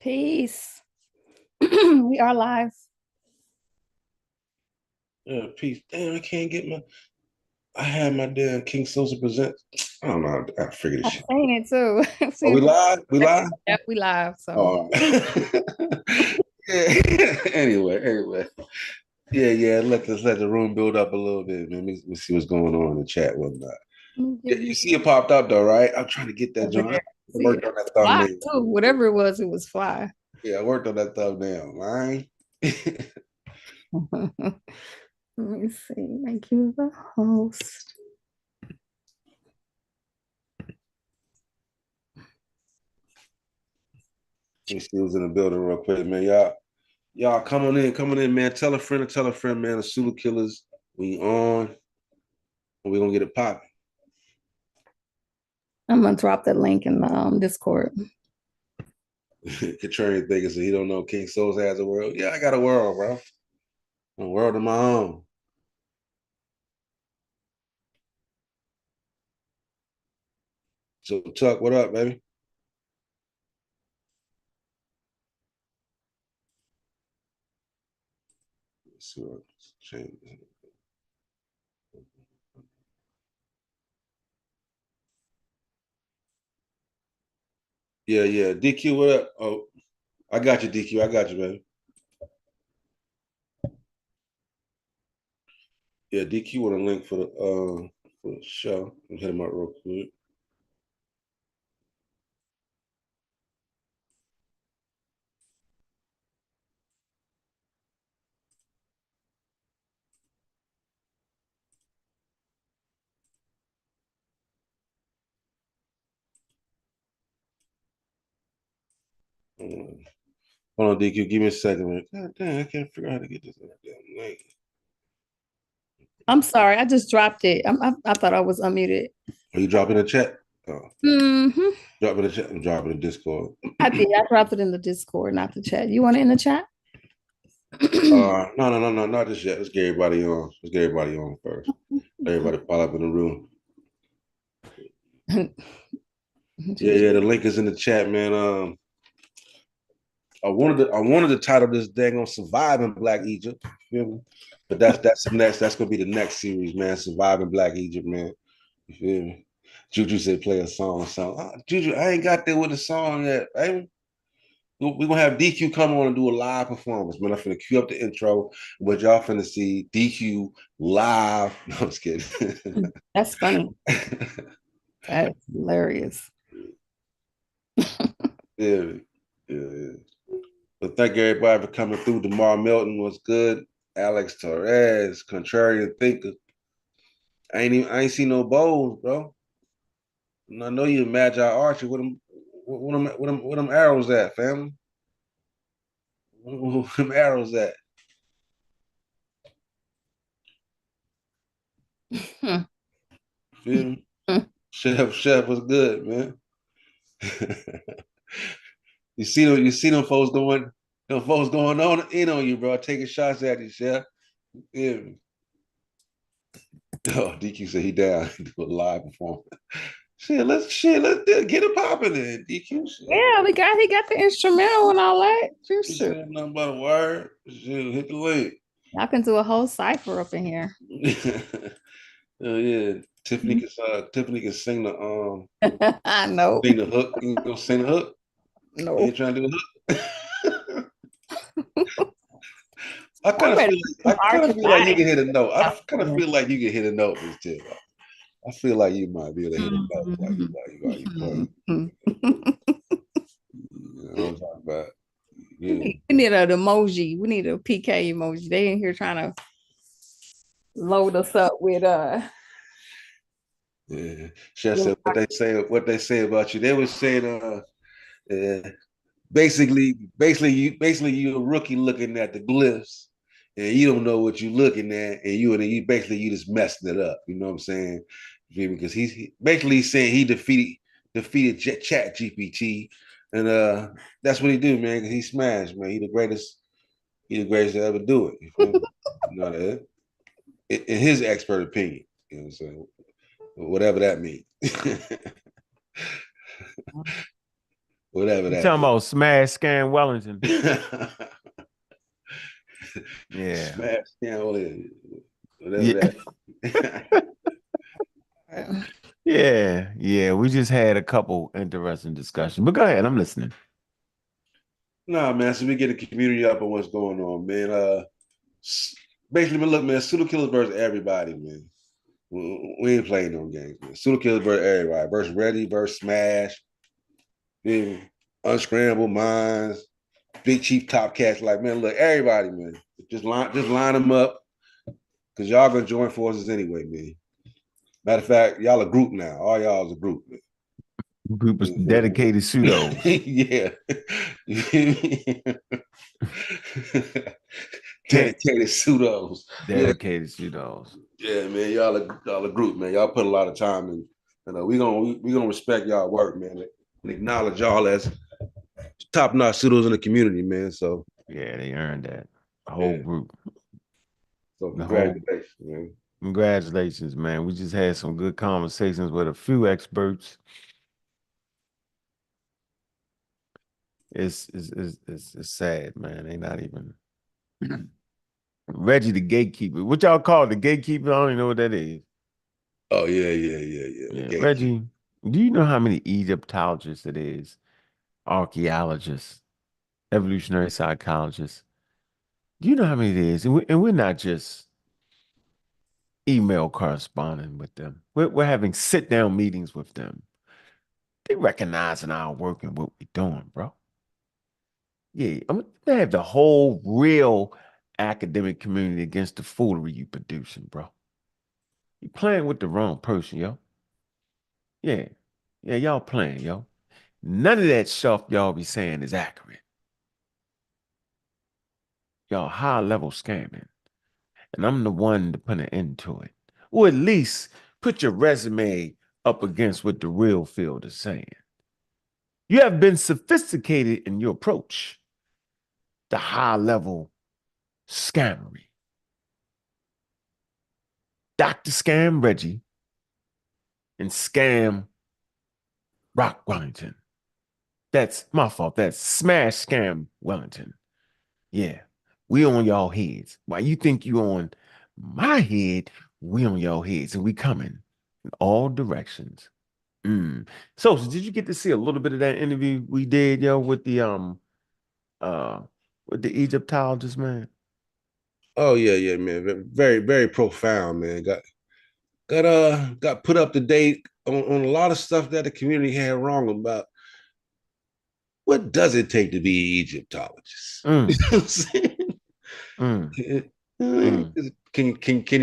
Peace. We are live. Yeah, peace. Damn, I can't get my. I had my damn King SOSA presents. I don't know. I figured this I'm shit. saying it too. I'm Are seeing we live? We live? Yep, we live. So Oh. Yeah. anyway. Yeah. Let's let the room build up a little bit, man. Let me see what's going on in the chat, whatnot. let me Yeah, give you you see it popped up though, right? I'm trying to get that over joint. I there. See worked it. on that Fly thumbnail. too. Whatever it was fly. Yeah, I worked on that thumbnail, right? Let me see. Make you the host. Let me see who's in the building real quick, man. Y'all coming in, man. Tell a friend, man. The Sulu Killers, we on. We're gonna get it popping. I'm gonna drop the link in the Discord. Contrarian thinking so he don't know King SOSA has a world. Yeah, I got a world, bro. A world of my own. So Tuck, what up, baby? Let's see what change. Yeah. DQ, what up? Oh, I got you, DQ. I got you, baby. Yeah, DQ want a link for the show. Hit him up real quick. Hold on, DQ. Give me a second, man. God damn, I can't figure out how to get this damn link. I'm sorry, I just dropped it. I thought I was unmuted. Are you dropping a chat? Oh, Mm-hmm. dropping a chat. I'm dropping a Discord. I did. I dropped it in the Discord, not the chat. You want it in the chat? No, not just yet. Let's get everybody on. Let's get everybody on first. Everybody pile up in the room. Yeah. The link is in the chat, man. I wanted to title this dang on "Surviving Black Egypt." You feel me? But that's the next. That's gonna be the next series, man. Surviving Black Egypt, man. You feel me? Juju said play a song. Juju, I ain't got there with the song yet. Hey, we're gonna have DQ come on and do a live performance, man. I'm finna cue up the intro, but y'all finna see DQ live. No, I'm just kidding. That's funny. That's hilarious. Yeah. But thank everybody for coming through. DeMar Milton was good. Alex Torres, contrarian thinker. I ain't seen no bowls, bro. And I know you Magi Archer. What them arrows at, family? What them arrows at? Feel me? Chef was good, man. You see them folks going on in on you, bro, taking shots at you, Chef. Yeah. Oh, DQ said he down do a live performance. Let's get it popping then, DQ. Shit. Yeah, he got the instrumental and all that. Shoot. Nothing but a word. Shit, hit the link. I can do a whole cipher up in here. Oh yeah. Tiffany can sing I know. sing the hook. You gonna sing the hook? You No. ain't trying to do the hook? I kind I'm of ready feel for some like you can hit a note. I kind of artificial. feel like you can hit a note this too. I feel like you might be able to hit a note Mhm. like you play. Mhm. You know what I'm talking about? We Yeah. need an emoji. We need a PK emoji. They in here trying to load us up with Yeah. Chef said what they say about you. They were saying uh basically you a rookie looking at the glyphs and you don't know what you're looking at and you just messing it up. You know what I'm saying? Because he's saying he defeated Chat GPT and that's what he do, man. Cause he smashed, man. He the greatest to ever do it. You feel me? You know that? In his expert opinion. You know what I'm saying? Whatever that means. whatever You that talking is. about Smash Scam Wellington? Yeah. Smash, whatever Yeah. that. Yeah. We just had a couple interesting discussions. But go ahead, I'm listening. Nah, man. So we get the community up on what's going on, man. Basically, man, look, man, pseudo killers versus everybody, man. We ain't playing no games, man. Pseudo killers versus everybody. Versus Ready versus Smash. Man, Unscrambled Minds. Big Chief Top Cats. Like, man, look, everybody, man. Just line them up. Cause y'all gonna join forces anyway, man. Matter of fact, y'all a group now. All y'all is a group, man. Group of dedicated pseudos. Yeah. Dedicated pseudos. Dedicated pseudos. Yeah, man. Y'all a group, man. Y'all put a lot of time in. We gonna respect y'all work, man, and acknowledge y'all as top notch pseudos in the community, man. So yeah, they earned that. A whole group. So congratulations, man. Congratulations, man. We just had some good conversations with a few experts. It's sad, man. They not even Reggie the gatekeeper. What y'all call it? The gatekeeper? I don't even know what that is. Oh, yeah. Reggie, do you know how many Egyptologists it is? Archaeologists, evolutionary psychologists. Do you know how many it is? And we're not just email corresponding with them. We're having sit-down meetings with them. They recognizing our work and what we're doing, bro. Yeah, I'm gonna have the whole real academic community against the foolery you producing, bro. You playing with the wrong person, yo. Yeah. Yeah, y'all playing, yo. None of that stuff y'all be saying is accurate. Y'all high level scamming. And I'm the one to put an end to it. Or at least put your resume up against what the real field is saying. You have been sophisticated in your approach. The high level scammery. Dr. Scam Reggie and Scam Rock Wellington. That's my fault. That's Smash Scam Wellington. Yeah, we on y'all heads. While you think you on my head, we on y'all heads, and we coming in all directions. So did you get to see a little bit of that interview we did, yo, with the Egyptologist, man? Oh yeah, man. Very, very profound, man. Got put up to date on a lot of stuff that the community had wrong about. What does it take to be an Egyptologist? You know what I'm saying? Can you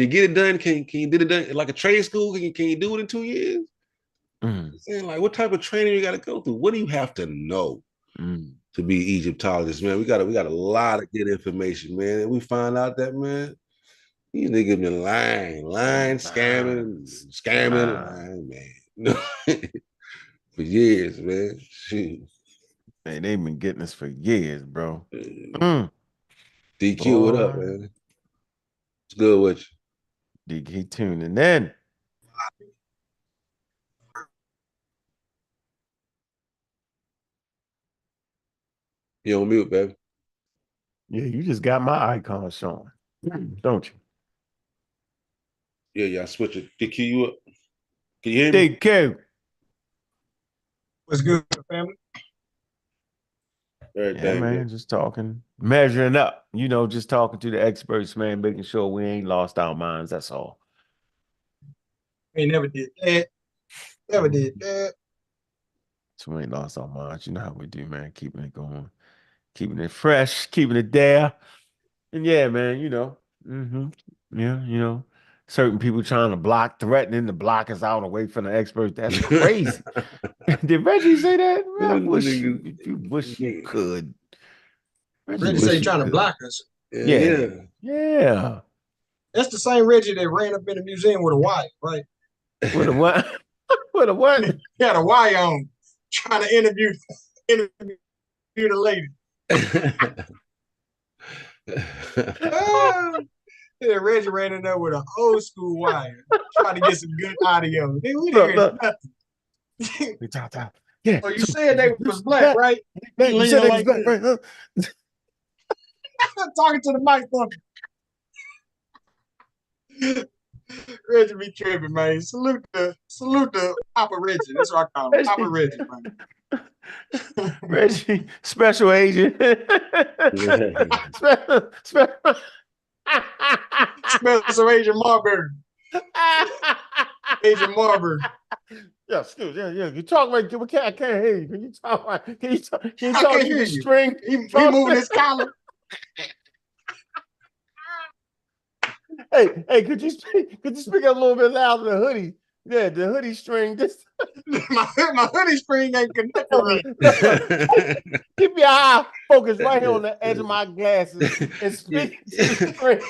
get it done? Can you get it done like a trade school? Can you do it in 2 years? Saying like, what type of training you got to go through? What do you have to know to be Egyptologist, man? We got a lot of good information, man. And we find out that, man, these niggas been lying, scamming, lying, man. For years, man. Shoot. Man, they've been getting us for years, bro. DQ, boy, what up, man? It's good with you. DQ tuning in. You on mute, baby. Yeah, you just got my icon showing, don't you? Yeah, I switch it. DQ, you up? Can you hear me? DQ. What's good, family? Yeah, man, just talking, measuring up, just talking to the experts, man, making sure we ain't lost our minds. That's all. We never did that. Never did that. So we ain't lost our minds. You know how we do, man. Keeping it going, keeping it fresh, keeping it there. And yeah, man, yeah, certain people trying to threatening to block us out away from the experts. That's crazy. Did Reggie say that? I wish you could. Reggie say trying to block us. Yeah. That's the same Reggie that ran up in the museum with a wire, right? With a what? With a what? He had a wire on, trying to interview the lady. Yeah, Reggie ran in there with an old school wire, trying to get some good audio. We didn't hear nothing. Yeah. Oh, you so said they was black, black, right? black, you said leaning they was like black, right? Huh? Talking to the mic, Reggie be tripping, man. Salute the Papa Reggie. That's what I call him, Papa Reggie, man. Reggie, special agent. special. Special Agent Marbury. Agent Marbury. Yeah, excuse me. Yeah. You talk like I can't hear you. Can you talk like can you talk I through can't the hear you. string? He moving his collar. Hey, could you speak a little bit louder? The hoodie. Yeah, the hoodie string. Just my hoodie string ain't connected right. keep your eye focused right here on the edge of my glasses and speak to the string.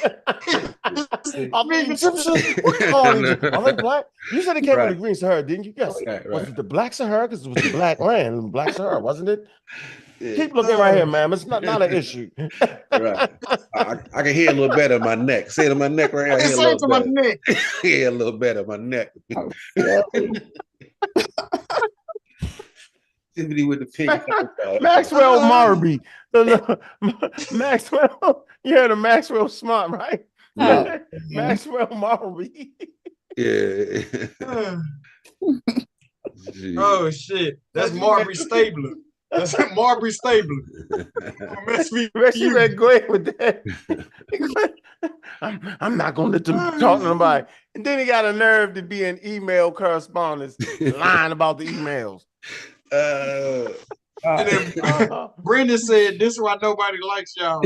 Are they Egyptians? What they call Egypt? Are they black? You said they came from the Green Sahara, didn't you? Yes. Right. Was it the Black Sahara? Because it was the Black land, Black Sahara, wasn't it? Yeah. Keep looking right here, ma'am. It's not an issue. Right. I can hear a little better in my neck. Say it in my neck right here. I hear a Say it little to my better. neck. Yeah, a little better in my neck. Oh, silly. Tiffany with the pink. Maxwell Marby. Maxwell, you heard of Maxwell Smart, right? Yeah. Maxwell Marby. Yeah. Oh shit. That's Marbury Stabler. That's Marbury Stabler. She went great with that. I'm not gonna let them talk to nobody. And then he got a nerve to be in email correspondence, lying about the emails. And then Brendan said, "This is why nobody likes y'all."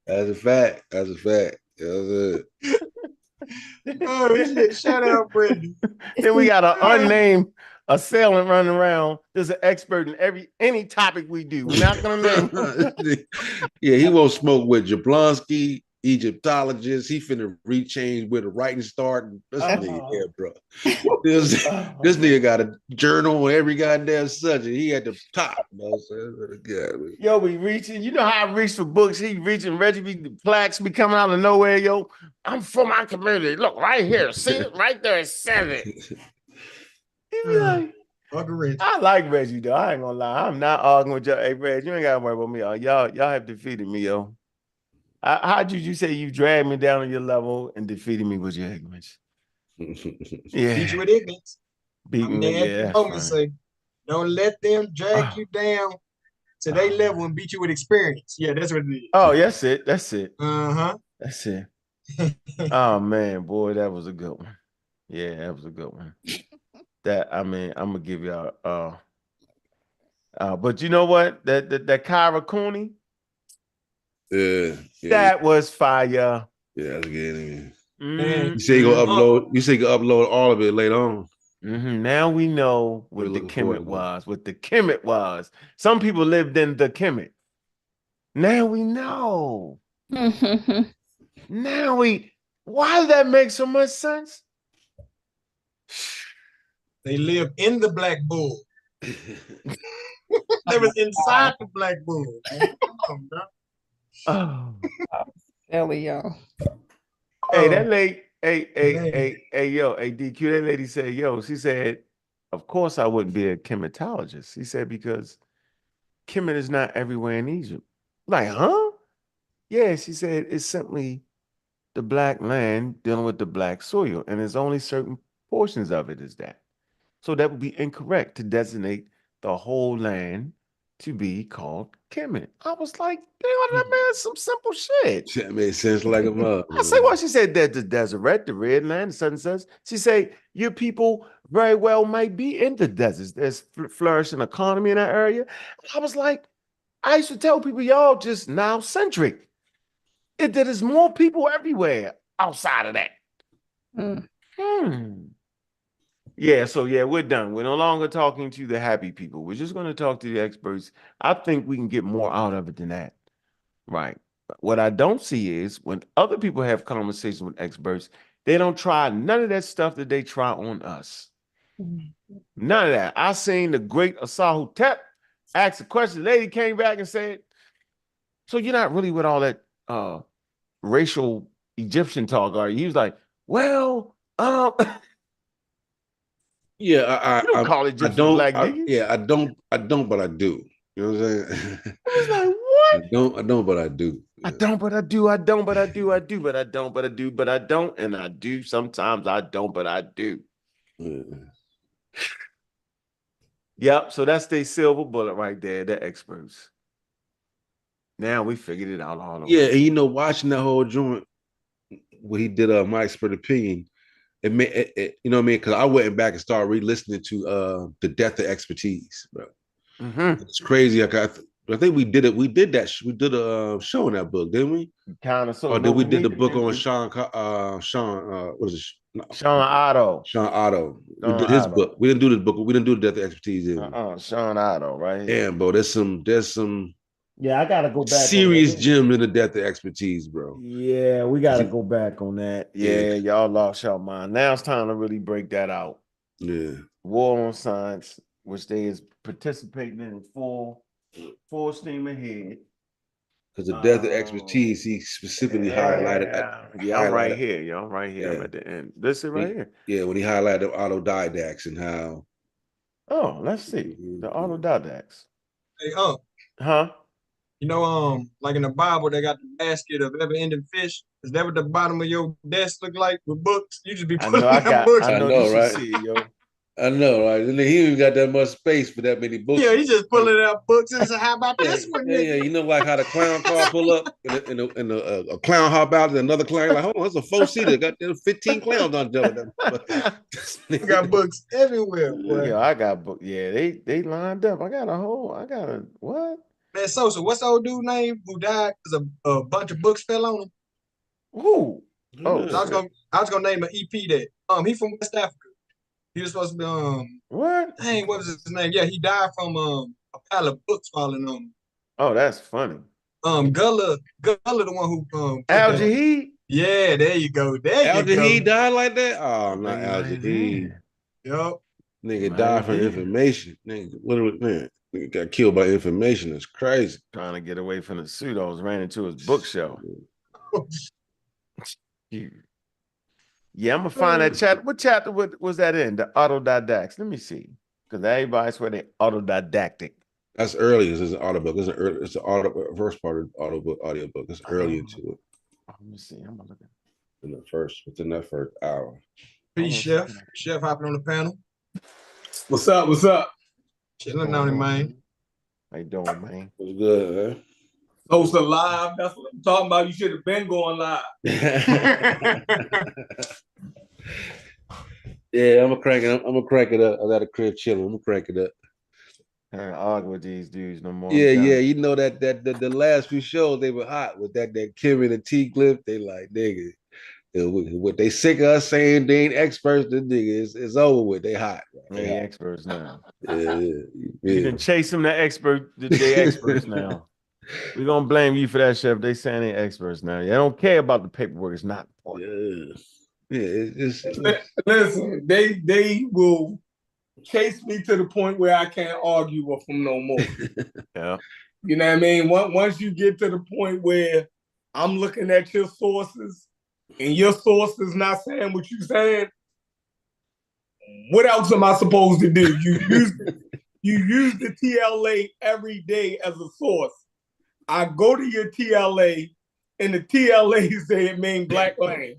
That's a fact. That's a fact. That's it. Oh shit! Shout out, Brendan. Then we got an unnamed assailant running around. There's an expert in any topic we do. We're not gonna name. Yeah, he won't smoke with Jablonski, Egyptologist. He finna rechange with a writing start. This nigga, yeah, bro. This nigga got a journal on every goddamn subject. He at the top. You know what I'm saying? Yo, we reaching. You know how I reach for books. He reaching. Reggie be the plaques be coming out of nowhere. Yo, I'm from my community. Look right here. See it right there. It says it. He be like, I like Reggie though. I ain't gonna lie. I'm not arguing with y'all. Hey, Reg, you ain't gotta worry about me. Y'all have defeated me, yo. How'd you say you dragged me down on your level and defeated me with your ignorance? Yeah. Beat you with ignorance. Beat me, yeah. Say, don't let them drag you down to their level and beat you with experience. Yeah, that's what it is. Oh, that's it. That's it. Uh-huh. That's it. Oh man, boy, that was a good one. Yeah, that was a good one. I'm gonna give y'all but you know what? That Kyra Cooney, yeah, that was fire. Yeah, that's good. Mm-hmm. You say you gonna upload. You say you gonna upload all of it later on. Mm-hmm. Now we know what the Kemet was. What the Kemet was. Some people lived in the Kemet. Now we know. Why does that make so much sense? They live in the Black Bull. They was inside the Black Bull. Come on, bro. Oh, silly, y'all. Hey, that lady, yo, DQ, that lady said, yo, she said, of course I wouldn't be a chematologist. She said, because Kemet is not everywhere in Egypt. Like, huh? Yeah, she said, it's simply the black land dealing with the black soil, and there's only certain portions of it is that. So that would be incorrect to designate the whole land to be called Kemet. I was like, damn, that man, some simple shit. That made sense like a mother. I say, well, she said that the desert, the red land, the sun says. She said, your people very well might be in the deserts. There's flourishing economy in that area. I was like, I used to tell people, y'all just now centric. There's more people everywhere outside of that. Yeah, so yeah, we're done. We're no longer talking to the happy people. We're just going to talk to the experts. I think we can get more out of it than that. Right. What I don't see is when other people have conversations with experts, they don't try none of that stuff that they try on us. None of that. I seen the great Asahu Tep ask a question. The lady came back and said, so you're not really with all that racial Egyptian talk, are you? He was like, well, Yeah, You don't call it I gypsies don't. black niggas. Yeah, I don't, but I do. You know what I'm saying? I was like, what? I don't, but I do. I don't, but I do. I don't, but I do. I do, but I don't, but I do, but I don't, and I do. Sometimes I don't, but I do. Yeah. Yep. So that's their silver bullet right there. They're experts. Now we figured it out all over. Yeah, and you know, watching that whole joint, what he did, my expert opinion, it made you know what I mean? Because I went back and started re-listening to the Death of Expertise, bro. Mm-hmm. It's crazy. I think we did it. We did that. We did a show in that book, didn't we? Kind of so. Or did we did the book on what is it? Sean Otto. Sean Otto. We Sean did his Otto. book. We didn't do this book. We didn't do the Death of Expertise, did we? Sean Otto, right? Damn, bro. There's some Yeah, I gotta go back. serious gems in the Death of Expertise, bro. Yeah, we gotta go back on that. Yeah, y'all lost your mind. Now it's time to really break that out. Yeah. War on Science, which they is participating in full steam ahead. Because the Death of Expertise, he specifically highlighted. Yeah, I'm right here. Y'all right here. I'm at the end. This is right here. Yeah, when he highlighted autodidacts and how. Oh, let's see. The autodidacts. Hey, Huh? you know, like in the Bible, they got the basket of ever-ending fish. Is that what the bottom of your desk look like with books? You just be putting books. I know, know, right? See it, yo. I know, right? And he even got that much space for that many books. Yeah, he just pulling out books and say, "How about this one?" Yeah. You know, like how the clown car pull up and a clown hop out and another clown like, hold on, it's a 4-seater. Got 15 clowns on them. We got books everywhere. Boy. Yeah, I got book. Yeah, they lined up. I got a what? Man, Sosa, what's the old dude name who died because a bunch of books fell on him? Who? Oh, I was gonna name an EP that. He from West Africa. He was supposed to be what? Dang, what was his name? Yeah, he died from a pile of books falling on him. Oh, that's funny. Gullah, the one who Al Jaheed? Yeah, there you go. Al Jaheed died like that? Oh, not Al Jaheed. Yup. Nigga died from information. Nigga, literally, man. Nigga got killed by information. It's crazy. Trying to get away from the pseudos, ran into his bookshelf. Yeah, I'm gonna find that chapter. What chapter was that in? The autodidacts. Let me see. Because everybody swear they autodidactic. That's early. It's an audiobook. It's the first part of the audiobook. It's early into it. Let me see. I'm gonna look at it. Within that first hour. Peace, Chef. Chef hopping on the panel. What's up? What's up? Chilling on it, man. How you doing, man? What's good, man? SOSA live. That's what I'm talking about. You should have been going live. Yeah, I'm gonna crank it up. I got a crib chilling. I'm gonna crank it up. I can't argue with these dudes no more. Yeah. You know that the last few shows they were hot with that Kim and the T clip. They like, nigga, what they sick of us saying they ain't experts. The nigga is over with. They hot. They experts now. Yeah. You can chase them to expert. They experts now. We're gonna blame you for that, Chef. They saying they experts now. They don't care about the paperwork. It's not important. Listen, they will chase me to the point where I can't argue with them no more. Yeah. You know what I mean? Once you get to the point where I'm looking at your sources and your sources not saying what you're saying, what else am I supposed to do? You use the TLA every day as a source. I go to your TLA and the TLA say it means black land.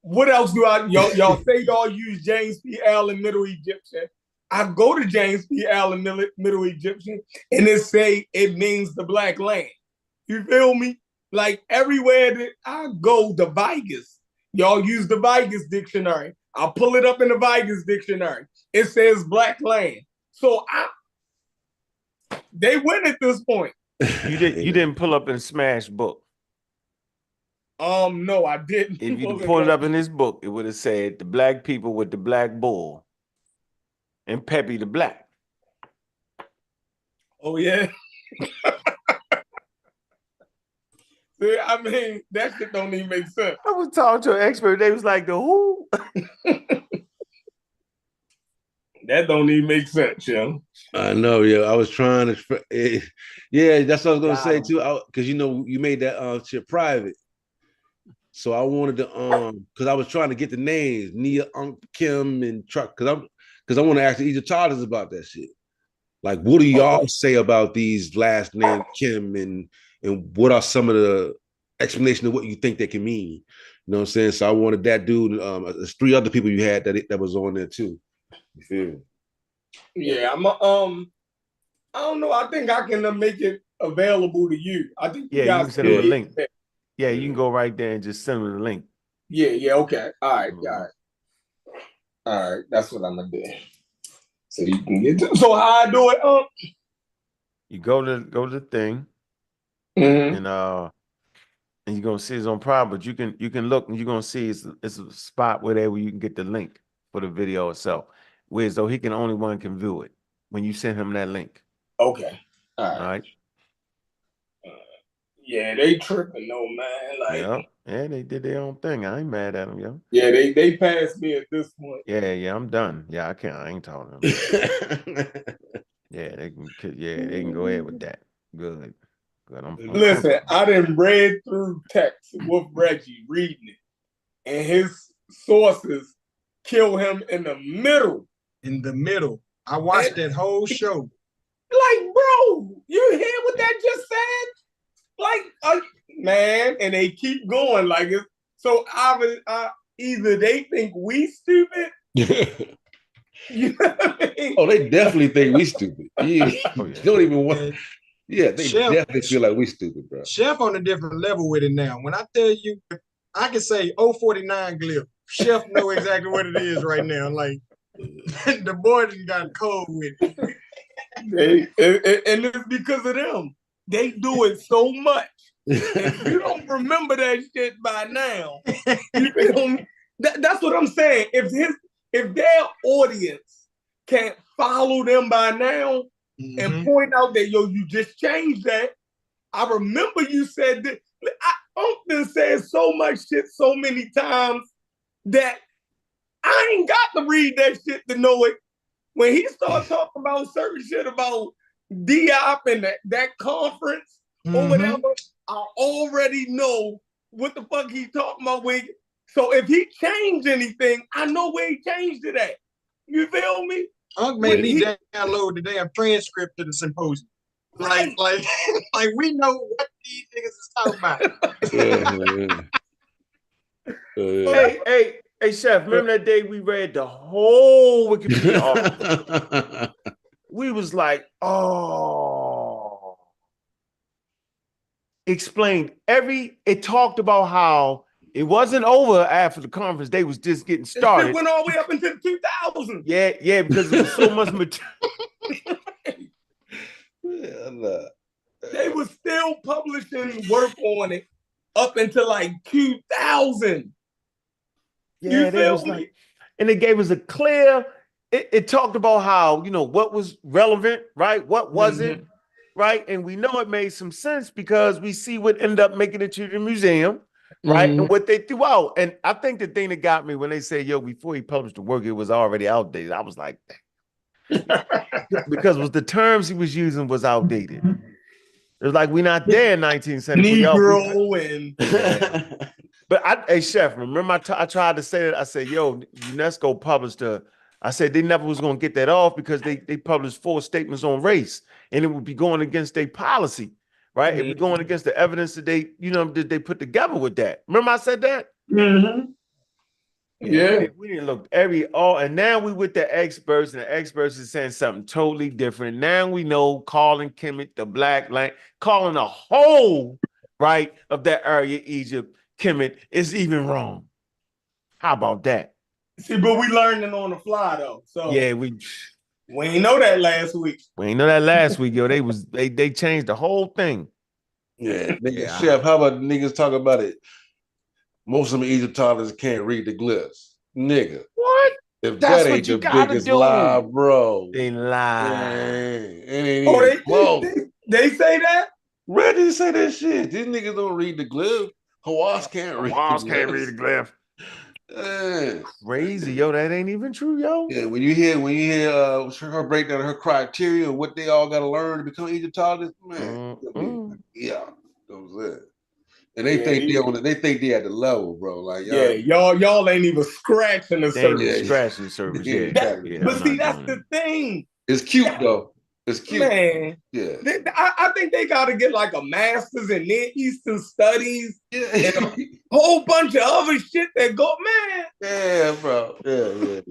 What else do y'all say y'all use James P. Allen Middle Egyptian? I go to James P. Allen Middle Egyptian and it say it means the black land. You feel me? Like everywhere that I go, the Vigus, y'all use the Vigus dictionary. I pull it up in the Vigus dictionary. It says black land. So they win at this point. You didn't pull up and smash book. No, I didn't. If you pulled it up in this book, it would have said the black people with the black bull and Peppy the Black. Oh, yeah. See, I mean, that shit don't even make sense. I was talking to an expert. They was like, the who? That don't even make sense, yo. I know, yeah. I was trying to, yeah, that's what I was gonna say too. Because you know, you made that shit private. So I wanted to because I was trying to get the names Nia, Kim, and Truck because I want to ask the Egyptologists about that shit. Like, what do y'all say about these last names Kim and what are some of the explanation of what you think they can mean? You know what I'm saying? So I wanted that dude. There's 3 other people you had that was on there too. You feel me? Yeah, I don't know. I think I can make it available to you. I think you can send them a link. Yeah, you can go right there and just send them the link. Yeah, okay. All right, all right. That's what I'm gonna do. So you can get to, so how I do it? You go to the thing, and you're gonna see it's on private, but you can look and you're gonna see it's a spot where you can get the link for the video itself. Whereas though he can only one can view it when you send him that link. Okay. All right. Yeah, they tripping though, man. Like, yeah, they did their own thing. I ain't mad at them, yo. Yeah, they passed me at this point. Yeah, I'm done. Yeah, I ain't talking to them. Yeah, they can go ahead with that. Good. Listen, I done read through text with Reggie reading it, and his sources kill him in the middle. In the middle. I watched that whole show. Like, bro, you hear what that just said? Like, man, and they keep going. Like, so either they think we stupid. You know what I mean? Oh, they definitely think we stupid. Don't even want. Yeah, they definitely feel like we stupid, bro. Chef on a different level with it now. When I tell you, I can say 049 glyph. Chef know exactly what it is right now. Like, the boy just got cold with it. And it's because of them. They do it so much. If you don't remember that shit by now, that's what I'm saying. If their audience can't follow them by now and point out that, yo, you just changed that. I remember you said that. Uncle said so much shit so many times that I ain't got to read that shit to know it. When he started talking about certain shit about Diop and that conference or whatever, I already know what the fuck he's talking about. So if he changed anything, I know where he changed it at. You feel me? Unc made me download the damn transcript of the symposium. Like we know what these niggas is talking about. Hey, Chef, remember that day we read the whole Wikipedia article? We was like, oh. Explained it talked about how it wasn't over after the conference. They was just getting started. It went all the way up into the 2000s. Yeah, because there was so much material. They were still publishing work on it up until like 2000. Yeah, they was like, and it gave us a clear. It talked about how, what was relevant, right? What wasn't, right? And we know it made some sense because we see what ended up making it to the museum, right? And what they threw out. And I think the thing that got me when they said, yo, before he published the work, it was already outdated. I was like, because the terms he was using was outdated. It was like, we're not there in 1970. Negro and... But hey, Chef, remember I tried to say that. I said, yo, UNESCO published I said they never was going to get that off because they published 4 statements on race, and it would be going against their policy, right? It'd be going against the evidence that they put together with that. Remember I said that? Yeah. We didn't look and now we with the experts, and the experts is saying something totally different. Now we know calling Kemet the black line, calling the whole, right, of that area, Egypt, Kemet, is even wrong. How about that? See, but we learning on the fly though. So yeah, we ain't know that last week. We ain't know that last week, yo. They changed the whole thing. Yeah, nigga, Chef, how about niggas talk about it? Most of them Egyptologists can't read the glyphs. Nigga. What? If that ain't the biggest lie, bro. They lie. They say that? Reggie say that shit. These niggas don't read the glyph. Hawass can't read the glyph. Crazy, yo. That ain't even true, yo. Yeah, when you hear her break down her criteria and what they all got to learn to become Egyptologists, man. Yeah, that was it. And they Yeah, think he- they on it. They think they at the level, bro. Like Yeah, y'all ain't even scratching the They ain't even surface. scratching the surface. Yeah, Yeah, exactly. yeah. But I'm see, not that's doing the it. thing. It's cute though. It's cute. Man, Yeah. I think they got to get like a master's in Near Eastern Studies Yeah. and a whole bunch of other shit that go, man. Yeah, bro. Yeah.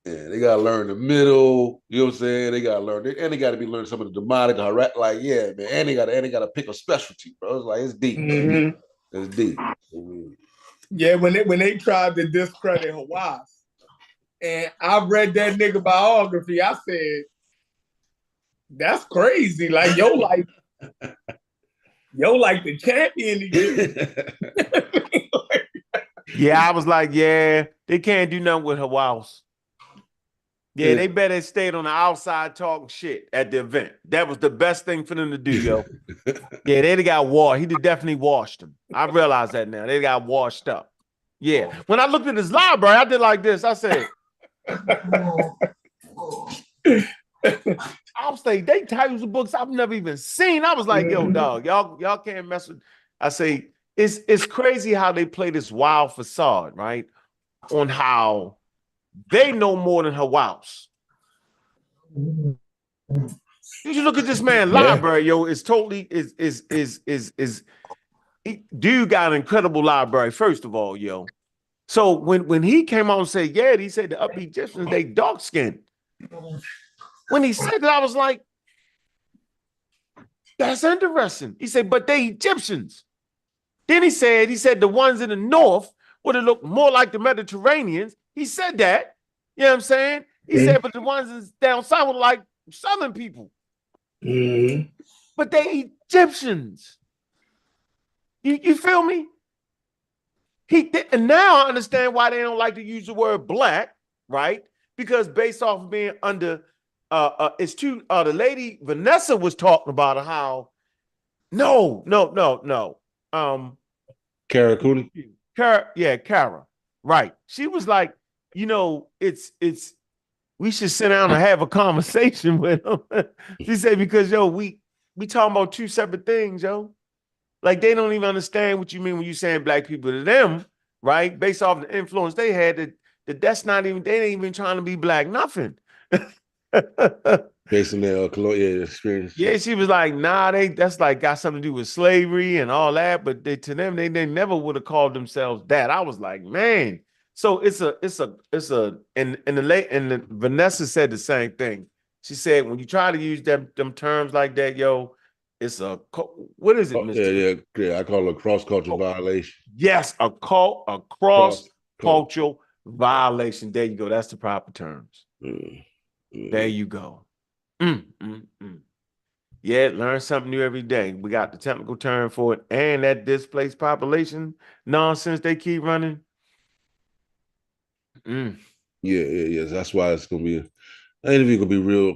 Yeah, they gotta learn the middle. You know what I'm saying? They gotta learn, and they gotta be learning some of the demonic, like, yeah, man. And they gotta pick a specialty, bro. It's like it's deep. Mhm. It's deep. Yeah, when they tried to discredit Hawaii, and I read that nigga biography, I said, that's crazy. Like yo, like the champion again. Yeah, I was like, yeah, they can't do nothing with Hawaii. Yeah, they better stayed on the outside talking shit at the event. That was the best thing for them to do, yo. Yeah, they got washed. He did definitely washed him. I realize that now. They got washed up. Yeah. When I looked at his library, I did like this. I said, I'll say they titles of books I've never even seen. I was like, yo, dog, y'all can't mess with. I say, it's crazy how they play this wild facade, right? On how they know more than Hawaii. You look at this man's library, yo. It's totally dude got an incredible library, first of all, yo. So when he came on and said, yeah, he said the upbeat Egyptians, they dark skinned. When he said that, I was like, that's interesting. He said, but they Egyptians. Then he said the ones in the north would have looked more like the Mediterraneans. He said that. You know what I'm saying? He said, but the ones down south were like Southern people. But they Egyptians. You feel me? And now I understand why they don't like to use the word black, right? Because based off of being under, it's too. The lady Vanessa was talking about how, no. Kara Cooney. Kara, right? She was like, it's we should sit down and have a conversation with them. She said because we talking about two separate things, yo. Like they don't even understand what you mean when you saying black people to them, right? Based off the influence they had, that's not even, they ain't even trying to be black, nothing. Based on their colonial experience. Yeah, she was like, nah, that's like got something to do with slavery and all that. But to them, they never would have called themselves that. I was like, man. So and Vanessa said the same thing. She said, when you try to use them terms like that, yo, it's what is it, Mr.? Yeah. I call it a cross-cultural violation. Yes, a cross-cultural violation. There you go. That's the proper terms. There you go. Yeah, learn something new every day. We got the technical term for it, and that displaced population nonsense they keep running. Yeah. That's why it's gonna be an interview. Gonna be real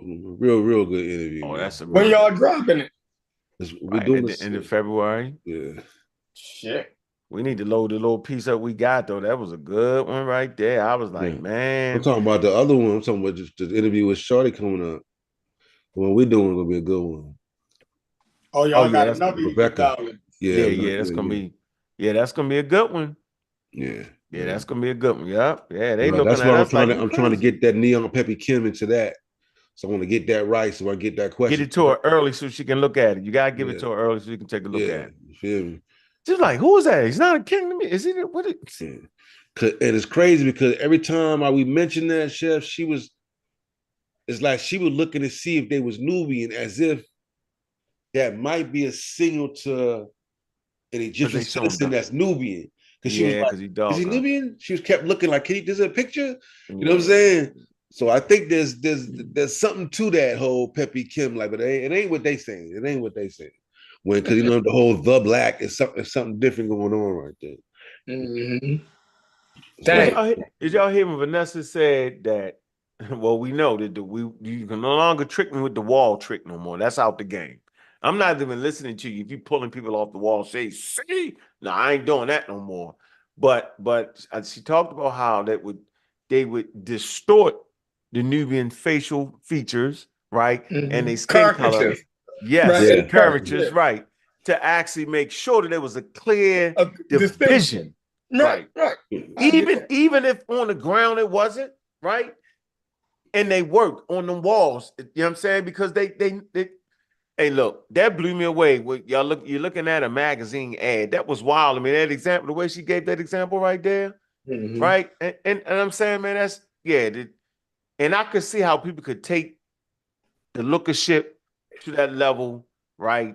good interview. Oh, man. that's a when y'all dropping it? We're doing this at the end of February. Yeah. Shit. We need to load the little piece up we got though. That was a good one right there. I was like, man. I'm talking about the other one. I'm talking about just the interview with Shorty coming up. The one we're doing gonna be a good one. Oh, y'all got another Rebecca. Yeah, that's gonna be. Yeah, that's gonna be a good one. Yeah, that's gonna be a good one. Yep. Yeah, they right. looking That's at why us like I'm trying to get that Neon Peppy Kim into that. So I want to get that right. So I get that question. Get it to her early so she can look at it. You gotta give it to her early so you can take a look at it. You feel me? She's like, who is that? He's not a king to me. Is he? What? And it's crazy because every time we mentioned that, Chef, it's like she was looking to see if they was Nubian, as if that might be a signal to an Egyptian citizen that's Nubian. Because she was like, is he Nubian? She was kept looking like, there's a picture? You know what I'm saying? So I think there's something to that whole Peppy Kim, like, but it ain't what they saying. It ain't what they saying. Because the whole the black is something different going on right there. Did y'all hear when Vanessa said that? Well, we know that you can no longer trick me with the wall trick no more. That's out the game. I'm not even listening to you. If you pulling people off the wall, see, no, I ain't doing that no more. But she talked about how they would distort the Nubian facial features, right? And they skin color. Yes, caricatures, right. to actually make sure that there was a clear A division. Right. Even if on the ground it wasn't, right? And they work on the walls, you know what I'm saying? Because they hey, look, that blew me away. You're looking at a magazine ad. That was wild. I mean, that example, the way she gave that example right there, right? And I'm saying, man, that's and I could see how people could take the lookership to that level, right?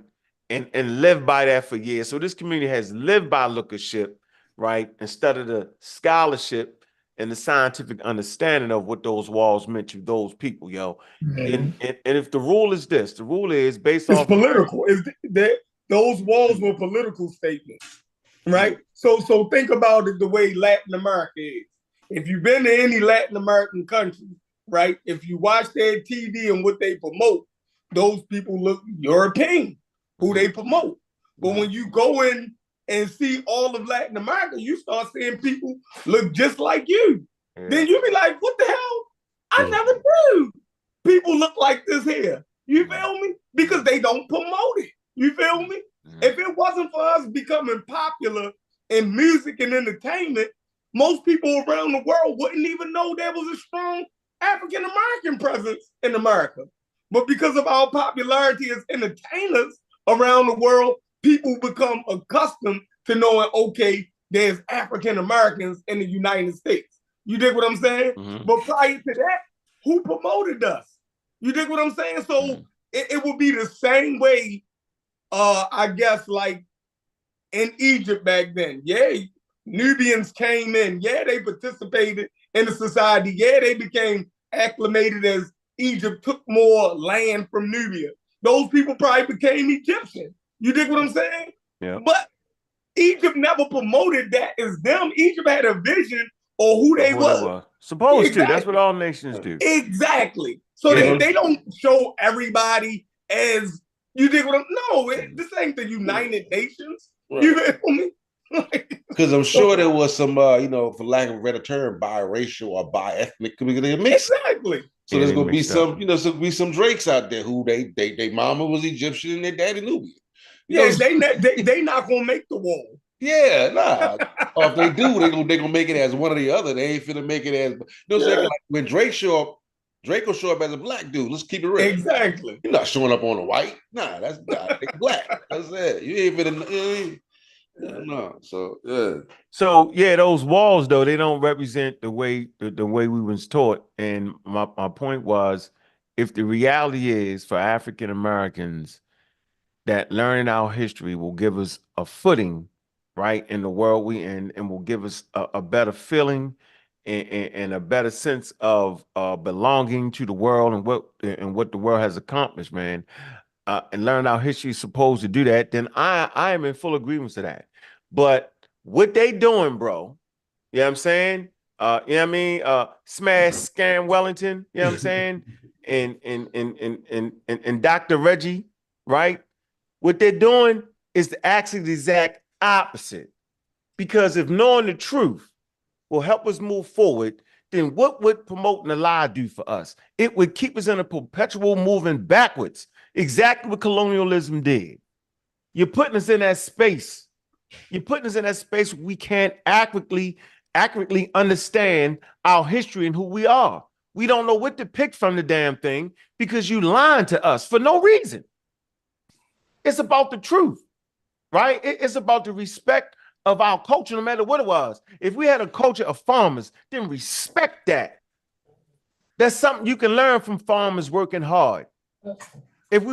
And live by that for years. So this community has lived by lookership, right? Instead of the scholarship and the scientific understanding of what those walls meant to those people, yo. And if the rule is this, the rule is based It's off political. Is that those walls were political statements, right? So think about it the way Latin America is. If you've been to any Latin American country, right? If you watch their TV and what they promote, those people look European, who they promote. But when you go in and see all of Latin America, you start seeing people look just like you. Then you be like, what the hell? I never knew people look like this here. You feel me? Because they don't promote it. You feel me? If it wasn't for us becoming popular in music and entertainment, most people around the world wouldn't even know there was a strong African American presence in America. But because of our popularity as entertainers around the world, people become accustomed to knowing, okay, there's African Americans in the United States. You dig what I'm saying? But prior to that, who promoted us? You dig what I'm saying? So it would be the same way, I guess, like in Egypt back then. Yeah, Nubians came in. Yeah, they participated in the society. Yeah, they became acclimated as Egypt took more land from Nubia. Those people probably became Egyptian. You dig what I'm saying? Yeah. But Egypt never promoted that as them. Egypt had a vision of who they were. Supposed to. That's what all nations do. Exactly. So they don't show everybody as, you dig what I'm, no, this ain't the United Nations. You feel me? Because I'm sure there was some, for lack of a better term, biracial or bi-ethnic mix. Exactly. So there's gonna be some Drakes out there who they mama was Egyptian and their daddy Nubian. They not gonna make the wall. Yeah, nah. Or if they do, they gonna make it as one or the other. They ain't finna make it as like when Drake will show up as a black dude. Let's keep it real. Exactly. You're not showing up on a white. Nah, that's black. That's it. You ain't finna. No. So yeah. So yeah, those walls though, they don't represent the way we was taught. And my point was, if the reality is for African Americans that learning our history will give us a footing, right, in the world we in, and will give us a better feeling and a better sense of belonging to the world and what the world has accomplished, man. And learn our history is supposed to do that, then I am in full agreement to that. But what they doing, bro, you know what I'm saying? You know what I mean? Smash Scam Wellington, you know what I'm saying? And Dr. Reggie, right? What they're doing is actually the exact opposite. Because if knowing the truth will help us move forward, then what would promoting a lie do for us? It would keep us in a perpetual moving backwards. Exactly what colonialism did. You're putting us in that space. You're putting us in that space where we can't accurately understand our history and who we are. We don't know what to pick from the damn thing because you lying to us for no reason. It's about the truth, right? It's about the respect of our culture, no matter what it was. If we had a culture of farmers, then respect that. That's something you can learn from farmers working hard. If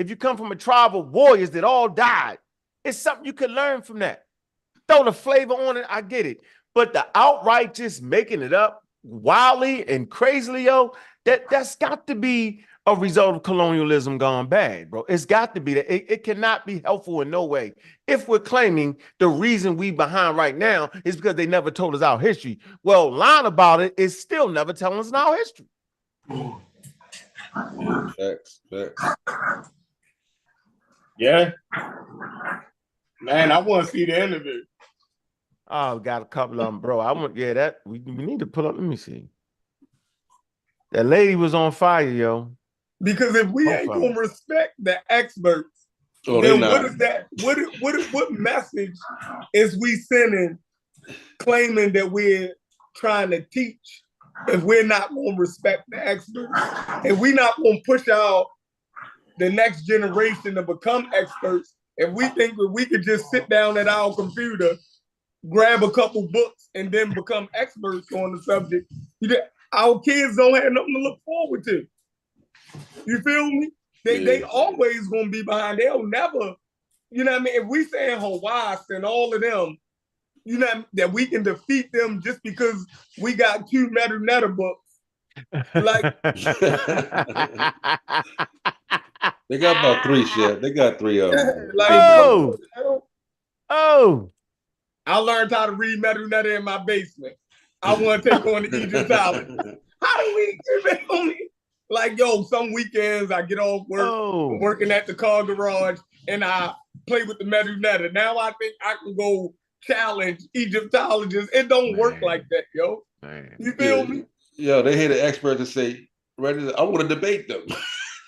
you come from a tribe of warriors that all died, it's something you can learn from that. Throw the flavor on it, I get it. But the outright just making it up wildly and crazily, that's got to be a result of colonialism gone bad, bro. It's got to be that. It cannot be helpful in no way. If we're claiming the reason we behind right now is because they never told us our history, well, lying about it is still never telling us our history. Facts. Yeah. Man, I want to see the interview. Oh, got a couple of them, bro. We need to pull up. Let me see. That lady was on fire, yo. Because if we ain't gonna respect the experts Oh, they then not. what is that? What message is we sending claiming that we're trying to teach if we're not going to respect the experts, if we're not going to push out the next generation to become experts, if we think that we could just sit down at our computer, grab a couple books, and then become experts on the subject, our kids don't have nothing to look forward to. You feel me? They always going to be behind. They'll never, you know what I mean? If we saying Hawaii and all of them, you know, that we can defeat them just because we got 2 Metal books. Like, they got about 3, Chef. They got 3 of them. like, oh, I learned how to read Metal in my basement. I want to take on the Egyptology. How do we do that? Like, yo, some weekends I get off work, working at the car garage, and I play with the Metal. Now I think I can go challenge Egyptologists. It don't work like that, yo. Man. You feel me? Yo, they hear the experts and say, I want to debate them.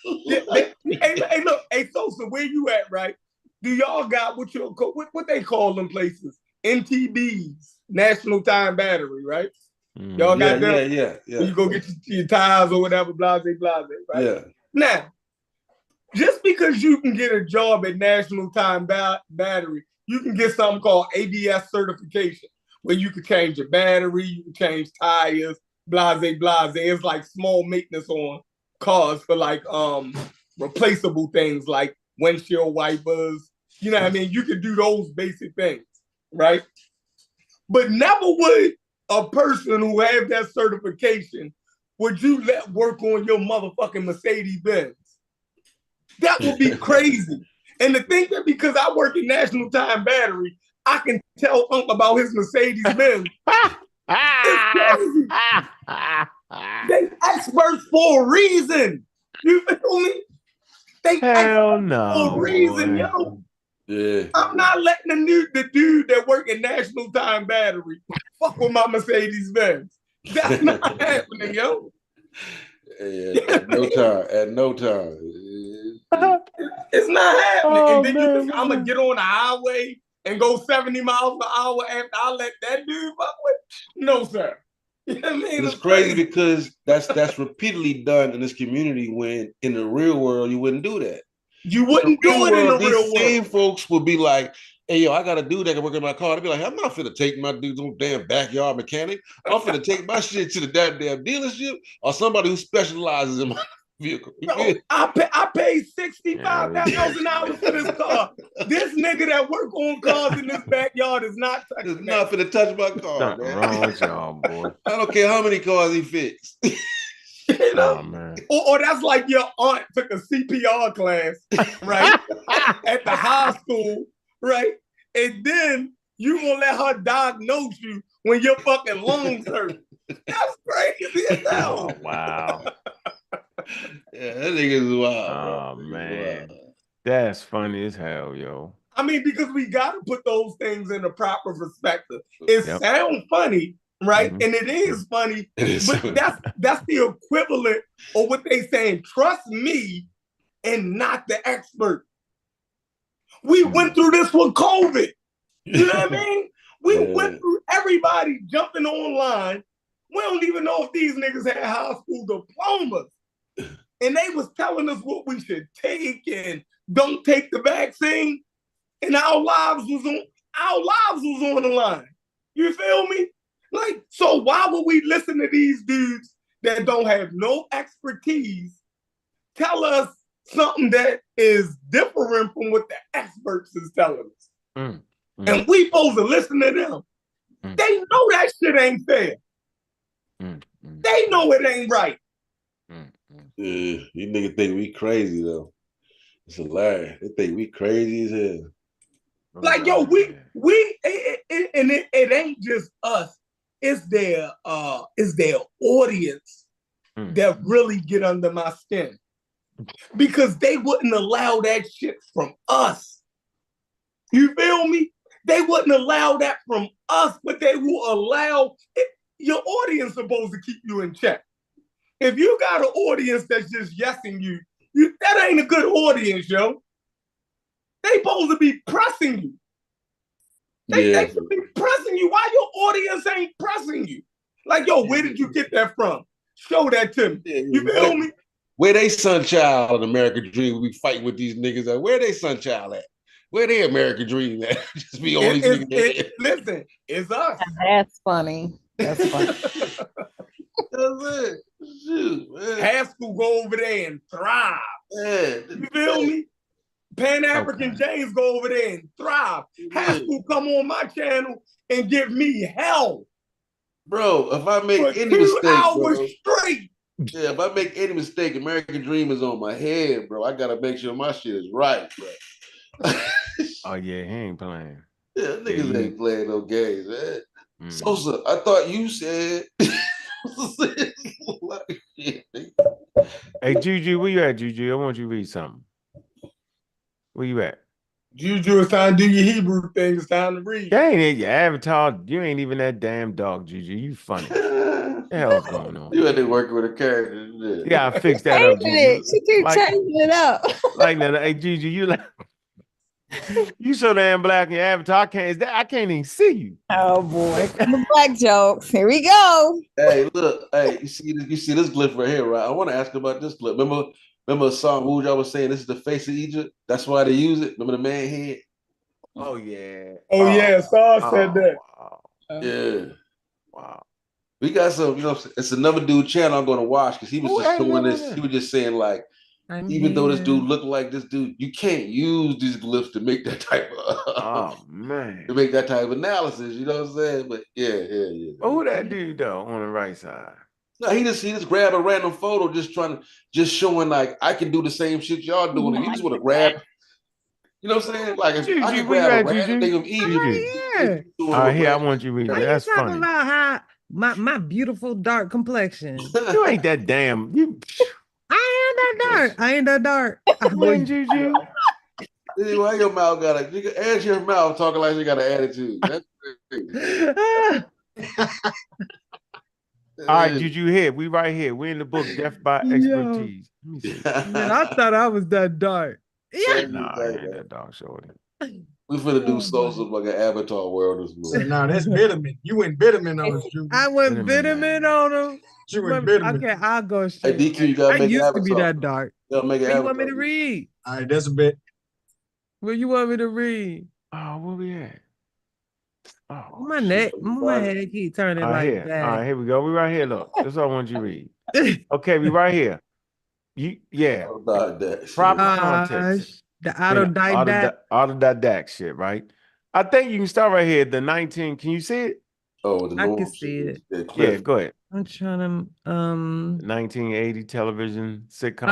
Hey, look, hey, Sosa, where you at, right? Do y'all got what they call them places? NTBs, National Time Battery, right? Y'all got them? Yeah. You go get your tires or whatever, blase, right? Yeah. Now, just because you can get a job at National Time Battery, you can get something called ABS certification, where you can change your battery, you can change tires, blase. It's like small maintenance on cars for like replaceable things like windshield wipers. You know what I mean? You can do those basic things, right? But never would a person who have that certification would you let work on your motherfucking Mercedes Benz. That would be crazy. And to think that because I work in National Time Battery, I can tell Unc about his Mercedes Benz. It's crazy. They experts for a reason. You feel me? They hell no for a reason, yo. Yeah. I'm not letting the dude that work at National Time Battery fuck with my Mercedes Benz. That's not happening, yo. Yeah, at no time. It's not happening. Oh, and then you man, think I'm gonna get on the highway and go 70 miles per hour after I let that dude fuck with? No, sir. You know what I mean? It's crazy because that's repeatedly done in this community when in the real world you wouldn't do that. You wouldn't do it in the real world. These same folks would be like, hey, yo, I got a dude that can work in my car. They'd be like, I'm not finna take my dude's own damn backyard mechanic. I'm finna take my shit to the damn dealership or somebody who specializes in my vehicle. Bro, I paid $65,000 for this car. This nigga that work on cars in this backyard is not touching It's not finna touch my car, something man. wrong with y'all, boy. I don't care how many cars he fixed. You know? Oh, man. Or that's like your aunt took a CPR class, right? At the high school, right? And then you gonna let her diagnose you when your fucking lungs hurt. That's crazy as hell. Oh, wow. Yeah, that nigga's wild. Oh, man. That's funny as hell, yo. I mean, because we gotta put those things in the proper perspective. It sounds funny, right? And it is funny, but that's the equivalent of what they saying. Trust me and not the expert. We went through this with COVID. You know what I mean? We went through everybody jumping online. We don't even know if these niggas had high school diplomas. And they was telling us what we should take and don't take the vaccine. And our lives was on the line. You feel me? Like, so why would we listen to these dudes that don't have no expertise tell us something that is different from what the experts is telling us? And we supposed to listen to them. They know that shit ain't fair. They know it ain't right. Yeah, you niggas think we crazy though. It's hilarious. They think we crazy as hell. Like, yo, it ain't just us. It's their audience that really get under my skin. Because they wouldn't allow that shit from us. You feel me? They wouldn't allow that from us, but they will allow it. Your audience supposed to keep you in check. If you got an audience that's just yesing you, that ain't a good audience, yo. They supposed to be pressing you. They should be pressing you. Why your audience ain't pressing you? Like, yo, where did you get that from? Show that to me. You feel me? Where they son child in American Dream? We fighting with these niggas at. Where they son child at? Where they American Dream at? Just be on these niggas. Listen, it's us. That's funny. That's funny. That's it. Shoot, man. High school go over there and thrive. Yeah. You feel me? Pan-African James go over there and thrive. High school come on my channel and give me hell. Bro, if I make For any 2 mistake, hours bro, straight. yeah, if I make any mistake, American Dream is on my head, bro. I gotta make sure my shit is right, bro. Oh yeah, he ain't playing. Yeah, niggas Yeah, ain't playing no games, man. Sosa, I thought you said. Hey, Juju, where you at, Juju? I want you to read something. Where you at? Juju, it's time to do your Hebrew thing. It's time to read. That ain't it. Your avatar. You ain't even that damn dog, Juju. You funny. What the hell's going on? You had to work with a character. Yeah, I fixed that up, Juju. She keep changing it up. Like that. Hey, Juju, you like you so damn black in your avatar. I can't even see you. Oh boy, the black jokes. Here we go. Hey, look. Hey, you see this glyph right here, right? I want to ask about this glyph. Remember a song Wu y'all was saying this is the face of Egypt? That's why they use it. Remember the man head? Oh yeah. Oh yeah, Star said that. Wow. Yeah. Wow. We got some, it's another dude channel I'm going to watch because he was just doing this. He was just saying like, even though this dude looked like this dude, you can't use these glyphs to make that type of to make that type of analysis. You know what I'm saying? But yeah. Oh, who that dude though on the right side? No, he just grabbed a random photo, just showing like I can do the same shit y'all doing. If you just want to grab, you know what I'm saying? Like if I can grab a random thing of Egypt. All right, here I want you to read that. That's funny. Talking about how my beautiful dark complexion. You ain't that damn. I ain't that dark. I ain't that dark. When Juju? Why your mouth got a? You can add your mouth talking like you got an attitude. That's All right, Juju, here we right here. We in the book Death by Expertise. Let me see. Man, I thought I was that dark. Yeah. Nah, I ain't that dark, shorty. We finna do Sosa like an Avatar world this morning. Nah, that's Bitterman. You went Bitterman on us, Juju. I went Bitterman on him. You went Bitterman. Okay, I'll go Hey, straight. DQ, you gotta I make used an to be Avatar. that dark. You gotta make an What you Avatar. want me to read? All right, that's a bit. What you want me to read? Oh, where we at? Oh, My neck, my head keep turning all right, like here. that. All right, here we go. We right here. Look, that's all I want you to read. Okay, we right here. Proper context. The autodidact shit, right? I think you can start right here. The 19. Can you see it? Oh, the I can see it. Yeah, go ahead. I'm trying to 1980 television sitcom.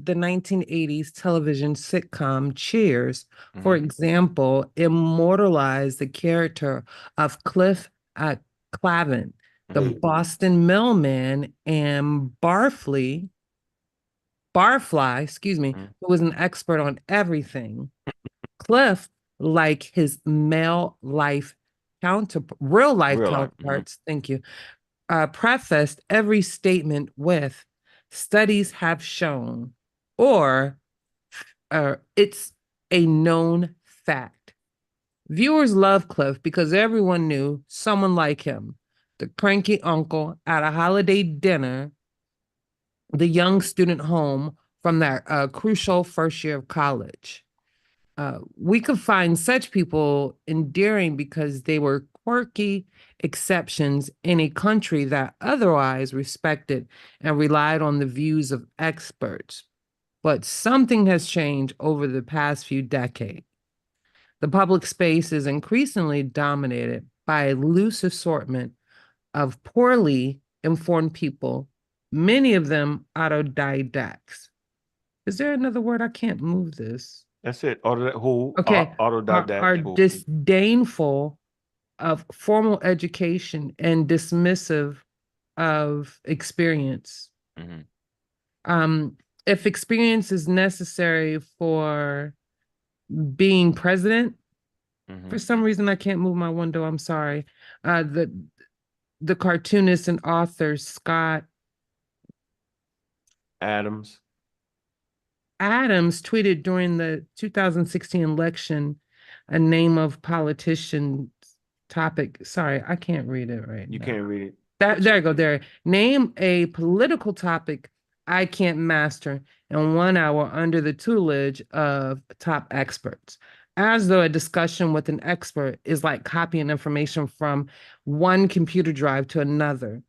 the 1980s television sitcom Cheers, for example, immortalized the character of Cliff Clavin, the Boston mailman, and Barfly, who was an expert on everything. Cliff, like his real life counterparts, thank you, prefaced every statement with studies have shown, or it's a known fact. Viewers love Cliff because everyone knew someone like him, the cranky uncle at a holiday dinner, the young student home from that crucial first year of college. We could find such people endearing because they were quirky exceptions in a country that otherwise respected and relied on the views of experts. But something has changed over the past few decades. The public space is increasingly dominated by a loose assortment of poorly informed people, many of them autodidacts. Is there another word? I can't move this. That's it. Autodidact. Are disdainful of formal education and dismissive of experience. If experience is necessary for being president, for some reason I can't move my window. I'm sorry. The cartoonist and author Scott Adams. Adams tweeted during the 2016 election a name of politician topic. Sorry, I can't read it right You now. can't read it. There you go. There. Name a political topic I can't master in 1 hour under the tutelage of top experts. As though a discussion with an expert is like copying information from one computer drive to another.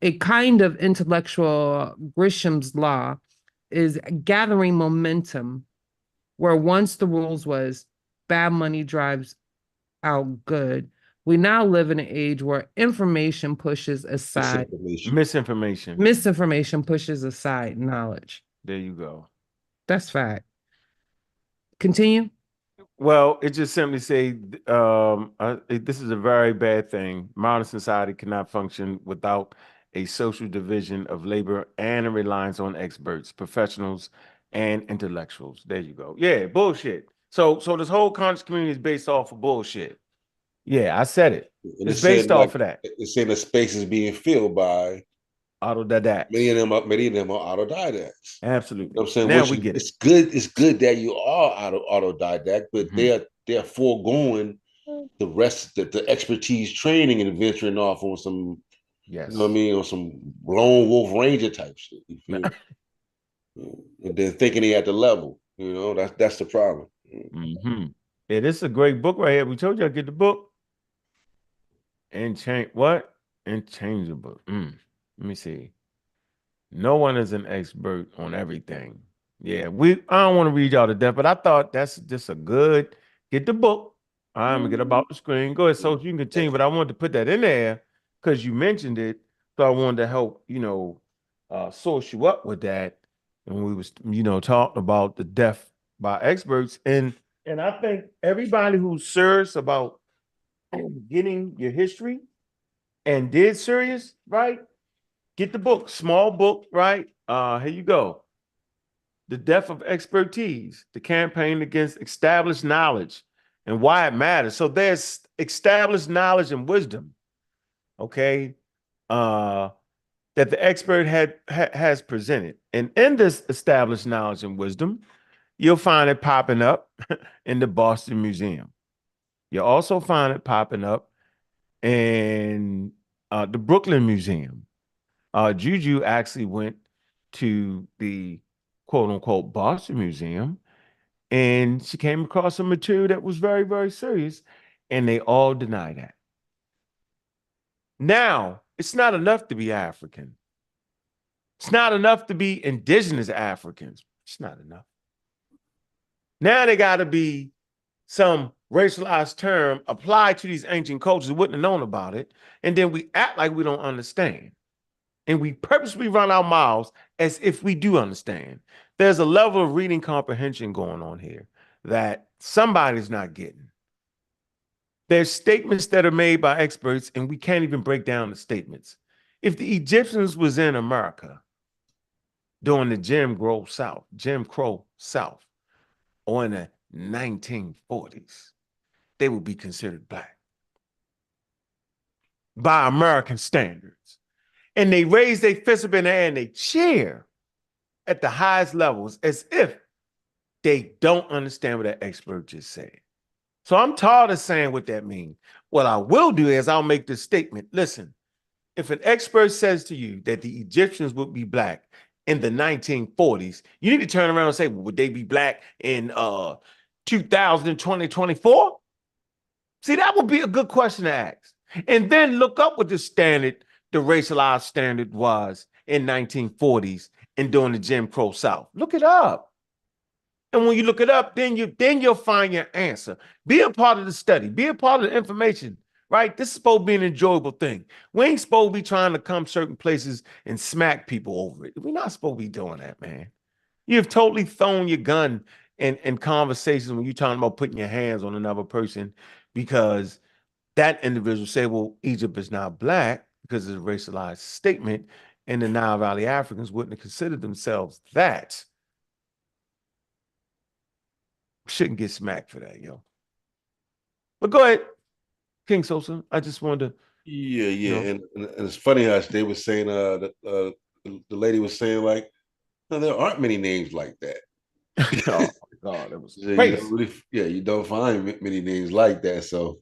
A kind of intellectual Grisham's law is gathering momentum, where once the rules was bad money drives out good. We now live in an age where information pushes aside, misinformation pushes aside knowledge. There you go. That's fact. Continue. Well, it just simply say this is a very bad thing. Modern society cannot function without a social division of labor and a reliance on experts, professionals, and intellectuals. There you go. Yeah, bullshit. So this whole conscious community is based off of bullshit. Yeah, I said it. And it's based off of that. It's saying the space is being filled by autodidacts. Many of them are autodidacts. Absolutely. You know what I'm saying? Now we get it. It's good that you are autodidact, but they're foregoing the rest, the expertise training and venturing off on some, you know what I mean, on some lone wolf ranger type shit. You feel and then thinking they at the level. You know, that's the problem. Yeah, this is a great book right here. We told you I'd get the book. Inchangeable. Let me see. No one is an expert on everything. Yeah, I don't want to read y'all to death, but I thought that's just a good, get the book. I'm gonna get about the screen. Go ahead, so you can continue, but I wanted to put that in there because you mentioned it. So I wanted to help, source you up with that. And we was, talking about the death by experts. And I think everybody who's serious about getting your history and did serious, right? Get the book, small book, right? Here you go. The Death of Expertise, the campaign against established knowledge and why it matters. So there's established knowledge and wisdom, okay, that the expert has presented. And in this established knowledge and wisdom, you'll find it popping up in the Boston Museum. You'll also find it popping up in the Brooklyn Museum. Juju actually went to the quote unquote Boston Museum and she came across some material that was very, very serious, and they all deny that. Now, it's not enough to be African. It's not enough to be indigenous Africans. It's not enough. Now they got to be some racialized term applied to these ancient cultures who wouldn't have known about it, and then we act like we don't understand. And we purposely run our mouths as if we do understand. There's a level of reading comprehension going on here that somebody's not getting. There's statements that are made by experts, and we can't even break down the statements. If the Egyptians was in America during the Jim Crow South, or in the 1940s, they would be considered Black by American standards. And they raise their fist up in the air and they cheer at the highest levels as if they don't understand what that expert just said. So I'm tired of saying what that means. What I will do is I'll make this statement. Listen, if an expert says to you that the Egyptians would be Black in the 1940s, you need to turn around and say, well, would they be Black in 2024? See, that would be a good question to ask. And then look up what the racialized standard was in 1940s and during the Jim Crow South. Look it up. And when you look it up, then you'll find your answer. Be a part of the study. Be a part of the information, right? This is supposed to be an enjoyable thing. We ain't supposed to be trying to come certain places and smack people over it. We're not supposed to be doing that, man. You've totally thrown your gun in conversations when you're talking about putting your hands on another person because that individual say, well, Egypt is not Black because it's a racialized statement, and the Nile Valley Africans wouldn't have considered themselves that. Shouldn't get smacked for that, yo. But go ahead, King Sosa. I just wanted to. Yeah. And it's funny how they were saying, the lady was saying, like, no, there aren't many names like that. Oh God, that was So you crazy. don't really, yeah, you don't find many names like that. So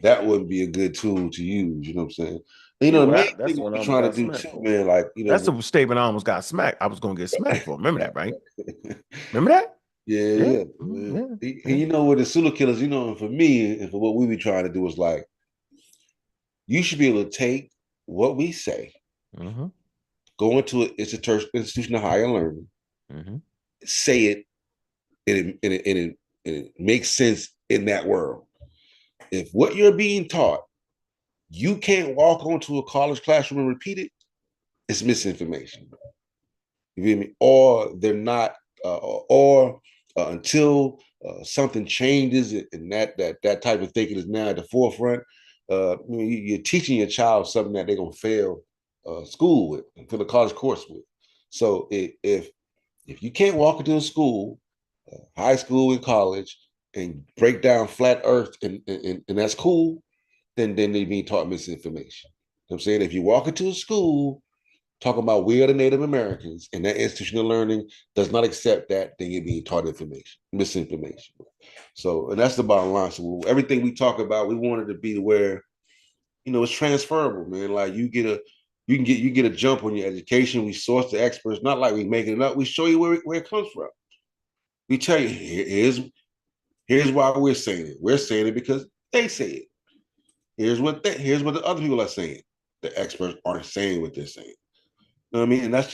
that wouldn't be a good tool to use. You know what I'm saying? You know, the Well, main that's thing what I we're almost trying to got do smacked too, for. man. Like, That's the statement I almost got smacked. I was gonna get smacked for. Remember that, right? Remember that? Yeah, Yeah. yeah. Mhm, And yeah. you know, with the pseudo killers, you know, and for me, and for what we be trying to do is like, you should be able to take what we say, Mm-hmm. go into an institution of higher learning, Mm-hmm. say it, and it makes sense in that world. If what you're being taught, you can't walk onto a college classroom and repeat it, it's misinformation. You feel me? Or they're not, or until something changes and that type of thinking is now at the forefront. You're teaching your child something that they're gonna fail school with, for the college course with. So if you can't walk into a school, high school and college, and break down flat Earth, and that's cool, then they're being taught misinformation. You know what I'm saying, if you walk into a school talking about we are the Native Americans, and that institutional learning does not accept that, then you're being taught misinformation. So, and that's the bottom line. So, everything we talk about, we want it to be where, it's transferable, man. Like you get a jump on your education. We source the experts, not like we making it up. We show you where it comes from. We tell you here's why we're saying it. We're saying it because they say it. Here's what the other people are saying. The experts aren't saying what they're saying. You know what I mean? And that's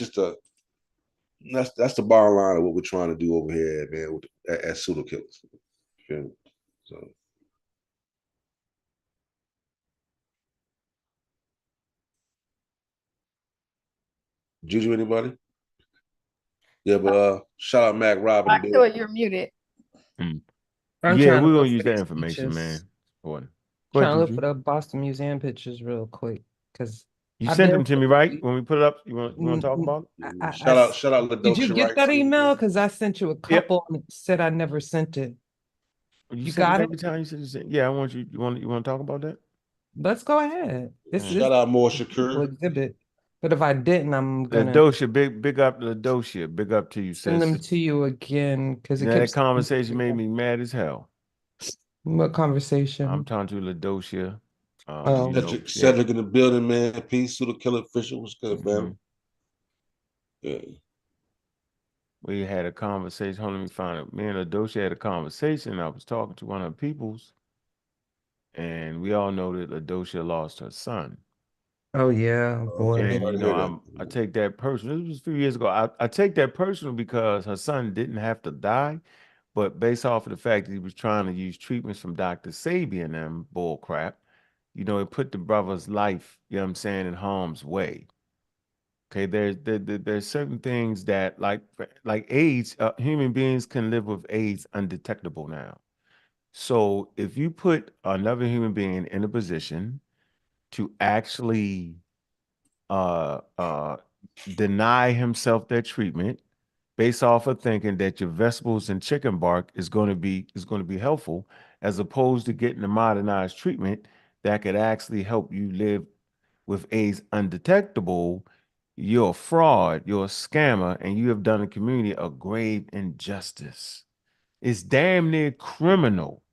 the bottom line of what we're trying to do over here, man, at Pseudo Killers. Okay? So, Juju, anybody? Yeah, but shout out Mac Robin. I feel you're muted. Mm. I'm Yeah, trying to we're gonna look use for that these information, pictures. man. Important. Go Trying ahead, to look for Juju. the Boston Museum pictures real quick because You I sent them barely. to me, right? When we put it up, you want to talk Mm, about it? Shout out did you Ladosha get Wright that too. email? Because I sent you a Yep. couple and it said I never sent it. You You sent it got back it? the time you said you sent. Yeah, I want you. You want to talk about that? Let's go ahead. This is Shout out More a Shakur. exhibit. But if I didn't, I'm gonna Ladosha, big up Ladosha. Big up to you, send them sis. to you again because it Now, that kept. conversation made me mad as hell. What I'm conversation? talking to Ladosha. Oh. Cedric in the building, man. Peace to the killer official. What's good, man? Yeah. We had a conversation. Hold on, let me find it. Me and Ladosha had a conversation. I was talking to one of her peoples, and we all know that Ladosha lost her son. Oh yeah, boy. Okay, And sorry to hear that. I take that personal. This was a few years ago. I take that personal because her son didn't have to die, but based off of the fact that he was trying to use treatments from Dr. Sabi and them bull crap, it put the brother's life, what I'm saying, in harm's way. Okay, there's certain things that like AIDS, human beings can live with AIDS undetectable now. So if you put another human being in a position to actually uh uh deny himself their treatment based off of thinking that your vegetables and chicken bark is going to be helpful, as opposed to getting the modernized treatment that could actually help you live with AIDS undetectable, you're a fraud, you're a scammer, and you have done the community a grave injustice. It's damn near criminal.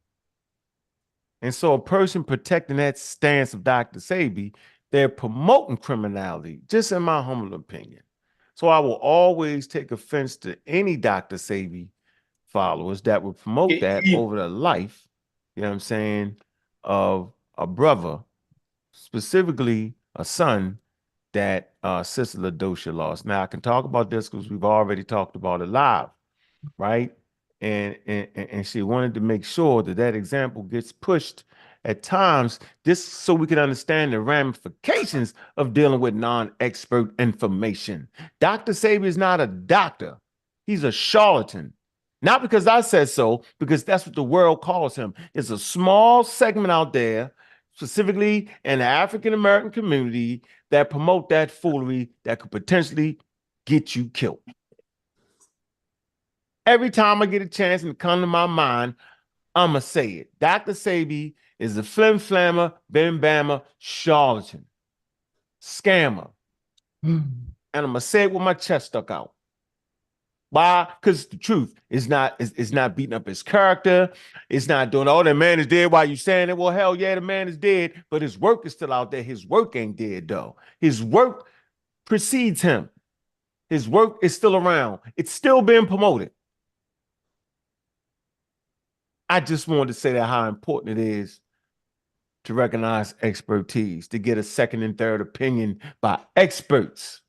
And so a person protecting that stance of Dr. Sabi, they're promoting criminality, just in my humble opinion. So I will always take offense to any Dr. Sabi followers that would promote that over the life, you know what I'm saying, of a brother, specifically a son that Sister Ladosha lost. Now I can talk about this because we've already talked about it live, right? And she wanted to make sure that that example gets pushed at times, just so we can understand the ramifications of dealing with non-expert information. Dr. Sabi is not a doctor. He's a charlatan. Not because I said so, because that's what the world calls him. It's a small segment out there, specifically in the African American community, that promote that foolery that could potentially get you killed. Every time I get a chance and it come to my mind, I'ma say it. Dr. Sabi is a flim-flammer, bam-bammer, charlatan, scammer. And I'ma say it with my chest stuck out. Why? Because the truth is not it's not beating up his character. It's not doing, oh, the man is dead while you saying it. Well, hell yeah, the man is dead, but his work is still out there. His work ain't dead though. His work precedes him. His work is still around. It's still being promoted. I just wanted to say that how important it is to recognize expertise, to get a second and third opinion by experts.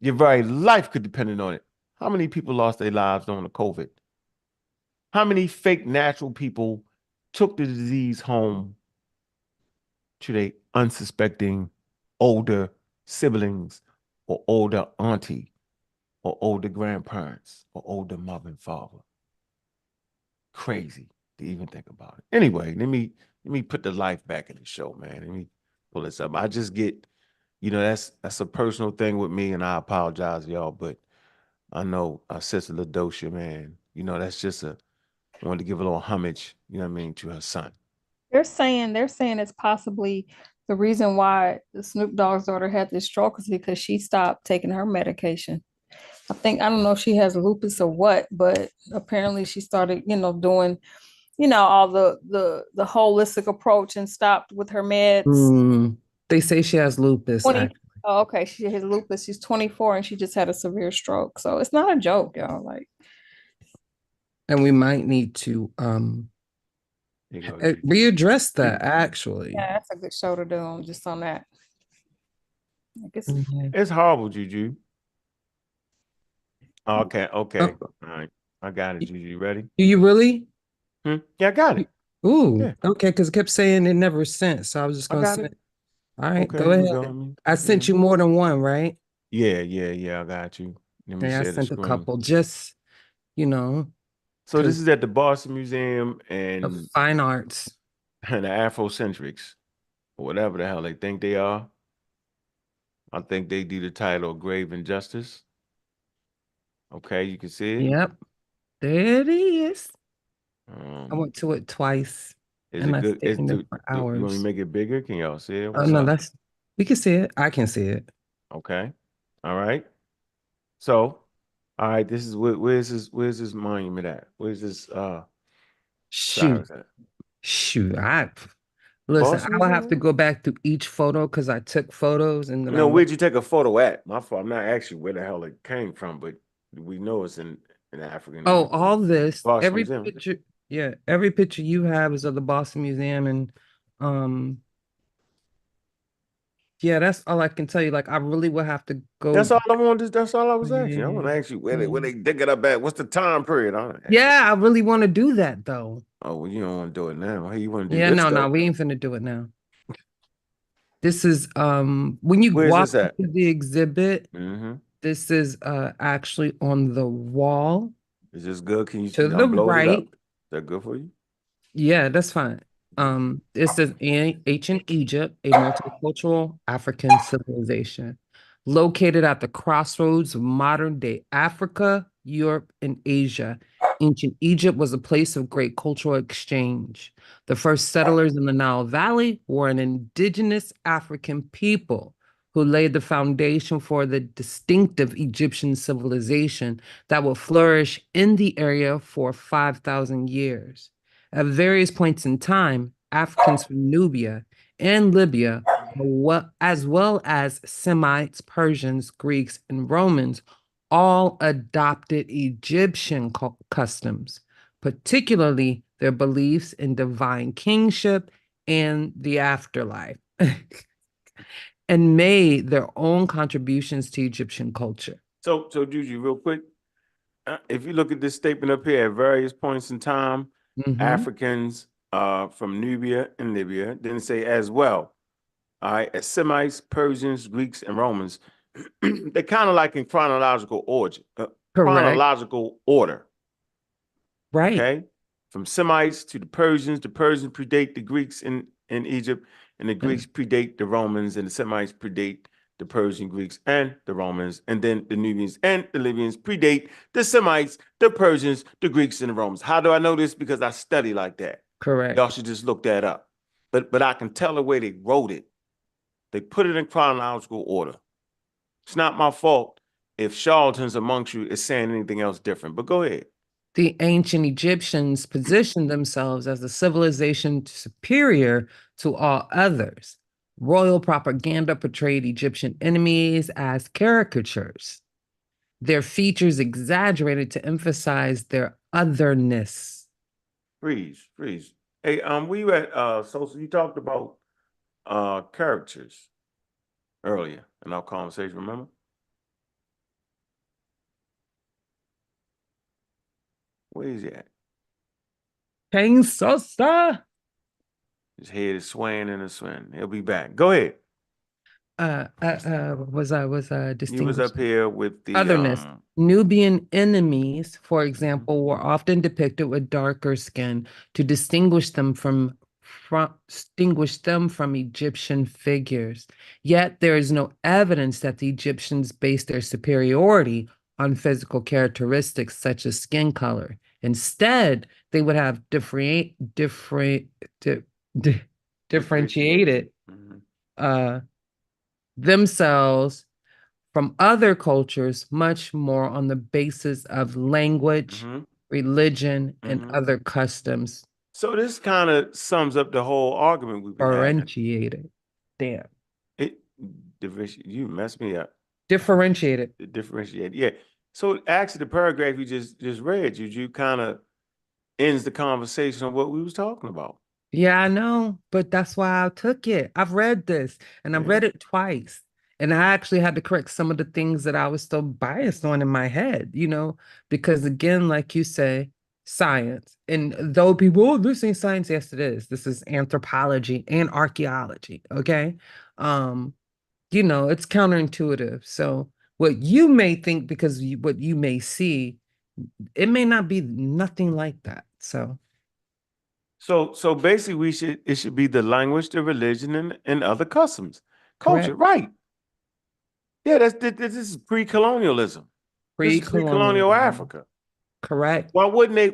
Your very life could depend on it. How many people lost their lives during the COVID? How many fake natural people took the disease home to their unsuspecting older siblings or older auntie or older grandparents or older mother and father? Crazy to even think about it. Anyway, let me put the life back in the show, man. Let me pull this up. I just get, that's a personal thing with me, and I apologize, y'all, but I know our sister LaDosha, man, that's just wanted to give a little homage, to her son. They're saying it's possibly the reason why Snoop Dogg's daughter had this stroke is because she stopped taking her medication. I don't know if she has lupus or what, but apparently she started, doing, all the holistic approach and stopped with her meds. They say she has lupus. 20, oh, okay. She has lupus. She's 24 and she just had a severe stroke. So it's not a joke, y'all. Like, and we might need to readdress that actually. yeah, that's a good show to do just on that. It's horrible, Juju. Okay. All right. I got it, Juju. You ready? Do you really? Yeah, I got it. Ooh, yeah. Okay, because it kept saying it never sent. So I was just going to say, all right, okay, go ahead. I sent you more than one, right? Yeah, I got you. I sent a couple, just, So this is at the Boston Museum and of Fine Arts. And the Afrocentrics, or whatever the hell they think they are. I think they do the title of Grave Injustice. Okay, you can see it. Yep, there it is. I went to it twice. Is it good? It's for hours. You want to make it bigger? Can y'all see it? Oh no, we can see it. I can see it. Okay. All right. So, all right, this is where's this monument at? Where's this shoot. Listen, I will have to go back to each photo because I took photos and then where'd you take a photo at? My fault. I'm not asking where the hell it came from, but we know it's in African. Oh, all this, Boston every Museum. picture, yeah, every picture you have is of the Boston Museum, and yeah, that's all I can tell you. Like, I really will have to go. That's all I wanted. That's all I was asking. I want to ask you where they dig it up at. What's the time period? Yeah, I really want to do that though. Oh, well, you don't want to do it now. Hey, you want to do this? Yeah, no, we ain't finna do it now. This is when you walk into the exhibit. This is actually on the wall. Is this good? Can you to the right? It up? Is that good for you? Yeah, that's fine. This is ancient Egypt, a multicultural African civilization located at the crossroads of modern day Africa, Europe, and Asia. Ancient Egypt was a place of great cultural exchange. The first settlers in the Nile Valley were an indigenous African people who laid the foundation for the distinctive Egyptian civilization that would flourish in the area for 5,000 years. At various points in time, Africans from Nubia and Libya, as well as Semites, Persians, Greeks, and Romans, all adopted Egyptian customs, particularly their beliefs in divine kingship and the afterlife, and made their own contributions to Egyptian culture. So Juju, real quick, if you look at this statement up here, at various points in time, Africans from Nubia and Libya, didn't say as well. All right, as Semites, Persians, Greeks, and Romans, they're kind of like in chronological order. Right. Okay. From Semites to the Persians predate the Greeks in Egypt, and the Greeks predate the Romans, and the Semites predate the Persian, Greeks, and the Romans, and then the Nubians and the Libyans predate the Semites, the Persians, the Greeks, and the Romans. How do I know this? Because I study like that. Correct. Y'all should just look that up. But I can tell the way they wrote it. They put it in chronological order. It's not my fault if charlatans amongst you is saying anything else different. But go ahead. The ancient Egyptians positioned themselves as a civilization superior to all others. Royal propaganda portrayed Egyptian enemies as caricatures, their features exaggerated to emphasize their otherness. Freeze. Hey, we you at SOSA, you talked about characters earlier in our conversation, remember? Where is he at? King SOSA. His head is swaying and swaying. He'll be back. Go ahead. Was He distinguished. was up here with the Otherness. Nubian enemies, for example, were often depicted with darker skin to distinguish them from Egyptian figures. Yet there is no evidence that the Egyptians based their superiority on physical characteristics such as skin color. Instead, they would have differentiated themselves from other cultures much more on the basis of language, religion, and other customs. So this kind of sums up the whole argument we've been having. Differentiated. Damn. You messed me up. Differentiated. Differentiated. Yeah. So actually the paragraph you just read, you kind of ends the conversation on what we was talking about. Yeah, I know, but that's why I took it. I've read this and I've read it twice. And I actually had to correct some of the things that I was still biased on in my head, because again, like you say, science. And though people, oh, this ain't science, yes, it is. This is anthropology and archaeology. Okay. It's counterintuitive. So what you may think, because what you may see, it may not be nothing like that. So basically it should be the language, the religion, and other customs. Culture, correct. right. Yeah, this is pre-colonialism. This is pre-colonial Africa. Correct. Why wouldn't they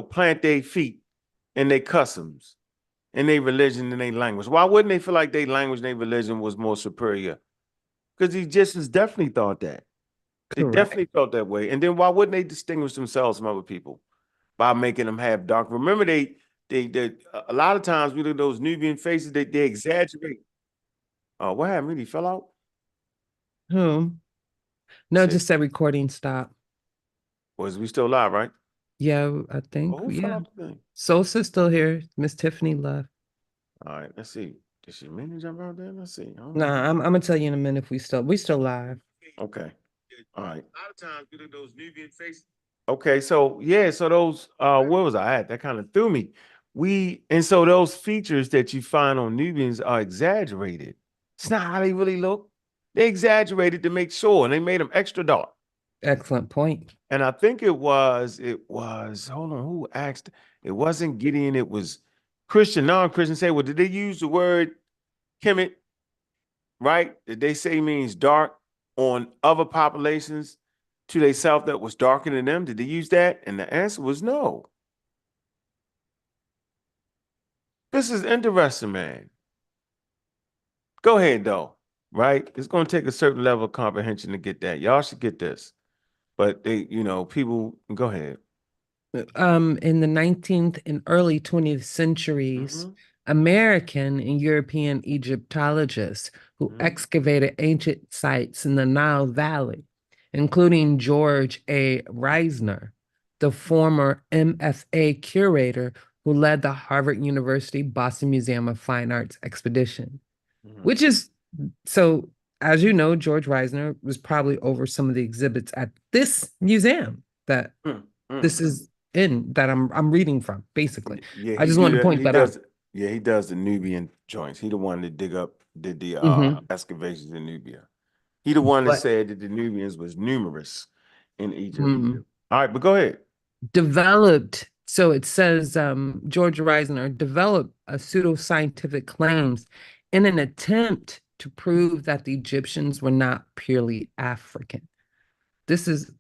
plant their feet in their customs, in their religion, and their language? Why wouldn't they feel like their language and their religion was more superior? Because the Egyptians definitely thought that. They definitely felt that way. And then why wouldn't they distinguish themselves from other people by making them have dark? Remember, they a lot of times we look at those Nubian faces, they exaggerate. What happened? He fell out? Whom? No, just said recording stop. Was we still live, right? Yeah, I think. Who fell out the thing? Sosa's still here. Miss Tiffany left. All right, let's see. Did she mean to jump out there? Let's see. Nah, I'm gonna tell you in a minute if we still live. Okay. All right. A lot of times we look at those Nubian faces. Okay, so so those where was I at? That kind of threw me. So those features that you find on Nubians are exaggerated. It's not how they really look. They exaggerated to make sure, and they made them extra dark. Excellent point. And I think it was, hold on, who asked? It wasn't Gideon, it was Christian, non-Christian say, well, did they use the word Kemet, right? Did they say means dark on other populations to themselves that was darker than them? Did they use that? And the answer was no. This is interesting, man. Go ahead, though, right? It's going to take a certain level of comprehension to get that. Y'all should get this. But they, people, go ahead. In the 19th and early 20th centuries, American and European Egyptologists who excavated ancient sites in the Nile Valley, including George A. Reisner, the former MFA curator who led the Harvard University Boston Museum of Fine Arts expedition, which is, so as you know, George Reisner was probably over some of the exhibits at this museum that this is in, that I'm reading from, basically. Yeah, I just wanted to point that out. Yeah, he does the Nubian joints. He the one that did the excavations in Nubia. He the one that said that the Nubians was numerous in Egypt. All right, but go ahead. Developed, so it says George Reisner developed a pseudoscientific claims in an attempt to prove that the Egyptians were not purely African. This is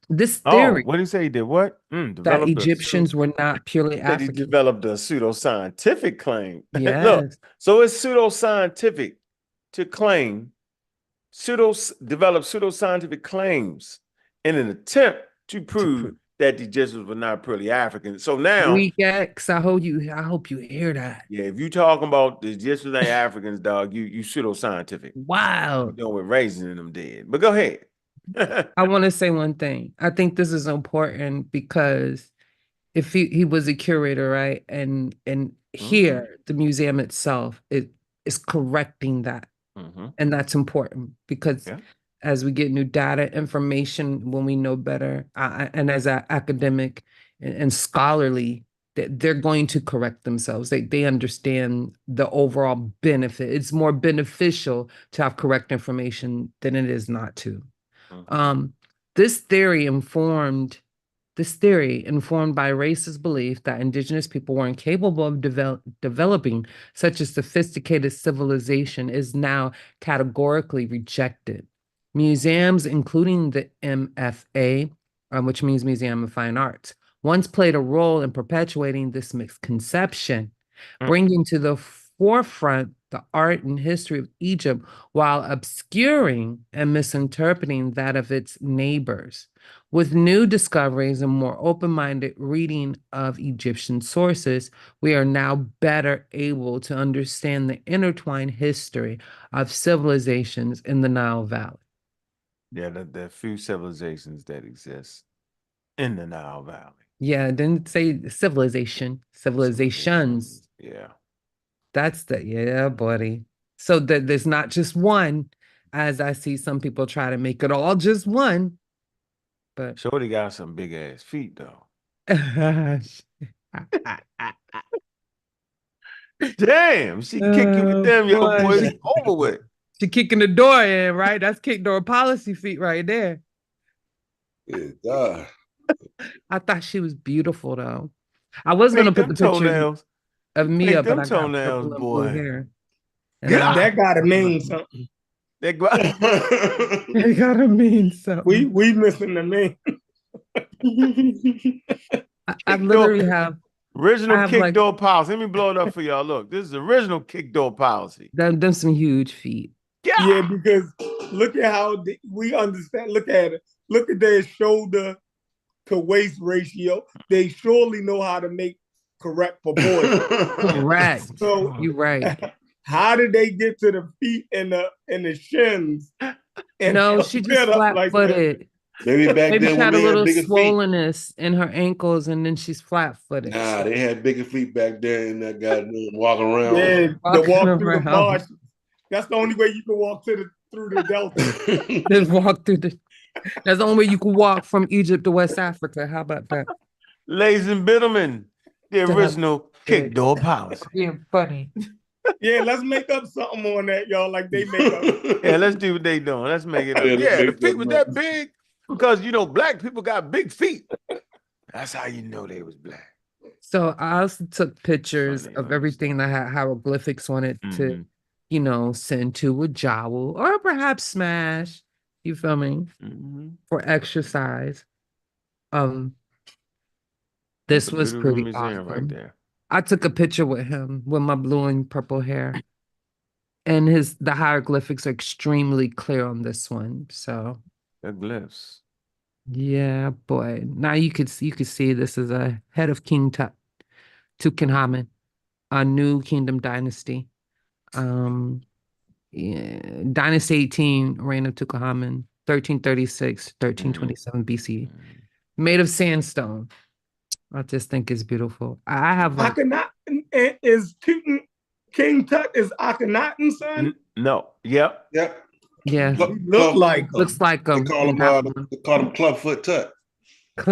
this theory. What did he say? He did what? That Egyptians were not purely African. He developed a pseudoscientific claim. Yes. Look, so it's pseudoscientific. to claim develop pseudoscientific claims in an attempt to prove that the Jesuits were not purely African. So now, Weak X, I hope you hear that. yeah, if you talking about the Jesuits ain't Africans, dog, you pseudoscientific. Wow. You know, with raising them dead. But go ahead. I want to say one thing. I think this is important because if he was a curator, right? And here, the museum itself is correcting that. And that's important because as we get new data, information, when we know better, and as an academic and scholarly, they're going to correct themselves. They understand the overall benefit. It's more beneficial to have correct information than it is not to. This theory informed by racist belief that indigenous people weren't capable of developing such a sophisticated civilization is now categorically rejected. Museums, including the MFA, which means Museum of Fine Arts, once played a role in perpetuating this misconception, bringing to the forefront the art and history of Egypt while obscuring and misinterpreting that of its neighbors. With new discoveries and more open-minded reading of Egyptian sources, we are now better able to understand the intertwined history of civilizations in the Nile Valley. Yeah, the few civilizations that exist in the Nile Valley. Yeah, didn't say civilization, civilizations. Yeah. That's buddy. So that there's not just one, as I see some people try to make it all just one. But Shorty got some big ass feet though. Damn, she kick you with them, yo boy. It's over with. She kicking the door in, right? That's kick door policy feet right there. Yeah, I thought she was beautiful though. I was gonna put the picture toenails of me up, but I got toenails, purple and boy. blue hair. That gotta mean something. That gotta mean something. We missing the name. I literally have original kick door policy. Let me blow it up for y'all. Look, this is original kick door policy. Them some huge feet. Yeah, because look at how we understand. Look at it. Look at their shoulder to waist ratio. They surely know how to make correct proportions. Correct. So you're right. How did they get to the feet and the shins? And no, she just flat-footed. Like maybe back then she had a little swollenness feet in her ankles, and then she's flat-footed. Nah, they had bigger feet back there, and that guy walking around. Yeah, the walk through the marsh. That's the only way you can walk through the Delta. Just walk through the. That's the only way you can walk from Egypt to West Africa. How about that? Ladies and gentlemen, the original kick door policy. Yeah, funny. Yeah, let's make up something on that, y'all. Like they make up. Yeah, let's do what they doing. Let's make it up. Yeah, the feet was that big because black people got big feet. That's how you know they was black. So I also took pictures of everything that had hieroglyphics on it to, send to a jowl or perhaps smash. You feel me? For exercise. This was pretty awesome. Right there. I took a picture with him with my blue and purple hair. And the hieroglyphics are extremely clear on this one. So the glyphs. Yeah, boy. Now you could see this is a head of King Tutankhamun, a new kingdom dynasty. Dynasty 18, reign of Tutankhamun, 1336, 1327 BC. Made of sandstone. I just think it's beautiful. I have is King Tut is Akhenaten's son? No. Yep. Yeah. Looks like They him. call him Clubfoot Tut.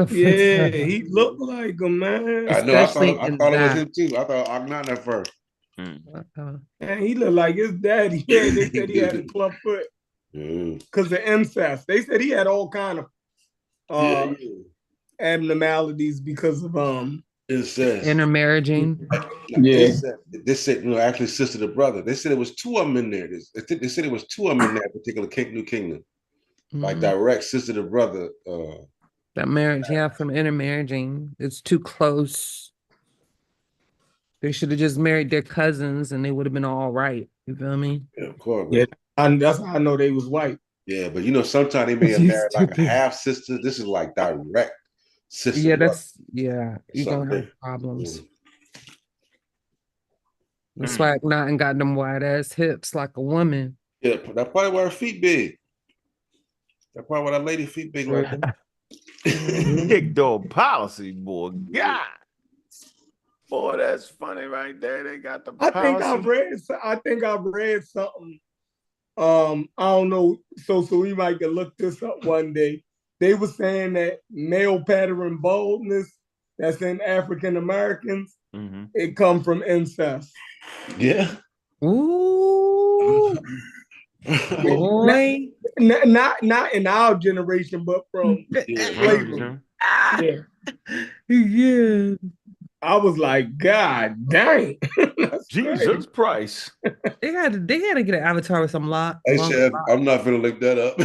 Yeah, he looked like him, man. I know. I thought it was him too. I thought Akhenaten at first. And he looked like his daddy. Yeah, they said he had a clubfoot because of incest. They said he had all kind of abnormalities because of incest, intermarrying. They said actually sister to brother. They said it was two of them in there. They said it was two of them in that particular New Kingdom, like direct sister to brother. That marriage, from intermarrying, it's too close. They should have just married their cousins, and they would have been all right. You feel me? Yeah, of course. Yeah, And that's how I know they was white. Yeah, but you know, sometimes they may have You married like a stupid. half sister. This is like direct sister. Yeah, brother. you're gonna Something. have problems. Yeah. That's why Akhenaten got them wide ass hips like a woman. Yeah, that's probably why her feet big. That's probably why that lady feet big like that. Kick dog policy, boy. God. Boy, that's funny right there. They got the I policy. think I've read something. I don't know. So we might can look this up one day. They were saying that male pattern baldness that's in African Americans, it come from incest. Yeah. Ooh, boy. Not in our generation, but from slavery. Yeah. Yeah. I was like, God dang. Jesus Christ. They gotta get an avatar with some Hey, Chef, I'm not gonna look that up.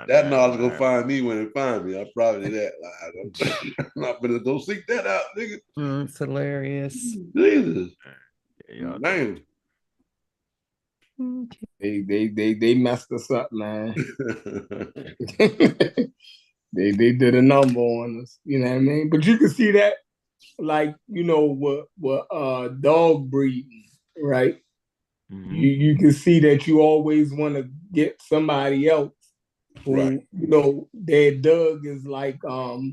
That knowledge gonna find me when it find me. I probably that. I'm not gonna go seek that out, nigga. It's hilarious. Jesus. Yeah, Man. They messed us up, man. they did a number on us, you know what I mean? But you can see that, like, you know, what dog breeding, right? You can see that you always want to get somebody else who, right. You know, their dog is like of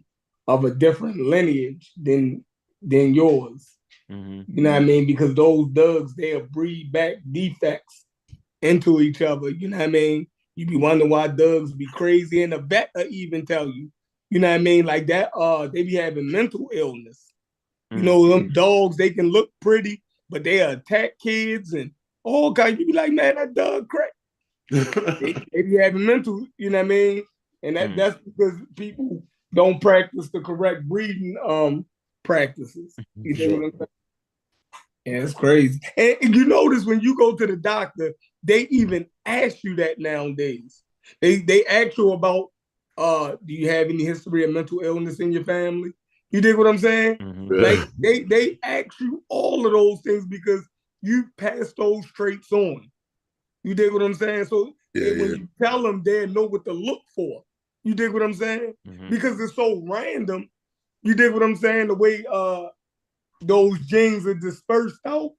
a different lineage than yours. You know what I mean? Because those dogs, they'll breed back defects into each other. You know what I mean? You be wondering why dogs be crazy, and the vet will even tell you. You know what I mean? Like that, they be having mental illness. You know, them dogs, they can look pretty, but they attack kids and all kinds. You be like, man, that dog crack. they be having mental, you know what I mean? And that's because people don't practice the correct breeding practices. You know what I'm saying? Yeah, it's crazy. And you notice when you go to the doctor, they even ask you that nowadays. They ask you about, do you have any history of mental illness in your family? You dig what I'm saying? Like they ask you all of those things because you pass those traits on. You dig what I'm saying? So when you tell them, they know what to look for. You dig what I'm saying? Because it's so random. You dig what I'm saying? The way those genes are dispersed out,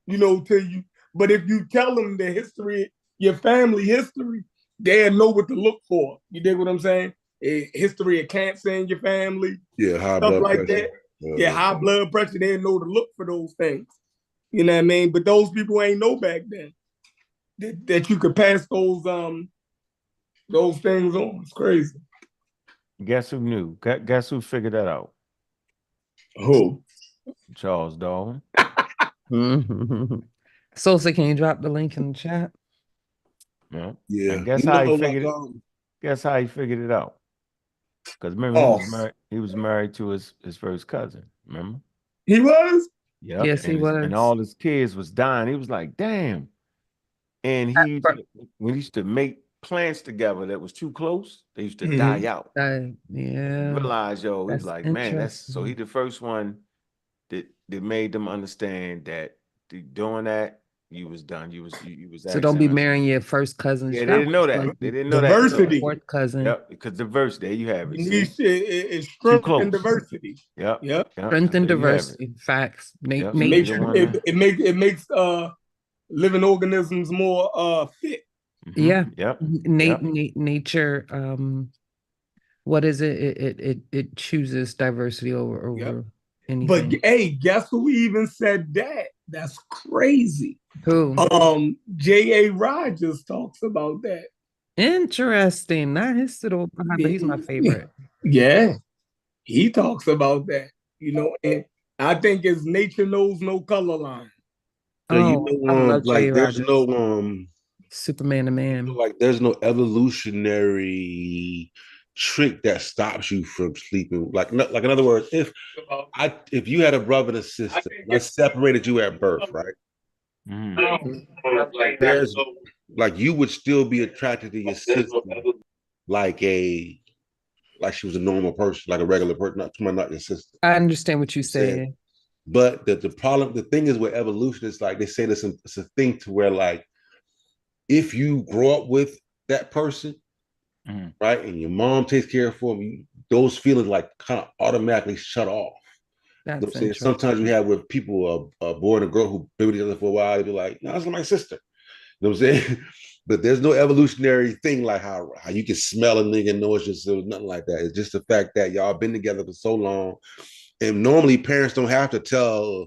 you know, to you. But if you tell them the history, your family history, they know what to look for. You dig what I'm saying? A history of cancer in your family, high stuff blood like pressure. that. High blood pressure. They know to look for those things. You know what I mean? But those people ain't know back then that you could pass those things on. It's crazy. Guess who knew? Guess who figured that out? Who? Charles Darwin. Sosa, can you drop the link in the chat? Yeah. Yeah. And guess how he figured it? Guess how he figured it out? Because remember, he was married to his first cousin. Remember? He was? Yep. Yes, he was. And all his kids was dying. He was like, damn. And when he used to make plants together that was too close, they used to die out. Yeah. Realize, he was like, man, so he interesting. the first one that made them understand that doing that, you was done. You was So don't be marrying your first cousin. Yeah, they didn't know that. They didn't know diversity. that. Fourth cousin. Yep, because diversity. There you have it. It's strength and diversity. Yep. Strength and diversity. Facts. Yep. It makes living organisms more fit. Yeah. Yep. Nature. What is it? It chooses diversity over anything. But hey, guess who even said that? That's crazy. Who? J.A. Rogers talks about that. Interesting. Not his little, but he's my favorite. Yeah, he talks about that. You know, and I think it's nature knows no color line. So like there's no Superman to man. Like there's no evolutionary trick that stops you from sleeping. Like in other words, if you had a brother and a sister that separated you at birth, right? There's like you would still be attracted to your sister like she was a normal person, like a regular person, not your sister. I understand what you said. But the thing is with evolution, it's like they say this, it's a thing to where like if you grow up with that person, right, and your mom takes care of them, those feelings like kind of automatically shut off. You know what I'm That's saying? interesting. Sometimes you have with people, a boy and a girl who been with each other for a while, they be like, no, that's my sister. You know what I'm saying? But there's no evolutionary thing like how you can smell a nigga and know it's just nothing like that. It's just the fact that y'all been together for so long. And normally parents don't have to tell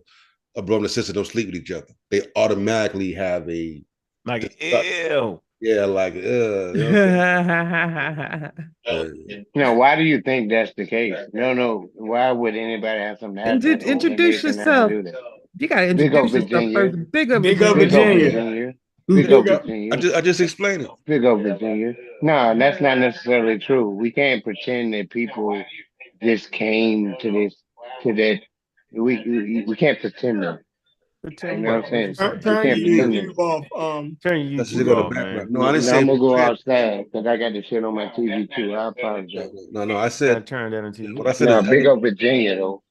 a brother and sister don't sleep with each other. They automatically have a Like, disgust. ew. Yeah, like you know what I'm saying? Now, why do you think that's the case? No. Why would anybody have something to have that? Or they Introduce shouldn't have to yourself. do that. You gotta Big up introduce yourself Virginia. first. Big up Big up Big up Virginia. Virginia. Virginia. Big up Big up. Virginia. I just explained it. Big up Virginia. No, that's not necessarily true. We can't pretend that people just came to that. We can't pretend that. Pretend You know what what? I'm What you saying? say? We Turn can't your pretend that. YouTube off. Turn your That's just YouTube go to off, man. background. No, I didn't Now say I'm gonna go pretend. outside because I got the shit on my TV too. I apologize. No. I Gotta said turn that into what I you. said No, is big up Virginia though.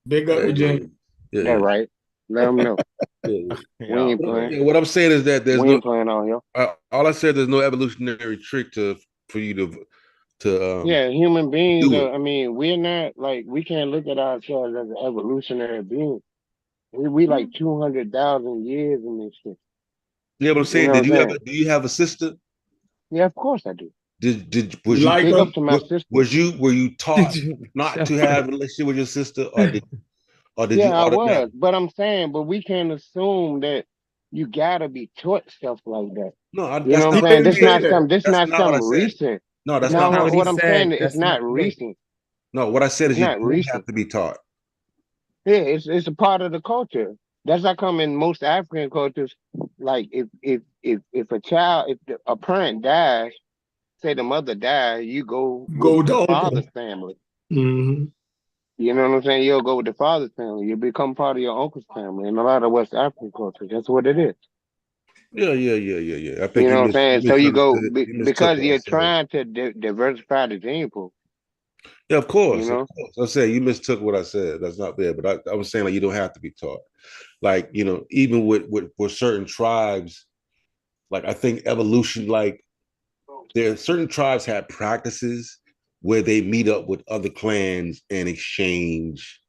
Big up Virginia. That's right. Let them know. yeah. We ain't Y'all playing. Yeah, what I'm saying is that there's We no. ain't playing on here. All I said, there's no evolutionary trick for you to Yeah, human beings do it. are, I mean, we're not like we can't look at ourselves as an evolutionary being. We like 200,000 years in this shit. Yeah, but I'm You saying, know what I'm saying? do you have a sister? Yeah, of course I do. You Was you like Big up them? to my sister. were you Did taught you not shut to up? have a relationship with your sister, or did Yeah, you I was, automatically? but I'm saying, but we can't assume that you gotta be taught stuff like that. No, You know that's what I'm not You what I saying? didn't This say not said. that. some. This That's not not what I something said. recent. No, that's That's not No, what not I what no. he What said. I'm saying, said. it's That's not not right. recent. No, what I said It's is you not don't have recent. to be taught. Yeah, it's a part of the culture. That's how come in most African cultures, like if a child, a parent dies, say the mother died, you go with Go the to father's Uncle. family. Mm-hmm. You know what I'm saying? You'll go with the father's family. You become part of your uncle's family. In a lot of West African cultures, that's what it is. Yeah. I think You know what I'm you saying? So you go misunderstood. You mistook because what I you're said. trying to diversify the gene pool. Yeah, of You course, of know? course. I'm saying you mistook what I said. That's not there. But I was saying like you don't have to be taught. Like, even with certain tribes, like I think evolution, like there are certain tribes have practices where they meet up with other clans and exchange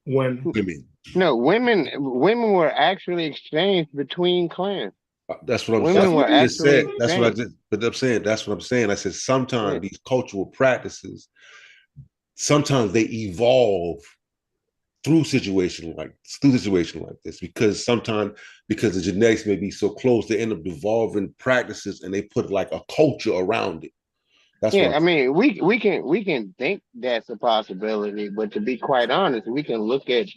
When women. No, women were actually exchanged between clans. That's Women what were I just actually said. That's what I exchanged. just. But I'm saying that's what I'm saying. I said Yeah. sometimes these cultural practices, sometimes they evolve through situation like this because the genetics may be so close they end up evolving practices and they put like a culture around it. That's what Yeah, I'm I saying. mean, we can think that's a possibility, but to be quite honest, we can look at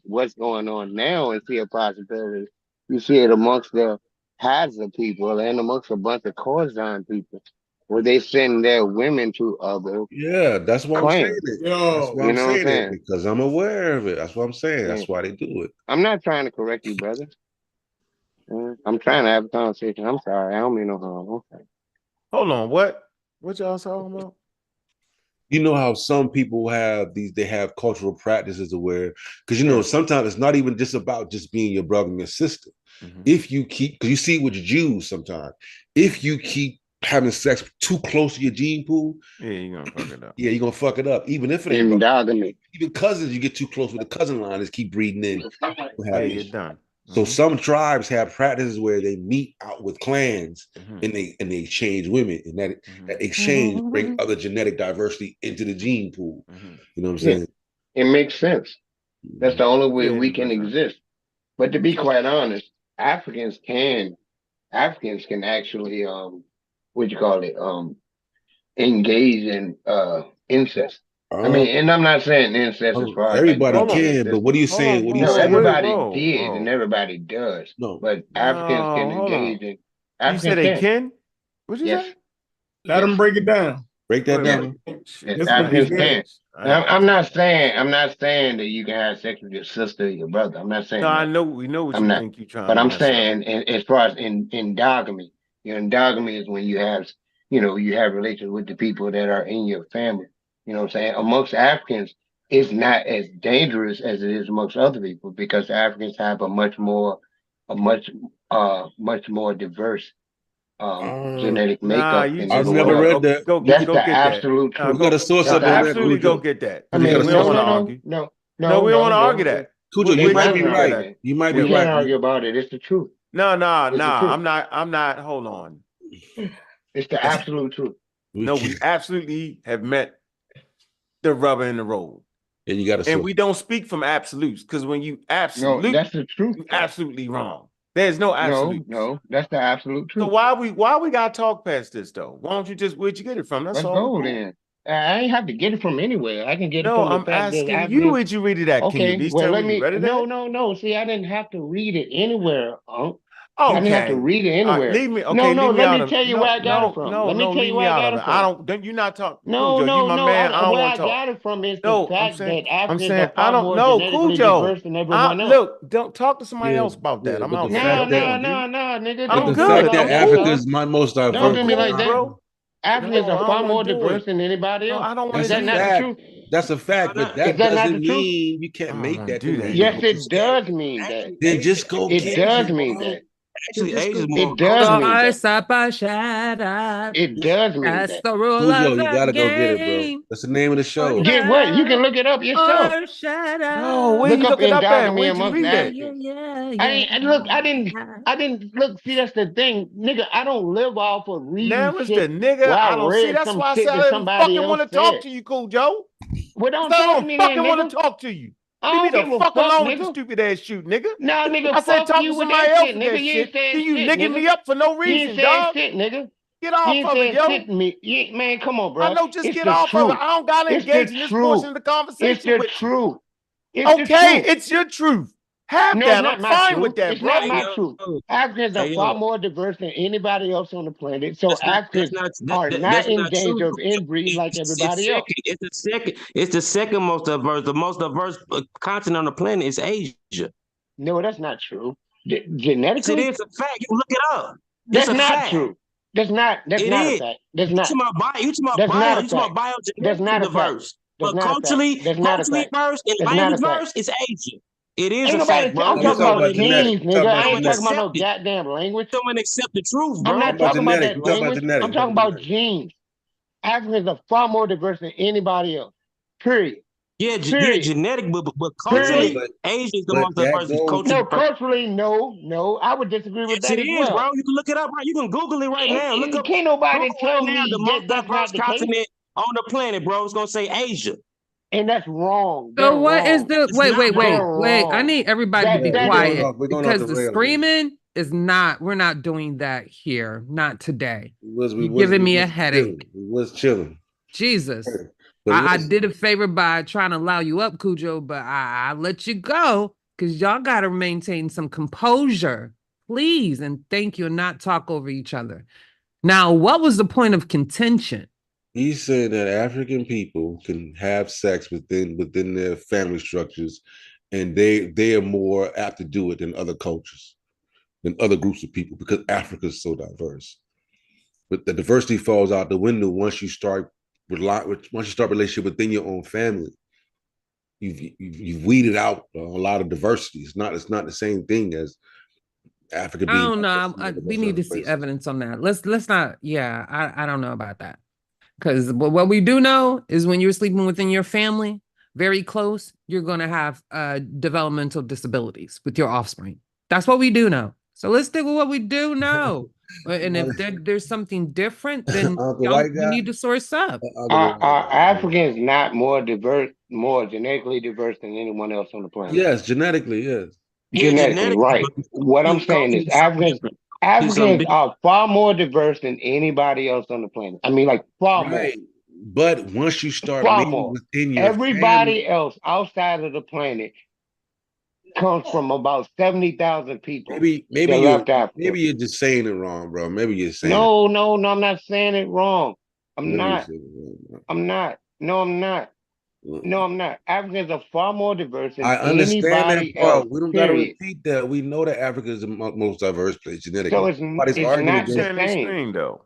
what's going on now and see a possibility. You see it amongst the Hadza people and amongst a bunch of Khoisan people, where they send their women to other Yeah, that's why I'm saying clans. it. That's yo, why You I'm know what I'm saying it saying? because I'm aware of it. That's what I'm saying. Yeah. That's why they do it. I'm not trying to correct you, brother. I'm trying to have a conversation. I'm sorry. I don't mean no harm. Okay. Hold on, what? What y'all talking about? You know how some people they have cultural practices where, because Yeah. sometimes it's not even just about just being your brother and your sister. Mhm. If you keep, because you see with Jews sometimes, if you keep having sex too close to your gene pool, Yeah, you're gonna fuck it up. yeah, you're gonna fuck it up. Even if it ain't brother, Endogamy. even cousins, you get too close with the cousin line, just keep breeding in, you'll Yeah, have you're issues. done. So some tribes have practices where they meet out with clans Mhm. and they exchange women, and that exchange bring other genetic diversity into the gene pool. Mhm. You know what I'm Yeah. saying? It makes sense. That's the only way Yeah, we it can makes sense. exist. But to be quite honest, Africans can actually what you call it engage in incest. I Um, mean, and I'm not saying incest as far as like everybody Hold on. brotherly can, but what sister. are you Hold on. saying? What are Whoa, you No, whoa, saying? wait. everybody Whoa, did and whoa. everybody does. No, But Africans can No, hold engage on. in You said Africans they can. can? What'd you Yes, say? let them yes, break it down. break that Wait, yes. down. wait. Shit, Yes, This I gonna be ain't Africans catch. good. can. I And ain't catch it. I'm not saying that you can have sex with your sister or your brother. I'm not No, saying I that. know. We know what I'm you not. think you're trying But to I'm mess up. saying, as far as in endogamy, your endogamy is when you have, you have relations with the people that are in your family. You know what I'm saying? Amongst Africans, it's not as dangerous as it is amongst other people because Africans have a much more diverse genetic Nah, makeup you than I've just everyone never go else. read go that. go That's go the get that. absolute No, We truth. got go a source That's up the on that, absolutely absolute go truth. Cujo. get that. I We got a mean, We don't no, source want no, to on that. no, argue. no, No, no, we don't want no, to argue bro. that. Cujo, you We're might not be Where'd you get right. arguing that? it. You might be We Where? can't right, argue man. about it. It's the truth. No, no, It's the no. truth. I'm not. Hold on. It's the absolute truth. We No, can, we absolutely have met the rubber in the road. and you got a And source. we don't speak from absolutes because when you No, absolute, that's the truth. you Though. absolutely wrong. There's no No, absolutes. no, that's the absolute So truth. why we gotta talk past this though? Why don't you just where'd you get it from? That's Let's all. We go cool. then. I ain't have to get it from anywhere. I can get it No, from the I'm fact that asking you Africans. where'd you read it at? Can you at Okay, least well, tell let me you me. read it No, at? no, no. See, I didn't have to read it anywhere. I didn't have to Okay. read it All right, anywhere. leave me. No, Okay, no. leave me Let out me of tell you where no, I got it no, from. no, Let me no, tell leave you me where I out got of it it. I from. don't you not talk No, Cujo, you no, my no. man. I don't Where want I to talk. got it from is the No, fact that I'm Africans saying are I far don't more know, genetically diverse Cujo. than everyone I else. look, don't talk to somebody Yeah, else about yeah, that. I'm but the not fact No, worried that no, about you. no, no, nigga. but I'm the Don't good. fact don't that do I'm me like Africa that. cool. is my most Don't diverse, I'm do me like cool, that. bro. Africans No, are I don't far want more to do diverse it. than anybody No, else. I don't want Is to that's a that do not the that. fact. truth? That's a fact, but Is that that not the doesn't truth? mean you I can't don't make want to that do that. conclusion. Yes, What you it saying? does mean that. Then just go It get does it, mean bro. that. Then just go. It does mean that. Shut It does mean That's that. the rule Cujo, of you the gotta go get it, bro. game. That's the name of the Or show. Get what? You shut can look it up yourself. or shut No, up. where Look you up looking up at? endogamy Where'd you amongst the read Yeah, it? yeah, Africans. yeah, I yeah. ain't and look, I didn't look, see that's the thing. Nigga, I don't live off of reading Now it's the shit nigga. where I I don't see. read That's some why I said shit I that didn't somebody fucking else want to talk said. to you, Cujo. Well, I don't said I talk to don't me then, fucking want nigga. to talk to you. I Leave me don't the give a fuck fuck, alone with your nigga. stupid ass shoot, nigga. Nah, nigga, I said fuck talk to you with somebody that else shit, with that nigga. You ain't shit. said Then you shit, nigging nigga. me up for no You ain't reason, said dog. shit, nigga. Get You off ain't of it, said yo. shit to me. Man, come on, I bro. know, just It's get the off of it. truth. I don't gotta It's the engage in this truth. portion of the It's conversation the with you. truth. It's the Okay, truth. it's your truth. Have No, it's that. I'm not my fine with truth. that, It's not bro. Hey my yo, truth. Africans are hey far yo, more diverse than anybody else on the planet. So that's Africans not are not that's in not true. danger of inbreeding like It's everybody else. second. It's the second. It's the second most diverse. The most diverse continent on the planet is Asia. Yes, No, that's not true. it Genetically, is a fact. You can look it up. It's that's a not fact. true. That's It not a is. fact. That's You not. talking about bio? You talking about That's bio? not a You talking fact. about That's biogenetically not a fact. diverse, That's but not a fact. That's not a culturally fact. diverse and That's not a language fact. diverse is Asia. It is Ain't a nobody. fact, bro. I'm Now we talking talking about about genetics. genes, We talking nigga. about I So ain't and talking genetics. about accept no it. goddamn language. So and accept the truth, I'm We bro. not talking about talking about genetics. that We talking about language. genetics. I'm We talking talking about about genetics. genes. Africans are far more diverse than anybody else. Period. Yeah, yeah, Period. genetic, but Yeah, Period. culturally, Asia is the but most that diverse. goes. Culture No, diverse. culturally, no, no. I would disagree with Yes, that it as is, bro. well. You can look it up, right? You can Google it right now. Look up, Can't nobody Google right tell now the me most that that's diverse not the case. continent on the planet, bro. It's gonna say Asia. And that's wrong. So They're what is wrong. the It's wait, not, wait, bro. wait, They're wait. I wrong. need everybody to be Yeah, That is quiet we're going off because the the rails, man. screaming is not, we're not doing that here, not today. We You're was giving we me a was chilling. headache. We was chilling. Jesus. But I listen, did a favor by trying to allow you up, Cujo, but I let you go because y'all got to maintain some composure, please. And thank you and not talk over each other. Now, what was the point of contention? he's saying that African people can have sex within their family structures, and they are more apt to do it than other cultures, than other groups of people, because Africa is so diverse. But the diversity falls out the window once you start once you start a relationship within your own family. You've weeded out a lot of diversity. It's not the same thing as Africa I being don't diverse know. from a We bunch of need other to see places. evidence on that. Let's not. Yeah, I don't know about that. Because what we do know is when you're sleeping within your family, very close, you're going to have developmental disabilities with your offspring. That's what we do know. So let's stick with what we do know. And if there's something different, then Uncle White we guy, need to source up. Uncle White Are guy. Africans not more diverse, more genetically diverse than anyone else on the planet? Yes, genetically, yes. Yeah, Genetically, genetically, right. but What I'm saying culturally is is something Africans different. It's something Africans different. are far more diverse than anybody else on the planet. I mean, like far more. Right. But once you start Far mating more. within your family, Everybody else outside of the planet comes from about 70,000 people maybe that you're left Africa. maybe you're just saying it wrong, bro. Maybe you're saying it. No, no, no, I'm not saying it wrong. I'm Maybe you're not. saying it wrong, bro. I'm not. No, I'm not. No, I'm not. Africans are far more diverse than I understand that anybody else, part. We don't got to period. repeat that. We know that Africa is the most diverse place So genetically. it's Nobody's it's arguing What you not the against saying it. ain't same. scream though?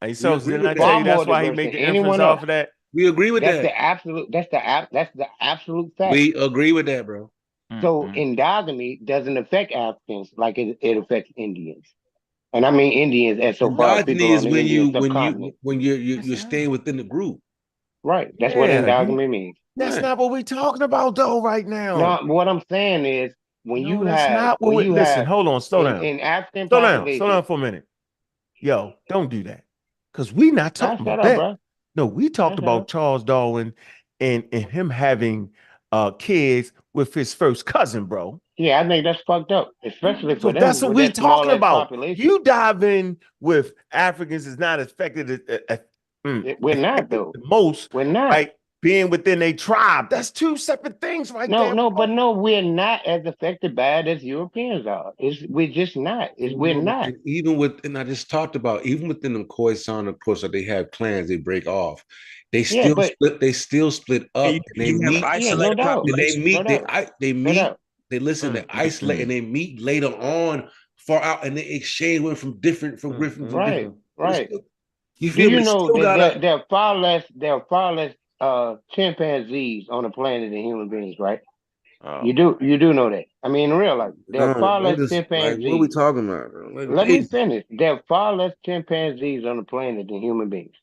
Hey, so agree didn't with I that. tell Far you more that's why he diverse made than the inference anyone off else. of that? We agree with That's that. the absolute. That's the absolute fact. We agree with that, bro. So Mm-mm. endogamy doesn't affect Africans like it affects Indians, and I mean Indians as so far as Endogeny people on is the Indian subcontinent. when you're That's staying within the group. Right. That's what yeah. endogamy means. That's Right. not what we're talking about though right now. Now, what I'm saying is when No, you that's have not what we listen. Hold on, slow down. in African Slow down population, for a minute. Yo, don't do that. Because we not Nah, talking shut about up, that. bro. No, we talked Shut about up. Charles Darwin and him having kids with his first cousin, bro. Yeah, I think that's fucked up, especially So for them that's what with we that small talking ass about. population. You dive in with Africans is not affected We're not though. the most, We're not. right? Being within a tribe. That's two separate things right there. But no, we're not as affected by it as Europeans are. We're just not. We're not. And even with, and I just talked about, even within them Khoisan, of course, that they have clans, they break off. They still split. They still split up. And they meet. No doubt. And they meet. They No meet. doubt. They listen. They isolate, and they meet later on, far out, and they exchange women from different. Right. You feel Do me? you know Still that gotta. there are far less chimpanzees on the planet than human beings, right? Oh. You do know that. I mean, in real life, there are far less Like, chimpanzees. what are we talking about, bro? Like, Let me finish. There are far less chimpanzees on the planet than human beings.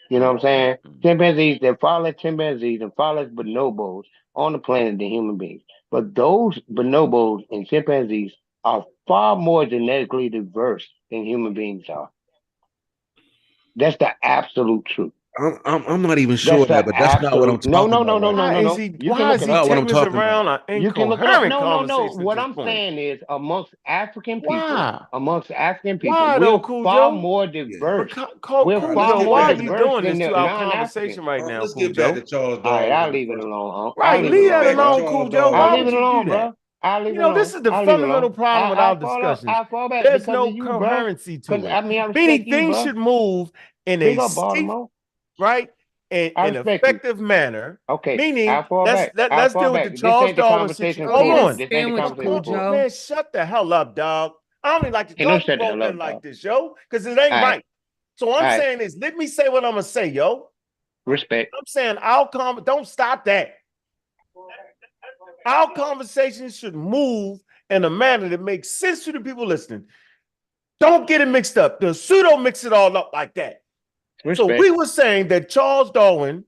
You know what I'm saying? Chimpanzees, there are far less chimpanzees and far less bonobos on the planet than human beings. But those bonobos and chimpanzees are far more genetically diverse than human beings are. That's the absolute truth. I'm not even sure that, but that's not what I'm talking about. Why is he You can look it up. taking us around an You can look it up. incoherent No. conversation What at this I'm point? saying is, amongst African people, Why? we're though, Cool far Joe? more diverse. Cool We're far Joe, more why are you diverse doing than this the to our non-Africans. conversation right now, Let's Cool get back Joe? to Charles All right, Darwin. I'll leave it alone. Right, leave that alone, Cool Joe. I'll Why leave would it you alone, do that? bro. I'll leave You it know, alone. this is the I'll leave it fundamental alone. problem with our fall discussions. back There's because no of you, bro. coherency to it. I mean, I respect Meaning you, things bro. should move in Big a up, safe, Baltimore. right, and I an respect you. effective manner. Okay, Meaning, I'll fall back. let's deal with the This Charles ain't the Darwin conversation situation. for Hold you. on. This ain't the conversation for you. Man, shut the hell up, dog. I don't even like to Hey, don't talk to shut the grown hell men up, like dog. this, yo, because it ain't All right. So what I'm All saying is, let me say what I'm gonna say, yo. Respect. I'm saying don't stop that. Our conversations should move in a manner that makes sense to the people listening. Don't get it mixed up. The pseudo mix it all up like that. Respect. So we were saying that Charles Darwin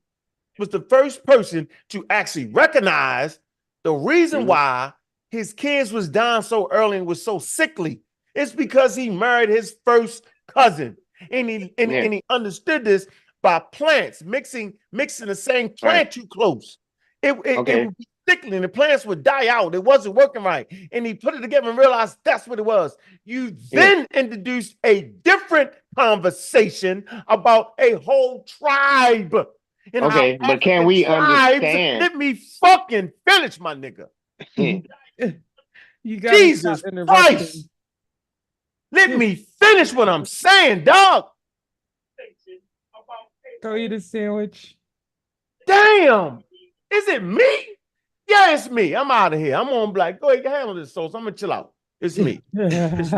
was the first person to actually recognize the reason why his kids was dying so early and was so sickly. It's because he married his first cousin. And he understood this by plants, mixing the same plant too close. It would be sickly and the plants would die out. It wasn't working right. And he put it together and realized that's what it was. You then introduced a different conversation about a whole tribe. And but can we understand? Let me fucking finish, my nigga. You got Jesus Christ. Let me finish what I'm saying, dog. Throw you the sandwich. Damn. Is it me? Yeah, it's me. I'm out of here. I'm on black. Go ahead, handle this, Sosa. I'm gonna chill out. It's me. It's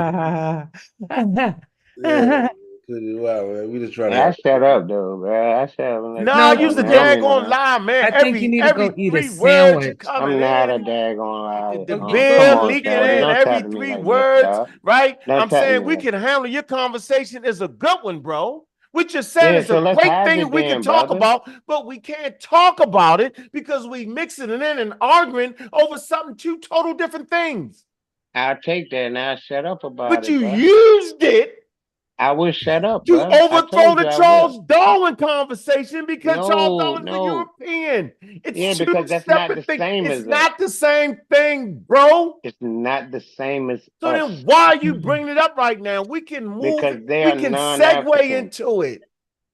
me. Wow, man. We just trying to. I shut up, though, bro. I shut up. No, use the daggone lie, man. I think you need to go eat a sandwich. I'm not a daggone lie. The beer leaking in every 3 words, right? I'm saying we can handle your conversation is a good one, bro. What you're saying is a great thing we can talk about, but we can't talk about it because we mixing it in and arguing over something two total different things. I'll take that and I'll shut up about it. But you used it. I will shut up. You overthrow the Charles Darwin conversation because Charles Darwin's a European. It's because that's not the same as that. It's not the same thing, bro. It's not the same as so us. Then why are you bringing it up right now? We can move. Because we can segue into it.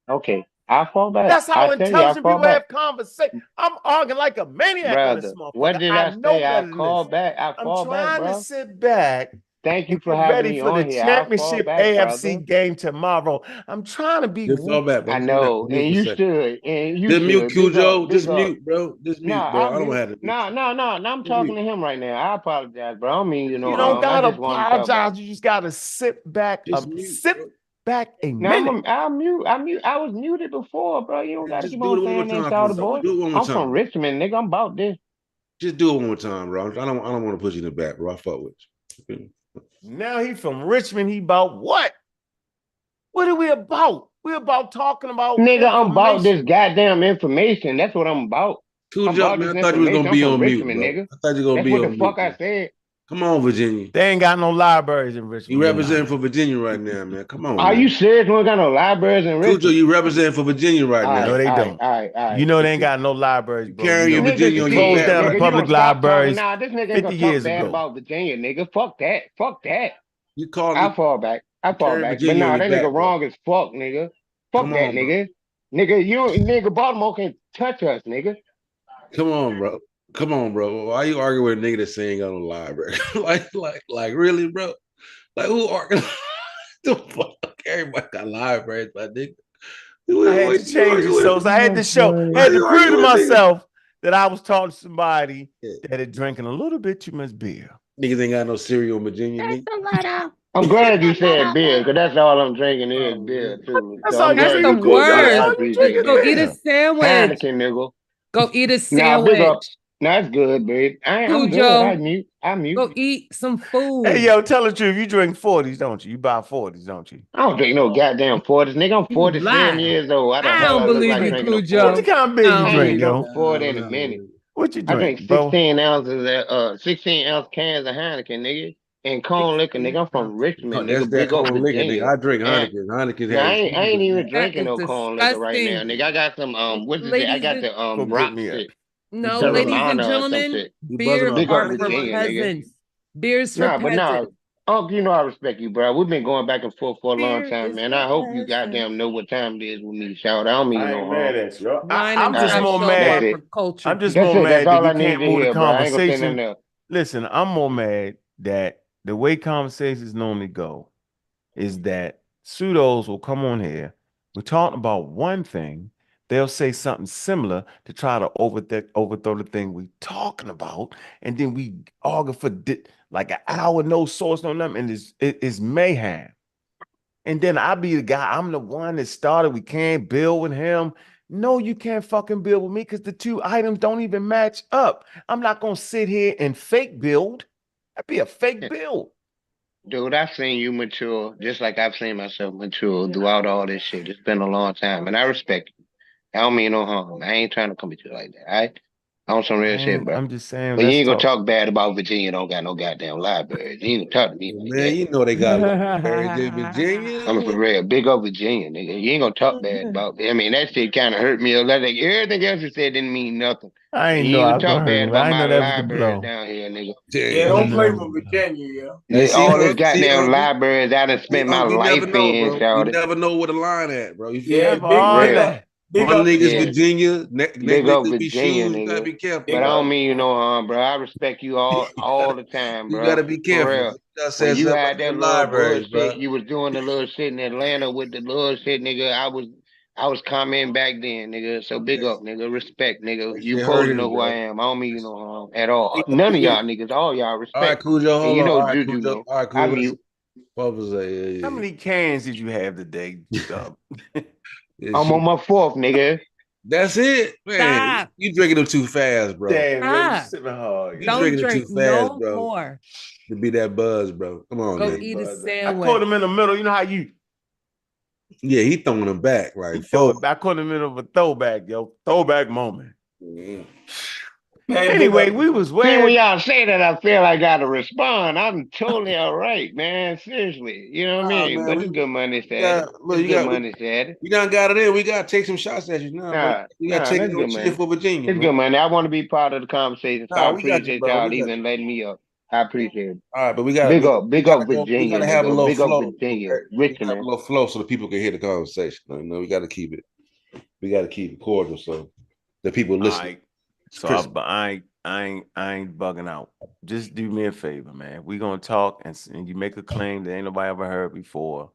Okay. I fall back. That's how intelligent people have conversation. I'm arguing like a maniac on this motherfucker. What did I say? I fall back. I fall back, I'm trying to sit back. Thank you for having me on here. Championship AFC game tomorrow. I'm trying to be. Just fall back, bro. I know, and you should. And you just mute, Cujo. Just mute, bro. Just mute, bro. I don't have to. No. I'm talking to him right now. I apologize, bro. I don't mean you don't gotta apologize. You just gotta sit back. Sit back a minute. I'll mute. I was muted before, bro. You don't gotta keep on saying that to all the boys. I'm from Richmond, nigga. I'm about this. Just do it one more time, bro. I don't want to put you in the back, bro. I fuck with you. Now he from Richmond. He about what? What are we about? We're about talking about. Nigga, I'm about this goddamn information. That's what I'm about. Cool job, man. I thought you was gonna be on mute, bro. Nigga. I thought you were gonna be on mute. That's what the fuck I said. Come on, Virginia. They ain't got no libraries in Richmond. You representing for Virginia right now, man. Come on. Are Man. you serious? We ain't got no libraries in Cujo, Richmond. you representing for Virginia right All now. No, they all don't. all all You know they ain't got no libraries, You bro. carrying You your know, Virginia Nigga, on they your shit, closed back down the right nigga, you now. public don't stop talking. libraries Nah, this nigga ain't 50 gonna talk years bad ago. about Virginia, nigga. Fuck that. Fuck that. You call I you fall back. I fall carrying back. But Virginia on nah, your that back, nigga bro. wrong as fuck, nigga. Fuck Come that on, bro. nigga. Nigga, Baltimore can't touch us, nigga. Come on, bro. Come on, bro. Why you arguing with a nigga that saying got no library? like, really, bro? Like, who arguing? The fuck? Everybody got libraries, my nigga. I had to change it, so I had to Why had to you prove to arguing with niggas? myself that I was talking to somebody Yeah. that had drinking a little bit too much beer. Niggas ain't got no cereal in Virginia, nigga. I'm glad you said beer, because that's all I'm drinking is Oh, beer, man. too. That's So all I'm you That's glad the you drinking, said Cujo. beer. That's I worst. all you appreciate drinking Go that. eat a beer. sandwich. Heineken, nigga. Go eat a Nah, big up. sandwich. Nah, it's good, babe. I'm good. Cujo, I mute. I mute. go eat some food. Hey, yo, tell the truth. You drink 40s, don't you? You buy 40s, don't you? I don't drink no goddamn 40s, nigga. I'm You 47 lie. years old. How the I hell don't I look believe like you, drinking no What 40s? the Cujo. kind of beer I you don't I ain't drink, believe you. drunk a yo? 40 in a minute. What you I drink drink, bro? 16 ounces of 16-ounce cans of Heineken, nigga. And cone liquor, nigga. I'm from Richmond, That's nigga. that Big up cone liquor, nigga. Virginia. I drink And Heineken. Heineken now has I ain't even That drinking is no corn liquor right now, disgusting. nigga. I got some what is it? I Ladies got and the Go get rock me up. shit. no, buzzing on ladies and Carolina or some gentlemen, shit. you buzzing beer on Big up are for Heineken, Virginia, bro. nigga. peasants. Beer's for Nah, but nah, peasants. Uncle, you know I respect you, bro. We've been going back and forth for a long Beer time, is man. for I hope you peasants. goddamn know what time it is with me, shout. I don't mean you I no ain't harm. mad at you. Wine I'm and All just right, craft more shows that's are mad. for it. cultured I'm just people. That's more it. That's mad that all we I need can't to move the hear, bro. I ain't gonna say nothing conversation. else. Listen, I'm more mad that the way conversations normally go is that pseudos will come on here. We're talking about one thing. They'll say something similar to try to overthrow the thing we talking about. And then we argue for like an hour, no source, no nothing. And it's mayhem. And then I be the guy, I'm the one that started. We can't build with him. No, you can't fucking build with me because the two items don't even match up. I'm not going to sit here and fake build. That'd be a fake build. Dude, I've seen you mature just like I've seen myself mature throughout all this shit. It's been a long time, and I respect you. I don't mean no harm. I ain't trying to come at you like that, all right? On some real shit, bro. I'm just saying, But you let's ain't gonna talk. talk bad about Virginia. Don't got no goddamn libraries. You ain't gonna talk to me like Man, that. you know they got libraries in Virginia. I'm for real. Big up Virginia, nigga. You ain't gonna talk bad about me. I mean, that shit kind of hurt me a little. Like, everything else you said didn't mean nothing. I But ain't you know ain't I gonna was gonna talk hurt bad him. I about didn't my know that was the libraries blow. down here, nigga. Yeah, I Damn. don't didn't know play that was with the blow. Virginia, yeah. Hey, see, All this see, goddamn libraries I done spent my You never life know, in, bro. You shawty. never know where the line at, bro. You feel Yeah, me? Never For all real. that. big One up nigga's Yeah. Virginia. Virginia, next Big up nigga be Virginia, shoes. You gotta nigga. be careful, But I Big bro. don't up mean you Virginia. no harm, bro. I respect you all the time, You bro. gotta be For careful. real. You gotta When say you something about had that them little libraries, bullshit, bro. you was doing the little shit in Atlanta with the little shit, nigga. I was commenting back then, nigga. So big up, nigga. Respect, nigga. That You shit supposed to hurting, know who I bro. am. I don't mean you no harm at all. None of y'all niggas, all y'all All right, respect. Cujo, And hold you on. know All right, Juju, Cujo. man. All right, I cool. Listen. mute. What was that? How many cans did you have today, Dub? Yeah, I'm shit. on my fourth, nigga. That's it, man. Stop. You drinking them too fast, bro. Damn, yo, you Stop. sipping hard, You yo. Don't drinking it too drink fast, no bro. more. To be that buzz, bro. Come on, Go man. eat a I caught sandwich. him in the middle. You know how you Yeah, he throwing them back like throw fuck. it back. I caught him in the middle of a throwback, yo. Throwback moment. Mhm. Man, big Anyway, up we Virginia. was See, when way. y'all say that, I feel I gotta respond. I'm totally all right, man. Seriously, you know what I Nah, mean? man, But it's good money, we Saturday. look, It's good money, Saturday. you done got it in. We gotta take some shots at you now, bro. We gotta take That's it on good the chin money. for Virginia, It's man. good money. I want to be part of the conversation, so I Nah, we got you, appreciate bro. y'all We got you. even letting me up. I appreciate it. All right, but Big up we Virginia, gotta have a nigga. little Big up flow. Virginia, We gotta have a Richmond. little flow so the people can hear the conversation. You know, we gotta keep it cordial so the people All listening. right. It's So crisp. I ain't bugging out. Just do me a favor, man. We gonna talk and you make a claim that ain't nobody ever heard before.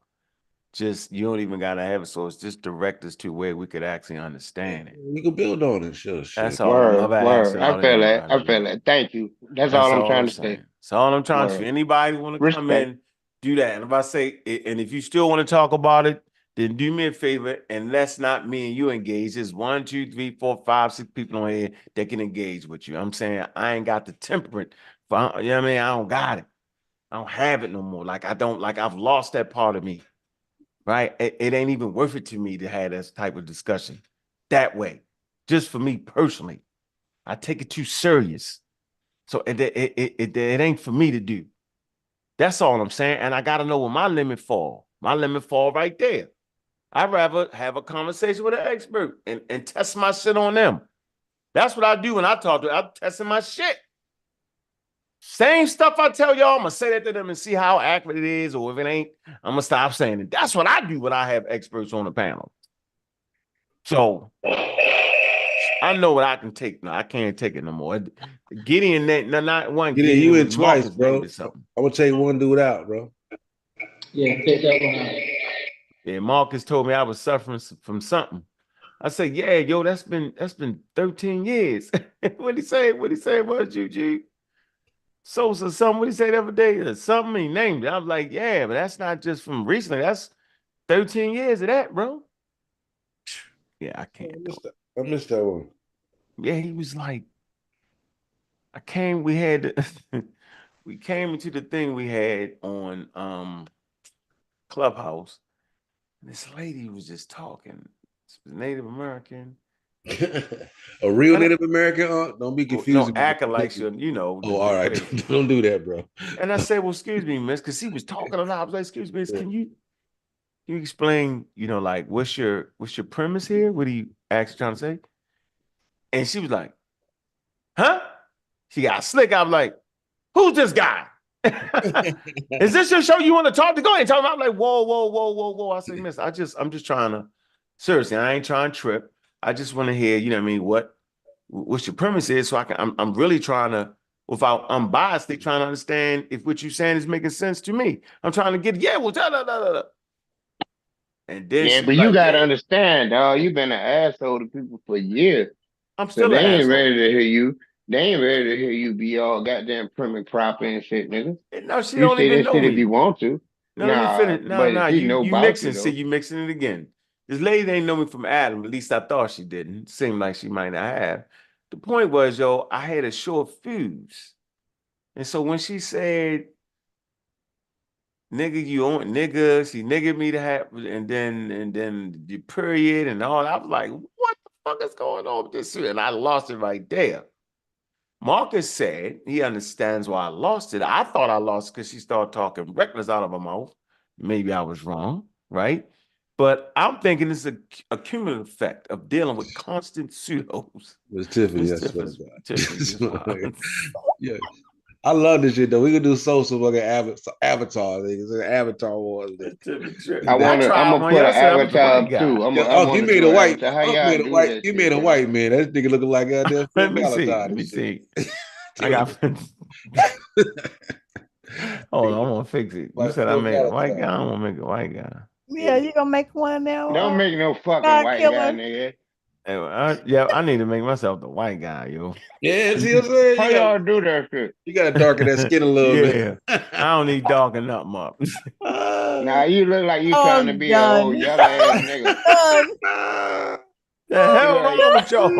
Just you don't even gotta have it. So it's just direct us to where we could actually understand it. We can build on it. Sure, shit. That's all. I'm never Word. asking I out of feel that. anybody, I feel yo. that. Thank you. That's That's all I'm all trying I'm to say. saying. That's all I'm trying to. Word. Anybody want to come Respect. in, do that. And if I say, and if you still want to talk about it, then do me a favor and let's not me and you engage. There's 1, 2, 3, 4, 5, 6 people on here that can engage with you. I'm saying I ain't got the temperament. You know what I mean? I don't got it. I don't have it no more. Like I don't. Like I've lost that part of me. Right? It ain't even worth it to me to have this type of discussion that way. Just for me personally, I take it too serious. So it ain't for me to do. That's all I'm saying. And I got to know where my limit fall. My limit fall right there. I'd rather have a conversation with an expert and test my shit on them. That's what I do when I talk to them. I'm testing my shit. Same stuff I tell y'all, I'm going to say that to them and see how accurate it is, or if it ain't, I'm going to stop saying it. That's what I do when I have experts on the panel. So I know what I can take. No, I can't take it no more. Gideon, not one. Gideon, you in Marcus twice, bro. named it something. I'm gonna take one dude out, bro. Yeah, take that one out. Yeah, Marcus told me I was suffering from something. I said, yeah, yo, that's been 13 years. What he say? What he say was Juju? SOSA something. What he say the other day? Something he named it. I was like, yeah, but that's not just from recently. That's 13 years of that, bro. Yeah, I can't. I missed that one. Yeah, he was like, we came into the thing we had on Clubhouse. This lady was just talking. Native American. A real Native American? Don't be confused. No, acting like she, you know. Oh, all right. Don't do that, bro. And I said, well, excuse me, miss, because she was talking a lot. I was like, excuse me, miss, can you explain, like what's your premise here? What are you actually trying to say? And she was like, huh? She got slick. I was like, who's this guy? Is this your show you want to talk to? Go ahead and talk. I'm like, whoa. I said, miss, I'm just trying to, seriously, I ain't trying to trip. I just want to hear, you know what I mean, what's your premise is, so I'm really trying to, without unbiasedly trying to understand if what you're saying is making sense to me. I'm trying to get, And then yeah, but you gotta understand, dog. You've been an asshole to people for years. I'm still they an ain't asshole. ready to hear you. They ain't ready to hear you be all goddamn prim and proper and shit, nigga. No, she you don't say even that know shit me. if you want to. No, let me finish. But she know you about mixing. you, See, you mixing it again. This lady ain't know me from Adam. At least I thought she didn't. Seemed like she might not have. The point was, yo, I had a short fuse. And so when she said, nigga, you on nigga, she niggered me to have, and then the period and all, I was like, what the fuck is going on with this shit? And I lost it right there. Marcus said he understands why I lost it. I thought I lost it because she started talking reckless out of her mouth. Maybe I was wrong, right? But I'm thinking it's a cumulative effect of dealing with constant pseudos. It's Tiffany. It's Tiffany. Yeah. I love this shit though. We could do social fucking avatar niggas. Avatar wars. I'm gonna put an avatar up too. You made a white. You made a white man. That nigga looking like goddamn. Let me see. I got. Hold on, I'm gonna fix it. You said I made a white guy. I'm gonna make a white guy. Yeah, you gonna make one now? Don't make no fucking white guy, nigga. I need to make myself the white guy, yo. Yeah, see what I'm saying? How y'all do that shit? You gotta darken that skin a little bit. I don't need darken nothing up. Nah, you look like you trying to be a old yellow ass nigga. The hell wrong with y'all?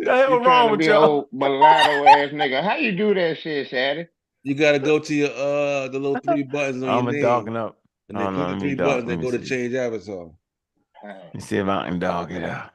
The hell wrong with y'all? Old mulatto ass nigga. How you do that shit, Shaddy? You gotta go to your the little 3 buttons on your name. Darken up. And then click the 3 buttons and go to change avatar. Let me see if I can darken it up.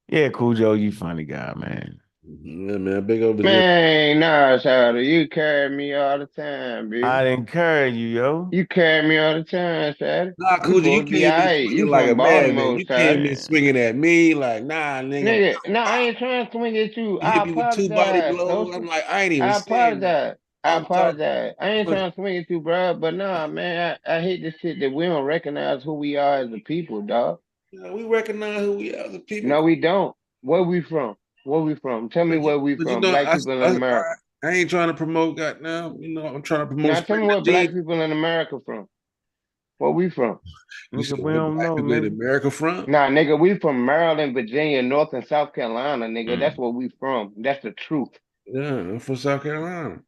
Yeah, Cool Joe, you funny guy, man. Yeah, man, big old man. Nah, Shaddy, you carry me all the time, bitch. I didn't carry you, yo. You carry me all the time, Shaddy. Nah, Cool Joe, you came in like a man. You came in swinging at me like, nah, nigga. Nah, I ain't trying to swing at you. You hit me with 2 body blows. I'm like, I ain't even saying that. I apologize. I ain't trying to swing at you, bro. But nah, man, I hate this shit that we don't recognize who we are as a people, dog. Yeah, we recognize who we are as a people. No, we don't. Where we from? Where we from? Tell me where we from. Black people in America. I ain't trying to promote goddamn. I'm trying to promote. Now tell me where black people in America from. Where we from? Nigga, we don't know, man. In America from? Nah, nigga, we from Maryland, Virginia, North and South Carolina, nigga. That's where we from. That's the truth. Yeah, I'm from South Carolina.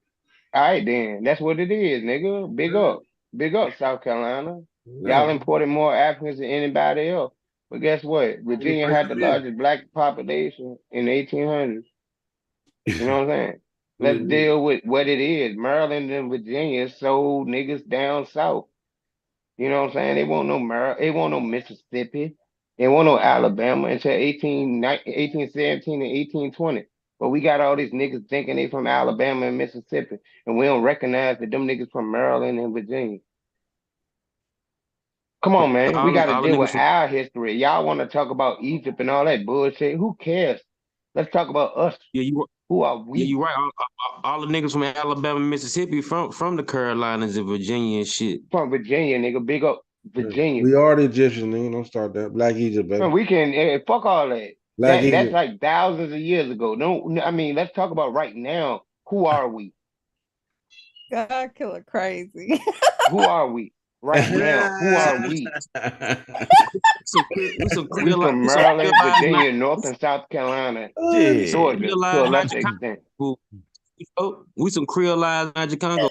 All right, then. That's what it is, nigga. Big up. Big up, South Carolina. Y'all imported more Africans than anybody else. But guess what? Virginia had the largest black population in the 1800s. You know what I'm saying? Let's deal with what it is. Maryland and Virginia sold niggas down south. You know what I'm saying? They won't no Mississippi. It wasn't no Alabama until 1817 and 1820. But we got all these niggas thinking they from Alabama and Mississippi, and we don't recognize that them niggas from Maryland and Virginia. Come on, man. We got to All the deal with niggas from our history. Y'all want to talk about Egypt and all that bullshit? Who cares? Let's talk about us. yeah, you Who are yeah, we? you right. All the niggas from Alabama, Mississippi, from the Carolinas and Virginia and shit. From Virginia, nigga. Big up Virginia. We are the Egyptians, nigga. Don't start that. Black Egypt, baby. Man, we can fuck all that. Black That's Egypt. like thousands of years ago. No, I mean, let's talk about right now. Who are we? God killer crazy. Who are we right now? Who are we? We some We from Maryland, Virginia, North and South Carolina, Shit. Georgia, to a lesser extent. We some creolized Magic Congo.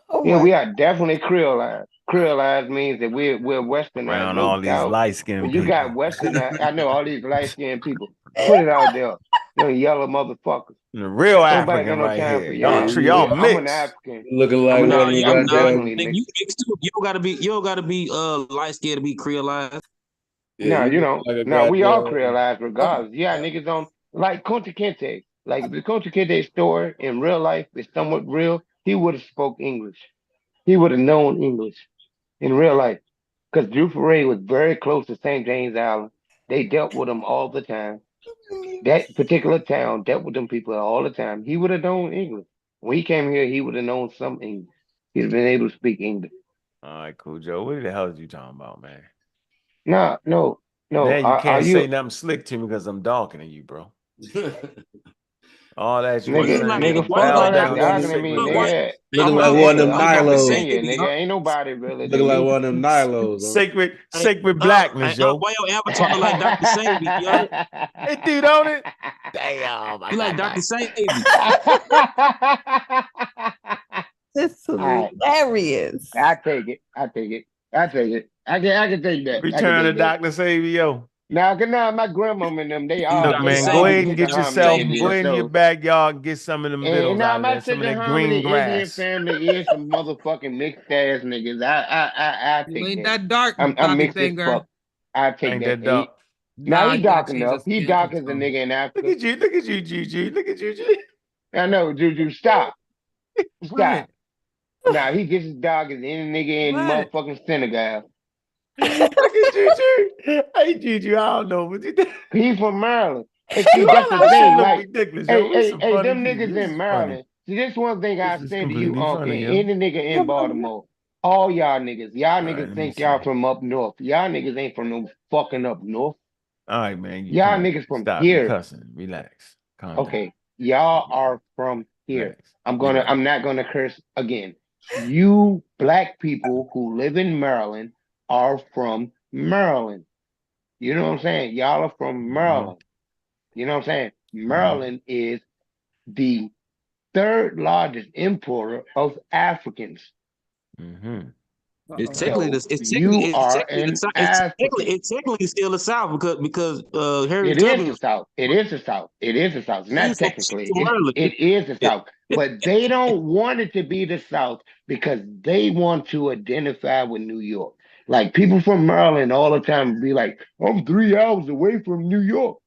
Oh Yeah, my we are definitely creolized. Creolized means that we're westernized, Around no all these doubt. light skinned But people. you got westernized. I know all these light skinned people. Put it out there. Them yellow motherfuckers. The real Nobody African got no right time here. for Y'all, y'all. y'all I'm an mixed. African. Looking like No, one of you, them I'm goddamn. definitely nigga, you mixed too. You don't gotta be light skinned to be creolized. No, you don't. Like a No, we all goddamn. creolized regardless. Yeah, niggas on like Kunta Kinte. Like the Kunta Kinte story in real life is somewhat real. He would have spoke English. He would have known English in real life. Because Drew Foray was very close to St. James Island. They dealt with him all the time. That particular town dealt with them people all the time. He would have known English. When he came here, he would have known some English. He'd have been able to speak English. All right, cool, Joe. What the hell are you talking about, man? No. Now you Are can't you say nothing slick to me because I'm darker than you, bro. All that you were nigga? saying, Nigga, fuck bow all that down to talking the to me, sacred nigga. Looking like I'm one of them Nilos. Virginia, nigga. Ain't nobody really than Looking like me. one of them Nilos. Huh? sacred blackness, yo. Why your avatar look like Dr. Savy, yo? Hey, dude, on it. Damn, I You like got Dr. Savy. This is hilarious. I take it. I can take that. Return to Dr. Savy, yo. Now, my grandmama and them, they all Look, man, they go all ahead and Chicken get Harmony yourself, Indian, go into your so backyard and get some of them and vittles now out of my there, some of Chicken that Harmony green Indian grass. family is some motherfucking mixed ass niggas. I You take ain't that. that dark, I'm Bobby mixed as Finger. fuck. I take Ain't that. that dark? Now Nah, he you gotta dark change enough. your He skin dark as a tone. nigga in Look Africa. at you, Juju. Look at Juju. I know, Juju. Stop. What? Nah, he just as dark as any nigga in What? motherfucking Senegal. Look at Juju. Hey, Juju, I don't know what you think. He from Maryland. And You see, that's all the that shit thing. look Like, ridiculous, yo. We some funny them people. niggas This in is Maryland. funny. See, this one thing I This is say to you, completely Uncle, funny, and yo. any nigga in Baltimore, all y'all niggas All right, niggas let me think see. y'all from up north. Y'all niggas ain't from no fucking up north. All right, man. Y'all Come on. niggas from Stop. You here. cussing. Relax. Calm down. Okay, y'all are from here. Relax. I'm not gonna curse again. You black people who live in Maryland are from Maryland. You know what I'm saying? Y'all are from Maryland. You know what I'm saying? Maryland is the third largest importer of Africans. Mm-hmm. It's So technically you are an African. it's technically still the South because Harriet It is Tubman the South. It is the South. It is the South. Not technically. from Maryland. It is the South. But they don't want it to be the South because they want to identify with New York. Like people from Maryland all the time be like, I'm 3 hours away from New York.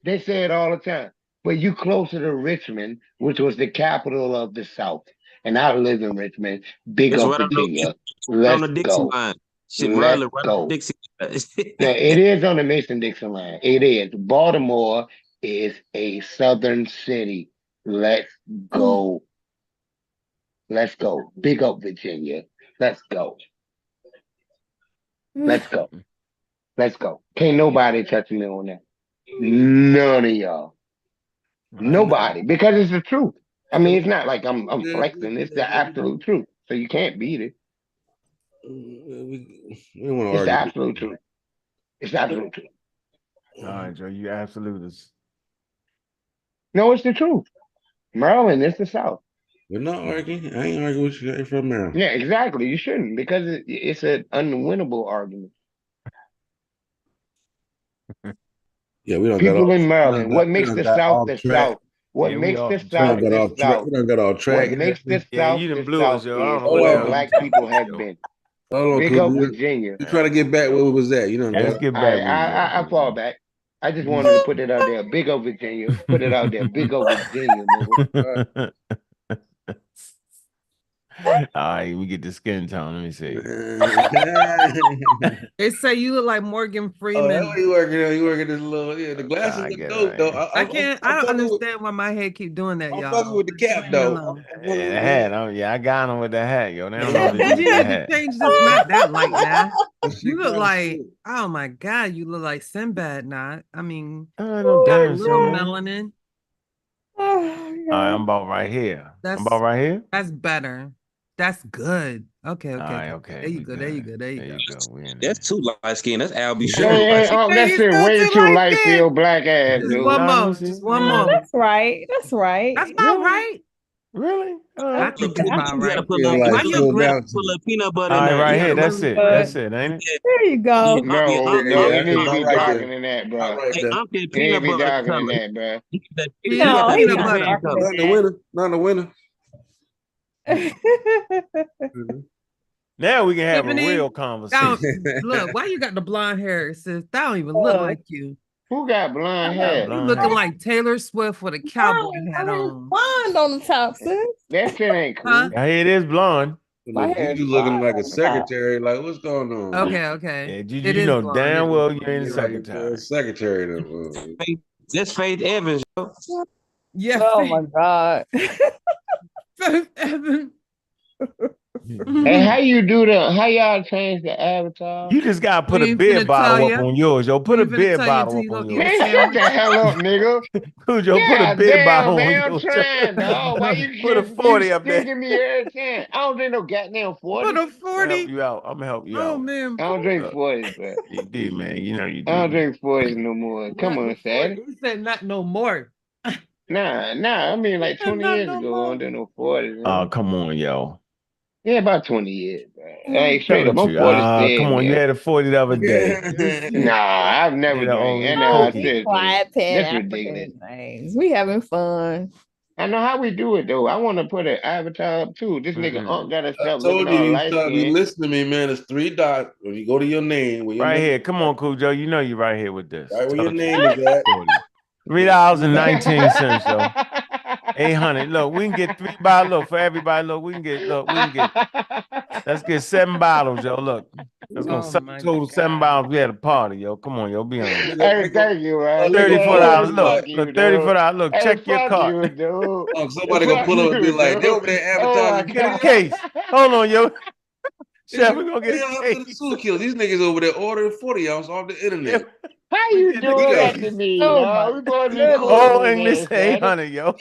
They say it all the time. But you closer to Richmond, which was the capital of the South. And I live in Richmond. Big It's up right on Virginia. on Let's the Dixie go. line. Shit, Let's Maryland right on go. the Dixie line. Yeah, it is on the Mason-Dixon line. It is. Baltimore is a southern city. Let's go. Let's go. Big up Virginia. Let's go. Let's go. Let's go. Can't nobody touch me on that. None of y'all. Nobody. Because it's the truth. I mean, it's not like I'm flexing. It's the absolute truth. So you can't beat it. We don't want to It's the argue. absolute truth. It's the absolute truth. All right, Joe. You absolutist. No, it's the truth. Maryland is the South. We're not arguing. I ain't arguing with you. Ain't from Maryland. Yeah, exactly. You shouldn't because it's an unwinnable argument. Yeah, we don't People got in Maryland. What makes we the done got South off the track. South? What Yeah, we makes off the the We track. South done got the off track. South? We done got off track. What makes the Yeah, South you the done blew us, South Joe. I is don't know what the what hell black you people talking have about, been. Hold on, Big Cooper. Oak, Virginia. You trying to get back where we was at? You know Let's that. get All back. right, where we I at. fall back. I just wanted to put it out there. Big Oak, Virginia. Put it out there. Big Oak, Virginia, nigga. All right, we get the skin tone. Let me see. They say you look like Morgan Oh, that's Freeman. what you working on. You working this little, yeah, the glasses I look get it, dope, though. man. I can't. I I'm don't fucking with, understand why my head keep doing that, I'm y'all. fucking with the Just cap, leave me though. alone. Yeah, the hat. I got him with the hat, yo. They don't know Yeah. what to do Did with you the need to hat. change this? Not that light now. That shit You look kinda like, sick. oh my God, you look like Sinbad now. I mean, I ain't no got a damn little Sinbad. melanin. Oh, All right, I'm about right here. I'm about right here. That's better. That's good. Okay, All okay. right, Okay. okay. There you We go. There you good. go. There you There go. you go. We in there. That's too light skin. That's Albie Hey, Shore light skin. that's You shit still way too too light light for skin. your black ass, Just dude. one Nah, let me more. see. Just one Let me more. see. that's right. That's right. That's about Really? right. Really? I think it's You about gotta right. put Feel a like Why little, you slow you gotta down to put a me. little peanut butter All in right, there. right You here. gotta That's really, it. But That's it, ain't it? there you go. No, Yeah, no, it that's need it. to be About right darker there. than that, bro. About right hey, there. I'm that It need to peanut be butter darker than color. that, bro. You get that, He you is got No, that he's peanut peanut not butter. butter darker color. Not in the winter. Not in the winter. than Mhm. Now we can have a Tiffany, real conversation. look, why you got the blonde hair, sis? That don't even look that. like you. Who got I blonde got hair? You blonde looking hair. like Taylor Swift with a cowboy hat I mean, on. blonde on the top, sis. That shit ain't Huh? cool. Yeah, it is blonde. My Look, hair is Juju looking blonde like a on the top. secretary. Like, what's going on? Okay, okay. Yeah, you, It you is know blonde. damn It is well you blonde. ain't a You're right. secretary. Secretary. That's Faith Evans. Yo. Yeah, Oh my God. Faith Evans. Hey, how you do the? How y'all change the avatar? You just gotta put We a ain't beer finna tell bottle up ya. on yours, yo. Put We a ain't finna beer tell you bottle until up you on go get yours. a Man, shut the sandwich. hell up, nigga. Cujo, put a God beer damn, bottle on man, I'm yours. trying, dog. Why you Put a keep you 40 up there. sticking me every time? I don't drink no goddamn For 40. the I'm gonna help 40. you out. I'm gonna help you Oh out. man. I don't drink Look, 40s, bro. you do, man. You know you I don't do. drink 40s no more. Come Not on, before. Sadie. He said not no more. Nah. I mean, like 20 Not years no ago, I more. don't do no 40s, Oh, man. come on, yo. Yeah, about 20 years, bro. Hey, straight up, Don't I'm you? 47, Come on. You man. had a 40 the other day. Nah, I've never Yeah, the drank. old And now Oh, I cookie. be still drink. quiet, Pan That's ridiculous. African names. We having fun. I know how we do it, though. I want to put an avatar up, too. This nigga Mm-mm. Unc got to I stop looking told you, all you light start be skinned. listening to me, man. It's three dots. When you go to your name, where your Right name, here. Come on, Cujo. You know you right here with this. right where your Told you. name is at. $3.19, yo. 800. Look, we can get 3 bottles. Look, for everybody, look, let's get 7 bottles, yo. Look. That's gonna Oh sum my total 7 God. bottles. We had a party, yo. Come on, yo. Be honest. Hey, thank you, man. Look at $34. hey, Look, fuck you, look, dude. $34. Look, Hey, check your fuck cart. you, dude. Somebody gonna Fuck pull up and be you, like, they dude. over there Oh my advertising. Get a god. case. Hold on, yo. Chef, we're gonna They get a up to the case. Super Kill. These niggas over there ordering 40 ounce off the Yeah, internet. How we you get the We doing got that to case. me, Oh my dog? We supposed to be goodness. cooler All than English that, Shady. 800, yo.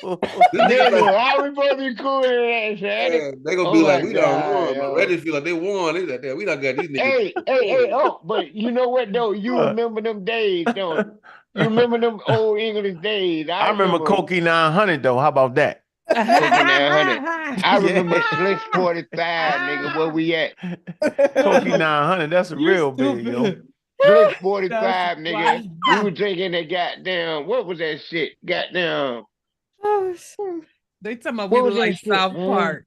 this niggas like Nigga, how we supposed to be cooler than that, Shady? they gonna Oh be my like, we done god, won. But yo. Reggie feel like they won. They like that. We done got these niggas. Hey, oh, but you know what though? You What? remember them days, don't you? You remember them old English days. I I remember remember Cokie 900 though. How about that? Cookie 900. I Yeah. remember Slick 45, nigga. Where we at? Cokie 900. That's a You real big, yo. stupid. Slick That's 45, nigga. why. We were drinking that goddamn, what was that shit? Goddamn, Oh, shit. They talking about we what was look that like shit, South man? Park.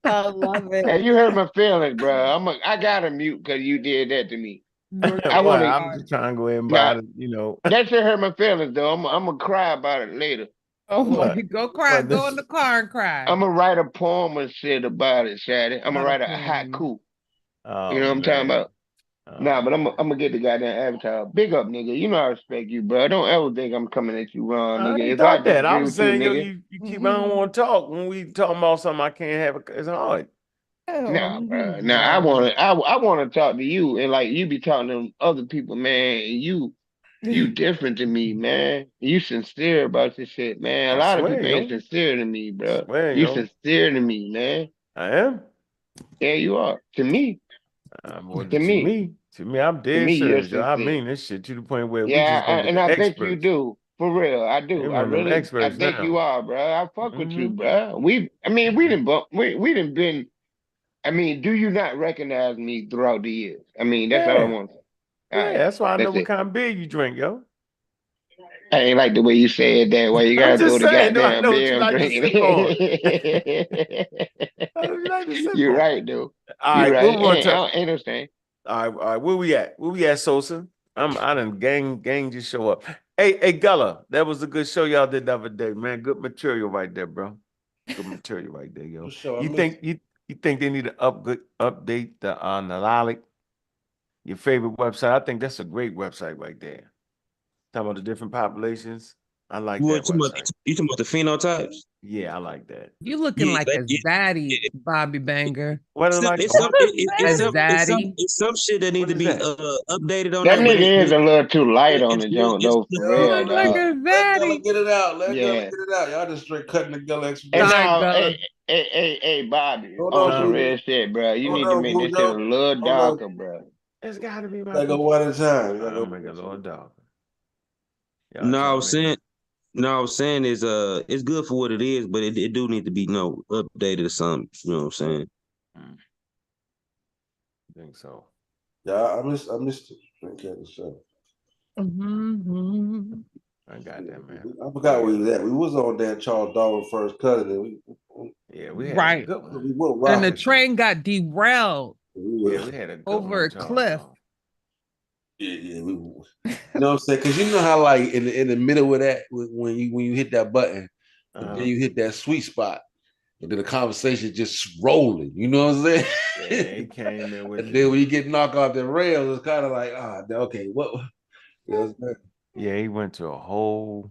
I love it. Hey, you hurt my feelings, bro. I gotta mute because you did that to me. North I Well, want to, I'm Carolina. just trying to go ahead and buy nah, the, you know. that shit hurt my feelings, though. I'm gonna cry about it later. Oh my What? Go cry. What Go this? in the car and cry. I'm gonna write a poem and shit about it, Shady. I'm gonna Not a write a poem. haiku. You Oh know what I'm talking man. about? Nah, but I'm gonna get the goddamn avatar. Big up, nigga. You know I respect you, bro. Don't ever think I'm coming at you wrong, I nigga. ain't If I thought that. I disagree was with you, saying, yo, nigga, you keep. I don't want to talk when we talking about something I can't have. It's hard. nah, God. bro. Nah, I wanna talk to you, and like you be talking to other people, man. And you different to me, man. You sincere about this shit, man. A I lot of swear, people ain't yo. sincere to me, I bro. swear, You yo. sincere to me, man. I am. Yeah, you are. To me, Well, to me, to me, I'm to dead me, you're serious, yo. I sincere. mean this shit to the point where we Yeah, just gonna get and the I think you experts. do. For real, I They do. run them I experts think you now. are, bro. I fuck with you, Mm-hmm. bro. We didn't bump, we didn't been. I mean, do you not recognize me throughout the years? I mean, that's all I Yeah. want. All Yeah, right, that's why I know that's what it. kind of beer you drink, yo. I ain't like the way you said that. Why you I'm gotta throw just the saying, no, I goddamn know what you beer and like to drink sip on. it? I know what you like to sip You're on. right, though. All You're right, right. what we want to I talk? understand. All right, where we at? Where we at, Sosa? I done gang just show up. Hey, Gullah, that was a good show y'all did the other day, man. Good material right there, bro. Good material right there, yo. For sure, I You missed think you think they need to update the Nalalik, your favorite website? I think that's a great website right there. Talking about the different populations. I like that website. You talking about the phenotypes? Yeah, I like that. You looking Yeah, like a zaddy, Bobby Banger. What is like it's what? A zaddy. some shit that need What to is be that? updated on That there, but nigga is a little too light on it's the good. joint, It's though, for You good. real, look like dog. a Let Gullah zaddy. get it out. Let Gullah Yeah. get it out. Y'all just straight cutting the Gullah And expedition. Sorry, now, Gullah. hey, Bobby, Hold on on, some Huh? real Cujo. shit, bro. You Hold need to on, make this shit a Cujo. little Hold on. darker, bro. It's gotta be my Gotta go one at a time. You gotta I'll go make it a little darker. Y'all No, I trying to was make saying, no, I was saying is it's good for what it is, but it do need to be updated or something. You know what I'm saying? I think so. Yeah, I missed it. Thank you, so. Mm-hmm. I got that, man. I forgot where you was at. We was on that Charles Darwin first cousin. We had a Right. good one. We were And the rocking. train got derailed Yeah, we had a good over one, a Charles cliff. Darwin. Yeah, you know what I'm saying? Because you know how like in the middle of that when you hit that button, and then you hit that sweet spot, and then the conversation just rolling. You know what I'm saying? Yeah, he came in with And then when you get knocked off the rails, it's kind of like okay, what? You know what I'm saying? Yeah, he went to a whole.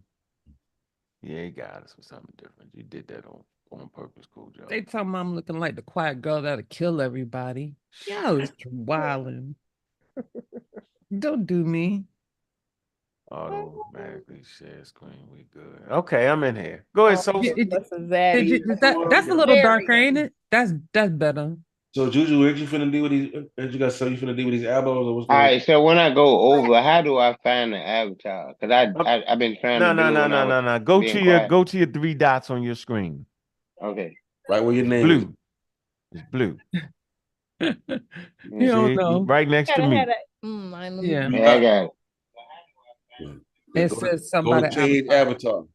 Yeah, he got us with something different. You did that on purpose, cool job. They tell me I'm looking like the quiet girl that'll kill everybody. Y'all is wildin'. Don't do me. Automatically share screen. We good. Okay, I'm in here. Go ahead, Sosa. That's a zaddy. That's a little darker, ain't it? That's better. So Juju, what you finna do with these? What you got? So you finna do with these albums or what's All going on? right, so when I go over, how do I find the avatar? Because I've been trying to No. do it when I was Go being to your quiet. three dots on your screen. Okay. Right where your name is. Blue. It's blue. You don't See, know. right next to Gotta me. have that. I know. Yeah. Yeah, I got it. It Go says to somebody change avatar.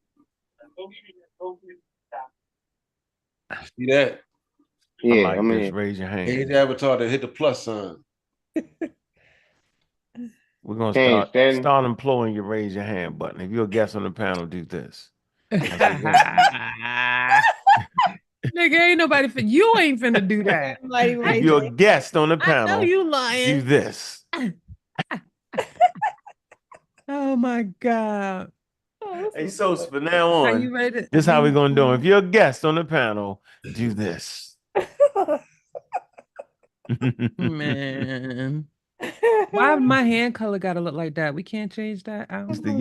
See that? I Yeah, like I'm this. in. Raise your hand. Change avatar to hit the plus sign. We're gonna Change settings. start employing your raise your hand button. If you're a guest on the panel, do this. Nigga, ain't nobody you ain't finna do that. If you're a guest on the I know panel, you do lying. this. Oh my God. Hey, so from now Are on, you ready? this is how we're gonna do it. If you're a guest on the panel, do this. Man. Why my hand color gotta look like that? We can't change that out. It's the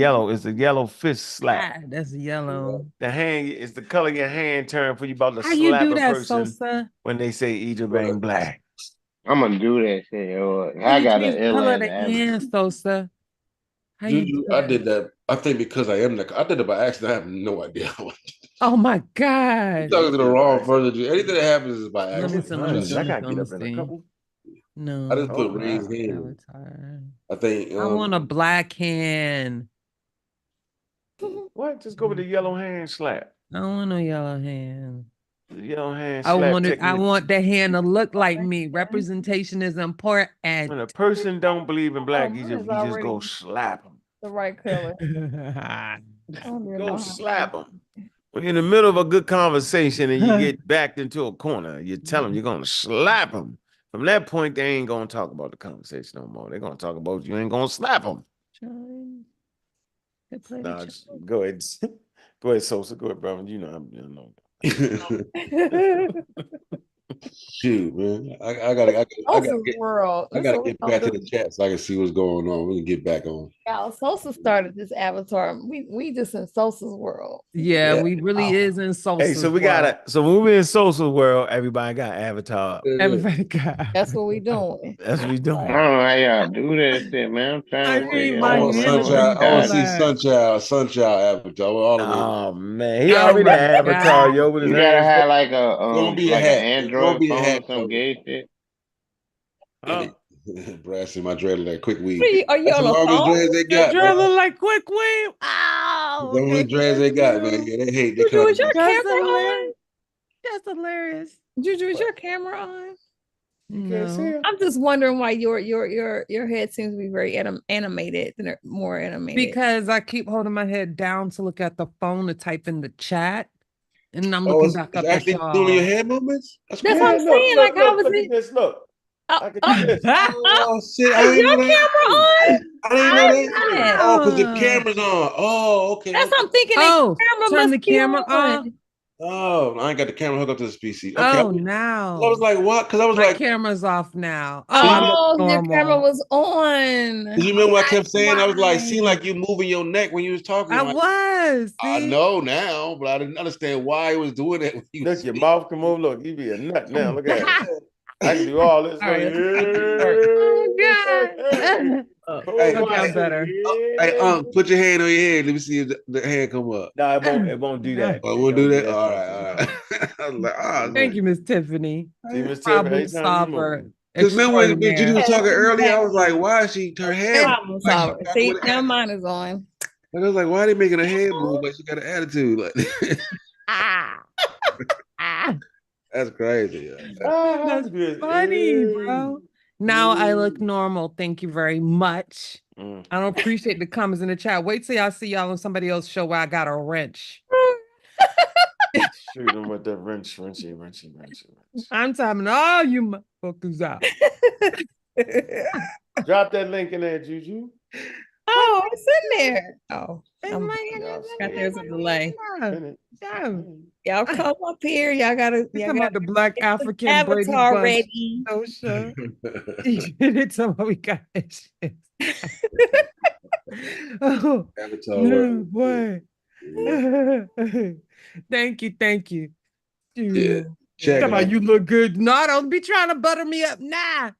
yellow fist slap. That's yellow. The hand is the color of your hand turn for you about to How you slap do a that, person Sosa? when they say Egypt ain't black. I'm gonna do that shit. Yo. How I you got change an the ill color of ass the avatar. hand, Sosa? How you Juju, do I that? did that. I think because I am that. I did it by accident. I have no idea. Oh my God. Talking to the wrong person. Anything that happens is by Let me accident. see. I gotta get up in a couple. No. I just put Oh, raised wow. hand. Avatar. I think. I want a black hand. What? Just go with the yellow hand slap. I don't want no yellow hand. The yellow hand I slap want it. I technique. want the hand to look like me. Representation is important. When a person don't believe in black mine Egypt, is you just already go slap them. the right color. I don't even know Go how slap them. When you're in the middle of a good conversation and you get backed into a corner, you tell them you're gonna slap them. From that point, they ain't gonna talk about the conversation no more. They're gonna talk about you ain't gonna slap them. Nah, go ahead. Go ahead, Sosa. Go ahead, brother. You know. Shoot, man. I gotta get back to the chat so I can see what's going on. We can get back on. Y'all, Sosa started this avatar. We just in Sosa's world. Yeah, we really is in Sosa's Hey, so we world. gotta. So when we're in Sosa's world, everybody got avatar. Everybody got. That's what we doing. That's what we doing. I don't know how y'all do that shit, man. I'm trying to figure I out want what's going Sunchild. I want to see on. Sunchild avatar. All of it. Oh man, he already an avatar, yo, with his You gotta hands. have like Don't be a an hat. Android Don't be a phone hat. or some gay shit. Brass in my dread like quick weave. Are you That's on the a longest phone? dreads they Your got, dread bro. look like quick weave. Some of the dreads they got, man. Yeah, they hate. They Juju, call is your it. That's camera on? hilarious. That's hilarious. Juju, is your camera on? You can't see No. her. I'm just wondering why your head seems to be very animated, more animated. Because I keep holding my head down to look at the phone to type in the chat. And I'm Oh, looking it's, back it's up at actually y'all. doing your head movements. That's That's cool. what I'm saying. Like, how was look it? at this. Look. Oh, I can do this. Oh shit! I is didn't your know that. camera on? I didn't know that. Yeah. Oh, because the camera's on. Oh, okay. That's what I'm thinking. Oh, The camera turn must the be camera on. off. Oh, I ain't got the camera hooked up to this PC. Okay. Oh, I now. was like, what? Because I was My like, camera's off now. Oh, I look Oh, your normal. camera was on. because you remember what I kept That's saying? I was like, seeing why. like you moving your neck when you was talking. I Like, was. I See? know now, but I didn't understand why he was doing that. When you Look, your mouth can move. Look, you be a nut now. Look at it. I can do all this. All right, Oh, God. Hey, Okay, I'm better. hey, put your hand on your head. Let me see if the hand come up. No, it won't do that. Oh, we'll do Don't that. All right, all right. I was like, Thank you, Miss Tiffany. See, Miss Tiffany, Problem anytime you solver. move. because remember when Judy extraordinaire. was talking earlier, I was like, why is she her head? problem Like she solver. talking See, with an now attitude. mine is on. Like, I was like, why are they making her head move? Like she got an attitude. Like that's crazy. Yeah. That's funny, bro. Now I look normal. Thank you very much. I don't appreciate the comments in the chat. Wait till y'all see y'all on somebody else's show where I got a wrench. Shoot him with the wrench. I'm timing all you motherfuckers out. Drop that link in there, Juju. Oh, it's in there. Oh, It's I'm like- got there's a delay. Yeah. Y'all come up here. Y'all gotta. You Y'all talking about gotta the Black African Brady avatar Bunch. ready. SOSA. It's somebody we got that shit. Oh, Avatar no, work. boy. Thank you. Yeah. Dude. Check Talking it about out. you look good. No, don't be trying to butter me up. Nah.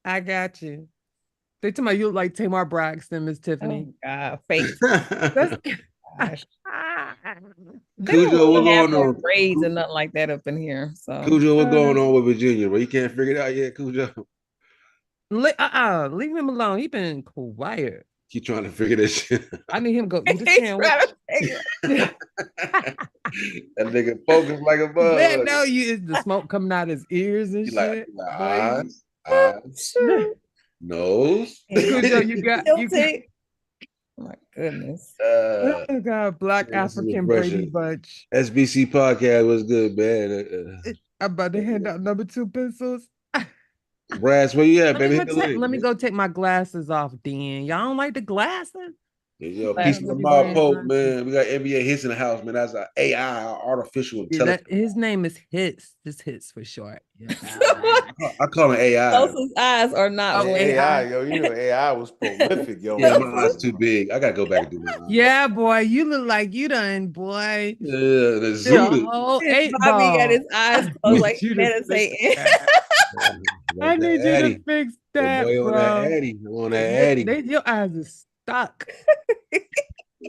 I got you. They talking about you look like Tamar Braxton, Miss Tiffany. Oh God, fake. That's Gosh. They Cujo, don't what's really have going no on? braids and nothing like that up in here. So Cujo, what's going on with Virginia, bro? You can't figure it out yet, Cujo. leave him alone. He been quiet. Keep trying to figure this shit. I need him to go eat a He's sandwich. trying to figure it That nigga focused like a bug. Man, no, you the smoke coming out his ears and He like, shit. eyes, out. nose. Cujo, you got Guilty. Oh my goodness. oh God, Black this is African Brady refreshing. Bunch. SBC podcast was good, man. I'm about to hand out number 2 pencils. Brass, where you at, baby? Hit the link. Let me go take my glasses off, Dan. Y'all don't like the glasses? Yo, Glasses peace to be Lamar wearing Pope, glasses. man. We got NBA hits in the house, man. That's our AI, our artificial intelligence. His name is Hits. Just Hits for short. Yeah. I call him AI. Sosa's eyes are not Oh, red. AI, yo, you know AI was prolific, yo. Yeah, my eyes too big. I gotta go back and do my eyes. Yeah, boy, you look like you done, boy. Yeah, the The Zulu. whole 8 Bobby ball. got his eyes closed like You to meditating. I need you to fix that, boy on bro. that Addy. On that Addy. Your eyes are stuck.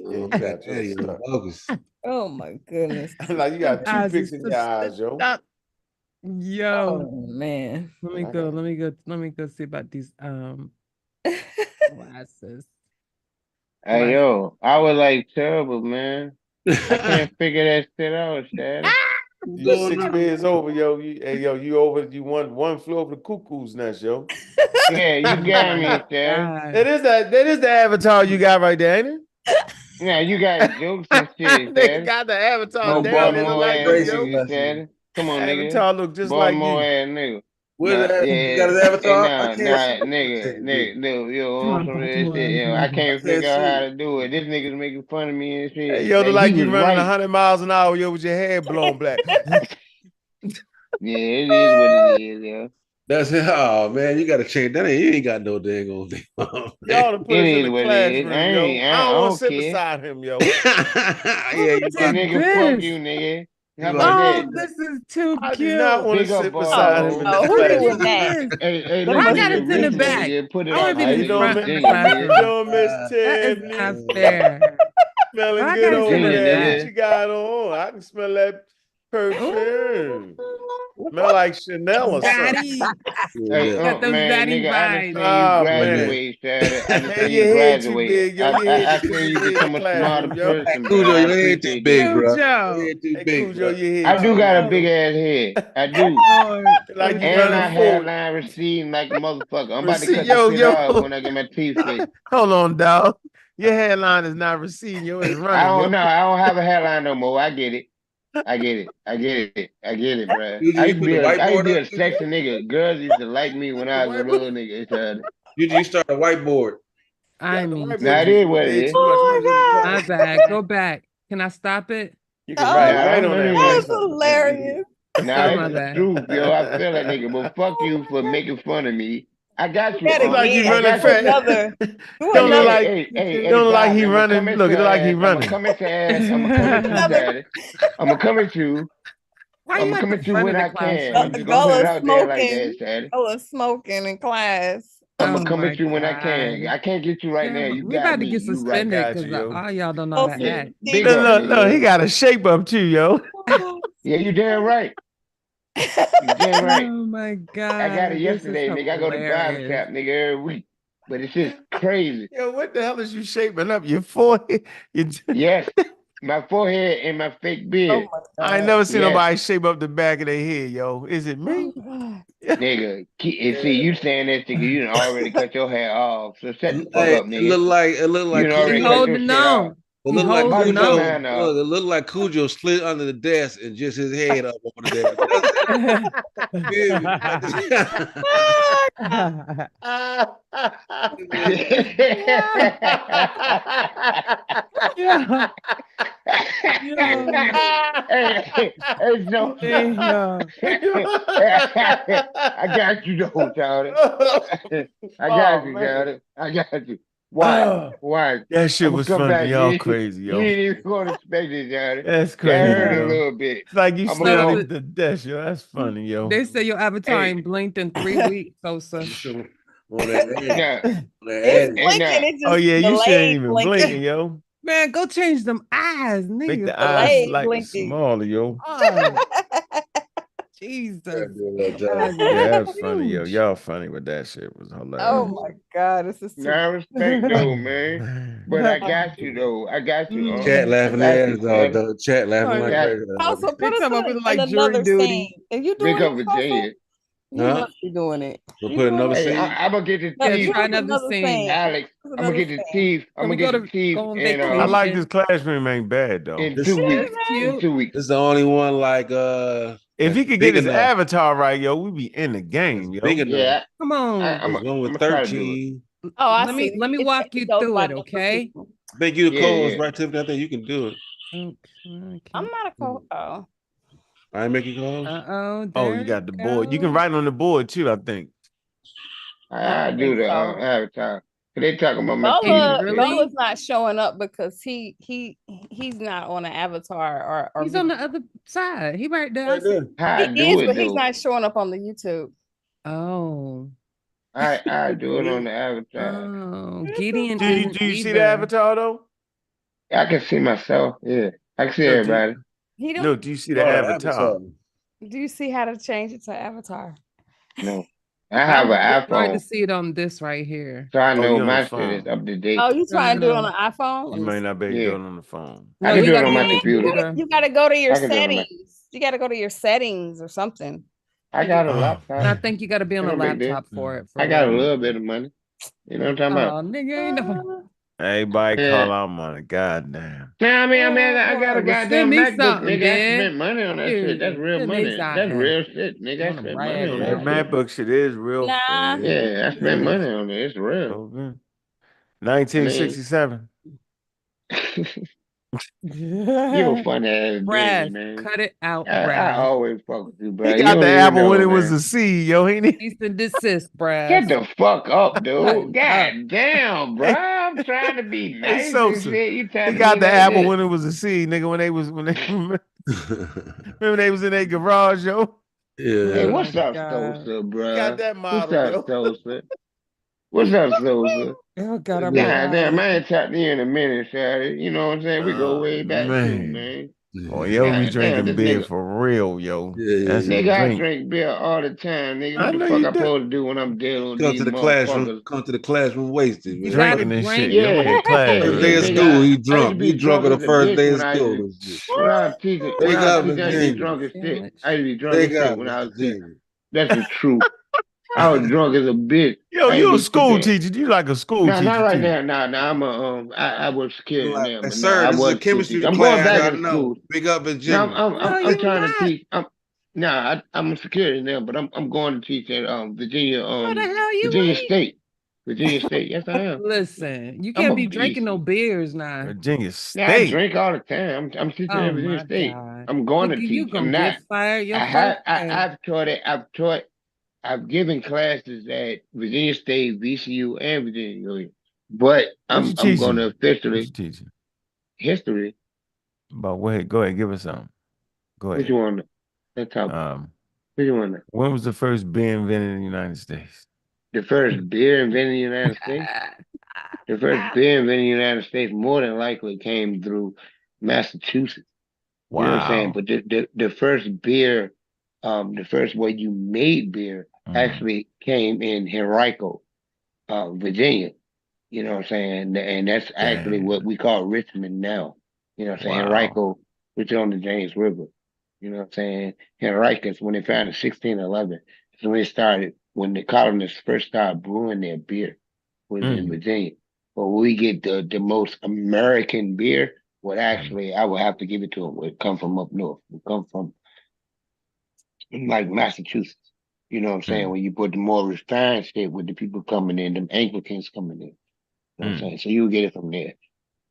On that Addy. On the focus. Oh my goodness. Like you got Eyes toothpicks are in your eyes, yo. stuck. Yo, Oh man. let me go see about these glasses. Hey yo, I was like terrible, man. I can't figure that shit out, Dad. You 6 years over, yo. You one flew over the cuckoo's nest, yo. Yeah, you got me, Dad. That is the avatar you got right there, ain't it? Yeah, you got jokes and shit, They Dad. got the avatar No down there, look Baltimore like ass you, yo. niggas, Dad. Come on, nigga. Avatar look just like Baltimore you. ass nigga. Where's Nah, that? yeah. You got his avatar? I can't see. nigga, yo, on some real shit, yo. I can't figure out how to do it. This nigga's making fun of me and shit. Hey, yo, look like he you was running right. 100 miles an hour, yo, with your hair blown black. Yeah, it is what it is, yo. That's it. Oh man, you gotta change that. You ain't got no dang old thing. Y'all to put It us in is the what it is. classroom, yo. I don't want to sit care. beside him, yo. Yeah, you That might. nigga, fuck you, nigga. How about Oh, that? this is too I cute. do not want to Big up, sit boy. beside him in this who doing classroom. that? Hey, Let look, me I see. got nigga, it in the Rich back. nigga, put it I want out to How be you in the doing, front of the Miss? Virginia, How you classroom. doing, Miss That is Tiffany? not fair. Smelling I good gotta over sit in there. there. What you got on? I can smell that Perfume. Smell like Chanel or something. Daddy. Hey, Yeah. Got those man, daddy nigga, I done vibes. seen you Oh, man. graduate, Shada. I done Hey, seen your you head too graduate. big, yo. Your head I too seen big you to be in become the a smarter classroom, yo. person, bro. Cujo, I your head too appreciate big, that. bro. Yo, Your Joe. head too Hey, big, Cujo, bro. your head I too do got a big, big yo. ass head. I do. Lord. Like you And running my forward. hairline receding like a motherfucker. I'm about to Receive, cut the yo, shit off yo. when I get my teeth fixed. Hold on, dog. Your hairline is not receding, yo. It's I running, don't yo. know. I don't have a hairline no more. I get it. I get it. I get it. I get it, bro. Juju, I you used to put be the a whiteboard up. sexy nigga. Girls used to like me when The I was a whiteboard. little nigga. Juju, you start a whiteboard. I Got the mean, Now it whiteboard. is You what it did is. too much. We Oh was in the my my class. bad. Go back. Can I stop it? You can God. write Oh, right Nah, on that anyway. that's motherfucker. hilarious. Nah, My it's the bad. truth, yo. I feel that nigga, but fuck Oh you for my God. making fun of me. I got Do you, that It's like he again. I running got Do you. fast. another. Do Don't look another. like Hey, don't look like Bobby, he I'm gonna running. come at Look, it your look like he ass. I'm gonna running. come at your ass. I'm gonna come at you, Another. Daddy. I'm gonna come at you. Why I'm you gonna at come the at you front when of the I can. I'm classroom? just gonna put it Gullah out there like that, smoking. Daddy. Gullah smoking in class. I'm Oh gonna come my at you when I can. God. I can't get you right Yeah, now. You we got about to me. get You I right. suspended got because you, yo. all y'all don't know how Oh, to Yeah, act. big Look, up, look, look. He nigga. got a shape up too, yo. Yeah, you damn right. You damn right. Oh my I got it God. This is yesterday, nigga. I go to barber hilarious. shop, nigga, every week. But it's just crazy. Yo, what the hell is you shaping up your forehead? You, Yes, my forehead and my fake Oh beard. my I ain't God. never seen Yes, nobody shape up the back of their head, yo. Is it Oh me? God. nigga. And see, you saying that nigga, you done already cut your hair off. So shut the fuck Hey, up, nigga. it look You like done He already Cujo. cut your holding shit off. on. It He look like I'm about to holding cut Cujo. on. mine off. Look, it look like Cujo slid under the desk and just his head up over the desk. That's it. Yeah. Yeah. Hey, so Yeah. I got you though, Charlie. I got Oh you, man. Charlie. I got you. Watch, watch. That shit I'm gonna was come funny. back. Y'all crazy, You yo. ain't even gonna expect it, Charlie. That's That crazy, hurt a yo. little bit. It's like you I'm slid gonna go. underneath the desk, yo. That's funny, yo. They say your avatar Hey, ain't blinked in 3 weeks, Sosa. On that ad. now, On that It's ad. hey, blinking. now, It's Oh just yeah, you shouldn't delayed even blinking. blinking, yo. Man, go change them eyes, Make nigga. the eyes Delayed slightly blinking. smaller, yo. Oh, Jesus. Yeah, that's funny, yo. Huge. Y'all funny, but that shit was Oh hilarious. my God. This is too. now respect though, man. But I got you though. I got you. Chat I laughing got their you, ass off, Charlie. though. Chat laughing like Got crazy. Also, They put us talking about we look in like jury another duty. scene. Are you big doing up it, Tulsa? Virginia. You Huh? must be doing it. We'll You put doing another it? Hey, scene. I'm gonna get the No, Yeah, teeth, give try us another another scene. scene. Alex. Give us I'm gonna another get the scene. teeth. I'm Can gonna we get the teeth go on I like vacation? this classroom ain't bad though. in This, 2 weeks. It's In cute. 2 weeks. this is the only one like If that's he could get big his enough. avatar right, yo, we be in the That's game, big yo. enough. Yeah, Come I, on. I'm There's I'm one with gonna try to do it. 13. Oh, I Let see. me walk you It goes through by it, number of okay? people. Make you the Yeah, co-host, yeah. right, Tiffany? I think you can do it. Okay, I I'm can't. not a co. Oh, I ain't make you co-host. Uh-oh, Oh, there you it got the board. You can goes. write on the board too, I think. I I don't do think the so. avatar. They talking about my Can teeth you and shit. really? Gullah not showing up because he's not on an avatar or He's on the other side. He right there. I Right see. there. How I he do is, it but he's though? not showing up on the YouTube. Oh. I do it on the avatar. Oh. Gideon Do you isn't do you see the either. avatar though? I can see myself. Yeah, I can see No, everybody. He don't. no, do you see the Oh, avatar? Do you see how to change it to avatar? No, I I have an tried to iPhone, see it on this right here. so I Oh, know you on the my shit is phone. up to date. Oh, you trying to do it on Uh, an iPhone? You Let me may see. not be able to do Yeah, it on the phone. I No, can you do it gotta on be my on the computer. computer. You got to go to your I can do it on my. settings. You got to go to your settings or something. I got a Oh, laptop. And I think you gotta be on Ain't a no big deal. laptop for it, for I got a real. little bit of money. You know what I'm talking Oh, about? nigga, ain't no. everybody Yeah. call out money. Goddamn. Nah, I got a Well, goddamn send me MacBook, something, nigga. I man. spent money on that shit. That's Dude, real send me money. That's something. real shit, nigga. I Wanna spent money brag on Yeah, that that about shit. it. MacBook shit is real. Nah. Yeah, I spent money on it. It's real. Okay. I mean, 1967. you a funny ass baby, Brad, man. cut it out, I Brad. always fuck with you, bro. He You got don't the even apple when know, it was man. a seed, yo. He need. Cease and desist, Brad. Shut the fuck up, Cut dude. it up. God damn, bro. Hey, I'm trying to be hey, nice and Sosa. shit. You He trying to got be the like apple this. when it was a seed, nigga. When they remember they was in their garage, yo. Hey, Yeah. Oh what's my up, God. Sosa, He got bro? that What's model, up, yo. Sosa? What's up, Sosa? Oh God, I'm Yeah. God damn, crying. I ain't talked to you in a minute, Shawty. You know what I'm saying? We go Oh way back too, man. man. Oh, yo, be God damn, drinking this beer nigga. for real, yo. Yeah, That's his Nigga, I drink. drink beer all the time, nigga. I What the know fuck you I do. supposed to do when I'm dealing with Come these to the classroom. motherfuckers? Come to the classroom wasted, You man. gotta Drinking and shit, drink. yo. Yeah, In class, yeah, First yeah, day of drinking. nigga. school, he I used to drunk. be He drunk drunk on as the a first bitch day of when I used school. to And shit. when I was teaching when Wake I was up, teaching. I Miss used to be Jenkins. drunk as shit. Sandwich. I used to be drunk as Wake shit up, when I Miss was teaching. Jenkins. That's the truth. I was drunk as a bitch. Yo, I used to you a be school teaching. teacher. You like a school No, not teacher, right too. now. Nah. I'm a I work security Like, now, hey, but no, sir, I this is a wasn't school chemistry teacher. I'm going class. back Y'all into know. school. Big up Miss No, Jenkins. No, I'm you trying to not. teach. I'm a security now, but I'm going to teach at Virginia No, the hell you Virginia ain't. State. Virginia State. Yes, I am. Listen, you I'm can't a be beast. drinking no beers now. Virginia Yeah, I State. drink all the time. I'm teaching Oh at Virginia my State. God. I'm going to Nigga, you teach. I'm gonna not. get fired your I first have. day. I've taught it. I've given classes at Virginia State, VCU, and Virginia Union. But What you I'm going to teaching? What officially you teaching? history. But go ahead, give us something. Go What you ahead. want? Let's talk. Um, What you want? when was the first beer invented in the United States? The first beer invented in the United States. The first beer invented in the United States more than likely came through Massachusetts. You know what I'm saying? Wow. But the first beer, the first way you made beer Mm, actually came in Henrico, Virginia. You know what I'm saying? And that's actually damn. what we call Richmond now. You know what I'm saying? Wow. Henrico, which is on the James River. You know what I'm saying? Henricus, when they found it 1611, so when they started, when the colonists first started brewing their beer, was in Mm, Virginia. But we get the most American beer, would mm, actually, I would have to give it to them, would come from up north. Would come from like Massachusetts. You know what I'm saying? mm, When you put the more refined shit with the people coming in, them Anglicans coming in. You know what I'm mm, saying? So you get it from there.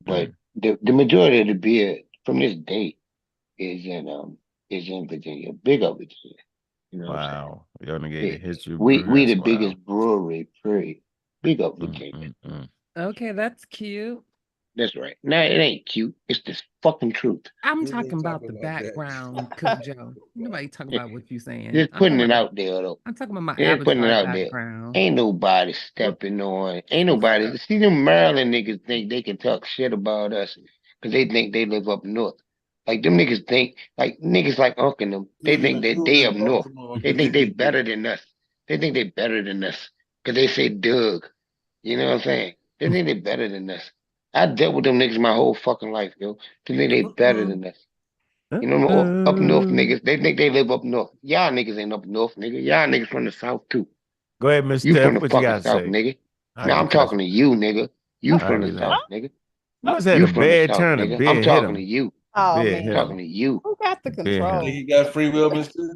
But mm. the majority of the beer from this date is in Virginia, big up Virginia. You know what I'm saying? Wow. Y'all done gave the It, history of we brew. we That's the wild. biggest brewery, period. Big up Mm, Virginia. mm, mm. Okay, that's cute. That's right. Now it ain't cute. It's the fucking truth. I'm We talking ain't about talking the about background, Joe. Nobody talking about what you saying. Just putting it out there though. I'm talking about my Yeah, putting it avatar out there. background. Ain't nobody stepping on. Ain't nobody. See them Maryland niggas think they can talk shit about us because they think they live up north. Like them niggas think like niggas like Unc and them. They think that they up north. They think they better than us. They think they better than us because they say Doug. You know what I'm saying? They think they better than us. I dealt with them niggas my whole fucking life, yo. They think they better than us. You know, up north Uh-oh. niggas, they think they live up north. Y'all niggas ain't up north, nigga. Y'all niggas from the south too. Go ahead, Miss You from Steph. the What you fucking got to south, say? nigga. I Now get I'm cussed. talking to you, nigga. You I from the south, relax. nigga. You must have You the from the bad south, turn. The nigga. I'm beer hit talking to him. you. The Oh beer hit I'm man, talking him. to you. who got the The beer hit him. control? You got free will, Mister.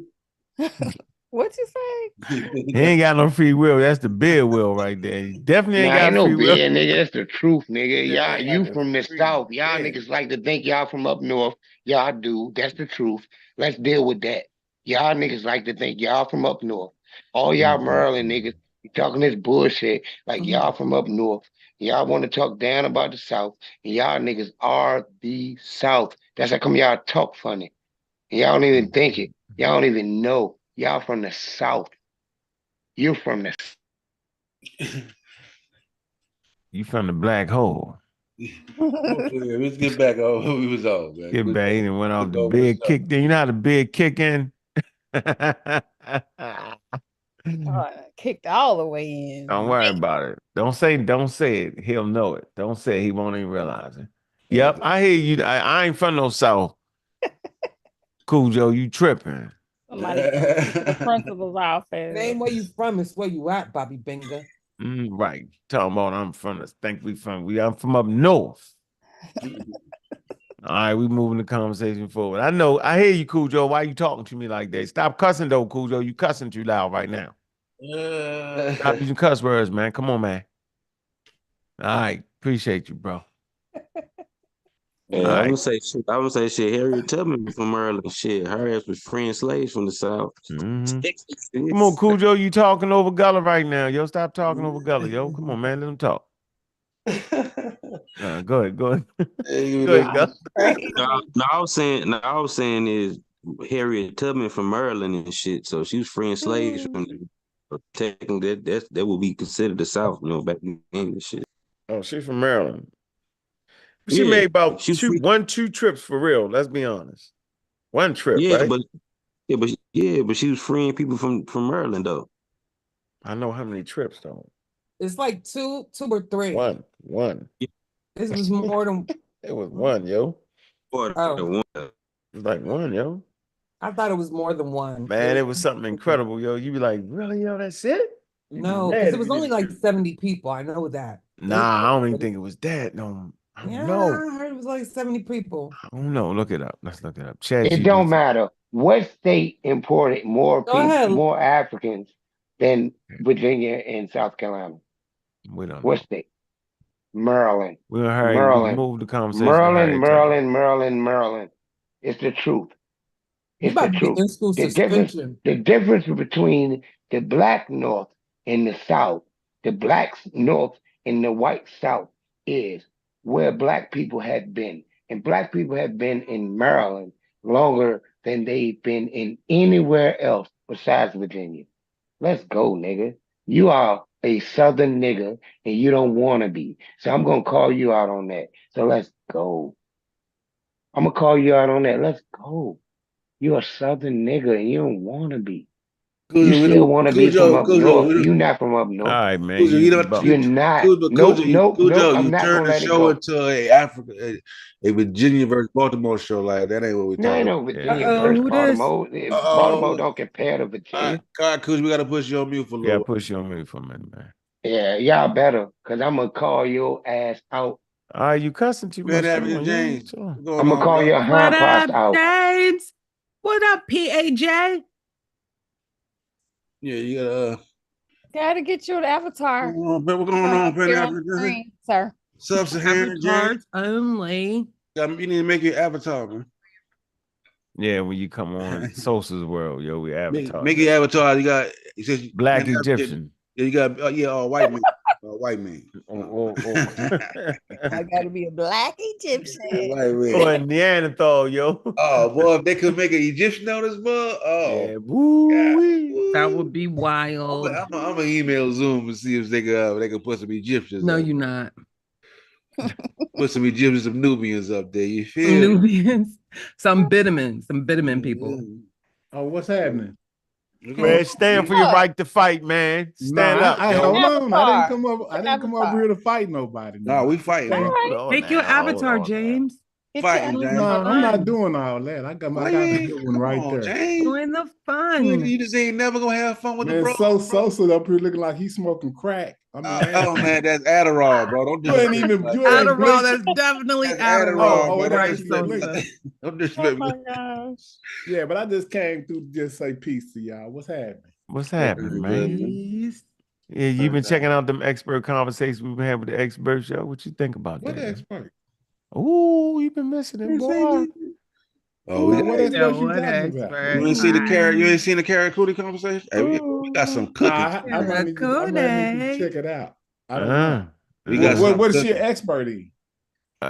What you say? He ain't got no free will. That's the beer will right there. He definitely ain't Nah, ain't got no free will. beer, nigga. That's the truth, nigga. Definitely Y'all, ain't got you the from the free south. Y'all beer. niggas like to think y'all from up north. Y'all do. That's the truth. Let's deal with that. Y'all niggas like to think y'all from up north. All y'all Mm, mm, Maryland mm. niggas, you talking this bullshit like y'all from up north. Y'all want to talk down about the south. And y'all niggas are the south. That's how come y'all talk funny. And y'all don't even Mm, think mm. it. Y'all don't even know. Y'all from the south. You're from the You from the black hole. Let's get back on who we was on, man. Get Good back job. and went off Good the job, Miss bed Steph. kicked in. You know how the bed kick in? Kicked all the way in. Don't worry about it. Don't say it. He'll know it. Don't say it. He won't even realize it. Yeah. Yep, I hear you. I ain't from no South. Cool, Joe, you tripping. Somebody to the principal's It office. ain't where you from, it's where you at, Bobby Binger. Right. Talking about I'm from the I'm from up north. All right, we moving the conversation forward. I know, I hear you, Cool Joe. Why you talking to me like that? Stop cussing though, Cool Joe. You cussing too loud right now. Stop using cuss words, man. Come on, man. All right, appreciate you, bro. All Yeah, right. I would say shit. Harriet Tubman from Maryland. Shit, her ass was freeing slaves from the South. Mhm. Texas. Come on, Cool Joe. You talking over Gullah right now. Yo, stop talking over Gullah, yo. Come on, man. Let him talk. Go ahead. Go ahead. Go ahead, Gullah. No, I was saying is Harriet Tubman from Maryland and shit. So she was freeing slaves from them. So technically, that would be considered the South, back then and shit. Oh, she's from Maryland. She Yeah, made about she free. 2 trips for real. Let's be honest. One trip, Yeah, right? but she was freeing people from Maryland though. I know how many trips though. It's like two or three. One. This was more than. It was one, yo. Or Oh. one. It was like one, yo. I thought it was more than one. Man, it was something incredible, yo. You be like, really, yo, that's it? You No, be mad because it if was you only didn't- like 70 people. I know that. Nah, I don't even think it was that. No, I don't Yeah, know. I heard it was like 70 people. I don't know. Look it up. Let's look it up. Chat It don't GPT. matter. What state imported more Go people, ahead. more Africans than Virginia and South Carolina? We don't What know. state? Maryland. We're in a hurry. We Maryland. move the conversation. Maryland. It's the truth. You It's the about to get truth. in school suspension. The difference between the black North and the South, the black North and the white South is where black people had been. And black people have been in Maryland longer than they've been in anywhere else besides Virginia. Let's go, nigga. You are a Southern nigga and you don't want to be. So I'm going to call you out on that. So let's go. I'm going to call you out on that. Let's go. You're a Southern nigga and you don't want to be. You still want to be from up north. You're not from up All north. right, man. Cujo, you know, You're not. Cujo, Nope. I'm you not turn going to the let it show go. into a Virginia versus Baltimore show. Like that ain't what we No, ain't talking no about. Virginia versus who this? Baltimore. Baltimore Oh, don't compare to Virginia. all right, Cujo, we got to push you on mute for a Yeah, little. push you on me for a minute, man. Yeah, y'all better, because I'm going to call your ass out. All right, you cussing too Man, much. Come African on, James, Sure. what's going I'm going on, to call bro? your What hindparts up, out. James? What up, PAJ? Yeah, you Gotta get you an avatar. what's going Come on, up Penny here on African the James? screen, sir. Sub-Saharan James. Avatars only. You need to make your avatar, man. Yeah, when you come on Sosa's World, yo, we avatar. Make your avatar. You said Black Penny African- Egyptian. Yeah, you got white man. White man. Oh. I gotta be a black Egyptian. White man. Or a Neanderthal, yo. Oh boy, if they could make an Egyptian on this mug, Yeah, woo-wee. That would be wild. I'm gonna email Zoom and see if they could put some Egyptians. No, up. you're not. Put some Egyptians, some Nubians up there. You feel? Nubians. Some Bitterman people. Oh, what's happening? Man, stand for your right to fight, man. Stand up. I yo. hold on. I Avatar. didn't come up here to fight nobody. No, we fighting. Stand- Man. Alright. Make your avatar, James. Get Fighting, your James. No, avatar I'm not done. doing all that. I got Why a you good one right there. James. Doing the You fun. just ain't never gonna have fun with the Man, bro. Sosa up here looking like he's smoking crack. I mean, Oh man, that's Adderall, bro. Don't do you ain't even you ain't Adderall, blink. that's definitely That's Adderall. Adderall, it bro. Right, ain't blink. Sosa. Don't disrespect Oh me. my gosh. Yeah, but I just came through to just say peace to y'all. What's happening? What's happening, man? Peace. Yeah, you've been checking out them expert conversations we've been having with the experts, yo. What you think about What that? expert? Ooh, you've been missing it, boy. Oh, we got, What Yeah, expert you what talking about? expert? you ain't seen the carrot. You ain't seen the carrot cootie conversation. Hey, we got some cooking. I might need to check it out. I don't know. We got some What is she cooking. an expert in?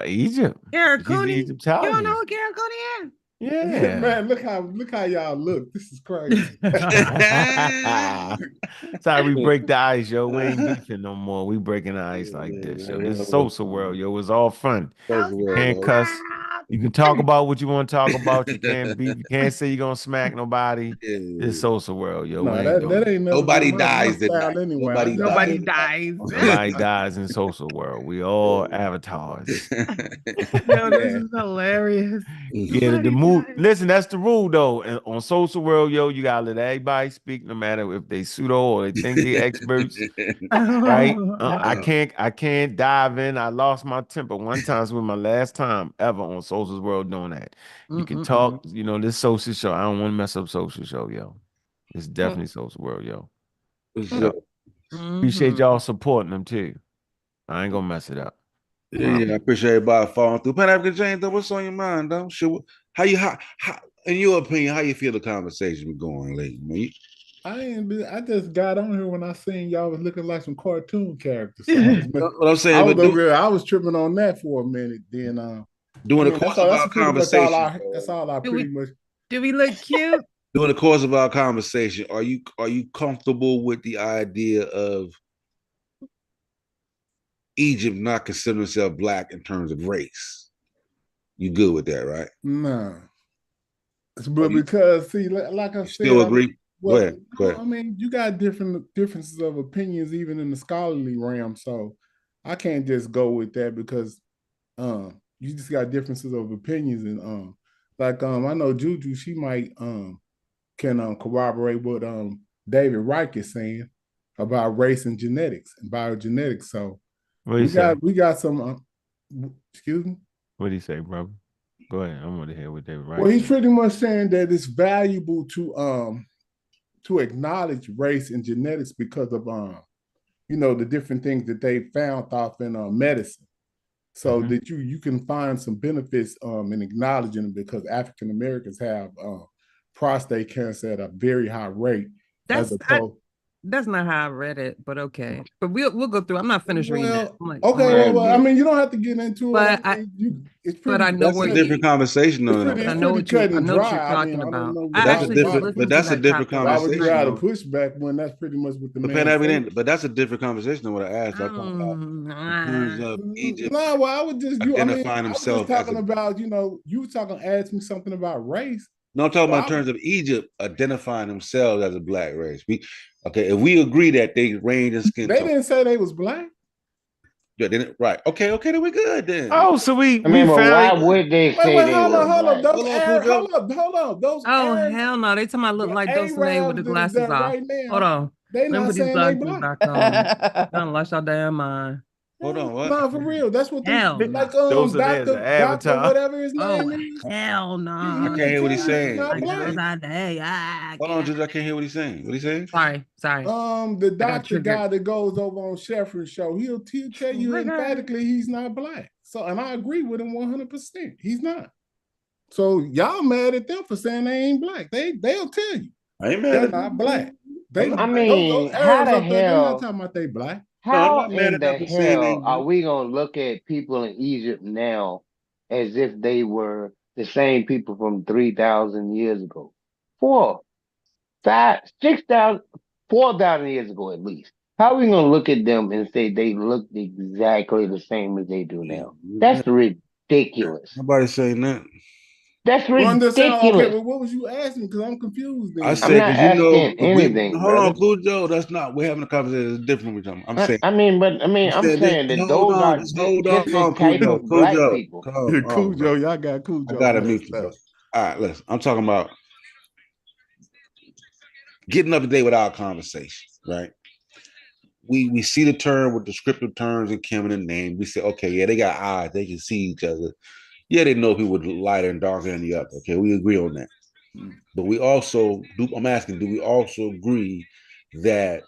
Egypt. Garrett She's Cooney. You Egyptologist. don't know what Garrett Cooney is? Yeah. Man, look how y'all look. This is crazy. Sorry, we break the ice, yo. We ain't beefing no more. We breaking the ice like this, yo. This is Sosa World, yo. It's all fun. You can't cuss. You can talk about what you want to talk about. You can't beef. You can't say you're gonna smack nobody. It's Sosa World, yo. No, We ain't doing that it. ain't never Nobody been my dies style tonight. anyway. Nobody dies. Nobody dies in Sosa World. We all avatars. Yo, this is hilarious. Yeah, the move. Listen, that's the rule though. And on Social World, yo, you gotta let everybody speak, no matter if they pseudo or they think they experts, right? I can't dive in. I lost my temper one time. It was my last time ever on Social World doing that. You can talk, you know, this social show. I don't want to mess up social show, yo. It's definitely Social World, yo. Appreciate y'all supporting them too. I ain't gonna mess it up. Yeah, I appreciate everybody following through. Pan African James, though, what's on your mind, though? How in your opinion, how you feel the conversation been going lately, man? I just got on here when I seen y'all was looking like some cartoon characters. So what I'm saying, I was tripping on that for a minute. Then during the course of our conversation, that's all I pretty much. Do we look cute? During the course of our conversation, are you comfortable with the idea of Egypt not consider themselves black in terms of race. You good with that, right? Nah. But because see, like I You said, still agree? Go ahead. Go no, ahead. I mean, you got differences of opinions even in the scholarly realm. So I can't just go with that because you just got differences of opinions and I know Juju, she might can corroborate what David Reich is saying about race and genetics and biogenetics. So What do you say? we got some excuse me. What do you say, brother? Go ahead. I want to hear what David Wright Well, he's said. pretty much saying that it's valuable to acknowledge race and genetics because of the different things that they found off in medicine. So that you can find some benefits in acknowledging them because African Americans have prostate cancer at a very high rate. That's not how I read it, but okay. But we'll go through. I'm not finished reading that. I mean, you don't have to get into but it. It's but I know that's where a different conversation, though. I know what you're talking about. But that's a different Why would you conversation. try to push back when that's pretty much what the man said? But that's a different conversation than what I asked. I'm talking about in terms of Egypt. No, well, I would just identifying I was just himself talking about, you asked me something about race. No, I'm talking about in terms of Egypt identifying themselves as a black race. If we agree that they range in skin they tone. didn't say they was black. Yeah, they didn't, right. Okay, then we're good then. Oh, so we but why found would they say wait, they hold were on. black? Hold on. Those hell no. They talking about look like Dulcinea with the glasses off. right now, hold on. They not saying they black. Back on. Don't lost your damn mind. Hold on, what? No, for real. That's what they like. Doctor, whatever his name is. Hell no. I can't hear what he's saying. Not black. Hold on, Juju, I can't hear what he's saying. What he saying? Sorry. The doctor guy that goes over on Sheffrin's show, he'll tell you emphatically he's not black. So, and I agree with him 100%. He's not. So y'all mad at them for saying they ain't black. They'll tell you. I ain't mad they're at not them. black. I mean, how the hell? They're not talking about they black. How in the hell are we gonna look at people in Egypt now as if they were the same people from 3,000 years ago? 4,000 years ago at least. How are we gonna look at them and say they look exactly the same as they do now? That's ridiculous. Nobody's saying that. That's ridiculous. Okay, well, what was you asking? Because I'm confused. Then. I said, I'm not asking anything. Hold on, Cujo. That's not. We're having a conversation. It's different. I'm saying. I'm saying that those are different type of black people. Cujo, y'all got Cujo. I gotta mute you, bro. All right, listen. I'm talking about getting up to date with our conversation, right? We see the term with descriptive terms and coming in name. We say, okay, yeah, they got eyes. They can see each other. Yeah, they know people lighter and darker than the other. Okay, we agree on that. But we also I'm asking, do we also agree that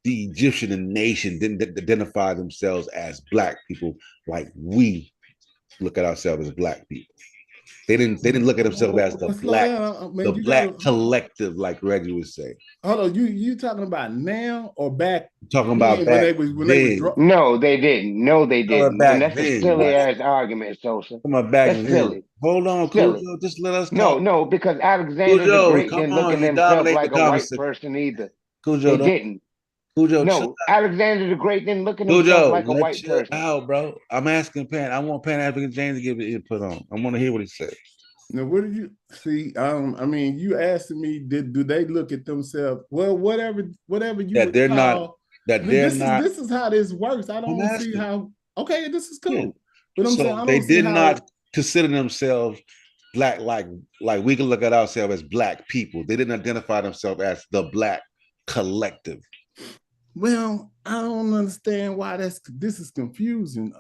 the Egyptian nation didn't identify themselves as black people like we look at ourselves as black people? They didn't look at themselves as the black collective, like Reggie was saying. Hold on, you talking about now or back? Talking about back when they was No, they didn't. No, they didn't. And that's a silly ass argument, Sosa. That's silly. Hold on, Cujo. Just let us talk. No, because Alexander the Great didn't look at himself like a white person either. Cujo, they didn't. Cujo, no, Alexander the Great didn't look at himself like a white person. Out, bro. I'm asking Pan. I want Pan African James to give it input on. I want to hear what he said. Now, what did you see? I mean, you asked me, do they look at themselves? Well, whatever you that they're not. This is how this works. I don't see how. Okay, this is cool. Yeah. But I'm saying they did not consider themselves black like we can look at ourselves as black people. They didn't identify themselves as the black collective. Well, I don't understand why this is confusing.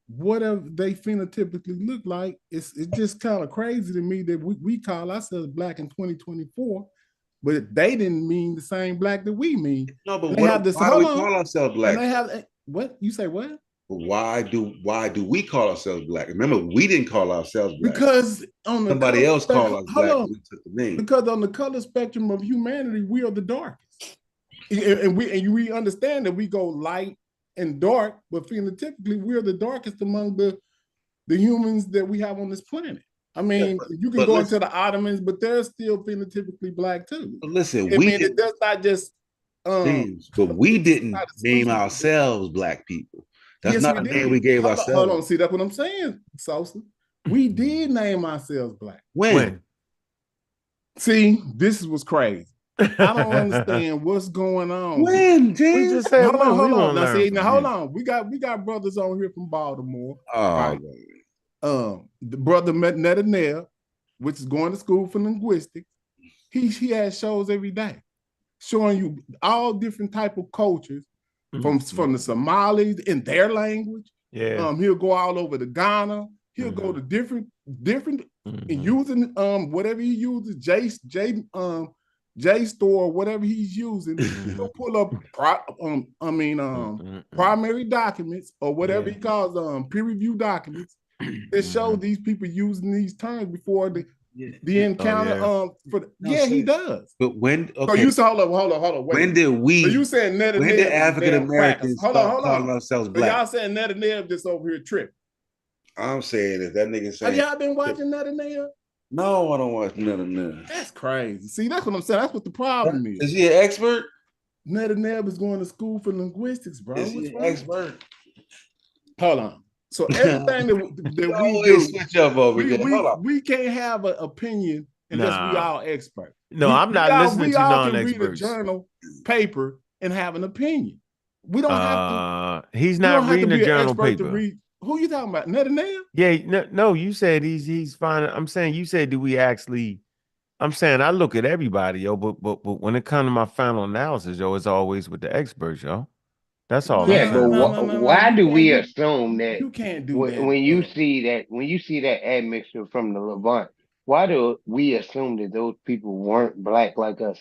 Whatever they phenotypically look like, it's just kind of crazy to me that we call ourselves black in 2024, but they didn't mean the same black that we mean. No, but why do we call ourselves black? And they have what you say? What? Why do we call ourselves black? Remember, we didn't call ourselves black because somebody else called us black. We took the name. Because on the color spectrum of humanity, we are the darkest. And we understand that we go light and dark, but phenotypically we're the darkest among the humans that we have on this planet. I mean, you can go into the Ottomans, but they're still phenotypically black too. But listen, it does not just but we didn't name ourselves black people. That's Yes, not we a name did. we gave Hold ourselves. on. See, that's what I'm saying, Sosa. We did name ourselves black. When? See, this was crazy. I don't understand what's going on. When, We James? just said Hold on, when. We hold on. want to Now, learn see, from now hold you. on. We got brothers on here from Baltimore. Oh, Right. The brother Netanel, which is going to school for linguistics. He has shows every day, showing you all different type of cultures from the Somalis in their language. Yeah. He'll go all over to Ghana. He'll go to different and using whatever he uses, JSTOR, whatever he's using. He'll pull up primary documents or whatever he calls peer review documents that show these people using these terms before the encounter. He does. But when? Okay. So you saw, hold on. Wait. When did we? So you saying Netanel? When did African Americans start calling ourselves So black? y'all saying Netanel just over here tripping? I'm saying if that nigga saying. Have y'all been watching Netanel? No, I don't watch Netanel. That's crazy. See, that's what I'm saying. That's what the problem is. Is he an expert? Netanel is going to school for linguistics, bro. Is he an expert? Hold on. So everything that we always do, switch up over there. Hold on. we can't have an opinion unless we all experts. No, I'm not listening to non-experts. We all can read a non-experts. journal paper and have an opinion. We don't have to. He's not reading a be an journal expert to paper. read. Who you talking about? Netanel? Yeah, no, you said he's fine. I'm saying you said do we actually? I'm saying I look at everybody, yo, but when it comes to my final analysis, yo, it's always with the experts, yo. That's all I'm Yeah, but saying. why do we assume that you can't do that? When you see that admixture from the Levant, why do we assume that those people weren't black like us?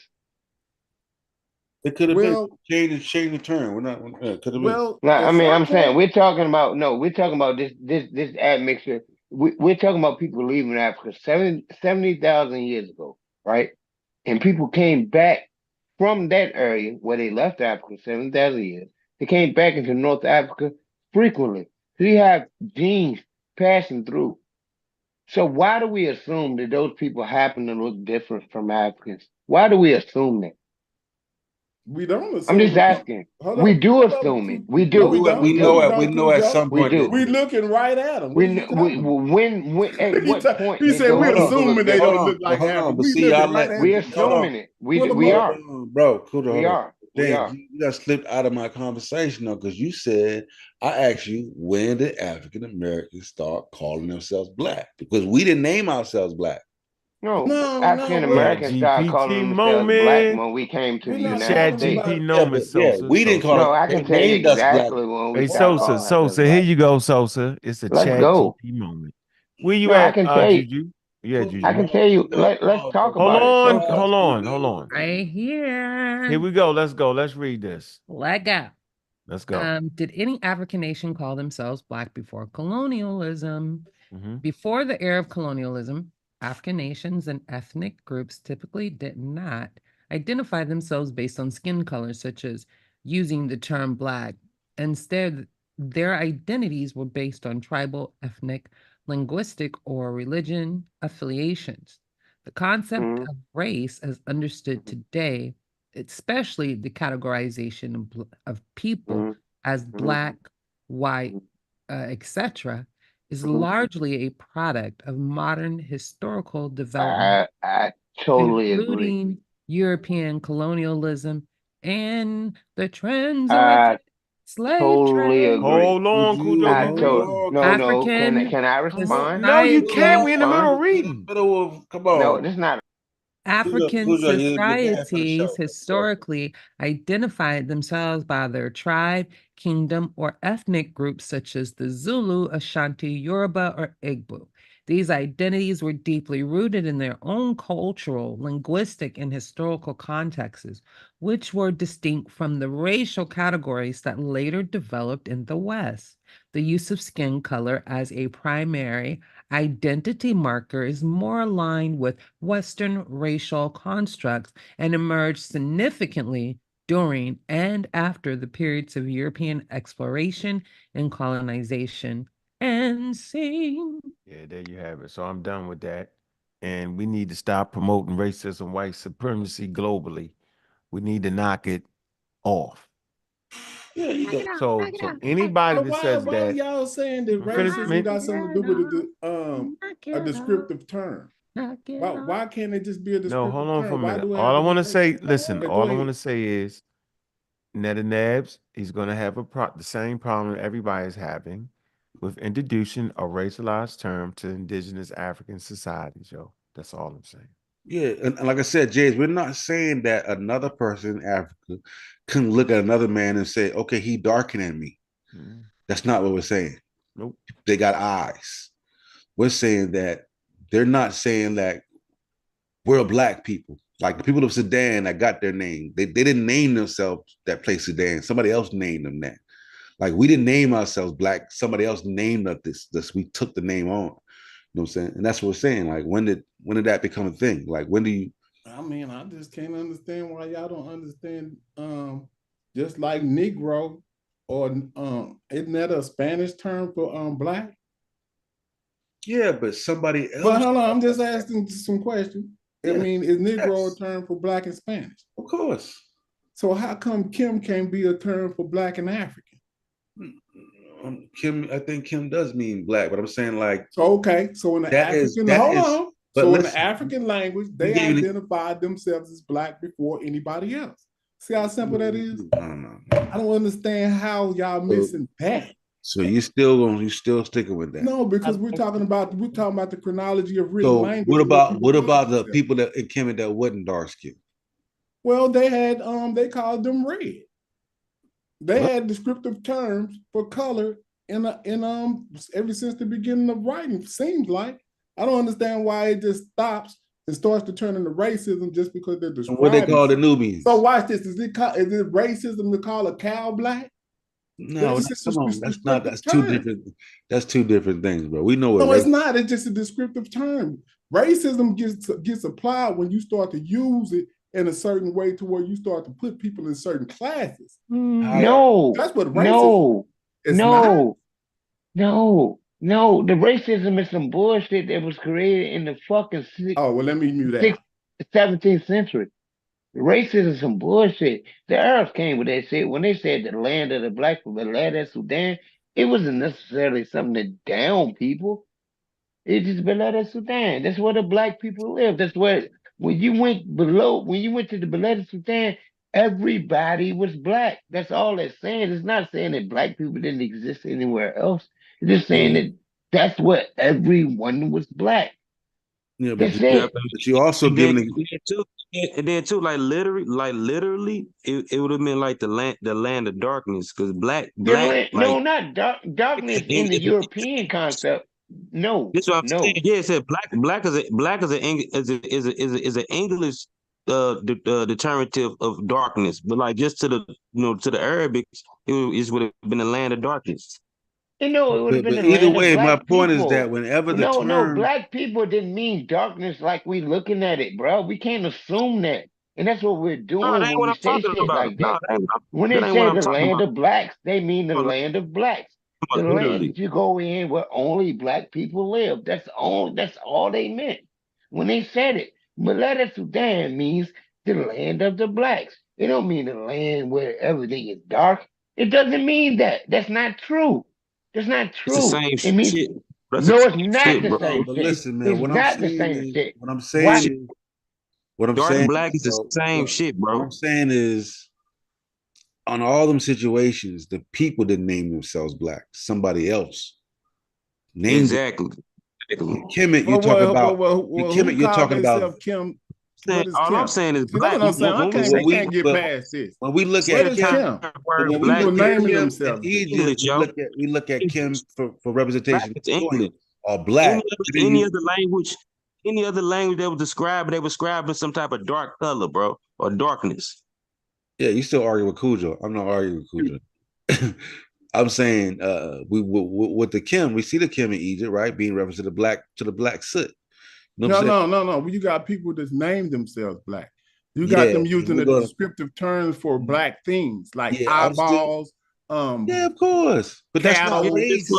It could have been change the term. We're not. Could have been. No, I mean, I'm saying we're talking about this admixture. We're talking about people leaving Africa 70,000 years ago, right? And people came back from that area where they left Africa 7,000 years. They came back into North Africa frequently. So you have genes passing through. So why do we assume that those people happen to look different from Africans? Why do we assume that? We don't assume. I'm just asking. We do assume it. We do. We know at some point. We looking right at them. When at what point? He said we're assuming they don't look like Africans. But see, y'all let we're assuming it. We are. Bro, we are. You got slipped out of my conversation though, because you said I asked you when did African Americans start calling themselves black? Because we didn't name ourselves black. No, African Americans started calling themselves black when we came to the United States. We didn't call. No, I can tell you exactly when we. Hey, Sosa, here you go, Sosa. It's a Chat GP moment. Where you at, I can tell you. Juju? Yeah, Juju. I can tell you. Let's talk about it. Hold on. Right here. Here we go. Let's go. Let's read this. Let go. Let's go. Did any African nation call themselves black before colonialism? Before the era of colonialism, African nations and ethnic groups typically did not identify themselves based on skin color, such as using the term black. Instead, their identities were based on tribal, ethnic, linguistic, or religion affiliations. The concept of race, as understood today, especially the categorization of people as black, white, etc., is largely a product of modern historical development. I totally including agree. European colonialism and the transatlantic slave totally trade. agree. Hold on, Cujo. No. Can I respond? No, you can't. We're in the middle of reading. Come on. No, this is not. African societies historically identified themselves by their tribe, kingdom, or ethnic groups such as the Zulu, Ashanti, Yoruba, or Igbo. These identities were deeply rooted in their own cultural, linguistic, and historical contexts, which were distinct from the racial categories that later developed in the West. The use of skin color as a primary identity marker is more aligned with Western racial constructs and emerged significantly during and after the periods of European exploration and colonization. And see. Yeah, there you have it. So I'm done with that. And we need to stop promoting racism, white supremacy globally. We need to knock it off. Yeah, you go. So anybody But that why, says why that, y'all saying that finish, racism got something to do with a descriptive term? Why can't it just be a no, descriptive hold on for term? a Why minute. do it All have I to be want to say, racist? listen, Okay, go all I want to ahead. say is Netta Nabs, he's going to have the same problem everybody's having with introducing a racialized term to indigenous African societies, yo. That's all I'm saying. Yeah, and like I said, James, we're not saying that another person in Africa can look at another man and say, okay, he darker than me. Mhm. That's not what we're saying. Nope. They got eyes. We're saying that they're not saying that we're black people. Like the people of Sudan that got their name, they didn't name themselves that place Sudan. Somebody else named them that. Like we didn't name ourselves black. Somebody else named us this. We took the name on. You know what I'm saying? And that's what we're saying. Like when did that become a thing? Like when do you I mean, I just can't understand why y'all don't understand. Just like Negro, or isn't that a Spanish term for black? Yeah, but somebody else. But hold on, I'm just asking some questions. I mean, is Negro yes. a term for black and Spanish? Of course. So how come Kim can't be a term for black and African? Kim, I think Kim does mean black, but I'm saying like So okay, so in the African, hold on. But So in the listen, African language, they identified themselves as black before anybody else. See how simple that is? No. I don't understand how y'all missing that. So you still sticking with that? No, because we're talking about the chronology of written So language. what about the people that in Kemet that wasn't dark skinned? Well, they had they called them red. They had descriptive terms for color in ever since the beginning of writing. Seems like I don't understand why it just stops and starts to turn into racism just because they're describing. What they call the Nubians? So watch this. Is it racism to call a cow black? No, come on. That's not. That's two different. That's two different things, bro. We know what. No, it's not. It's just a descriptive term. Racism gets applied when you start to use it in a certain way to where you start to put people in certain classes. No, that's what racism is. No. The racism is some bullshit that was created in the fucking let me mute that. 17th century. Racism is some bullshit. The Arabs came with that shit. When they said the land of the black people, the land of Sudan, it wasn't necessarily something to down people. It just Beled Sudan. That's where the black people live. That's where when you went to the Beled Sudan, everybody was black. That's all it's saying. It's not saying that black people didn't exist anywhere else. It's just saying that that's where everyone was black. Yeah, but you also giving and then too, like literally, it would have been like the land of darkness, because black, no, not darkness in the European concept. No, that's what I'm saying. Yeah, it said black is an English determinative of darkness, but like just to the Arabics, it would have been the land of darkness. No, it would have been the either land way, of black my point people. is that whenever the No, term black people didn't mean darkness like we looking at it, bro. We can't assume that, and that's what we're doing when we say shit like that. When they say the land of blacks, they mean the land of blacks. The land that you go in where only black people live. That's all they meant when they said it. Maleta Sudan means the land of the blacks. It don't mean the land where everything is dark. It doesn't mean that. That's not true. That's not true. It's the same it means shit. no, it's not the same but shit. listen, man, It's not the same shit. What I'm saying dark black is the same shit, bro. What I'm saying is, on all them situations, the people didn't name themselves black. Somebody else named exactly. Kemet, you're talking about. Kemet, you're talking about. Kim. All I'm saying is black. That's what I'm saying. They can't get past this. When we look What at is Kim, when people naming themselves in Egypt, we look at Kim for representation. Or black. Any other language that was described, they were describing some type of dark color, bro, or darkness. Yeah, you still argue with Cujo. I'm not arguing with Cujo. I'm saying we with the Kim, we see the Kim in Egypt, right, being referenced to the black soot. You know no. You got people that name themselves black. You got them using the descriptive terms for black things like eyeballs. Yeah, of course, but cattle, that's not race.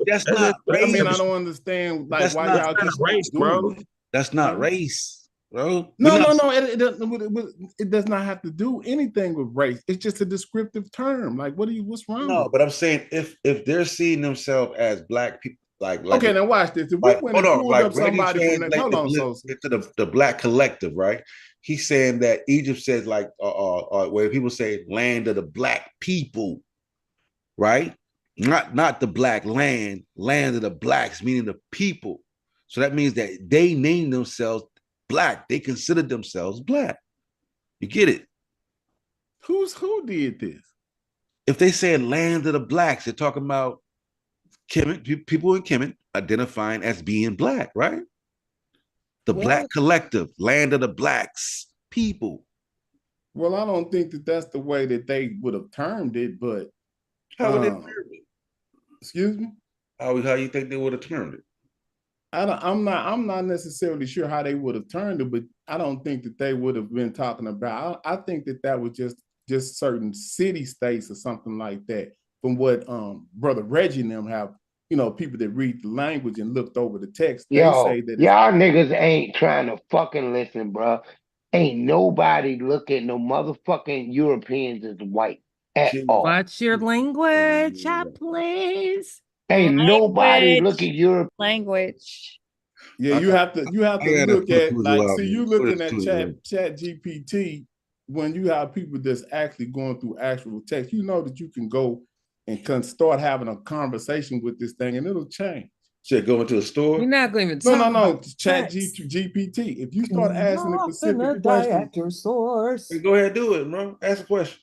That's not race. I mean, I don't understand like why y'all keep race, bro. That's not race. bro. No, no, no. It does not have to do anything with race. It's just a descriptive term. Like, what's wrong No, with but I'm saying if they're seeing themselves as black people, it? Okay, now watch this. If we like went hold and on, pulled like up Reggie somebody from that, translate hold on, the Sosa. into the black collective, right? He's saying that Egypt says like where people say land of the black people, right? Not the black land, land of the blacks, meaning the people. So that means that they name themselves black. They consider themselves black. You get it? Who did this? If they say land of the blacks, they're talking about Kemet, people in Kemet identifying as being black, right? The black Well, collective, land of the blacks, people. well, I don't think that that's the way that they would have termed it, but How would they um, term it? excuse me. How you think they would have termed it? I'm not necessarily sure how they would have turned it, but I don't think that they would have been talking about. I think that that was just certain city states or something like that. From what brother Reggie and them have, people that read the language and looked over the text, they Yo, say that it's y'all niggas ain't trying to fucking listen, bro. Ain't nobody look at no motherfucking Europeans as white at all. Watch your language, please. Ain't nobody look at Language. Europe. Language. yeah. I, You have to I gotta look put at Kuzma like out, see you man. Put looking it at to chat him. chat GPT when you have people that's actually going through actual text. You know that you can go and can start having a conversation with this thing and it'll change. Should go into a store. We're not going to even No, talk no, no. about Chat sex. GPT. If you start asking it Not specific gonna die questions, at your source. Hey, go ahead, do it, bro. Ask a question.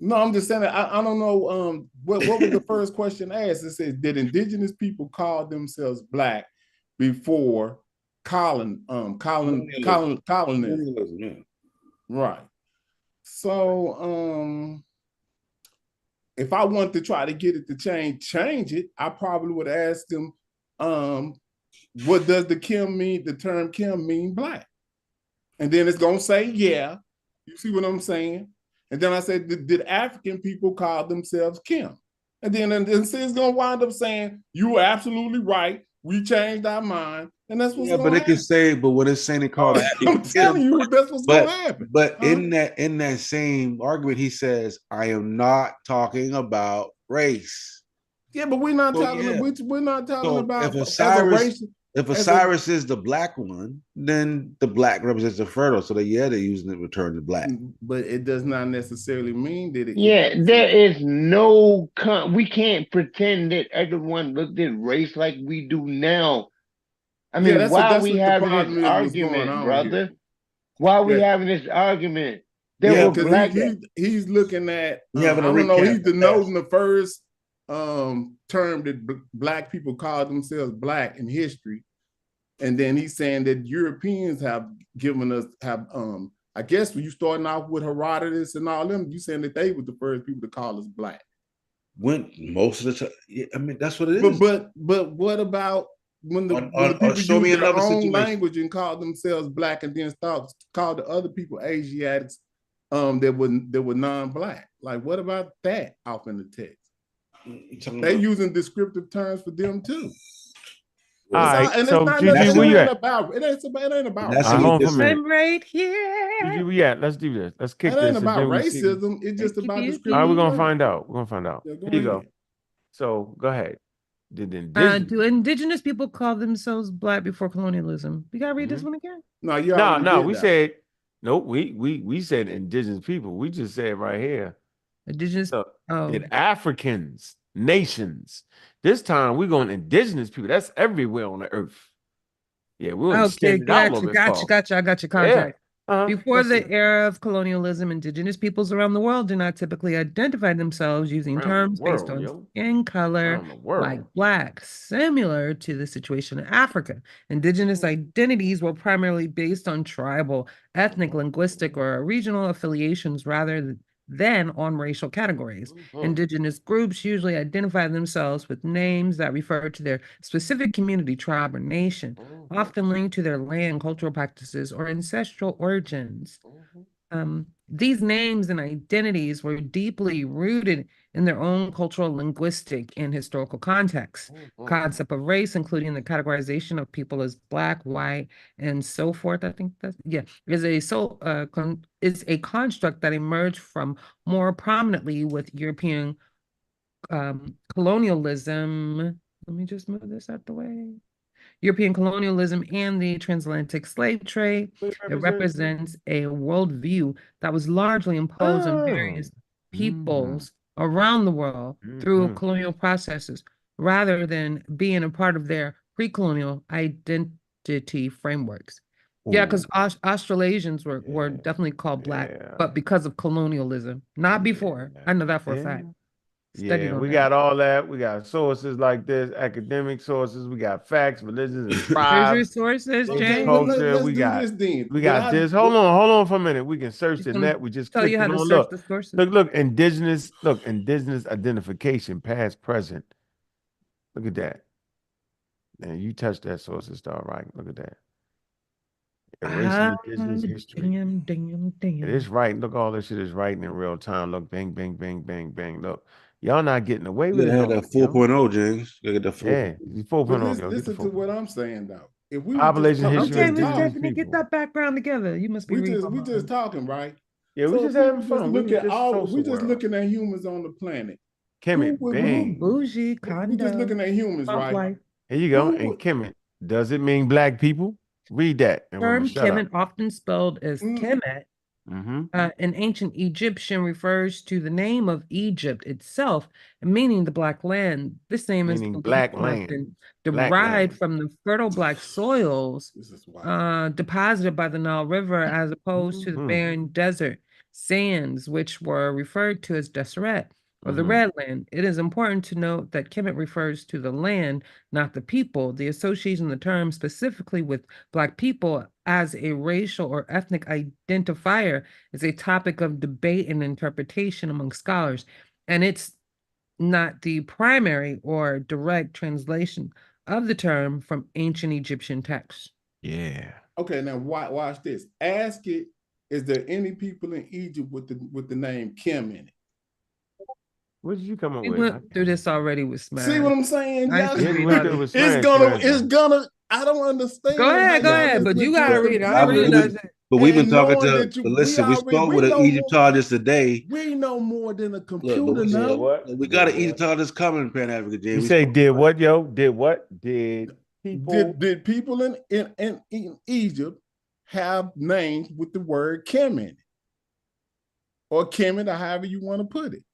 no, I'm just saying that I don't know. What was the first question asked? It says, did indigenous people call themselves black before Colonialism. colonists? Colonialism, yeah. Right. So if I want to try to get it to change it, I probably would ask them, what does the Kim mean? The term Kim mean black? And then it's gonna say, yeah. You see what I'm saying? And then I said, did African people call themselves Kim? And then it's gonna wind up saying, you were absolutely right. We changed our mind, and that's what's Yeah, but gonna it can happen. say, but when it's saying they called I'm telling you, that's what's gonna but happen. but Huh? in that same argument, he says, I am not talking about race. Yeah, but we're not So talking. yeah. We're not talking So about as a race. if As a Osiris is the black one, then the black represents the fertile. So they're using it return to black. but it does not necessarily mean that it. Yeah, there is no we can't pretend that everyone looked at race like we do now. I Yeah, mean, why are that's we what the having this problem is. What's going argument, on here? brother? Why are we Yeah, having this argument? There yeah, were because black. he's looking at. We having a I don't know. recap. He's denoting the first term that black people call themselves black in history, and then he's saying that Europeans have given us I guess when you starting off with Herodotus and all them, you saying that they were the first people to call us black. When most of the time, yeah, I mean that's what it But is. but what about when the people show me use their another own situation. language and call themselves black and then start call the other people Asiatics that were non-black? Like what about that off in the text? They using descriptive terms for them too. All right. And So it's not Juju, where you it ain't at? about it ain't about That's Hold what on he for a just minute. I'm right here. Juju, where you at? Let's do this. Let's kick It ain't this, and about then we see. racism. It's just about All right, descriptive we're gonna terms. find out. We're gonna find out. Yeah, Here you go. ahead. So go ahead. Did the indigenous? Do indigenous people call themselves black before colonialism? You gotta read this Mhm. one again. No, you No, already no. did We that. said nope. We said indigenous people. We just said right here. Indigenous. So, Oh, in Africans, nations. This time we're going indigenous people. That's everywhere on the earth. Yeah, we want to okay, extend it out a little bit far. I got your Yeah. context. Before Let's the see. era of colonialism, indigenous peoples around the world do not typically identify themselves using Around the terms based world, on yo. skin color, Around the world. like black, similar to the situation in Africa. Indigenous identities were primarily based on tribal, ethnic, linguistic, or regional affiliations rather than on racial categories. Indigenous groups usually identify themselves with names that refer to their specific community, tribe, or nation, often linked to their land, cultural practices, or ancestral origins. These names and identities were deeply rooted in their own cultural, linguistic, and historical context. Concept of race, including the categorization of people as Black, white, and so forth. I think that's is a construct that emerged from more prominently with European colonialism. Let me just move this out the way. European colonialism and the transatlantic slave trade. It represents a worldview that was largely imposed on various peoples around the world through colonial processes, rather than being a part of their pre-colonial identity frameworks. Yeah, because Australasians were definitely called Black, but because of colonialism, not before. I know that for a fact. Yeah, we got all that. We got sources like this, academic sources. We got facts, religions, and Here's your tribes. sources, Okay, James. well, Culture. let's We do got this then. we got this. Hold on for a minute. We can search the net. We just Tell you clicked how it to on. search Look, the sources. look, indigenous identification, past, present. Look at that. And you touch that source and start writing. Look at that. Erasing indigenous history. Damn. It is right. Look, all this shit is writing in real time. Look, bang, bang, bang, bang, bang. Look, y'all not getting away You with it. gotta have that 4.0, James. You gotta get that 4.0. Yeah, 4.0. But Yo, get the listen to 4.0. what I'm saying though. If we were Population just, history Okay, of Miss indigenous Stephanie, get people. that background together. You must be reading. we just talking, right? Yeah, we So just if having just fun. We look was at just all social we just world. looking at humans on the planet. Kemet, bang. Bougie, We condo. just looking at humans, Pump right? life. Here you go. Who And would- Kemet, does it mean Black people? Read that. And I'm Term gonna shut up. Kemet, often spelled as Kemet, in ancient Egyptian refers to the name of Egypt itself, meaning the Black land. This name is Meaning believed Black to have land. been Black derived land. from the fertile Black soils deposited by the Nile River, as opposed to the barren desert sands, which were referred to as Deseret or the Red Land. It is important to note that Kemet refers to the land, not the people. The association of the term specifically with Black people as a racial or ethnic identifier is a topic of debate and interpretation among scholars, and it's not the primary or direct translation of the term from ancient Egyptian texts. Yeah. Okay, now watch this. Ask it, is there any people in Egypt with the name Kim in it? What did you come up We with? went through this already with Smash. See what I'm saying? I used to read went out through of- with It's Smash. gonna, I don't understand. Go ahead, how y'all just but you went to gotta a read it. I computer read that. But we've been and talking knowing to, that you- but listen, we spoke we with an know more- Egyptologist today. We know more than a Look, computer but we, know. we got an Egyptologist coming, Pan Africa, James. You We say spoke did about what, yo? Did what? Did people Did people in Egypt have names with the word Kim in it? Or Kemet, or however you want to put it.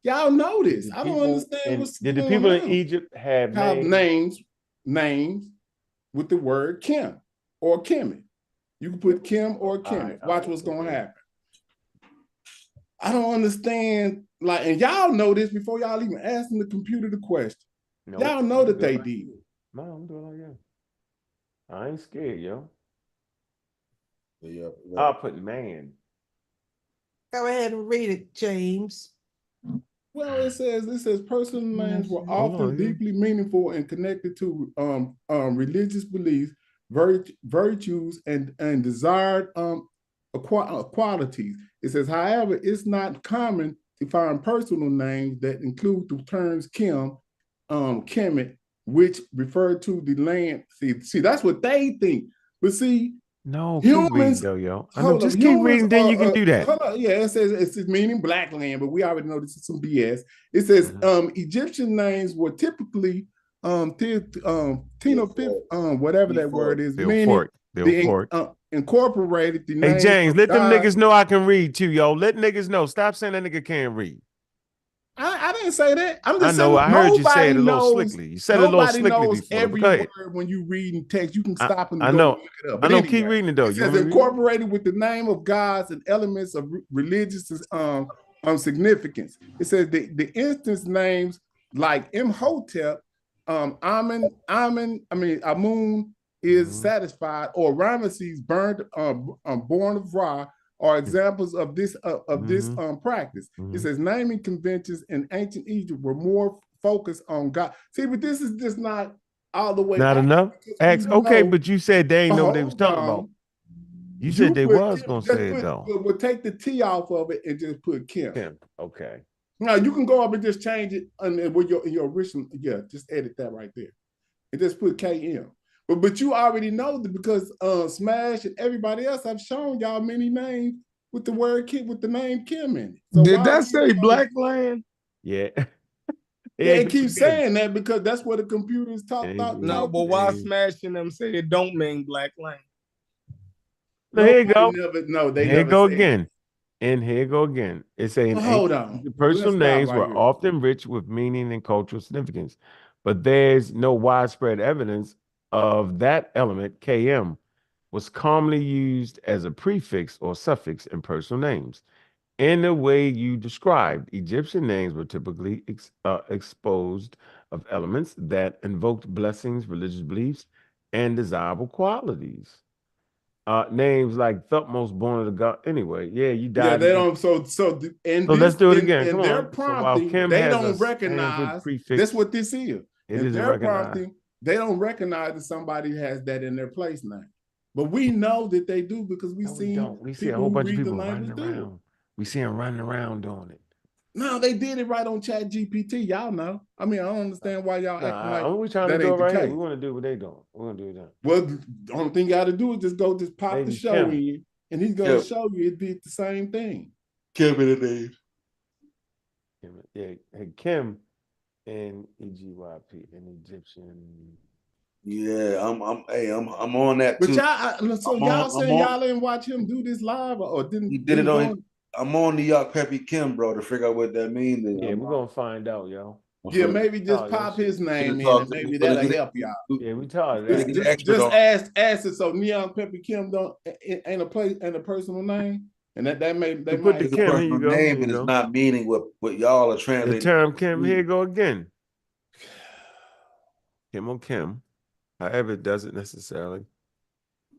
Y'all know this. I don't understand what's did the going people on. in Egypt have names with the word Kim or Kemet. You can put Kim or Kemet. Watch what's going to happen. I don't understand. Like, and y'all know this before y'all even asking the computer the question. Nope, y'all know that they did. No, I'm doing like that. I ain't scared, yo. Yeah, I'll put man. Go ahead and read it, James. Well, it says personal names were often deeply meaningful and connected to religious beliefs, virtues, and desired qualities. It says, however, it's not common to find personal names that include the terms Kim, Kemet, which refer to the land. See, that's what they think. But see, no, humans, keep reading though, yo. I know, just keep reading, then you can do that. Yeah, it says it's meaning Black land, but we already know this is some BS. It says Egyptian names were typically whatever that word is, meaning incorporated the name. Hey James, let them niggas know I can read too, yo. Let niggas know. Stop saying that nigga can't read. I didn't say that. I'm just saying. I heard you say it a little knows, slickly. You said it a little slickly knows before. Every word when you reading text, you can stop and go look it up. But I know. anyway, Keep reading it though. It says incorporated with the name of gods and elements of religious significance. It says the instance names like Imhotep, Amun is satisfied, or Ramesses born of Ra, are examples of this practice. It says naming conventions in ancient Egypt were more focused on God. See, but this is just not all the way. Not enough. Okay, but you said they ain't know what they was talking about. You said they was gonna say it though. We'll take the T off of it and just put Kim. Okay. No, you can go up and just change it with your original. Yeah, just edit that right there, and just put KM. But you already know that because Smash and everybody else have shown y'all many names with the word Kim, with the name Kim in it. So Did why that are we say even Black Land? Yeah. Yeah, it keeps saying that because that's what the computers talk about. No, but why Smashing them say it don't mean Black Land? No, here you go. They here never go said again. And here you go again. It's saying hold on. personal Let's stop names right were here. often rich with meaning and cultural significance, but there's no widespread evidence of that element. KM was commonly used as a prefix or suffix in personal names. In the way you described, Egyptian names were typically exposed of elements that invoked blessings, religious beliefs, and desirable qualities. Names like Thutmose, born of the god. Anyway, yeah, you died. Yeah, they don't. So let's do it again. Come their on. prompting, Kim they has don't a recognize. prefix, That's what this is. It In isn't their recognized. prompting, they don't recognize that somebody has that in their place name. But we know that they do because we see We see a whole who bunch of read the people running language do it. around. We see them running around doing it. No, they did it right on Chat GPT. Y'all know. I mean, I don't understand why y'all acting like we trying that to do it ain't the right here. case. We want to do what they doing. We want to do that. Well, the only thing you got to do is just pop Maybe the show Kim. in, and he's gonna show you it did the same thing. Kim in the name. Yeah, hey, Kim and EGYP, an Egyptian. Yeah, I'm on that But too. y'all saying y'all didn't watch him do this live or didn't? He did it on. I'm on New York Peppy Kim, bro, to figure out what that means. Yeah, we're gonna find out, yo. Yeah, maybe just pop his name in, and maybe that'll help y'all. Yeah, we taught Just ask it. So Neon Peppy Kim ain't a personal name, and that may they put might the Kim. Here you go. Name, but it's not meaning what y'all are translating. The term Kim. Here you go again. Kim on Kim. However, it doesn't necessarily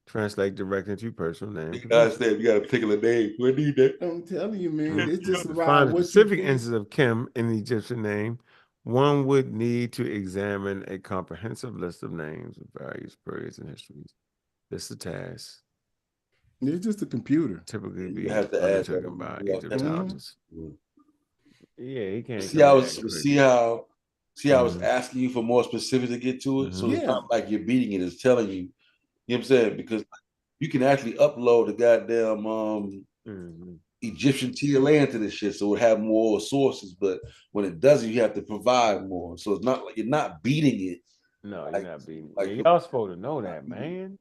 translate directly into personal name. You got a particular name. We need that. I'm telling you, man. It's just to find a specific instance of Kim in the Egyptian name, one would need to examine a comprehensive list of names with various periods and histories. This is a task. It's just a computer. Typically be undertaken by Egyptologists. Yeah, he can't. See how I was asking you for more specifics to get to it. So it's not like you're beating it, it's telling you. You know what I'm saying? Because you can actually upload the goddamn Egyptian TLA into this shit, so it have more sources. But when it doesn't, you have to provide more. So it's not like you're not beating it. No, you're not beating it. Yeah, y'all supposed to know that, man.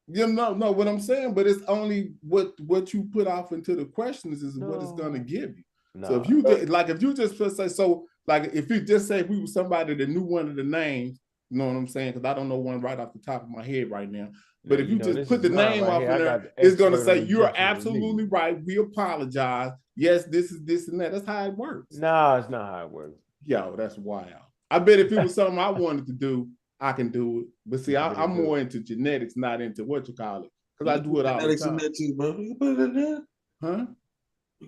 Yeah, no. What I'm saying, but it's only what you put off into the questions is what it's gonna give you. So if you just say we were somebody that knew one of the names, you know what I'm saying? Because I don't know one right off the top of my head right now. But if you just put the name off in there, it's gonna say you're absolutely right. We apologize. Yes, this is this and that. That's how it works. No, it's not how it works. Yo, that's wild. I bet if it was something I wanted to do, I can do it. But see, I'm more into genetics, not into what you call it. Because I do it all the time. In there too, bro. You can put it in there. Huh?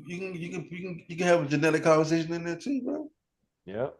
You can have a genetic conversation in there too, bro. Yep.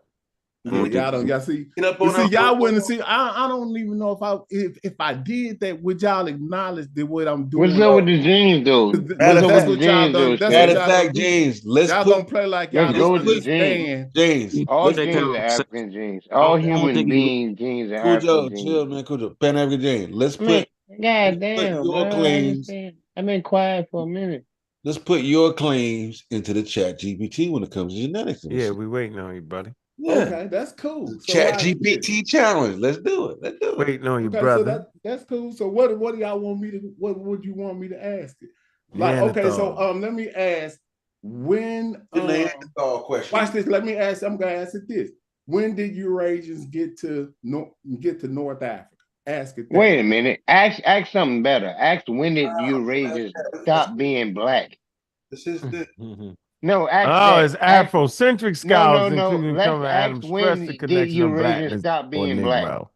Y'all see. Y'all wouldn't see. I don't even know if I did that, would y'all acknowledge that what I'm doing? What's up with the genes, though? Matter of fact, James, y'all don't play like y'all don't understand. James, all genes are African genes. All human being genes are African genes. Chill, man. Cool, Pan African James. Let's put your claims. I've been quiet for a minute. Let's put your claims into the Chat GPT when it comes to genetics. Yeah, we waiting on you, buddy. Yeah. Okay, that's cool. Chat GPT challenge. Let's do it. Waiting on you, brother. So that's cool. So what do y'all want me to? What would you want me to ask it? Like, okay, so let me ask when. Question. Watch this. Let me ask. I'm gonna ask it this. When did Eurasians get to North Africa? Ask it. Wait a minute. Ask something better. Ask when did Eurasians stop being black? This is the. No, it's Afrocentric scholars, including Let's Adam stress the connection of blackness stop being or black. Negro.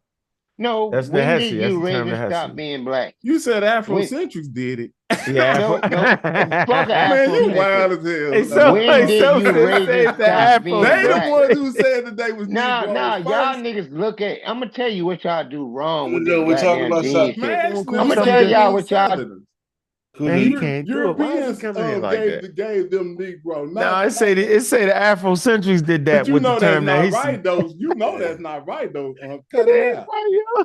No, that's when the did Eurasians stop being black? You said Afrocentrics did it. Yeah, no, fuck man, you wild as hell. When did Eurasians stop being black? They the ones who said that they was Nah, y'all niggas look at. I'm gonna tell you what y'all do wrong with this we're talking goddamn about gene shit. I'm I'm gonna tell y'all what y'all. Man, he can't do it. Why is he Europeans coming in like that? gave them Negro. No, it say the Afrocentrics did that But you with know the that's term that not he right, said. though. You know that's not right, though. Cut It it is out. right, yo.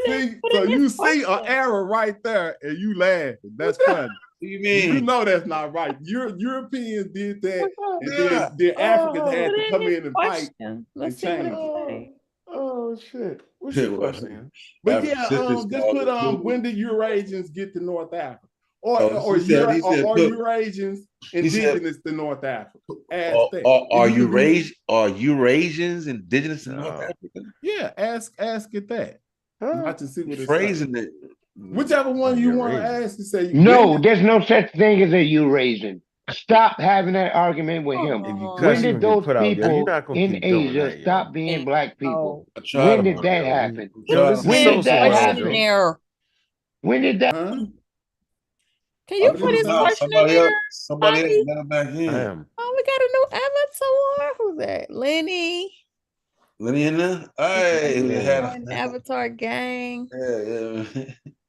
See, so you see an error right there, and you laugh. That's funny. What do you You mean? know that's not right. Europeans did that, and Yeah. then Africans Oh. had Put to in come his in and fight question. and Let's see what change it it. say. Oh shit. What's your question? But yeah, Afrocentrics just called put it cool. when did Eurasians get to North Africa? Oh, he said, Are look, Eurasians he said, indigenous to North Africa? Ask that. are If you can do- Eurasians indigenous to North No. Africa? Yeah, ask it that. Huh? Not to see what it's Phrasing it. Whichever one you want to Eurasian. ask to say. No, there's no such thing as a Eurasian. Stop having that argument with him. If you Oh. cuss, When you did gonna get those put out. Yo, you're people not gonna in keep doing Asia that, yo. stop being black people? I tried When them did that Yo, happen? yo, this is When His did SOSA that world, question happen? yo. there. When did that? Huh? Can you I'm put his putting out question in somebody else. there? Somebody else Bobby? got him back I in. am. Oh, we got a new avatar. Who's that? Lenny. Lenny in there? Hey, we Yeah. had Join Avatar gang. yeah.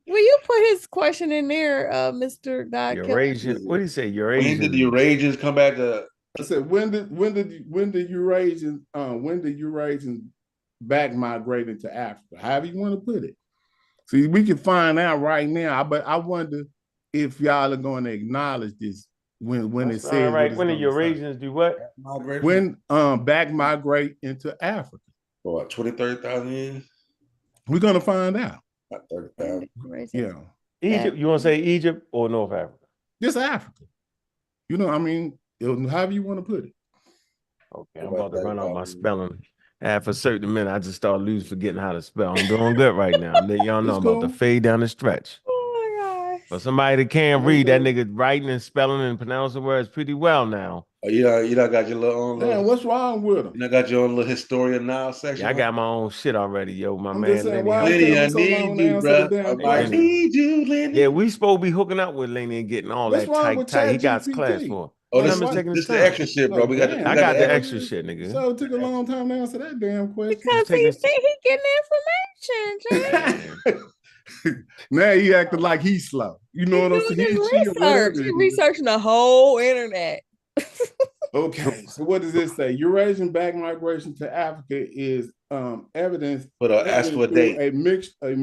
Will you put his question in there, Mr. God Killer? Eurasian. What do you say? When did the Eurasian. Eurasians come back to? I said, when did Eurasians back migrating to Africa? However you want to put it. See, we can find out right now, but I wonder if y'all are going to acknowledge this when it That's says all right. what When the it's gonna say. Eurasians do what? When back migrate into Africa. For what, 20, 30,000 years? We're gonna find out. Not 30,000. Yeah. Egypt. You want to say Egypt or North Africa? Just Africa. You know, I mean, however you want to put it. Okay, I'm about to run out my spelling. After a certain minute, I just start losing forgetting how to spell. I'm doing good right now. I'm letting y'all know I'm about to fade down the stretch. Oh my gosh. For somebody that can't read, that nigga writing and spelling and pronouncing words pretty well now. Oh, you not got your little own Man, what's wrong with them? You not got your own little historian now section? Yeah, I got my own shit already, yo. My I'm man just saying, Lenny. why Lenny, I so long need to you, answer the bro. damn I question? need you, Lenny. Yeah, we supposed to be hooking up with Lenny and getting all What's that wrong tight, with tight. He got ChatGPT? class for it. Oh, Like, this I'm what? taking this his the time. extra shit, bro. Like, We got. damn. I We got the the extra shit, nigga. So it took a long time to answer that damn question. Because taking he his- think he getting information, Jay. Now he acting like he's slow. You know what I'm saying? He's He doing cheat his or whatever research. it He is. researching the whole internet. Okay, so what does this say? Eurasian back migration to Africa is evidence But ask for a through date. a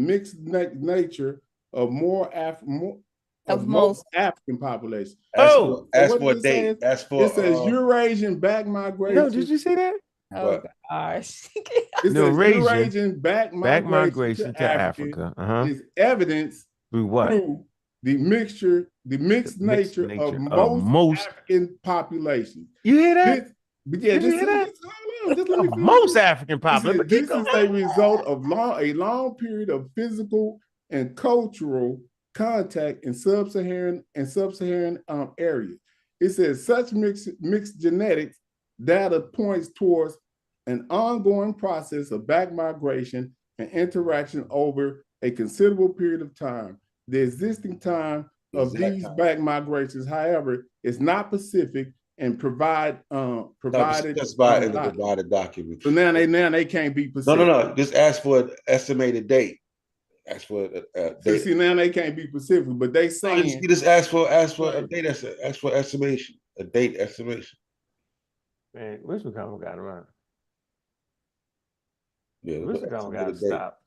mixed nature of Of most most. African populations. Oh, Ask what for a does it say? date. Ask for It says Eurasian back migration. No, did you see that? Oh What? gosh. It says Eurasian Eurasian back migration to Africa. is evidence Through what? through the mixed nature of most African populations. You hear that? But yeah, Did you just hear that? hold on, just let me finish. Most African population. But This keep is going. a result of a long period of physical and cultural contact in sub-Saharan areas. It says such mixed genetics data points towards an ongoing process of back migration and interaction over a considerable period of time. The existing time of these back migrations, however, is not specific and provided specified in the provided document. So now they can't be specific. No. Just ask for an estimated date. Ask for a date. See, now they can't be specific, but they saying You just ask for a date. Ask for estimation. A date estimation. Man, where's the comment got around? Yeah, Where's the comment got to stop?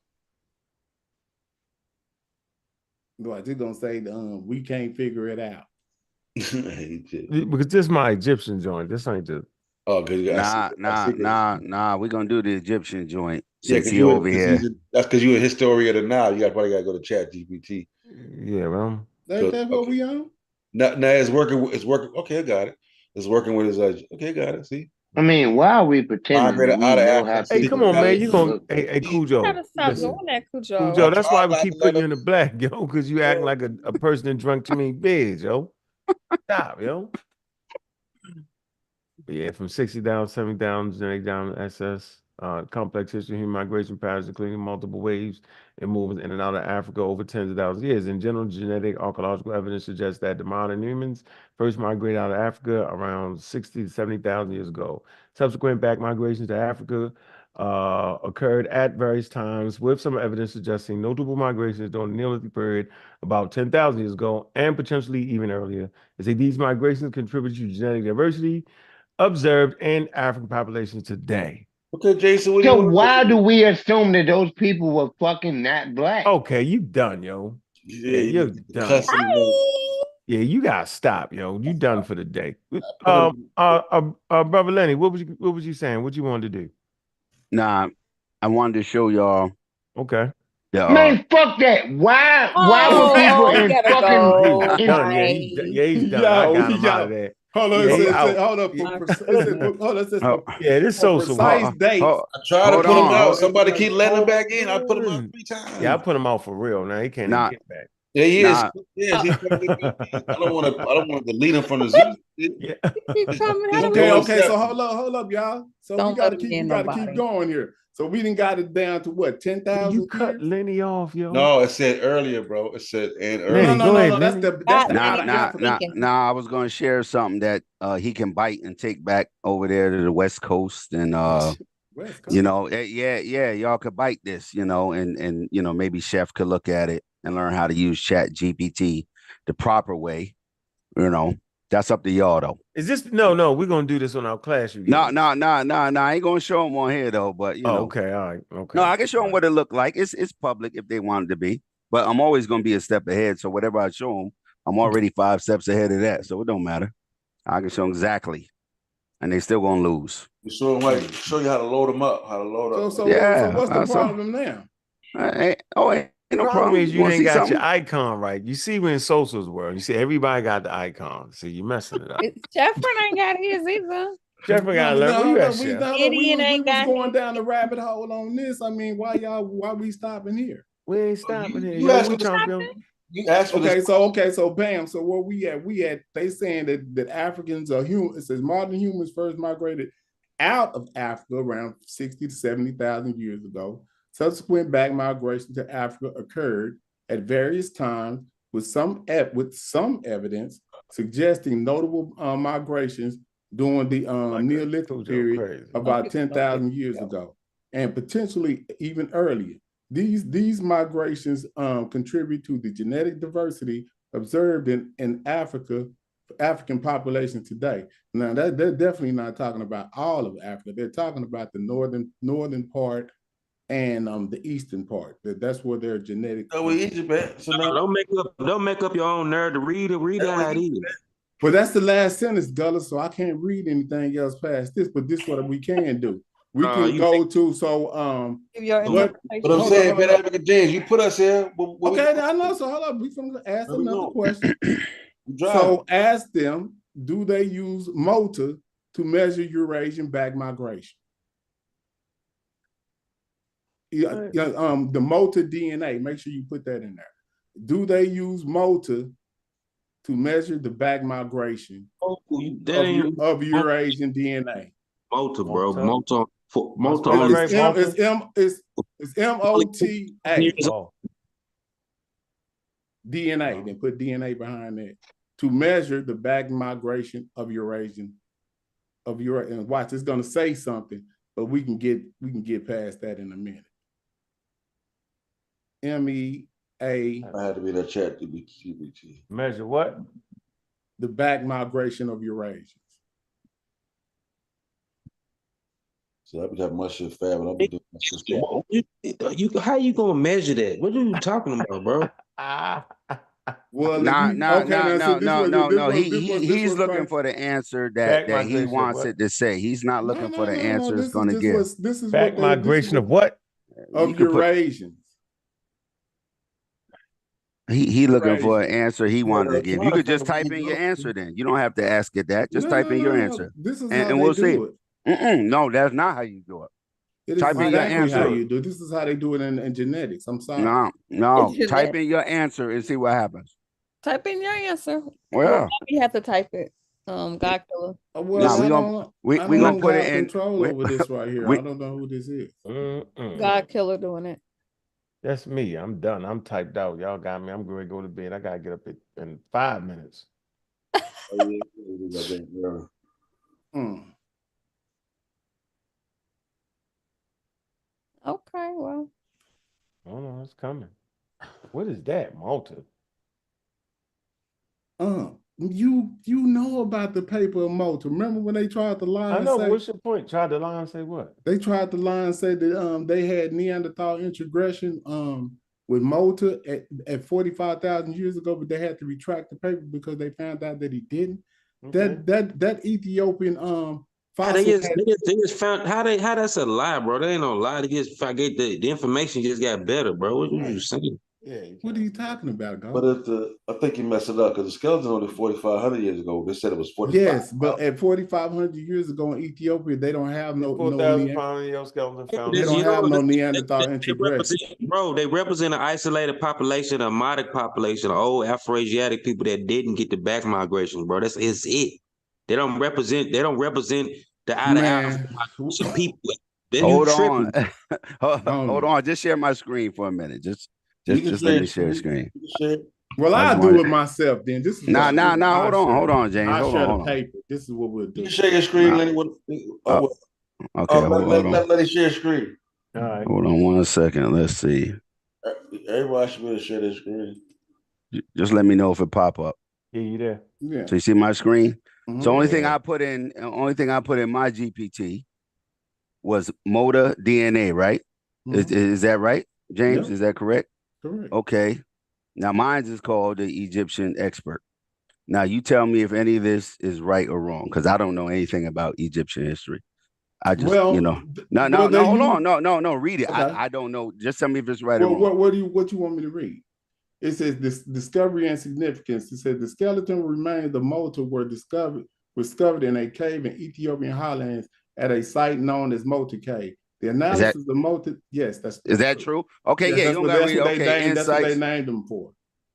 Like they're gonna say we can't figure it out. Because this is my Egyptian joint. This ain't the. Oh, good. Nah. We're gonna do the Egyptian joint. Yeah, Since you over here. That's because you're a historian of now. You probably gotta go to Chat GPT. Yeah, well. That's what we on. Now it's working. It's working. Okay, I got it. It's working with his. Okay, got it. See. I mean, why are we pretending that we know how Hey, come on, man. You gonna look? hey Cujo. Gotta stop Listen. doing that, Cujo. Cujo, that's why we keep putting you in the black, yo, because you acting like a person that drunk too many beers, yo. Stop, yo. But yeah, from 60 down, 70 down, genetic down to SS, complex history, human migration patterns, including multiple waves and movements in and out of Africa over tens of thousands of years. In general, genetic archaeological evidence suggests that the modern humans first migrated out of Africa around 60 to 70,000 years ago. Subsequent back migrations to Africa occurred at various times with some evidence suggesting notable migrations during the Neolithic period about 10,000 years ago and potentially even earlier. They say these migrations contribute to genetic diversity observed in African populations today. Okay, Jason, what do So you want why do we assume that those people were fucking not black? Okay, you done, yo. Yeah, you're done. cussing, man. Yeah, you gotta stop, yo. You done for the day. Brother Lenny, what was you saying? What you wanted to do? Nah, I wanted to show y'all Okay. the Man, fuck that. Why were people Oh, he in gotta fucking He go. was in, done. Bye. Yeah, he's done. I Yo, got him out of yo. there. Hold on, Yeah, he it out. says, hold up. Yeah. It says, hold on, it says Yeah, this for social precise hold, dates. hold, I tried to hold put him on. out. Hold, Somebody keep letting him Hold back in. I put him out on. 3 times. Yeah, I put him out for real. Now he can't even nah, get back. Yeah, he is. nah, Yes, he's trying to get back in. I don't want to delete him from the Zoom. Yeah. Keep coming. How do Okay, we okay. So accepted. hold up, y'all. So Don't we gotta let him keep in we gotta keep nobody. going here. So we didn't got it down to what, You 10,000 cut years? Lenny off, yo. No, it said earlier, bro. It said and Lenny, earlier. go ahead, That's Lenny. that's the nah, out of nah, Africa. nah. I was gonna share something that he can bite and take back over there to the West Coast, and West Coast. you know, yeah, y'all could bite this, you know, and you know, maybe Chef could look at it and learn how to use Chat GPT the proper way. You know, that's up to y'all though. Is this no, we're gonna do this on our class you No, gave no, us. no, no, no. I ain't gonna show them on here though, but you Oh, know. okay, all right, okay. No, I can show All them right. what it looked like. It's public if they wanted to be, but I'm always gonna be a step ahead. So whatever I show them, I'm already 5 steps ahead of that. So it don't matter. I can show them exactly, and they still gonna lose. You show him show you how to load them up, how to load up. So Yeah. what's the problem now? Ain't no Problem problem. is You you want to ain't see got something? your icon right. You see, we're in Sosa's world. You see, everybody got the icon. So you're messing it up. Jeffrey ain't got his either. Jeffrey got to learn. Where you at, Chef? Gideon we ain't was got going his. down the rabbit hole on this. I mean, why we stopping here? We ain't stopping here. You Yo, asked we for this. trying to You asked for this. So bam. So where we at? They saying that Africans are human. It says modern humans first migrated out of Africa around 60 to 70,000 years ago. Subsequent back migration to Africa occurred at various times with some evidence suggesting notable migrations during the Neolithic period about 10,000 years ago, and potentially even earlier. These migrations contribute to the genetic diversity observed in African population today. Now, they're definitely not talking about all of Africa. They're talking about the northern part and the eastern part. That's where their genetic. Oh, we Egypt at. So now don't make up your own narrative. Read it how it is. But that's the last sentence, Gullah, so I can't read anything else past this, but this is what we can do. We can go to, Give your what, but I'm saying, Ben African James, you put us here. Okay, I know. So hold up. We're going to ask another question. So So ask them, do they use MOTA to measure Eurasian back migration? The MOTA DNA, make sure you put that in there. Do they use MOTA to measure the back migration of Eurasian DNA? MOTA, bro. MOTA. It's MOTA. DNA. Then put DNA behind that to measure the back migration of Eurasian. And watch, it's gonna say something, but we can get past that in a minute. MEA. I had to be that chat GPT. Measure what? The back migration of Eurasians. So I be having my shit fab, but I'll be doing my shit. How you gonna measure that? What are you talking about, bro? Well, no. He's looking for the answer that he wants it to say. He's not looking for the answer it's going to give. This is back migration of what? Of Eurasians. He looking for an answer he wanted to give. You could just type in your answer then. You don't have to ask it that. Just type in your answer. This is and we'll see. No, that's not how you do it. It is exactly how you do it. This is how they do it in genetics. I'm sorry. No. Type in your answer and see what happens. Type in your answer. Well, you have to type it. God killer. Well, we gonna put it in control over this right here. I don't know who this is. God killer doing it. That's me. I'm done. I'm typed out. Y'all got me. I'm going to go to bed. I got to get up in 5 minutes. it's coming. What is that, Malta? You know about the paper of Malta. Remember when they tried to lie I and know, say but what's your point? Tried to lie and say what? they tried to lie and say that they had Neanderthal integration with Malta at 45,000 years ago, but they had to retract the paper because they found out that he didn't. Okay. That Ethiopian How fossil they just found how that's a lie, bro. They ain't no lie. They just forget the information just got better, bro. What you saying? Yeah, what are you talking about, But Go? I think you messed it up because the skeleton only 4,500 years ago. They said it was 45. Yes, but at 4,500 years ago in Ethiopia, they don't have no 4,000 year skeleton found. they don't have no Neanderthal They integration. bro, they represent an isolated population, a Modic population, old Afro-Asiatic people that didn't get the back migration, bro. That's it. They don't represent the out of Man, people. Then you Hold tripping. on. Hold on. Just share my screen for a minute. Just let me share the screen. Well, I just I'll do wanted- it myself then. This is Nah. what I'll do. Hold on, James. I'll Hold share on. the paper. This is what we'll do. You can share your screen, Nah. Lenny. Okay, hold on. Let it share screen. All right. Hold on 1 second. Let's see. Everybody should be able to share their screen. Just let me know if it pop up. Yeah, you there? Yeah. So you see my screen? Mhm. So only thing I put in my GPT was motor DNA, right? Is that right, James? Yep. Is that correct? Correct. Okay. Now mine is called the Egyptian expert. Now you tell me if any of this is right or wrong, because I don't know anything about Egyptian history. I just, Well, no, hold on, no, read it. Okay. I don't know. Just tell me if it's right or Well, wrong. what you want me to read? It says this discovery and significance. It says the skeleton remains of Motu were discovered in a cave in Ethiopian highlands at a site known as Motu Cave. The analysis of Motu, yes, is that true? Okay, yes, yeah, you don't gotta read. Okay, that's what they named them for.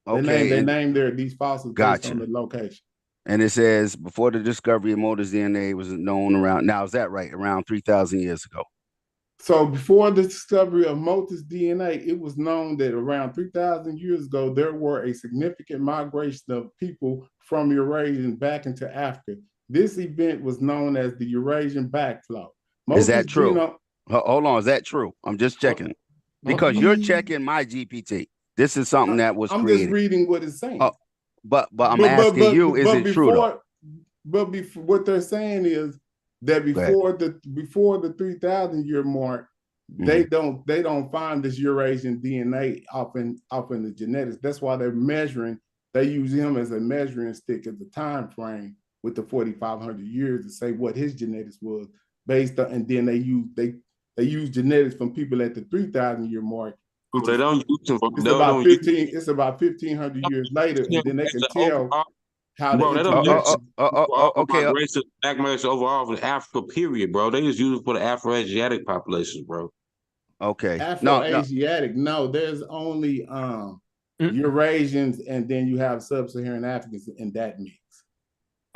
Okay, they named these fossils based on the location. And it says before the discovery of Motu's DNA was known around. Now is that right? Around 3,000 years ago. So before the discovery of Motu's DNA, it was known that around 3,000 years ago, there were a significant migration of people from Eurasia back into Africa. This event was known as the Eurasian backflow. Is that true? Hold on, is that true? I'm just checking. Because you're checking my GPT. This is something that was created. I'm just reading what it's saying. But I'm asking you, is it true though? But before, what they're saying is that before the 3,000 year mark, they don't find this Eurasian DNA up in the genetics. That's why they're measuring. They use him as a measuring stick at the time frame with the 4,500 years to say what his genetics was based on, and then they use genetics from people at the 3,000 year mark. Which they don't use them. It's about 15. It's about 1,500 years later, and then they can tell how. Bro, they don't okay. Black migration overall for the Africa period, bro. They just use it for the Afro-Asiatic populations, bro. Okay. Afro-Asiatic. No, there's only Eurasians, and then you have sub-Saharan Africans in that mix.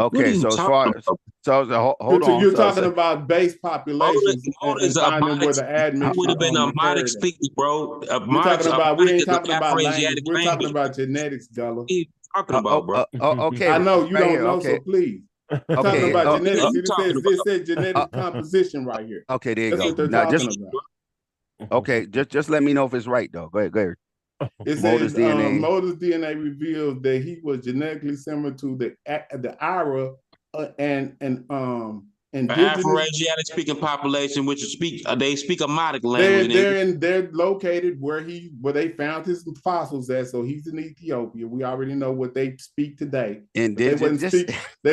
Okay, so as far as hold on, you're talking about base populations and finding where the admixture would have been a Modic occurred. speaker, bro. We ain't talking about language. We're talking about genetics, Gullah. What are you talking about, bro? Okay, I know you don't know, okay. so please. We're talking about genetics. It says genetic composition right here. Okay, there you That's go. what they're Now, talking about. Okay, just let me know if it's right though. Go ahead. It says Motu's DNA reveals that he was genetically similar to the Ira and Afro-Asiatic speaking population, which they speak a Modic language. They're located where they found his fossils at. So he's in Ethiopia. We already know what they speak today. They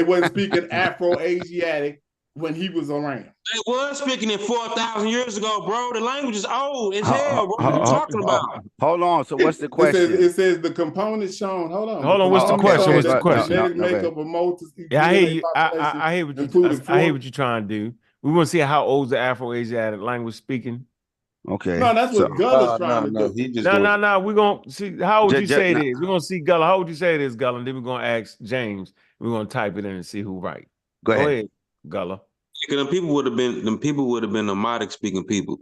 wasn't speaking Afro-Asiatic when he was around. They was speaking it 4,000 years ago, bro. The language is old as hell, bro. What are you talking about? Hold on. So what's the question? It says the components shown. Hold on. What's the question? What's the question? Genetic makeup of Motu's. Yeah, I hear you. I hear what you're trying to do. We want to see how old the Afro-Asiatic language speaking. Okay. No, that's what Gullah's trying to do. No. We're gonna see how would you say it is. We're gonna see Gullah. How would you say it is, Gullah? And then we're gonna ask James. We're gonna type it in and see who right. Go ahead, Gullah. Because them people would have been the Modic speaking people.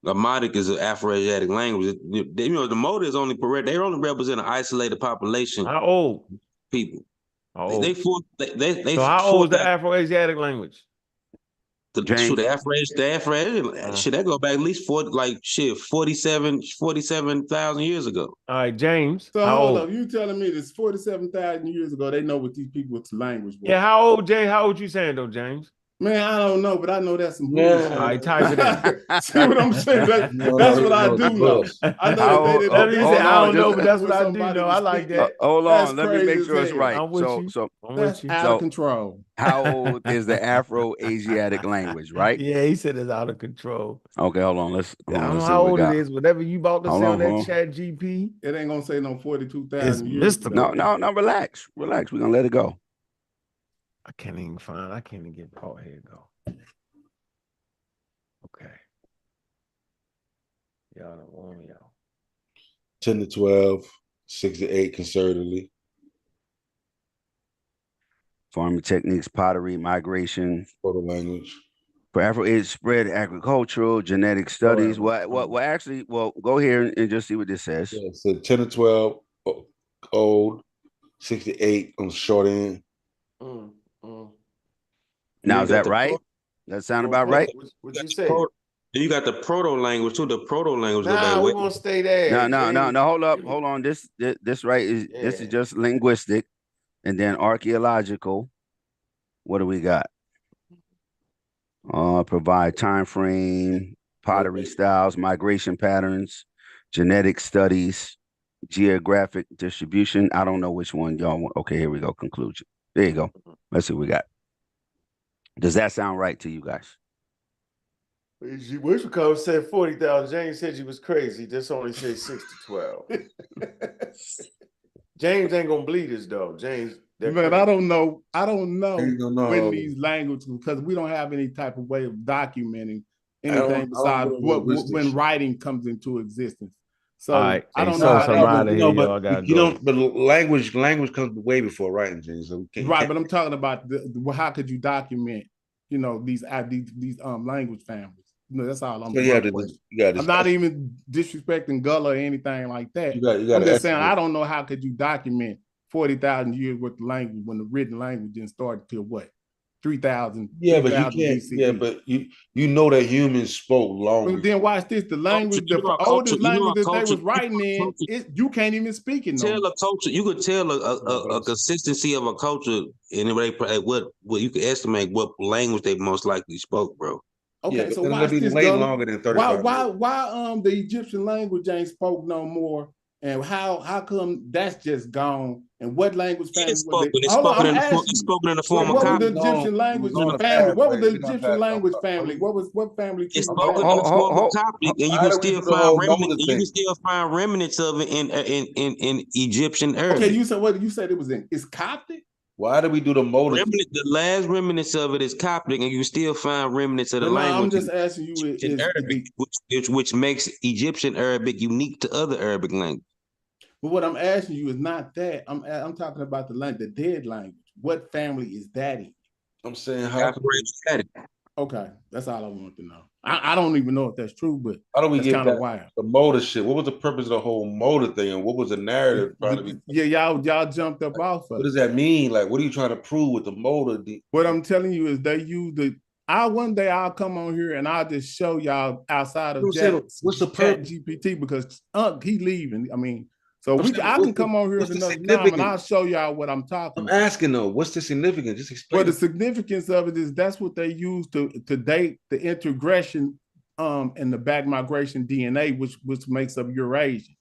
A Modic is an Afro-Asiatic language. The Mota is only they only represent an isolated population. How old? People. How old? So how old is the Afro-Asiatic language? James. The average, shit, that go back at least 47,000 years ago. All right, James. So how hold old? up, you telling me this 47,000 years ago, they know what these people's language was? Yeah, how old, James? How old you saying though, James? Man, I don't know, but I know that's some Yeah. bullshit. All right, type it in. See what I'm saying? That's what I do know. I know How that they old- didn't. hold I on, don't know, just- but that's for what I do somebody know. to I like speak that. hold That's on, let me make crazy sure as it's hell. right. I'm with you. I'm That's with you. out of control. How old is the Afro-Asiatic language, right? Yeah, he said it's out of control. Okay, hold on. Let's I don't know see how what we old it got. is. Whatever you about to Hold say on, on that hold on. chat GP, It ain't gonna say no 42,000 it's years mystical. ago. No, relax. Relax. We're gonna let it go. I can't even get oh, here it go. Okay. Y'all don't want me out. 10 to 12, 6 to 8 conservatively. Farming techniques, pottery, migration. Photo language. For Afro-Asian spread, agricultural, genetic studies. Well, actually, go here and just see what this says. Yeah, so 10 to 12 old, 6 to 8 on the short end. Now, is that right? That sound about right? What you say? You got the proto language too. The proto language go back Nah, way. we're gonna stay there. No. Hold on. This right is this is just linguistic, and then archaeological. What do we got? Provide time frame, pottery styles, migration patterns, genetic studies, geographic distribution. I don't know which one y'all want. Okay, here we go. Conclusion. There you go. Let's see what we got. Does that sound right to you guys? Wishcombe said 40,000. James said you was crazy. This only says 6 to 12. James ain't gonna bleed us though. James, Man, I don't know. I don't know You don't know. when these languages, because we don't have any type of way of documenting anything I don't besides know what linguistics. when writing comes into existence. So All right, I don't hey, know. so I'm out of here. Y'all gotta you go. don't. But language comes way before writing, James. So we can't, Right, but I'm talking about how could you document, these language families? That's all I'm. So you got I'm not even disrespecting Gullah or anything like that. You got I'm just saying I don't know how could you document 40,000 years worth of language when the written language didn't start until what? 3,000. Yeah, but you can't. BCE. Yeah, but you know that humans spoke long. But then watch this: the language, the oldest language that they was writing in, you can't even speak it. Tell a culture, you could tell a consistency of a culture in the way what you could estimate what language they most likely spoke, bro. Okay, so watch this. Longer than 35 why the Egyptian language ain't spoke no more, and how come that's just gone? And what language family was it? Hold on, I'm asking. It's spoken in the form of what was copy. the Egyptian language family? What was the Egyptian language family? What family? It's spoken in the form of Coptic, and you can still find remnants. You can still find remnants of it in Egyptian Arabic. Okay, you said what? You said it was in. It's Coptic. Why do we do the modal? The last remnants of it is Coptic, and you can still find remnants of the language. I'm just asking you, Arabic, which makes Egyptian Arabic unique to other Arabic languages. But what I'm asking you is not that. I'm talking about the dead language. What family is that in? I'm saying how. Okay, that's all I want to know. I don't even know if that's true, but how do we get kind of wild. The motor shit? What was the purpose of the whole motor thing, and what was the narrative trying to be? Yeah, y'all jumped up off of. What does that mean? Like, what are you trying to prove with the motor? What I'm telling you is they use the. One day I'll come on here and I'll just show y'all outside of what's the purpose? GPT because he leaving. I mean. So I can come on here at another time and I'll show y'all what I'm talking about. I'm asking though, what's the significance? Just explain. Well, the significance of it is that's what they use to date the integration and the back migration DNA, which makes up Eurasians.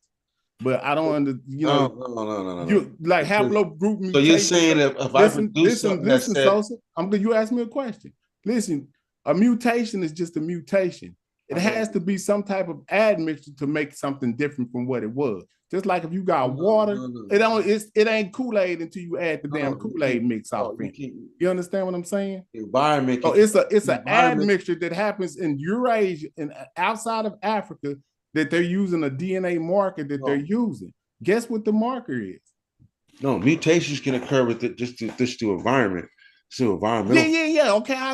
But I don't under No. You like haplogroup mutation. So you're saying that if I produce something that said, Sosa, you ask me a question. Listen, a mutation is just a mutation. It has to be some type of admixture to make something different from what it was. Just like if you got water, it ain't Kool-Aid until you add the damn Kool-Aid mix off in. You understand what I'm saying? Environment. So it's an admixture that happens in Eurasia and outside of Africa that they're using a DNA marker that they're using. Guess what the marker is? No, mutations can occur with it just to environment. So environmental. Yeah. Okay, I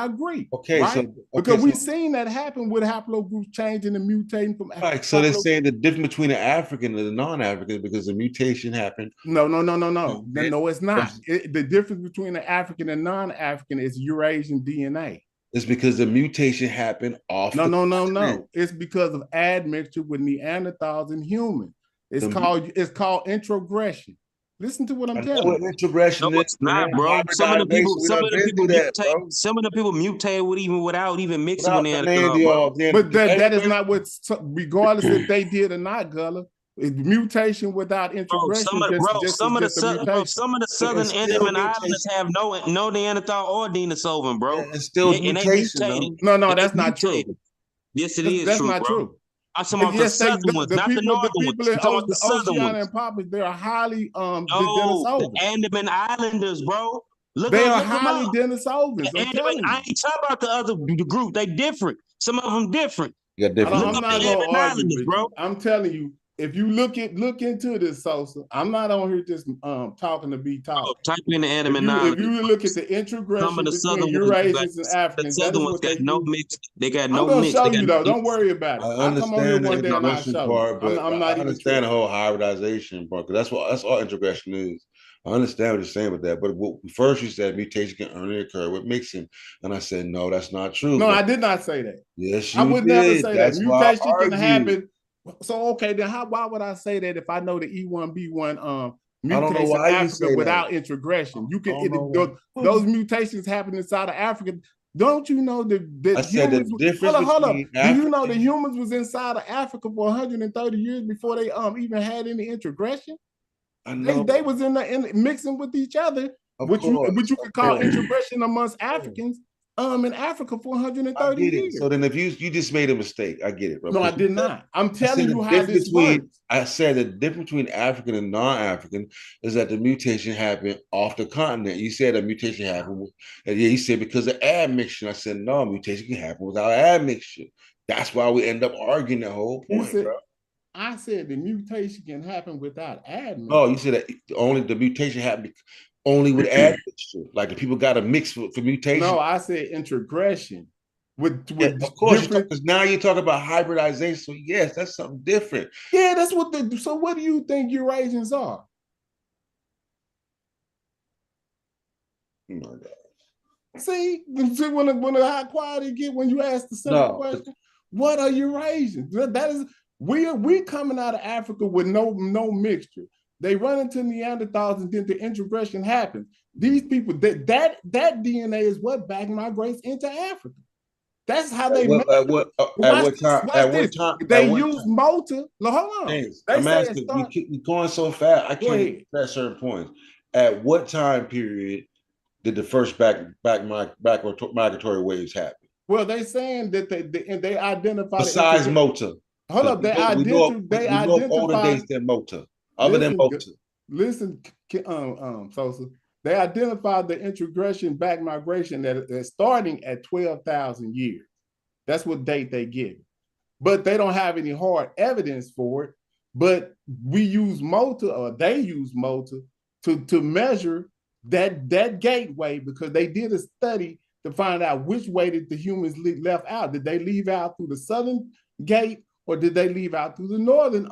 agree. Okay, right? so because we've seen that happen with haplogroups changing and mutating from. Right, so they're saying the difference between the African and the non-African because the mutation happened. No, it's not. The difference between the African and non-African is Eurasian DNA. It's because the mutation happened off No, the no, no, continent. no. It's because of admixture with Neanderthals and humans. It's The- called introgression. Listen to what I I'm know telling what you. integration No, is, it's man. not, bro. Some of the people, Hybridization, we done been through that, mutate. bro. Some of the people mutate without even mixing with Without the Neanderthal, bro. But that is everywhere, not what, regardless if they did or not, Gullah. Mutation without Bro, integration just is just a mutation. some of the southern it's still Andaman Islanders mutation. have no Neanderthal or Denisovan, bro. Yeah, it's still And they mutation, mutated. though. No, no, And they that's not true. mutated. Yes, it is That's true, not bro. true. I'm talking about the Yes, southern ones, not the northern the people ones. in I'm talking about the southern Oceania ones. and Papuan, they are highly No, the Denisovans. Andaman Islanders, bro. They are Look them highly up. Denisovans. The I'm Andaman, telling I you. ain't talking about the group. They different. Some of them different. You got different. Look I'm up the not Andaman gonna argue Islanders, with bro. you. I'm telling you, if you look into this, Sosa, I'm not on here just talking to be talking. Type in the If Andaman you Islanders. look at the Some of introgression the between southern ones, Eurasians and the Africans, that southern is ones what got they no do. mix. They got I'm no gonna mix. show They got you no though. Don't mix. worry about it. I I'll come on here understand the one day and I'll integration show part, you. but I'm not I even understand the tripping. whole hybridization part because that's all integration is. I understand what you're saying with that, but first you said mutation can only occur with mixing, and I said no, that's not true. No, But I did not say that. yes, I you would never did. say that. That's why I Mutation can argued. happen. So okay, then why would I say that if I know the E1B1 I don't know mutates in why you Africa say without that. integration? You I don't know those mutations happen inside of Africa. Don't you know that I said the humans? difference Hold up. between Do you know that African. humans was inside of Africa for 130 years before they even had any integration? I know, They was in mixing with each other, of which you course, could of call course. integration amongst Africans in Africa for I 130 get it. years. So then, if you just made a mistake, I get it, bro. No, I Because did not. I'm I telling said you the how difference this between works. I said the difference between African and non-African is that the mutation happened off the continent. You said a mutation happened, and yeah, you said because of admixture. I said no, mutation can happen without admixture. That's why we end up arguing that whole You point, said, bro. I said the mutation can happen without admixture. No, you said that only the mutation happened only with admixture. Like the people got to mix for mutation. No, I said introgression. With Of course, different. because now you're talking about hybridization. So yes, that's something different. Yeah, that's what so what do you think Eurasians are? Oh my God. See when the high quality get when you ask the simple question, what are Eurasians? That is we coming out of Africa with no mixture. They run into Neanderthals and then the integration happens. These people that DNA is what back migrates into Africa. That's how they at what time? They use motor. No, hold on. James, They I'm say asking. You keep going so fast. I can't get at certain points. At what time period did the first migratory waves happen? Well, they saying that they identify besides motor. Hold up, they identify older days than motor. Other than motor. Listen, Sosa. They identified the introgression back migration that is starting at 12,000 years. That's what date they give. But they don't have any hard evidence for it. But we use motor, or they use motor, to measure that gateway because they did a study to find out which way did the humans left out. Did they leave out through the southern gate or did they leave out through the northern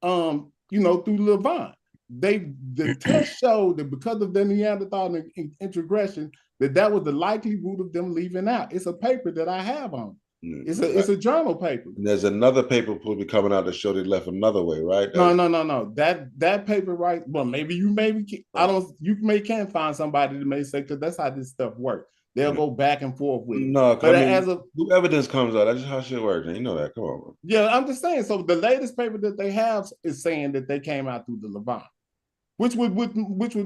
through Levant? The test showed that because of the Neanderthal integration, that was the likely route of them leaving out. It's a paper that I have on. It's a journal paper. And there's another paper will be coming out to show they left another way, right? No. That paper, right? Well, maybe you can't find somebody that may say because that's how this stuff works. They'll go back and forth with it. No, but as new evidence comes out, that's just how shit works. You know that. Come on, bro. Yeah, I'm just saying. So the latest paper that they have is saying that they came out through the Levant. Which would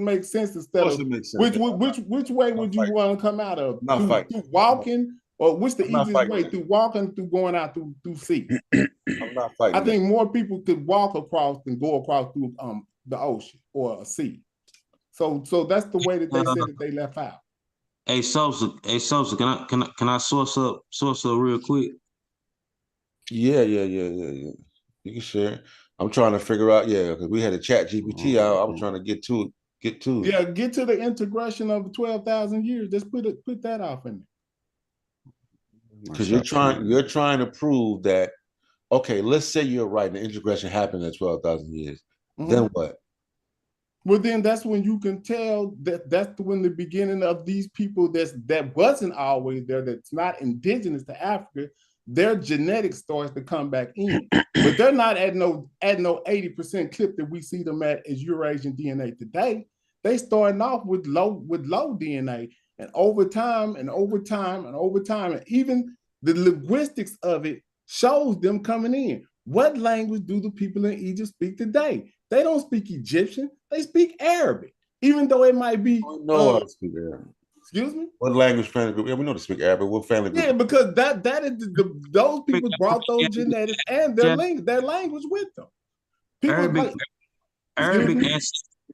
make sense instead of which way would you want to come out of? Through walking, or what's the easiest way? Through walking, through going out through sea. I'm not fighting. I think more people could walk across than go across through the ocean or a sea. So that's the way that they said that they left out. Hey Sosa, can I source up real quick? Yeah. You can share. I'm trying to figure out, because we had a chat GPT out. I was trying to get to it. Yeah, get to the integration of 12,000 years. Just put that off in there. Because you're trying to prove that, okay, let's say you're right, and the integration happened at 12,000 years. Then what? Well, then that's when you can tell that's when the beginning of these people that wasn't always there, that's not indigenous to Africa, their genetics starts to come back in. But they're not at no 80% clip that we see them at as Eurasian DNA today. They starting off with low DNA. And over time, and even the linguistics of it shows them coming in. What language do the people in Egypt speak today? They don't speak Egyptian. They speak Arabic, even though it might be. No, I speak Arabic. Excuse me. What language family group? Yeah, we know to speak Arabic. What family group? Yeah, because that is those people brought those genetics and their language with them. People Arabic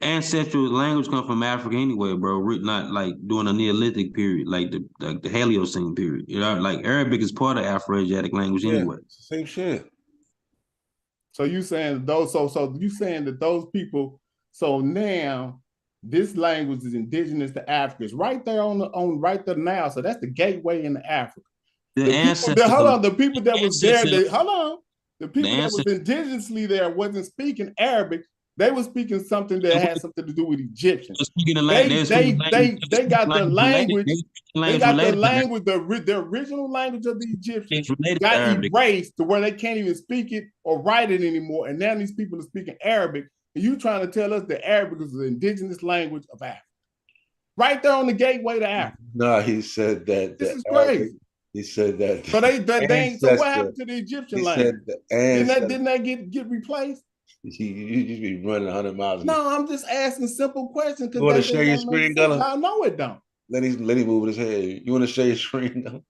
ancestral language come from Africa anyway, bro. Not like during the Neolithic period, like the Haliocene period. You know, like Arabic is part of Afro-Asiatic language anyway. Same shit. So you saying those? So you saying that those people? So now this language is indigenous to Africa. It's right there on right there now. So that's the gateway into Africa. The people that was there. The people that was indigenously there wasn't speaking Arabic. They were speaking something that had something to do with Egyptian. They got the language. They got the language. The original language of the Egyptians got erased to where they can't even speak it or write it anymore. And now these people are speaking Arabic. And you trying to tell us that Arabic is the indigenous language of Africa? Right there on the gateway to Africa. No, he said that. This is crazy. He said that. So so what happened to the Egyptian language? Didn't that get replaced? You just be running 100 miles. No, I'm just asking simple questions. You want to share your screen, Gunner? I know it don't. Let him move his head. You want to share your screen, Gunner?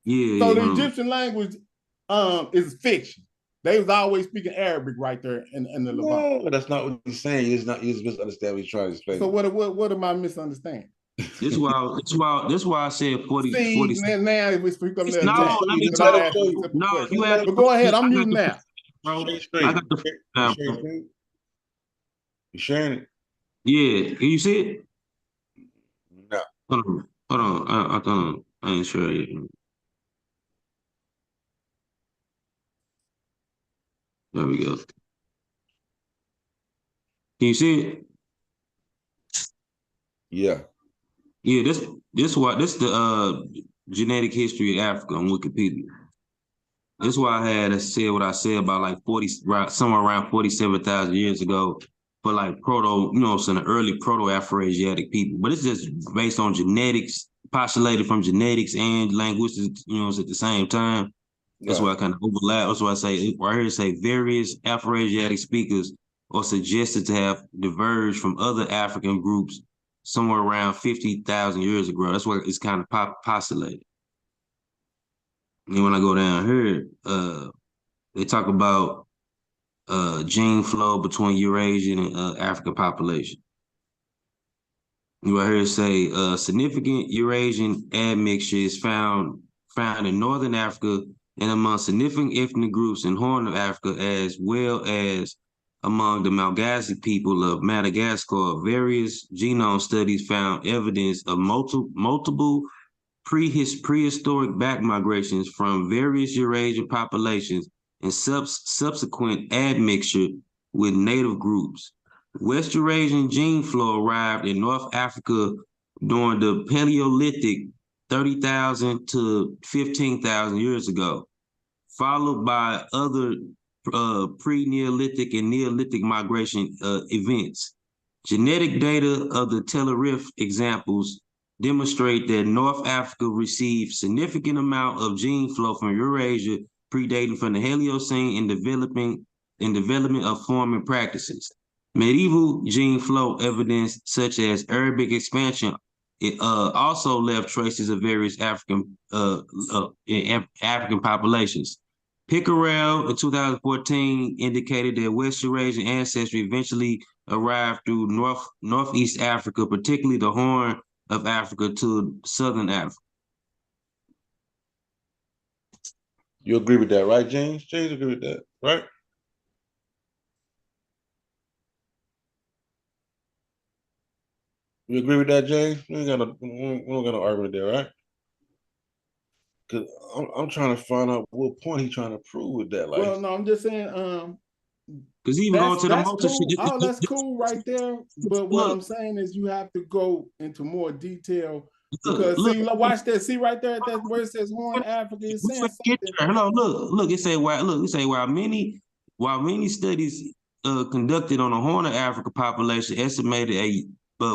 Yeah. So the Egyptian language is fiction. They was always speaking Arabic right there in the Levant. No, that's not what he's saying. He's misunderstanding what he's trying to explain. So what am I misunderstanding? This why I said 40. See, 40. Now we speak up there. No, let me talk. No, you have. But go ahead. I'm muting now. Bro, I got the. You sharing it? Yeah. Can you see it? No. Hold on. I ain't sure yet. There we go. Can you see it? Yeah. Yeah, this the genetic history of Africa on Wikipedia. That's why I had said what I said about like somewhere around 47,000 years ago for like the early proto-Afro-Asiatic people. But it's just based on genetics, postulated from genetics and linguistics, at the same time. That's why I kind of overlap. That's why I say right here, say various Afro-Asiatic speakers are suggested to have diverged from other African groups somewhere around 50,000 years ago. That's why it's kind of postulated. And when I go down here, they talk about gene flow between Eurasian and African population. You right here say significant Eurasian admixture is found in northern Africa and among significant ethnic groups in Horn of Africa, as well as among the Malagasy people of Madagascar. Various genome studies found evidence of multiple prehistoric back migrations from various Eurasian populations and subsequent admixture with native groups. West Eurasian gene flow arrived in North Africa during the Paleolithic 30,000 to 15,000 years ago, followed by other pre-Neolithic and Neolithic migration events. Genetic data of the Tenerife examples demonstrate that North Africa received significant amount of gene flow from Eurasia, predating from the Haliocene and development of farming practices. Medieval gene flow evidence, such as Arabic expansion, it also left traces of various African populations. Pickerel in 2014 indicated that West Eurasian ancestry eventually arrived through Northeast Africa, particularly the Horn of Africa to Southern Africa. You agree with that, right, James? James agree with that, right? You agree with that, James? We don't got no argument there, right? Because I'm trying to find out what point he's trying to prove with that. Like, well, no, I'm just saying. Because even going to the That's Mocha cool. shit. Oh, that's cool right there. But what Look. I'm saying is you have to go into more detail because Look, see, watch that. See right there, that's where it says Horn Africa is saying something. Hold on, look. It say while many studies conducted on the Horn of Africa population estimated a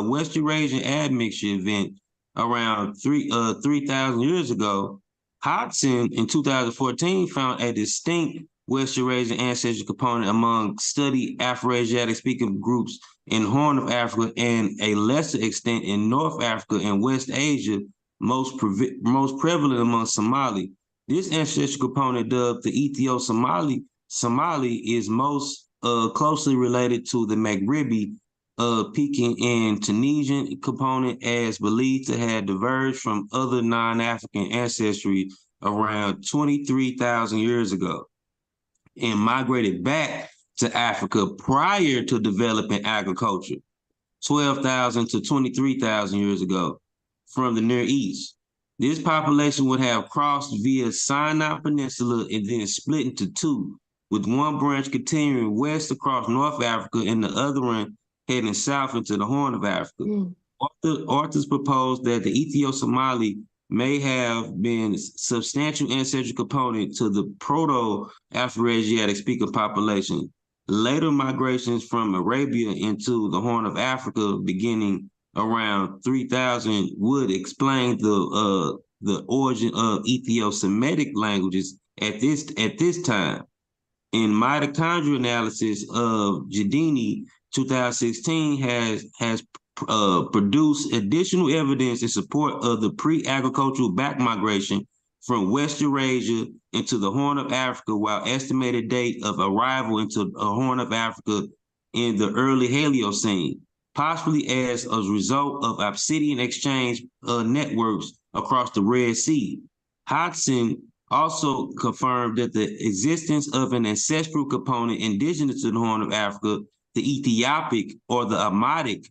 West Eurasian admixture event around 3,000 years ago. Hodgson in 2014 found a distinct West Eurasian ancestral component among studied Afro-Asiatic speaking groups in Horn of Africa and a lesser extent in North Africa and West Asia, most prevalent among Somali. This ancestral component, dubbed the Ethio-Somali, is most closely related to the Maghrebi, Peking, and Tunisian component, as believed to have diverged from other non-African ancestry around 23,000 years ago and migrated back to Africa prior to developing agriculture, 12,000 to 23,000 years ago, from the Near East. This population would have crossed via Sinai Peninsula and then split into two, with one branch continuing west across North Africa and the other one heading south into the Horn of Africa. Authors propose that the Ethio-Somali may have been a substantial ancestral component to the Proto-Afro-Asiatic speaker population. Later migrations from Arabia into the Horn of Africa beginning around 3,000 would explain the origin of Ethio-Semitic languages at this time. In mitochondrial analysis of Giardini, 2016 has produced additional evidence in support of the pre-agricultural back migration from West Eurasia into the Horn of Africa, while estimated date of arrival into the Horn of Africa in the early Paleocene, possibly as a result of obsidian exchange networks across the Red Sea. Hodgson also confirmed that the existence of an ancestral component indigenous to the Horn of Africa, the Ethiopic or the Amadic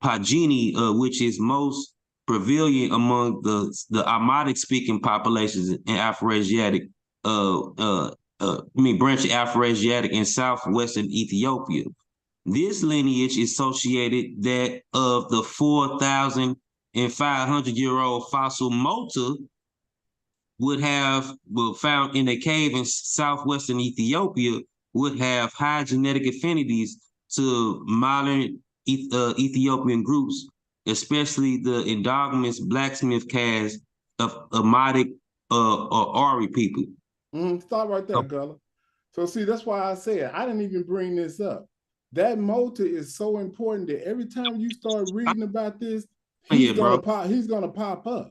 Pagini, which is most prevalent among the Amadic speaking populations in Afro-Asiatic, branch of Afro-Asiatic in southwestern Ethiopia. This lineage is associated that of the 4,500-year-old fossil Mota found in a cave in southwestern Ethiopia would have high genetic affinities to modern Ethiopian groups, especially the endogamous blacksmith caste of Amadic or Ari people. Stop right there, Gullah. So see, that's why I said I didn't even bring this up. That Mota is so important that every time you start reading about this, he's gonna pop up.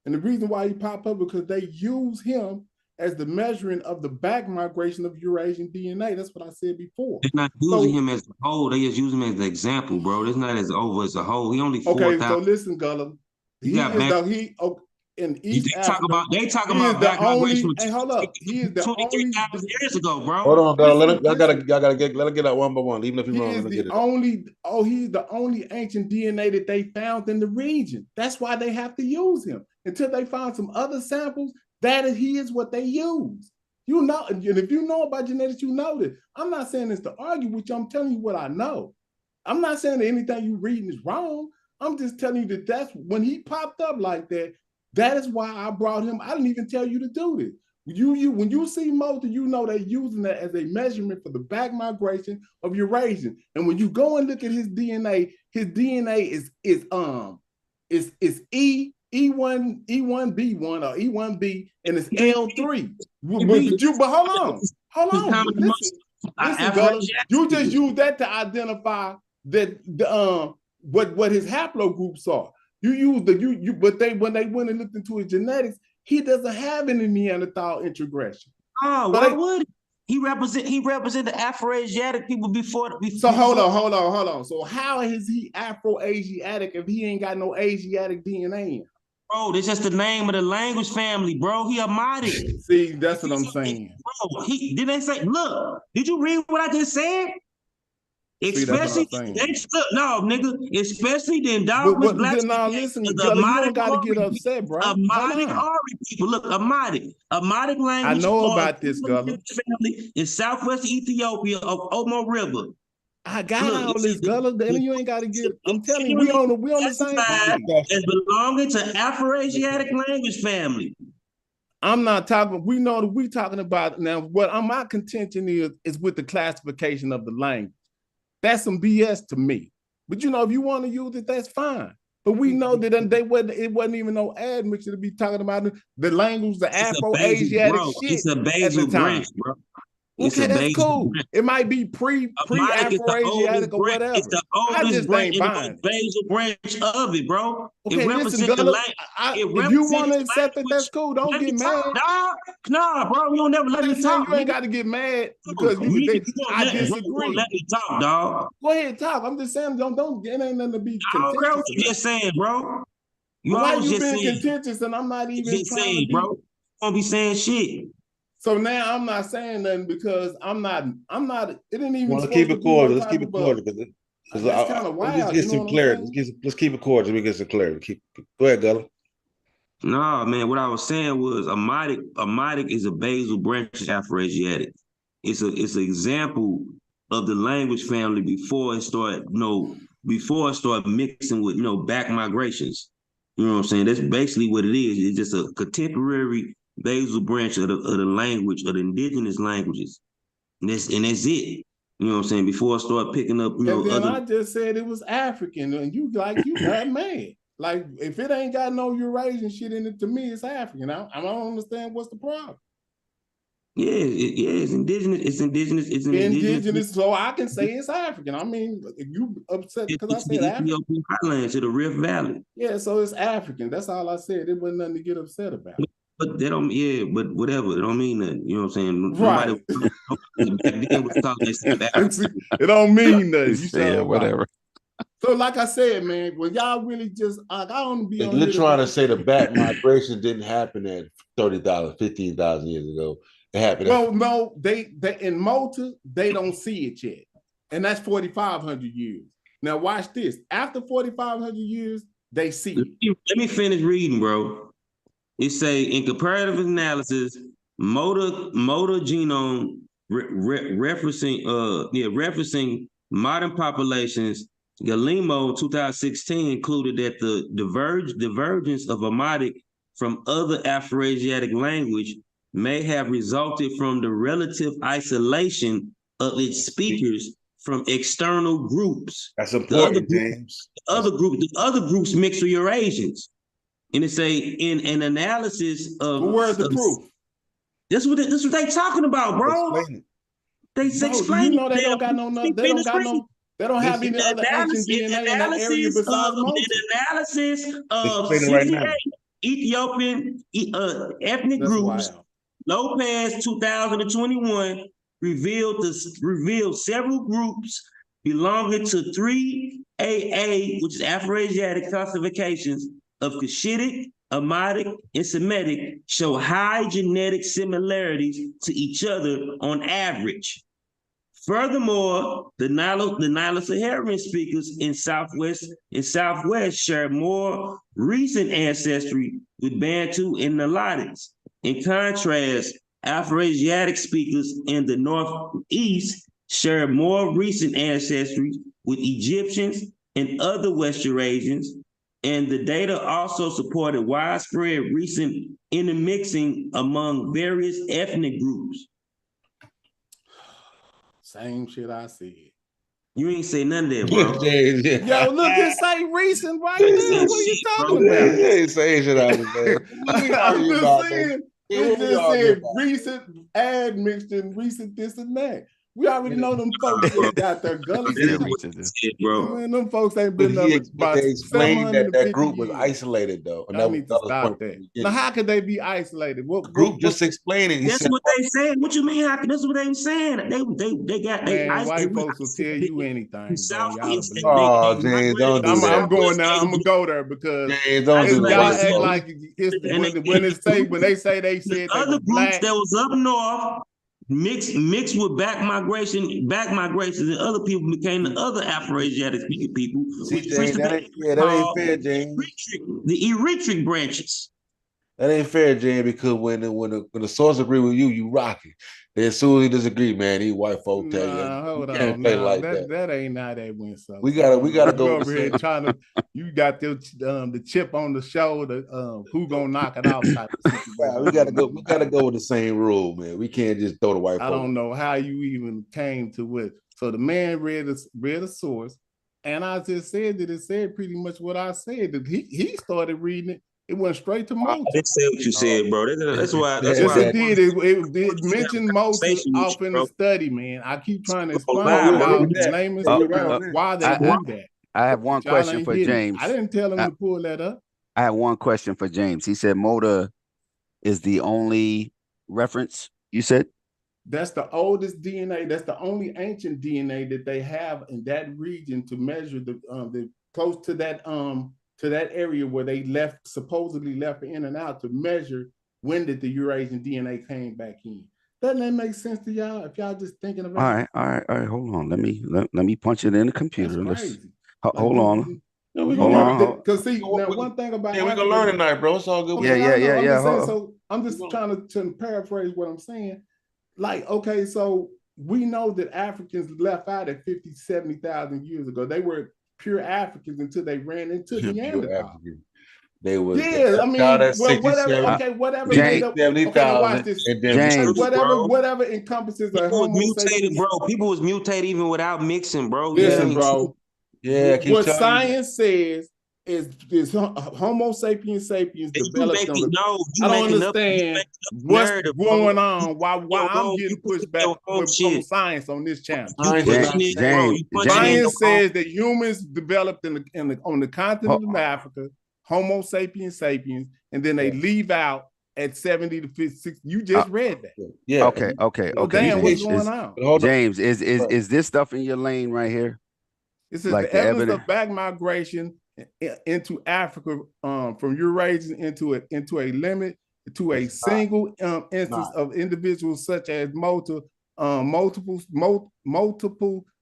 And the reason why he pop up because they use him as the measuring of the back migration of Eurasian DNA. That's what I said before. They're not using him as a whole. They just use him as an example, bro. It's not as over as a whole. He only 4,000. Okay, so listen, Gullah. They talk about back migration hold up. He is the 23,000 years ago, bro. Hold on, Gullah. Let it get out one by one. Even if you're wrong, let it get it. He's the only ancient DNA that they found in the region. That's why they have to use him. Until they find some other samples, he is what they use. You know, and if you know about genetics, you know that. I'm not saying this to argue with you. I'm telling you what I know. I'm not saying that anything you reading is wrong. I'm just telling you that that's when he popped up like that. That is why I brought him. I didn't even tell you to do this. When you see Mota, you know they're using that as a measurement for the back migration of Eurasian. And when you go and look at his DNA is E1B1 or E1B, and it's L3. But hold on. Listen, Gullah, you just use that to identify that what his haplogroups are. You use when they went and looked into his genetics, he doesn't have any Neanderthal introgression. Oh, why would he represent the Afro-Asiatic people before? So hold on. So how is he Afro-Asiatic if he ain't got no Asiatic DNA in? Bro, that's just the name of the language family, bro. He Amadic. See, that's what I'm saying. Bro, did they say, look, did you read what I just said? See, that's what I'm Especially, saying. no, nigga, especially the endogamious black Then now people, listen, the Gully, you don't got to Amadic get Ori, upset, bro. Hold Amadic on. Ori people. Look, Amadic language. I know or about this, Gully. family in southwest Ethiopia of Omo River. I got Look, all this, Gully. Then you ain't got to get. I'm telling you, generally we on the same classified page. as belonging to Afro-Asiatic language family. I'm not talking. We know that we talking about now. What my contention is with the classification of the language. That's some BS to me. But you know, if you want to use it, that's fine. But we know that it wasn't even no admixture to be talking about the language, the Afro-Asiatic shit. It's a basal branch, bro. Okay, that's cool. Branch. It might be pre-Afro-Asiatic or whatever. It's the oldest branch, basal branch of it, bro. Okay, listen, if you want to accept it, that's cool. Don't get mad. Nah, bro, you don't never let me talk. You ain't got to get mad because I disagree. Let me talk, dog. Go ahead, talk. I'm just saying, don't get ain't nothing to be contentious. I don't care what you just saying, bro. Why you being contentious and I'm not even trying to be, bro? You don't be saying shit. So now I'm not saying nothing because I'm not, it didn't even. Well, let's keep it cordial. Let's keep it cordial because that's kind of wild. Let's get some clarity. Let's keep it cordial. We get some clarity. Go ahead, Gully. No, man. What I was saying was Amadic is a basal branch of Afro-Asiatic. It's an example of the language family before it started mixing with back migrations. You know what I'm saying? That's basically what it is. It's just a contemporary basal branch of the language of the indigenous languages, and that's it. You know what I'm saying? Before I start picking up, I just said it was African, and you got mad. Like if it ain't got no Eurasian shit in it, to me it's African. I don't understand what's the problem. Yeah, it's indigenous. It's indigenous. So I can say it's African. I mean, if you upset because I said African, Ethiopian highlands to the Rift Valley. Yeah, so it's African. That's all I said. It wasn't nothing to get upset about. But they don't, but whatever. It don't mean nothing. You know what I'm saying? Right. It don't mean nothing. You said whatever. So, like I said, man, well, y'all really just I don't be on. You're trying to say the back migration didn't happen at 30,000, 15,000 years ago. It happened. Well, no, they in Malta, they don't see it yet. And that's 4,500 years. Now watch this. After 4,500 years, they see it. Let me finish reading, bro. It say in comparative analysis, motor genome referencing modern populations. Galimo 2016 included that the divergence of Amadic from other Afro-Asiatic language may have resulted from the relative isolation of its speakers from external groups. That's important, James. The other groups mixed with Eurasians. And it say in an analysis of where's the proof? This what they talking about, bro. They explain. You know they don't got no. They don't have any other ancient DNA in that area besides Malta. An analysis of 68 Ethiopian ethnic groups. Wild. Lopez 2021 revealed several groups belonging to 3AA, which is Afro-Asiatic classifications of Cushitic, Amadic, and Semitic show high genetic similarities to each other on average. Furthermore, the Nilo-Saharan speakers in Southwest share more recent ancestry with Bantu and Nilotics. In contrast, Afro-Asiatic speakers in the Northeast share more recent ancestry with Egyptians and other West Eurasians, and the data also supported widespread recent intermixing among various ethnic groups. Same shit I said. You ain't say none of that, bro. Yo, look, it say recent right there. What are you talking about? You ain't saying shit I was saying. I'm just saying. It just said recent admixture and recent this and that. We already know them folks that got their gullets. Bro. Man, them folks ain't been up about they explained that group was years. Isolated though. And I need to stop that. Now, how could they be isolated? What group just explaining? That's what they saying. What you mean? That's what they saying. They got white folks will tell you anything. Oh, James, don't do that. I'm going now. I'm gonna go there because James, don't do that. Y'all act like history when they say they said other groups that was up north. mixed with back migrations, and other people became the other Afro-Asiatic speaking people, See, which James, that ain't fair, James. the Eritrea branches. That ain't fair, James, because when the source agree with you, you rock it. Then as soon as he disagree, man, these white folk tell you Hold can't on, play like that that. that ain't how that went. So We gotta go you with over the here same. trying to. You got the chip on the shoulder. Who gonna knock it out type of situation. Nah, we gotta go with the same rule, man. We can't just throw the white I folk. don't know how you even came to it. So the man read a source, and I just said that it said pretty much what I said. That he started reading it. It went straight to I Moses. didn't say what you said, bro. That's why. That's Yes, why it did. It did mention Moses conversation with off you, in bro. the study, man. I keep trying to explain lie, bro. how We the that. layman Yeah, we speak around there. why they do that. I have one But y'all question ain't for getting it. James. I didn't tell him to pull that up. I have one question for James. He said Moda is the only reference you said? That's the oldest DNA. That's the only ancient DNA that they have in that region to measure the close to that area where they supposedly left in and out to measure when did the Eurasian DNA came back in. Doesn't that make sense to y'all? If y'all just thinking about All right. Hold on. Let me punch it in the computer. That's crazy. Hold on. Hold on. Because see, now one thing about Yeah, we Africa, gonna learn tonight, bro. It's all good. okay, I know, I'm just saying, Hold so I'm just trying to paraphrase what I'm saying. Like, okay, so we know that Africans left out at 50, 70,000 years ago. They were pure Africans until they ran into Pure Neanderthal. African. They was Yeah, I mean, at well, whatever. 67, Okay, whatever James- made up. Okay, now watch this. and then James. Whatever encompasses a People was Homo mutated, sapiens. bro. People was mutated even without mixing, bro. Listen, Yeah, bro. Yeah, I keep What telling you. science says is Homo sapiens developed on the. I don't understand what's narrative, going bro. on. Why I'm getting pushed back on science on this channel. Science says that humans developed on the continent of Africa, Homo sapiens, and then they leave out at 70 to 50. You just read that. Yeah. Okay. So damn, what's going on? James, is this stuff in your lane right here? This is like the evidence of back migration into Africa from Eurasia into a limit to a single instance of individuals such as multiple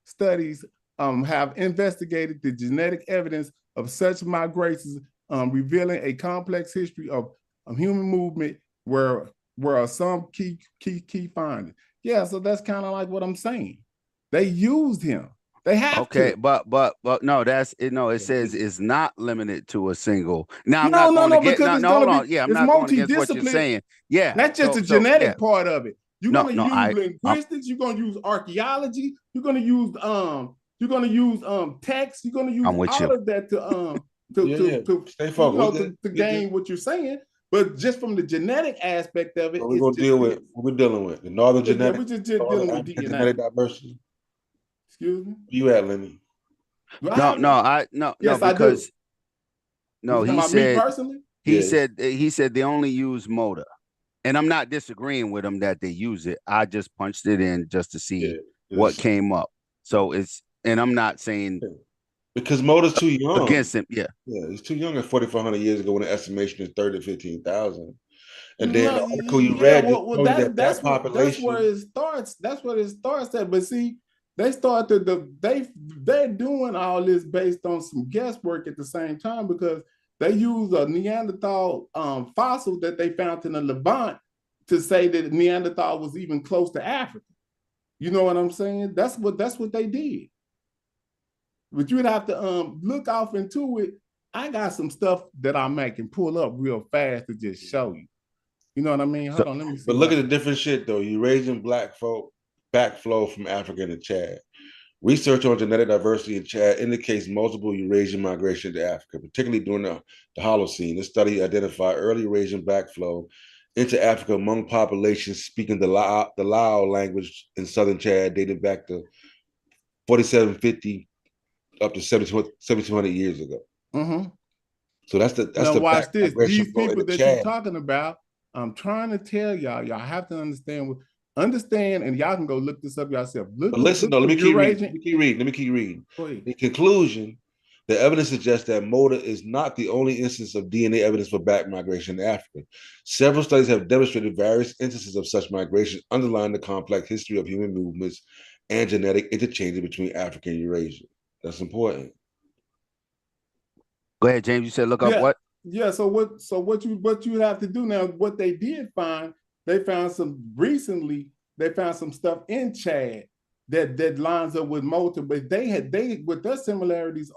studies have investigated the genetic evidence of such migrations, revealing a complex history of human movement where are some key findings. Yeah, so that's kind of like what I'm saying. They used him. They have to. But no, that's it. No, it says it's not limited to a single. Now I'm no, not going to get because no, hold on. Yeah, I'm not going against what you're saying. Yeah, that's just the genetic part of it. You're gonna use linguistics. You're gonna use archaeology. You're gonna use text. You're gonna use all of that to gain what you're saying. But just from the genetic aspect of it, we're gonna deal with what we're dealing with the northern genetic. We're just dealing with DNA. Genetic diversity. Excuse me. You at Lenny? No, because no, he said he said they only use Moda, and I'm not disagreeing with him that they use it. I just punched it in just to see what came up. So and I'm not saying because Moda's too young against him. Yeah, he's too young at 4,400 years ago when the estimation is 30 to 15,000. And then the article you read, that's where it starts. That's what it starts at. But see, they started they're doing all this based on some guesswork at the same time because they use a Neanderthal fossil that they found in the Levant to say that Neanderthal was even close to Africa. You know what I'm saying? That's what they did. But you'd have to look off into it. I got some stuff that I can pull up real fast to just show you. You know what I mean? Hold on, let me see. But look at the different shit though. Eurasian black folk backflow from Africa to Chad. Research on genetic diversity in Chad indicates multiple Eurasian migration to Africa, particularly during the Holocene. This study identified early Eurasian backflow into Africa among populations speaking the Lao language in southern Chad, dating back to 4750 up to 7,200 years ago. Mm-hmm. So that's the watch this. These people that you're talking about, I'm trying to tell y'all have to understand, and y'all can go look this up yourself. But listen, though, let me keep reading. Let me keep reading. In conclusion, The evidence suggests that Moda is not the only instance of DNA evidence for back migration in Africa. Several studies have demonstrated various instances of such migration, underlying the complex history of human movements and genetic interchanges between Africa and Eurasia. That's important. Go ahead, James. You said look up Yeah. what? Yeah, so what you have to do now, what they did find, they found some stuff in Chad that lines up with Malta, but what their similarities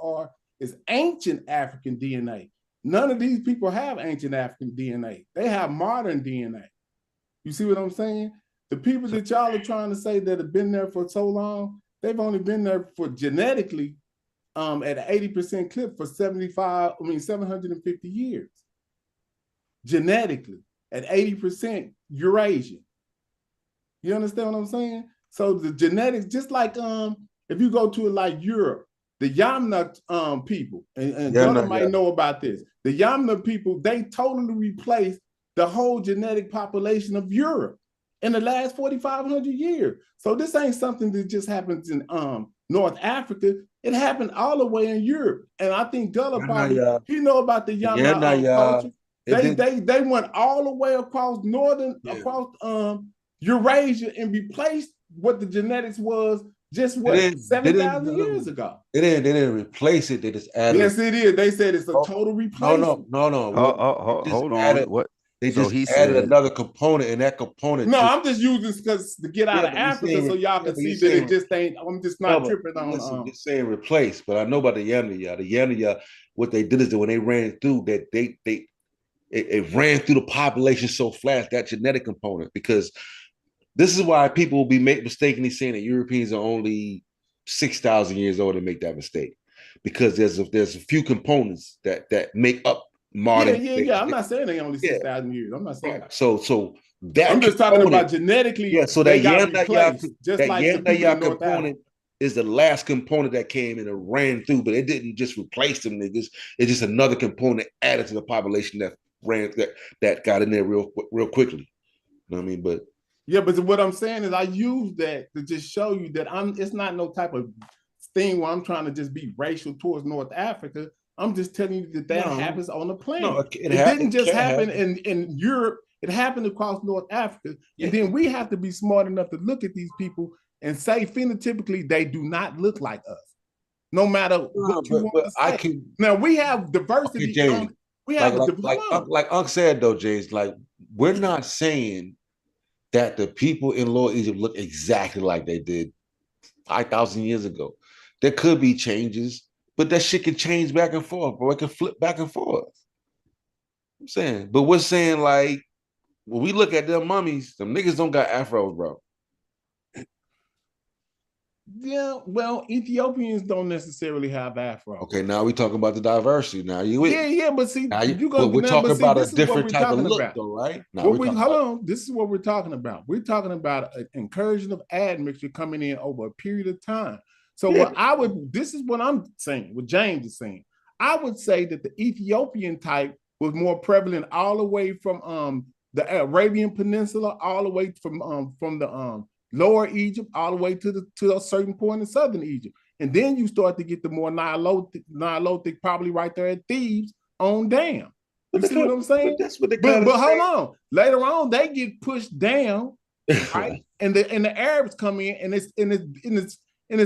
is ancient African DNA. None of these people have ancient African DNA. They have modern DNA. You see what I'm saying? The people that y'all are trying to say that have been there for so long, they've only been there for genetically at an 80% clip for 750 years. Genetically, at 80% Eurasian. You understand what I'm saying? So the genetics, just like if you go to like Europe, the Yamna people, and Gunnar might know about this. The Yamna people, they totally replaced the whole genetic population of Europe in the last 4,500 years. So this ain't something that just happens in North Africa. It happened all the way in Europe. And I think Gullah probably, he know about the Yamna culture. They went all the way across Eurasia and replaced what the genetics was just 7,000 years ago. They didn't replace it. They just added. Yes, it is. They said it's a total replacement. No. Hold on. What? They just added another component, and that component. No, I'm just using this because to get out of Africa, so y'all can see that it just ain't. I'm just not tripping on. Listen, you're saying replace, but I know about the Yamna. The Yamna, what they did is that when they ran through that, it ran through the population so fast, that genetic component, because this is why people will be mistakenly saying that Europeans are only 6,000 years old and make that mistake, because there's a few components that make up modern. Yeah. I'm not saying they only 6,000 years. I'm not saying that. So that I'm just talking about genetically. Yeah. So they that got replaced, just like the people in North component is the last component that came in and ran through, but it didn't just replace them niggas. It's just another component added to the population that got in there real quickly. You know what I mean? But yeah, but what I'm saying is I use that to just show you that it's not no type of thing where I'm trying to just be racial towards North Africa. I'm just telling you that happens on the planet. No, it didn't just happen in Europe. It happened across North Africa. Yeah. And then we have to be smart enough to look at these people and say phenotypically they do not look like us. No matter what you want to say. Now we have diversity. Okay, like Unc said though, James, like we're not saying that the people in Lower Egypt look exactly like they did 5,000 years ago. There could be changes, but that shit can change back and forth, bro. It can flip back and forth. I'm saying, but we're saying like when we look at them mummies, them niggas don't got afros, bro. Yeah, well, Ethiopians don't necessarily have afro. Okay, now we talking about the diversity. Now but see, we're talking about a different type of look, though, right? Hold on, this is what we're talking about. We're talking about an incursion of admixture coming in over a period of time. So this is what I'm saying, what James is saying. I would say that the Ethiopian type was more prevalent all the way from the Arabian Peninsula, all the way from the Lower Egypt, all the way to a certain point in Southern Egypt. And then you start to get the more Nilotic probably right there at Thebes on down. You see what I'm saying? But that's what they but hold on. Later on, they get pushed down, right? and the Arabs come in, and it's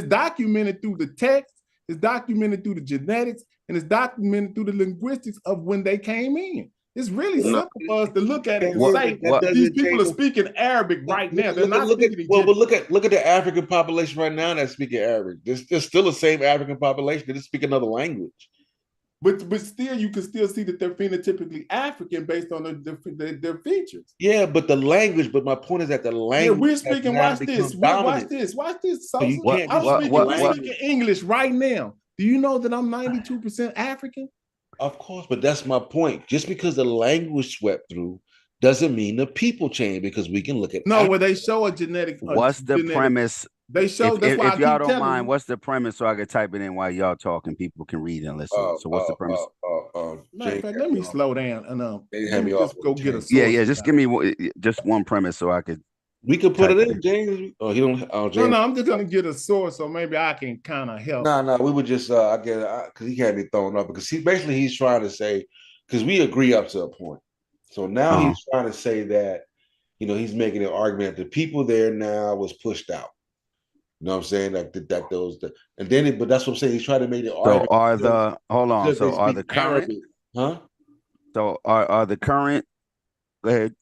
documented through the text, it's documented through the genetics, and it's documented through the linguistics of when they came in. It's really simple for us to look at it and say these people are speaking Arabic right now. They're not speaking Egyptian. Well, look at the African population right now that's speaking Arabic. There's still the same African population. They just speak another language. But still, you can still see that they're phenotypically African based on their features. Yeah, but the language. But my point is that the language. Yeah, we're speaking. Watch this. Watch this. So I'm speaking English right now. Do you know that I'm 92% African? Of course, but that's my point. Just because the language swept through doesn't mean the people change, because we can look at where they show a genetic. What's the premise? They show. If y'all don't mind, what's the premise so I can type it in while y'all talking? People can read and listen. So what's the premise? Matter of fact, let me slow down and just go get a source. Yeah. Just give me just one premise so I could We could put type it thing. in, James. Oh, he don't. Oh, No, James. no, I'm just gonna get a source, so maybe I can kind of help. No, we would just I guess because he can't be thrown up because he's trying to say because we agree up to a point. So now Uh-huh. he's trying to say that he's making an argument that the people there now was pushed out. You know what I'm saying? That those and then but that's what I'm saying. He's trying to make the So argument. So are the current Arabic, huh? So are the current? Go ahead.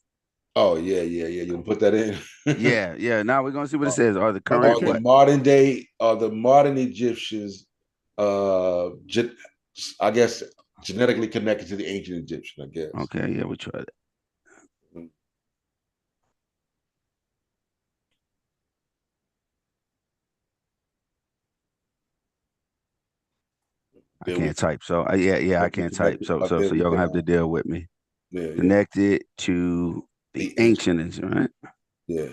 Oh yeah. You can put that in. Yeah. Now we're gonna see what it says. Are the Are current the what? modern Egyptians I guess genetically connected to the ancient Egyptian, I guess. Okay, yeah, we tried it. I can't type. So I can't type. So y'all gonna have to deal with me. Yeah. Connected to the ancient, right? Yeah.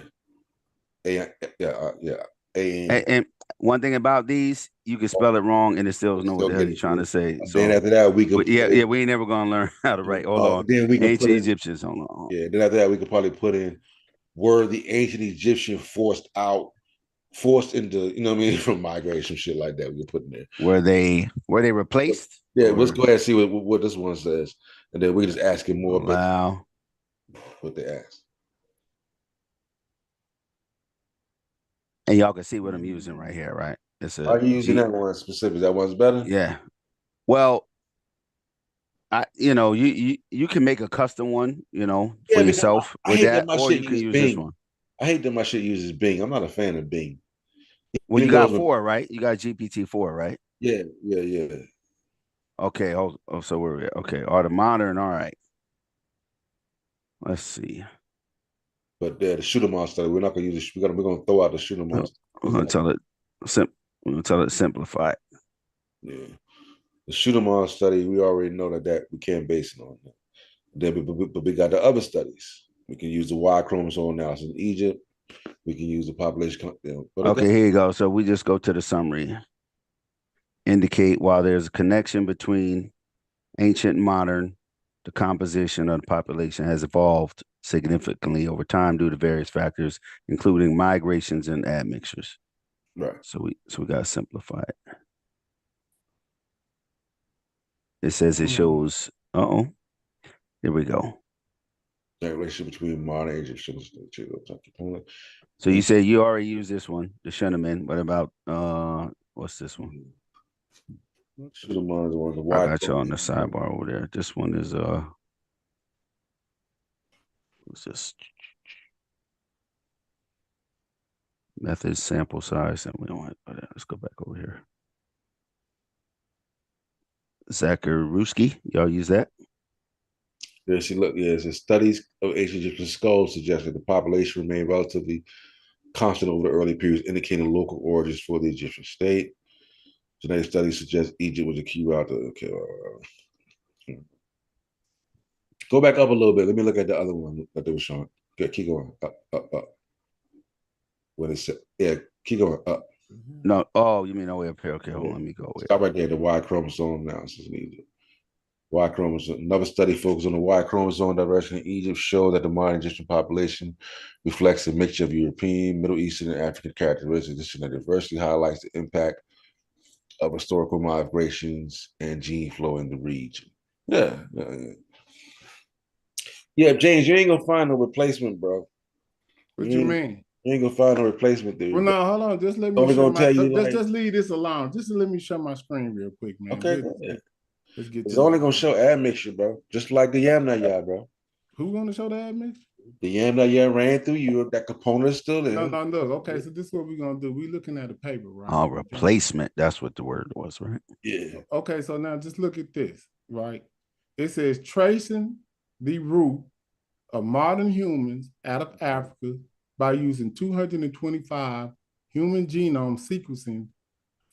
And one thing about these, you can spell it wrong and it still know what the hell you're trying to say. So then after that, we could we ain't never gonna learn how to write. Hold on. Then we can ancient Egyptians. Hold on. Yeah. Then after that, we could probably put in were the ancient Egyptian forced into, you know what I mean, from migration, shit like that. We could put in there. Were they replaced? Yeah, let's go ahead and see what this one says, and then we can just ask him more. Allow what they ask. And y'all can see what I'm using right here, right? Are you using that one specific? That one's better? Yeah. Well, you can make a custom one, for yourself with that, or you can use this one. I hate that my shit uses Bing. I'm not a fan of Bing. Well, you got 4, right? You got GPT-4, right? Yeah. Okay. So where are we at? Okay. Are the modern? All right. Let's see. But the shoot 'em all study, we're not gonna use it. We're gonna throw out the shoot 'em all. We're gonna tell it simplify it. Yeah. The shoot 'em all study, we already know that we can't base it on that. Then, but we got the other studies. We can use the Y chromosome analysis in Egypt. We can use the population. Okay, here you go. So we just go to the summary. Indicate while there's a connection between ancient and modern, the composition of the population has evolved significantly over time due to various factors, including migrations and admixtures. Right. So we got to simplify it. It says it shows. Here we go. That relationship between modern Egyptians. So you said you already used this one, the Shunaman. What about what's this one? I got you on the sidebar over there. This one is what's this? Method sample size, and we don't have that. Let's go back over here. Zakaruski, y'all use that? Yeah, it says studies of ancient Egyptian skulls suggest that the population remained relatively constant over the early periods, indicating local origins for the Egyptian state. Genetic studies suggest Egypt was a key route. Go back up a little bit. Let me look at the other one that they were showing. Okay, keep going. Up. What is it? Yeah, keep going up. No. Oh, you mean way up here? Okay, hold on. Let me go. Stop right there. The Y chromosome analysis in Egypt. Y chromosome. Another study focused on the Y chromosome direction in Egypt showed that the modern Egyptian population reflects a mixture of European, Middle Eastern, and African characteristics. This genetic diversity highlights the impact of historical migrations and gene flow in the region. Yeah. Yeah, James, you ain't gonna find no replacement, bro. What you mean? You ain't gonna find no replacement, dude. Well, no, hold on. Just let me just leave this alone. Just let me share my screen real quick, man. Okay, let's get it's only gonna show admixture, bro. Just like the Yamna, bro. Who gonna show the admixture? The Yamna is through Europe. That component is still there. No, look. Okay, so this is what we're gonna do. We're looking at a paper, right? Oh, replacement. That's what the word was, right? Yeah. Okay, so now just look at this, right? It says tracing the root of modern humans out of Africa by using 225 human genome sequencing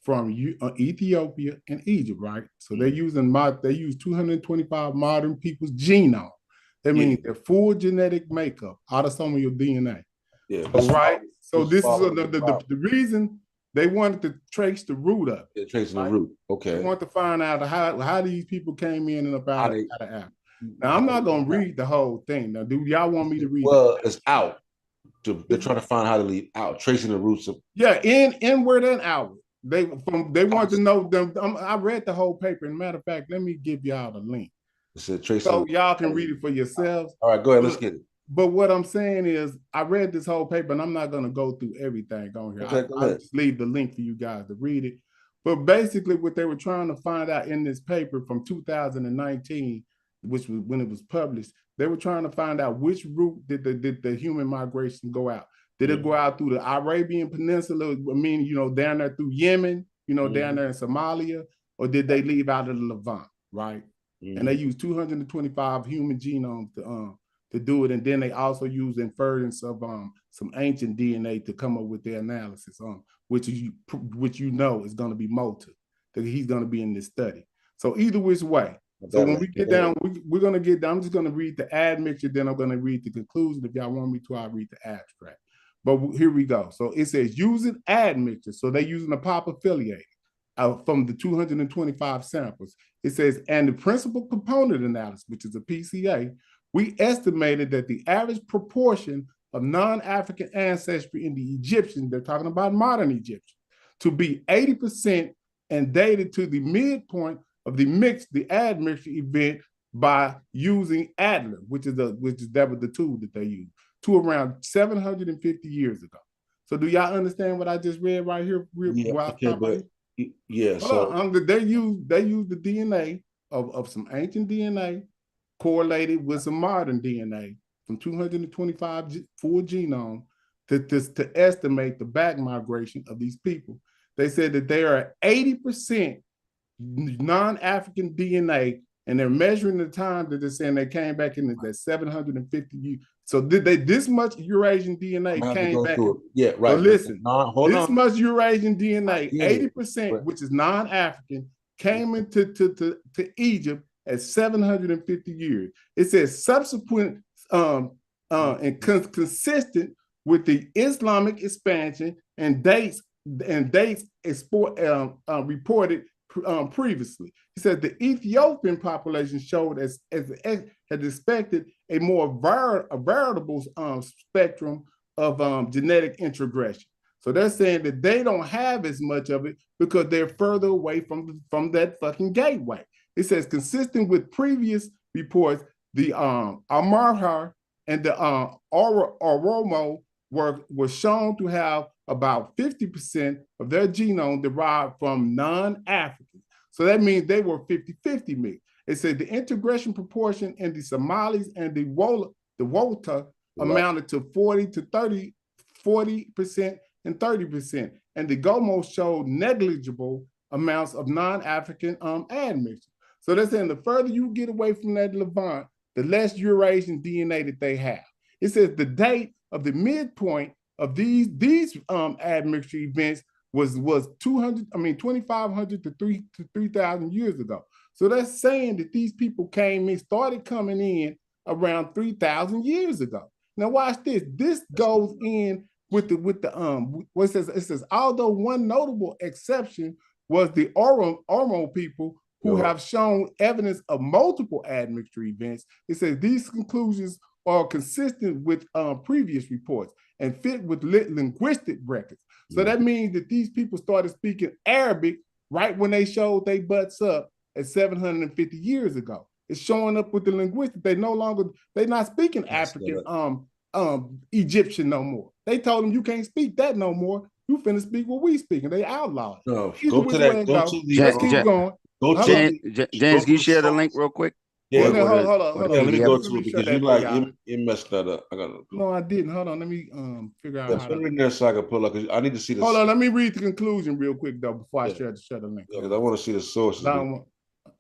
from Ethiopia and Egypt, right? So they use 225 modern people's genome. That means their full genetic makeup, autosomal DNA. Yeah. So, right. So this is the reason they wanted to trace the root of it. Yeah, tracing the root. Okay. They want to find out how these people came in and out of Africa. Now I'm not gonna read the whole thing. Now, do y'all want me to read? Well, it's out. they're trying to find how to leave out, tracing the roots of. Yeah, inward and outward. They want to know them. I read the whole paper. And matter of fact, let me give y'all the link so y'all can read it for yourselves. All right, go ahead. Let's get it. But what I'm saying is, I read this whole paper, and I'm not going to go through everything on here. Okay, I'll just leave the link for you guys to read it. But basically, what they were trying to find out in this paper from 2019, which was when it was published, they were trying to find out which route did the human migration go out. Did it go out through the Arabian Peninsula? I mean, down there through Yemen, down there in Somalia, or did they leave out of the Levant, right? And they used 225 human genomes to do it, and then they also used inference of some ancient DNA to come up with their analysis, which is going to be Mota, that he's going to be in this study. So either which way. So when we get down, we're going to get down. I'm just going to read the admixture, then I'm going to read the conclusion. If y'all want me to, I'll read the abstract. But here we go. So it says using admixture. So they're using the pop affiliated from the 225 samples. It says, and the principal component analysis, which is a PCA, we estimated that the average proportion of non-African ancestry in the Egyptians, they're talking about modern Egyptians, to be 80% and dated to the midpoint of the admixture event by using Adler, which is the tool that they use, to around 750 years ago. So do y'all understand what I just read right here? Yeah. So they use the DNA of some ancient DNA correlated with some modern DNA from 225 full genome to estimate the back migration of these people. They said that they are 80% non-African DNA, and they're measuring the time that they're saying they came back in that 750 years. So did they this much Eurasian DNA came back? Yeah, right. So listen, much Eurasian DNA, 80%, which is non-African, came into to Egypt at 750 years. It says subsequent and consistent with the Islamic expansion and dates reported previously. He said the Ethiopian population showed as expected a more veritable spectrum of genetic integration. So they're saying that they don't have as much of it because they're further away from that fucking gateway. It says consistent with previous reports, the Amarhar and the Oromo were shown to have about 50% of their genome derived from non-Africans. So that means they were 50-50 mixed. It said the integration proportion in the Somalis and the Wota amounted to 40% and 30%. And the Gomo showed negligible amounts of non-African admixture. So they're saying the further you get away from that Levant, the less Eurasian DNA that they have. It says the date of the midpoint of these admixture events was 2,500 to 3,000 years ago. So that's saying that these people started coming in around 3,000 years ago. Now watch this. This goes in with what it says, although one notable exception was the Oromo people who have shown evidence of multiple admixture events. It says these conclusions are consistent with previous reports and fit with linguistic records. So that means that these people started speaking Arabic right when they showed their butts up at 750 years ago. It's showing up with the linguistics. They're not speaking African Egyptian no more. They told them you can't speak that no more. You finna speak what we speak, and they outlawed it. No, go to that. Let's keep going. James, can you share the link real quick? Yeah, hold on. Let me go to it because you messed that up. No, I didn't. Hold on. Let me figure out how to. Put it in there so I can pull up. I need to see the. Hold on. Let me read the conclusion real quick though before I share the link. Because I want to see the sources.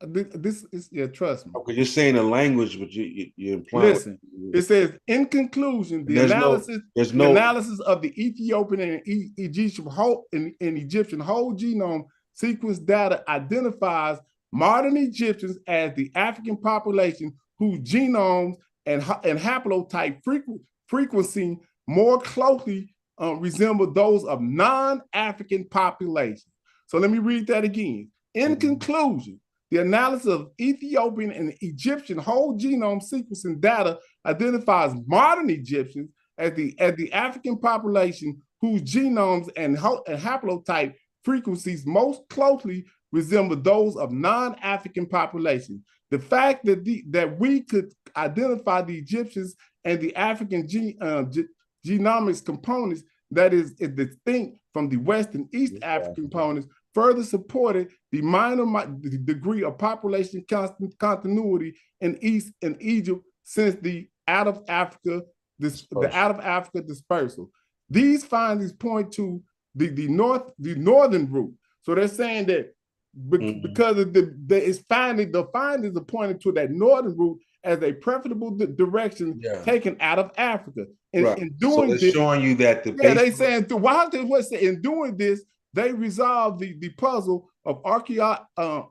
This is trust me. Okay, you're saying the language, but you're implying. Listen, it says in conclusion, the analysis of the Ethiopian and Egyptian whole genome sequence data identifies modern Egyptians as the African population whose genomes and haplotype frequency more closely resemble those of non-African populations. So let me read that again. In conclusion, the analysis of Ethiopian and Egyptian whole genome sequencing data identifies modern Egyptians as the African population whose genomes and haplotype frequencies most closely resemble those of non-African populations. The fact that we could identify the Egyptians and the African genomics components that is distinct from the West and East African components further supported the the degree of population continuity in Egypt since the out of Africa dispersal. These findings point to the northern route. So they're saying that because of the findings are pointing to that northern route as a preferable direction taken out of Africa. In doing so this, showing you that they saying in doing this, they resolve the puzzle of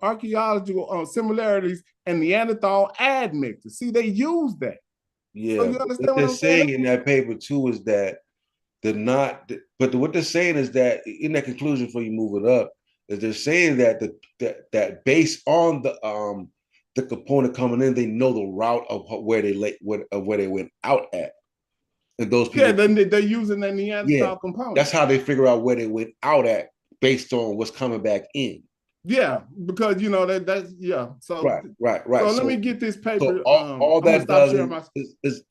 archaeological similarities and Neanderthal admixtures. See, they use that. Yeah, So you understand what they're saying in that paper too is that what they're saying is that in that conclusion before you move it up, is they're saying that that based on the component coming in, they know the route of where they went out at. And those people, they're using the Neanderthal component. That's how they figure out where they went out at based on what's coming back in. Yeah, because that's So right. So let me get this paper. So all that does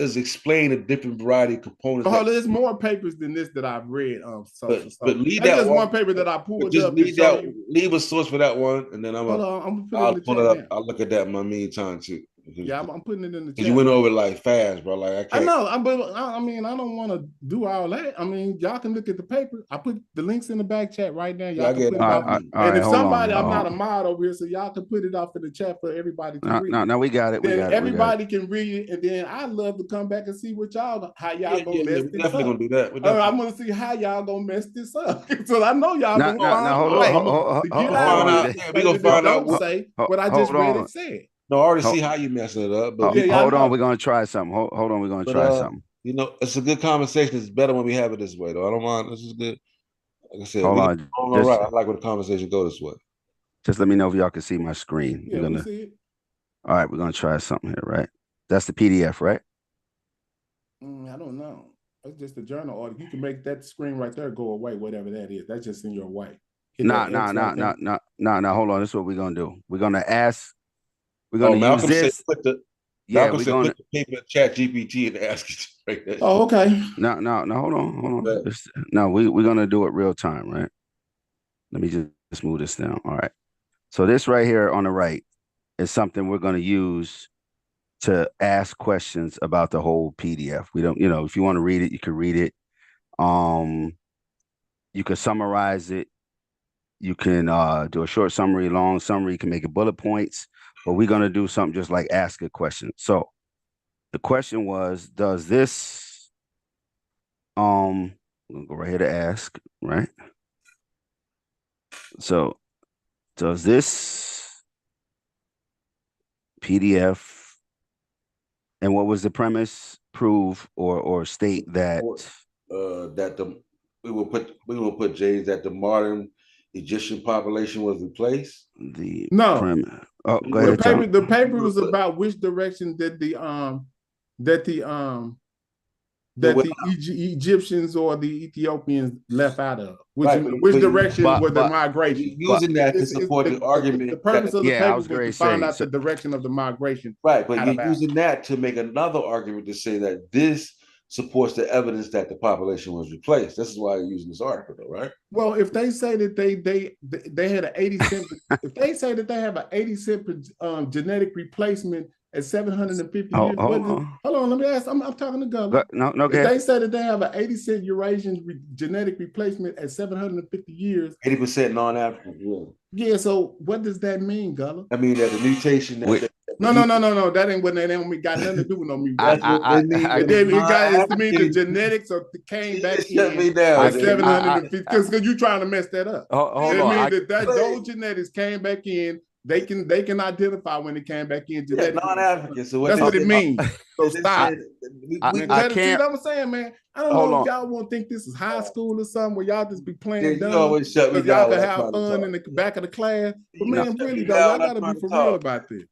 is explain a different variety of components. There's more papers than this that I've read. But leave that's that just one paper that I pulled just up. Leave a source for that one, and then I'll pull it up. Now. I'll look at that in my meantime too. Yeah, I'm putting it in the chat. Because you went over it like fast, bro. Like I can't. I know. I don't want to do all that. I mean, y'all can look at the paper. I put the links in the back chat right now. Y'all can put it off. And if somebody, I'm not a mod over here, so y'all can put it off in the chat for everybody to read. No, we got it. Then everybody can read it, and then I'd love to come back and see how y'all gonna mess this up. Definitely gonna do that. I'm gonna see how y'all gonna mess this up. So I know y'all gonna we gonna find out what I just read and said. No, I already see how you messing it up. But hold on, we're gonna try something. Hold on, we're gonna try something. It's a good conversation. It's better when we have it this way, though. I don't mind. This is good. Like I said, hold on. All right. I like when the conversation go this way. Just let me know if y'all can see my screen. Yeah, we see it. All right, we're gonna try something here, right? That's the PDF, right? I don't know. That's just the journal order. You can make that screen right there go away, whatever that is. That's just in your way. No. Hold on. This is what we're gonna do. We're gonna ask. We're going to use this. Put the paper in Chat GPT and ask it. Right. Oh, okay. No. Hold on. No, we're going to do it real time, right? Let me just move this down. All right. So this right here on the right is something we're going to use to ask questions about the whole PDF. We don't, if you want to read it, you can read it. You can summarize it. You can do a short summary, long summary. You can make it bullet points. But we're going to do something just like ask a question. So the question was, does this, we'll go right here to ask, right? So does this PDF, and what was the premise, prove or state that? We will put James that the modern Egyptian population was replaced. Oh, go ahead. The paper was about which direction that the Egyptians or the Ethiopians left out of. Which direction was the migration? Using that to support the argument. The purpose of the paper was to find out the direction of the migration. Right, but you're using that to make another argument to say that this supports the evidence that the population was replaced. This is why you're using this article, though, right? Well, if they say that they had an 80 cent, if they say that they have an 80 cent genetic replacement at 750 years, hold on, let me ask. I'm talking to Gullah. No, if they say that they have an 80 cent Eurasian genetic replacement at 750 years, 80% non-African. Yeah. So what does that mean, Gullah? I mean that the mutation. No. That ain't what they got nothing to do with no mutation. It means the genetics came back in at 750 because you're trying to mess that up. Hold on. Those genetics came back in. They can identify when it came back in genetically. Non-African. So that's what it means. So stop. I can't. See what I'm saying, man? I don't know if y'all won't think this is high school or something where y'all just be playing dumb because y'all can have fun in the back of the class. But man, really though, y'all gotta be for real about this.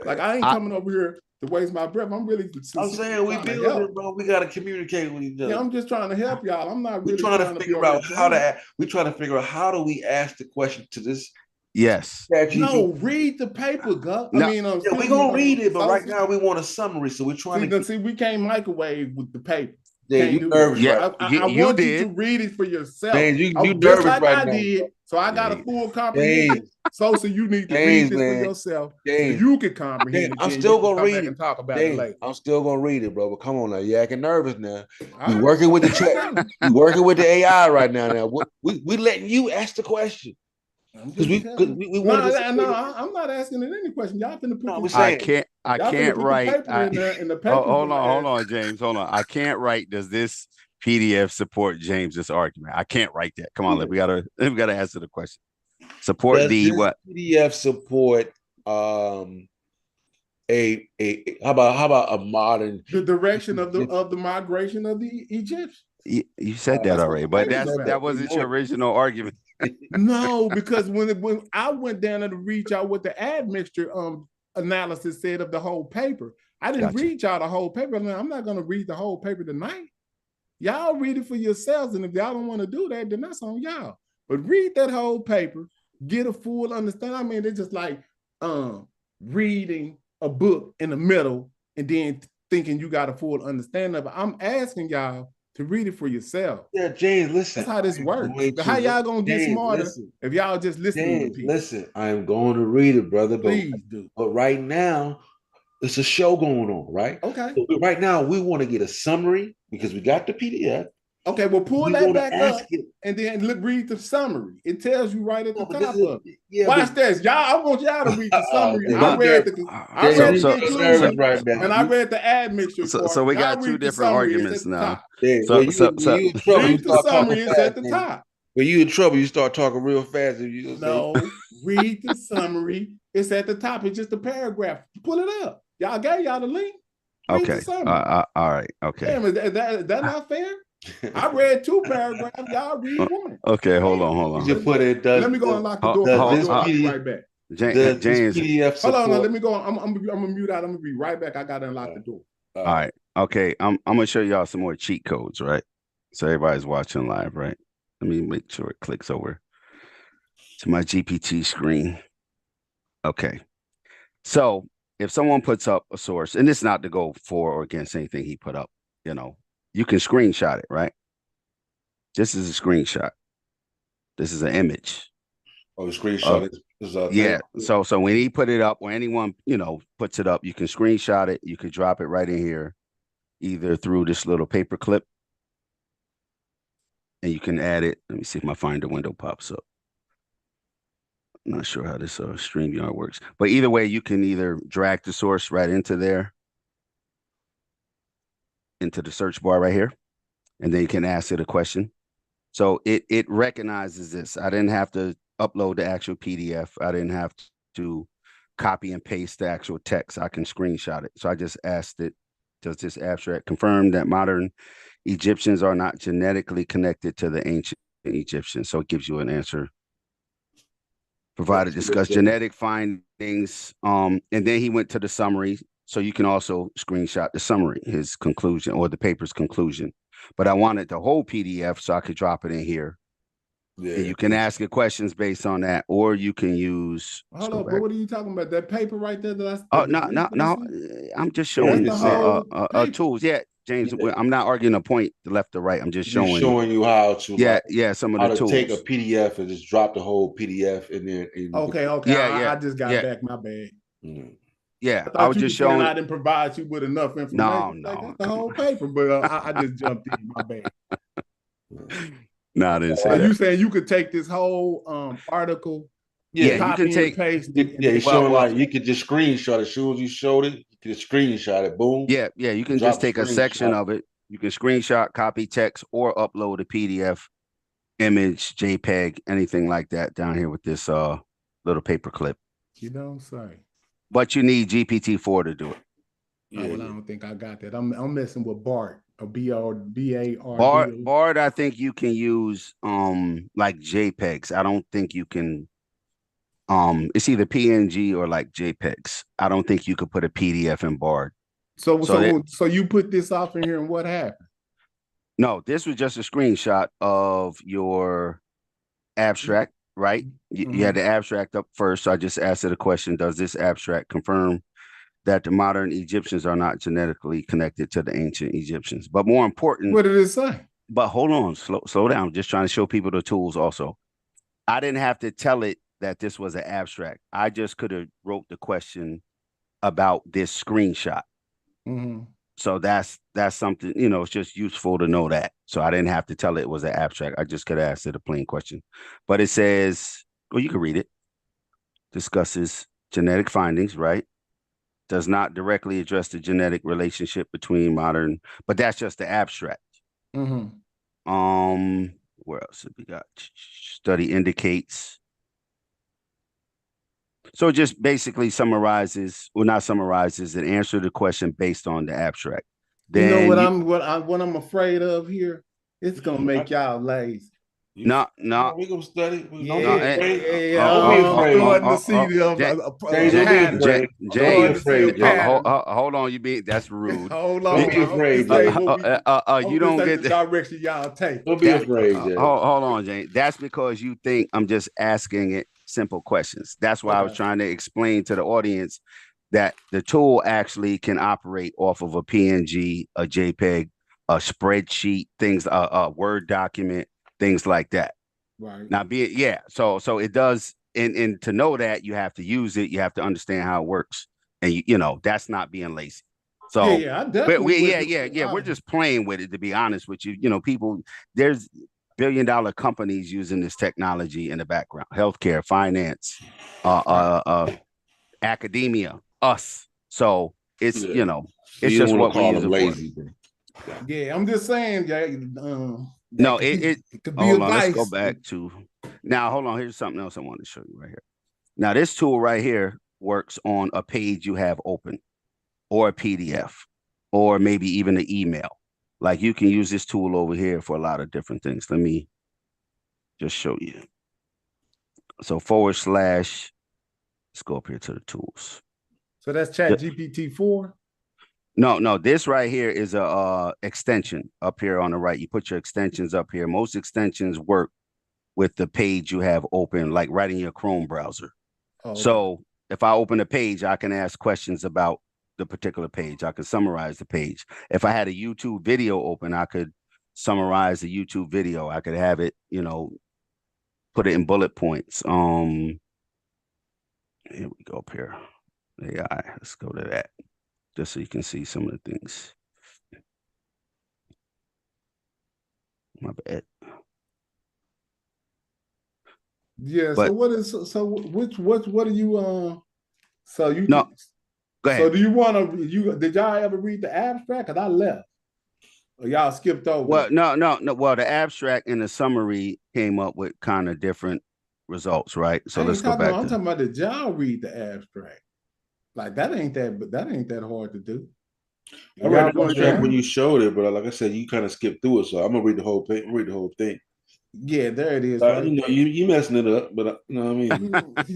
Like I ain't coming over here to waste my breath. I'm really I'm saying we trying to building, help. bro. We gotta communicate with each other. Yeah, I'm just trying to help y'all. I'm not We're really trying trying to to be figure over out how there. to. We're trying to figure out how do we ask the question to this. Yes. No, read the paper, Gus. No. I mean, Yeah, we're gonna read it, but right Sosa. now we want a summary, so we're trying to. See, we can't microwave with the paper. Yeah, Can't you do nervous, that. right? I you want you did. to read it for yourself. Man, you just nervous like right I now, did. bro. So I got a full comprehension. So you need to read this for yourself so you can comprehend it. I'm then still you can gonna come read back it. and talk about it later. I'm still gonna read it, bro. But come on now, you acting nervous now. All We right. working with the chat. We working with the AI right now. Now we letting you ask the question. Because we want to. No, I'm not asking it any question. Y'all finna put this. I can't write. In the paper. Hold on, James. Hold on. I can't write. Does this PDF support James's argument? I can't write that. Come on, we gotta answer the question. Support Does the this what? PDF support how about a modern the direction of the migration of the Egyptians? You said that already, but that wasn't your original argument. No, because when I went down to reach out what the admixture analysis said of the whole paper, I didn't read y'all the whole paper. I'm not going to read the whole paper tonight. Y'all read it for yourselves, and if y'all don't want to do that, then that's on y'all. But read that whole paper, get a full understanding. I mean, it's just like reading a book in the middle and then thinking you got a full understanding of it. I'm asking y'all to read it for yourself. Yeah, James, listen. That's how this works. How y'all gonna get smarter if y'all just listening to people? Listen, I'm going to read it, brother. Please do. But right now, it's a show going on, right? Okay. So right now, we want to get a summary because we got the PDF. Okay, well, pull that back up and then read the summary. It tells you right at the top of it. Watch this. Y'all, I want y'all to read the summary. I read the conclusion and I read the admixture part. So we got two different arguments now. Read the summary, it's at the top. When you in trouble, you start talking real fast. No, read the summary. It's at the top. It's just a paragraph. Pull it up. Y'all gave y'all the link. Read okay. The summary. All right. Okay. Damn, is that not fair? I read 2 paragraphs. Y'all read 1. Okay, hold on. You just put it. Let me go unlock the door. I'll be right back. James, hold on. Let me go. I'm gonna mute out. I'm gonna be right back. I gotta unlock the door. All right. Okay. I'm gonna show y'all some more cheat codes, right? So everybody's watching live, right? Let me make sure it clicks over to my GPT screen. Okay. So if someone puts up a source, and it's not to go for or against anything he put up, you can screenshot it, right? This is a screenshot. This is an image. Oh, the screenshot is yeah. So when he put it up, or anyone puts it up, you can screenshot it. You could drop it right in here, either through this little paper clip, and you can add it. Let me see if my Finder window pops up. I'm not sure how this StreamYard works, but either way, you can either drag the source right into there, into the search bar right here, and then you can ask it a question. So it recognizes this. I didn't have to upload the actual PDF. I didn't have to copy and paste the actual text. I can screenshot it. So I just asked it, does this abstract confirm that modern Egyptians are not genetically connected to the ancient Egyptians? So it gives you an answer. Provided discuss genetic findings. And then he went to the summary. So you can also screenshot the summary, his conclusion, or the paper's conclusion. But I wanted the whole PDF so I could drop it in here. Yeah. And you can ask it questions based on that, or you can use. Hold up, but what are you talking about? That paper right there that no. I'm just showing tools. Yeah, James, I'm not arguing a point to left or right. I'm just showing you how to some of the tools. Take a PDF and just drop the whole PDF in there. Okay. I just got back. My bad. Yeah, I was just showing. I didn't provide you with enough information. No, that's the whole paper, but I just jumped in. My bad. No, I didn't say that. Are you saying you could take this whole article? Yeah, you can take. Paste it's showing like you could just screenshot it. As soon as you showed it, you can just screenshot it. Boom. Yeah, you can just take a section of it. You can screenshot, copy text, or upload a PDF, image, JPEG, anything like that down here with this little paper clip. You don't say. But you need GPT-4 to do it. Yeah. I don't think I got that. I'm messing with BART. BART. BART, I think you can use like JPEGs. I don't think you can It's either PNG or like JPEGs. I don't think you could put a PDF in Bard. So you put this off in here, and what happened? No, this was just a screenshot of your abstract, right? You had the abstract up first. So I just asked it a question. Does this abstract confirm that the modern Egyptians are not genetically connected to the ancient Egyptians? But more important, What did it say? but hold on, slow down. Just trying to show people the tools also. I didn't have to tell it that this was an abstract. I just could have wrote the question about this screenshot. So that's something, it's just useful to know that. So I didn't have to tell it was an abstract. I just could have asked it a plain question. But it says, well, you can read it. Discusses genetic findings, right? Does not directly address the genetic relationship between modern, but that's just the abstract. Where else have we got? Study indicates. So it just basically summarizes, well, not summarizes, it answers the question based on the abstract. Then you know what I'm afraid of here? It's gonna make y'all lazy. No. We gonna study. We Yeah, don't be afraid. starting to see hold on, you mean that's rude. Hold on, don't be afraid, you don't get the direction y'all take. Don't be afraid, Jay. Hold on, Jay. That's because you think I'm just asking it simple questions. That's why I was trying to explain to the audience that the tool actually can operate off of a PNG, a JPEG, a spreadsheet, things, a Word document, things like that. Right. Now, so it does, and to know that, you have to use it. You have to understand how it works, and you know that's not being lazy. So I definitely we're just playing with it. To be honest with you, people, there's billion-dollar companies using this technology in the background: healthcare, finance, academia, us. So it's it's just what we use it lazy, for. Yeah, I'm just saying, no, it could be hold on, let's go back to now. Hold on, here's something else I want to show you right here. Now, this tool right here works on a page you have open, or a PDF, or maybe even an email. Like, you can use this tool over here for a lot of different things. Let me just show you. So / let's go up here to the tools. So that's Chat GPT-4? No, this right here is a extension up here on the right. You put your extensions up here. Most extensions work with the page you have open, like right in your Chrome browser. So if I open a page, I can ask questions about the particular page. I could summarize the page. If I had a YouTube video open, I could summarize the YouTube video. I could have it, put it in bullet points. Here we go up here. AI, let's go to that, just so you can see some of the things. My bad. Yeah. But, what are you so you no go ahead. So do you want to did y'all ever read the abstract? Because I left. Or y'all skipped over. Well, no. Well, the abstract and the summary came up with kind of different results, right? So let's go back. I'm talking about, did y'all read the abstract? Like, that ain't that hard to do. I read the abstract when you showed it, but like I said, you kind of skipped through it. So I'm gonna read the whole thing. Yeah, there it is. Right? You messing it up, but you know what I mean.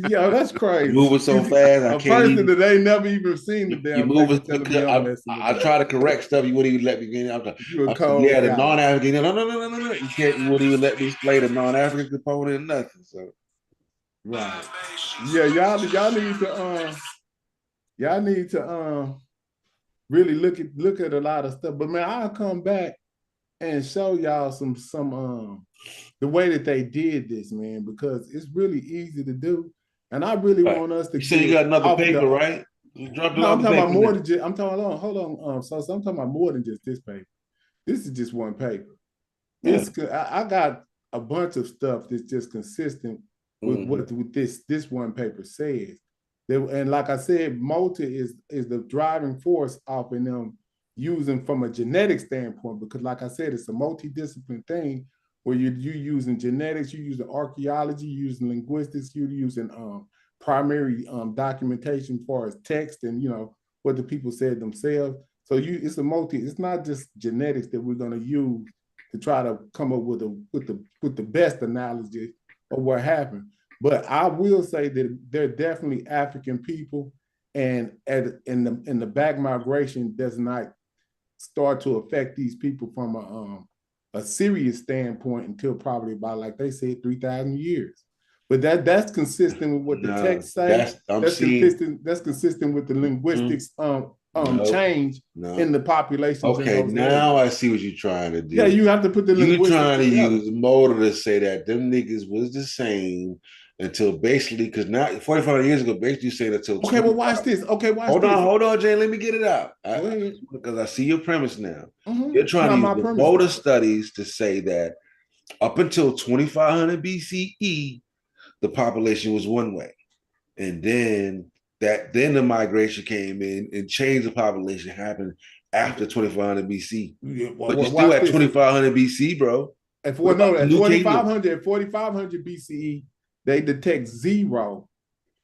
Yeah, that's crazy. You're moving so fast, I can't. A person that they never even seen the damn. You moving because I try to correct stuff. You wouldn't even let me get in. The non-African. No. You can't. You wouldn't even let me display the non-African component and nothing. So right. Yeah, y'all need to really look at a lot of stuff. But man, I'll come back and show y'all some the way that they did this, man, because it's really easy to do. And I really want us to. You said you got another paper, right? You dropped I'm talking about more than just. I'm talking. Hold on. So I'm talking about more than just this paper. This is just one paper. Yeah. I got a bunch of stuff that's just consistent with what this one paper says. And like I said, multi is the driving force off in them using from a genetic standpoint, because like I said, it's a multidisciplinary thing where you're using genetics, you're using archaeology, you're using linguistics, you're using primary documentation as far as text and what the people said themselves. So it's not just genetics that we're going to use to try to come up with the best analogy of what happened. But I will say that they're definitely African people, and in the back migration does not start to affect these people from a serious standpoint until probably about, like they said, 3,000 years. But that's consistent with what the text say. That's consistent with the linguistics change in the populations. Okay, now I see what you're trying to do. Yeah, you have to put the linguistics. You're trying to use modal to say that them niggas was the same until basically, because now 4,500 years ago, basically you saying until. Okay, well, watch this. Okay, watch this. Hold on, Jay. Let me get it out. Because I see your premise now. You're trying to use the modal studies to say that up until 2,500 BCE, the population was one way, and then the migration came in and changed the population happened after 2,500 BC. But you're still at 2,500 BC, bro. At 4,500 BCE, they detect zero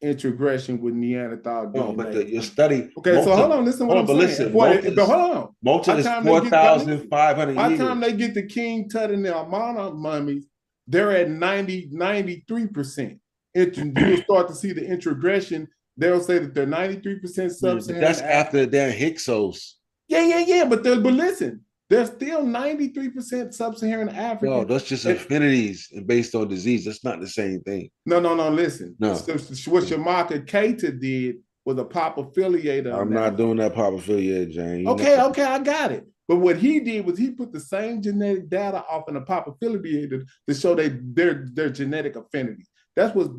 introgression with Neanderthal DNA. No, but your study. Okay, so hold on, listen what I'm saying. But hold on. Malta is 4,500 years. By the time they get the King Tut and the Amana mummies, they're at 93%. You will start to see the introgression. They'll say that they're 93% sub-Saharan. That's after their Hyksos. Yeah. But listen, they're still 93% sub-Saharan African. No, that's just affinities based on disease. That's not the same thing. No. Listen. No. So what Shamaka Keita did was a pop affiliator. I'm not doing that pop affiliator, Jane. Okay, I got it. But what he did was he put the same genetic data off in a pop affiliator to show their genetic affinity. That's what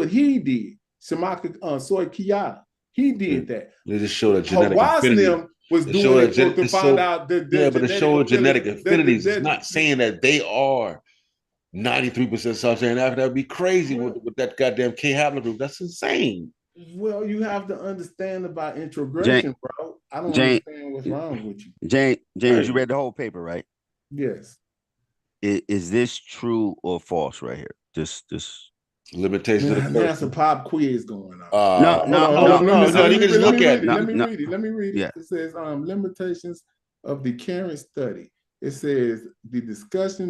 he did. Shamaka Soy Kiyata. He did that. They just showed a genetic affinity. Was doing it to find out but to show genetic affinities. It's not saying that they are 93% sub-Saharan African. That would be crazy with that goddamn K haplogroup. That's insane. Well, you have to understand about introgression, bro. I don't understand what's wrong with you. James, you read the whole paper, right? Yes. Is this true or false right here? This limitation of the person. That's a pop quiz going on. No. You can just look at it. Let me read it. Yeah. It says limitations of the current study. It says the discussed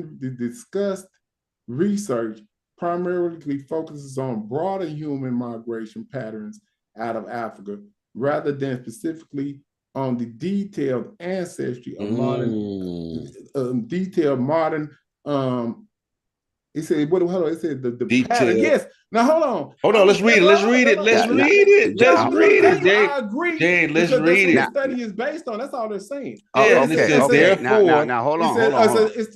research primarily focuses on broader human migration patterns out of Africa rather than specifically on the detailed ancestry of modern. It said, it said the pattern. Yes. Now hold on. Let's read it. Let's read it, Jay. I agree. Jay, let's read it. The study is based on. That's all they're saying. Therefore. Now hold on.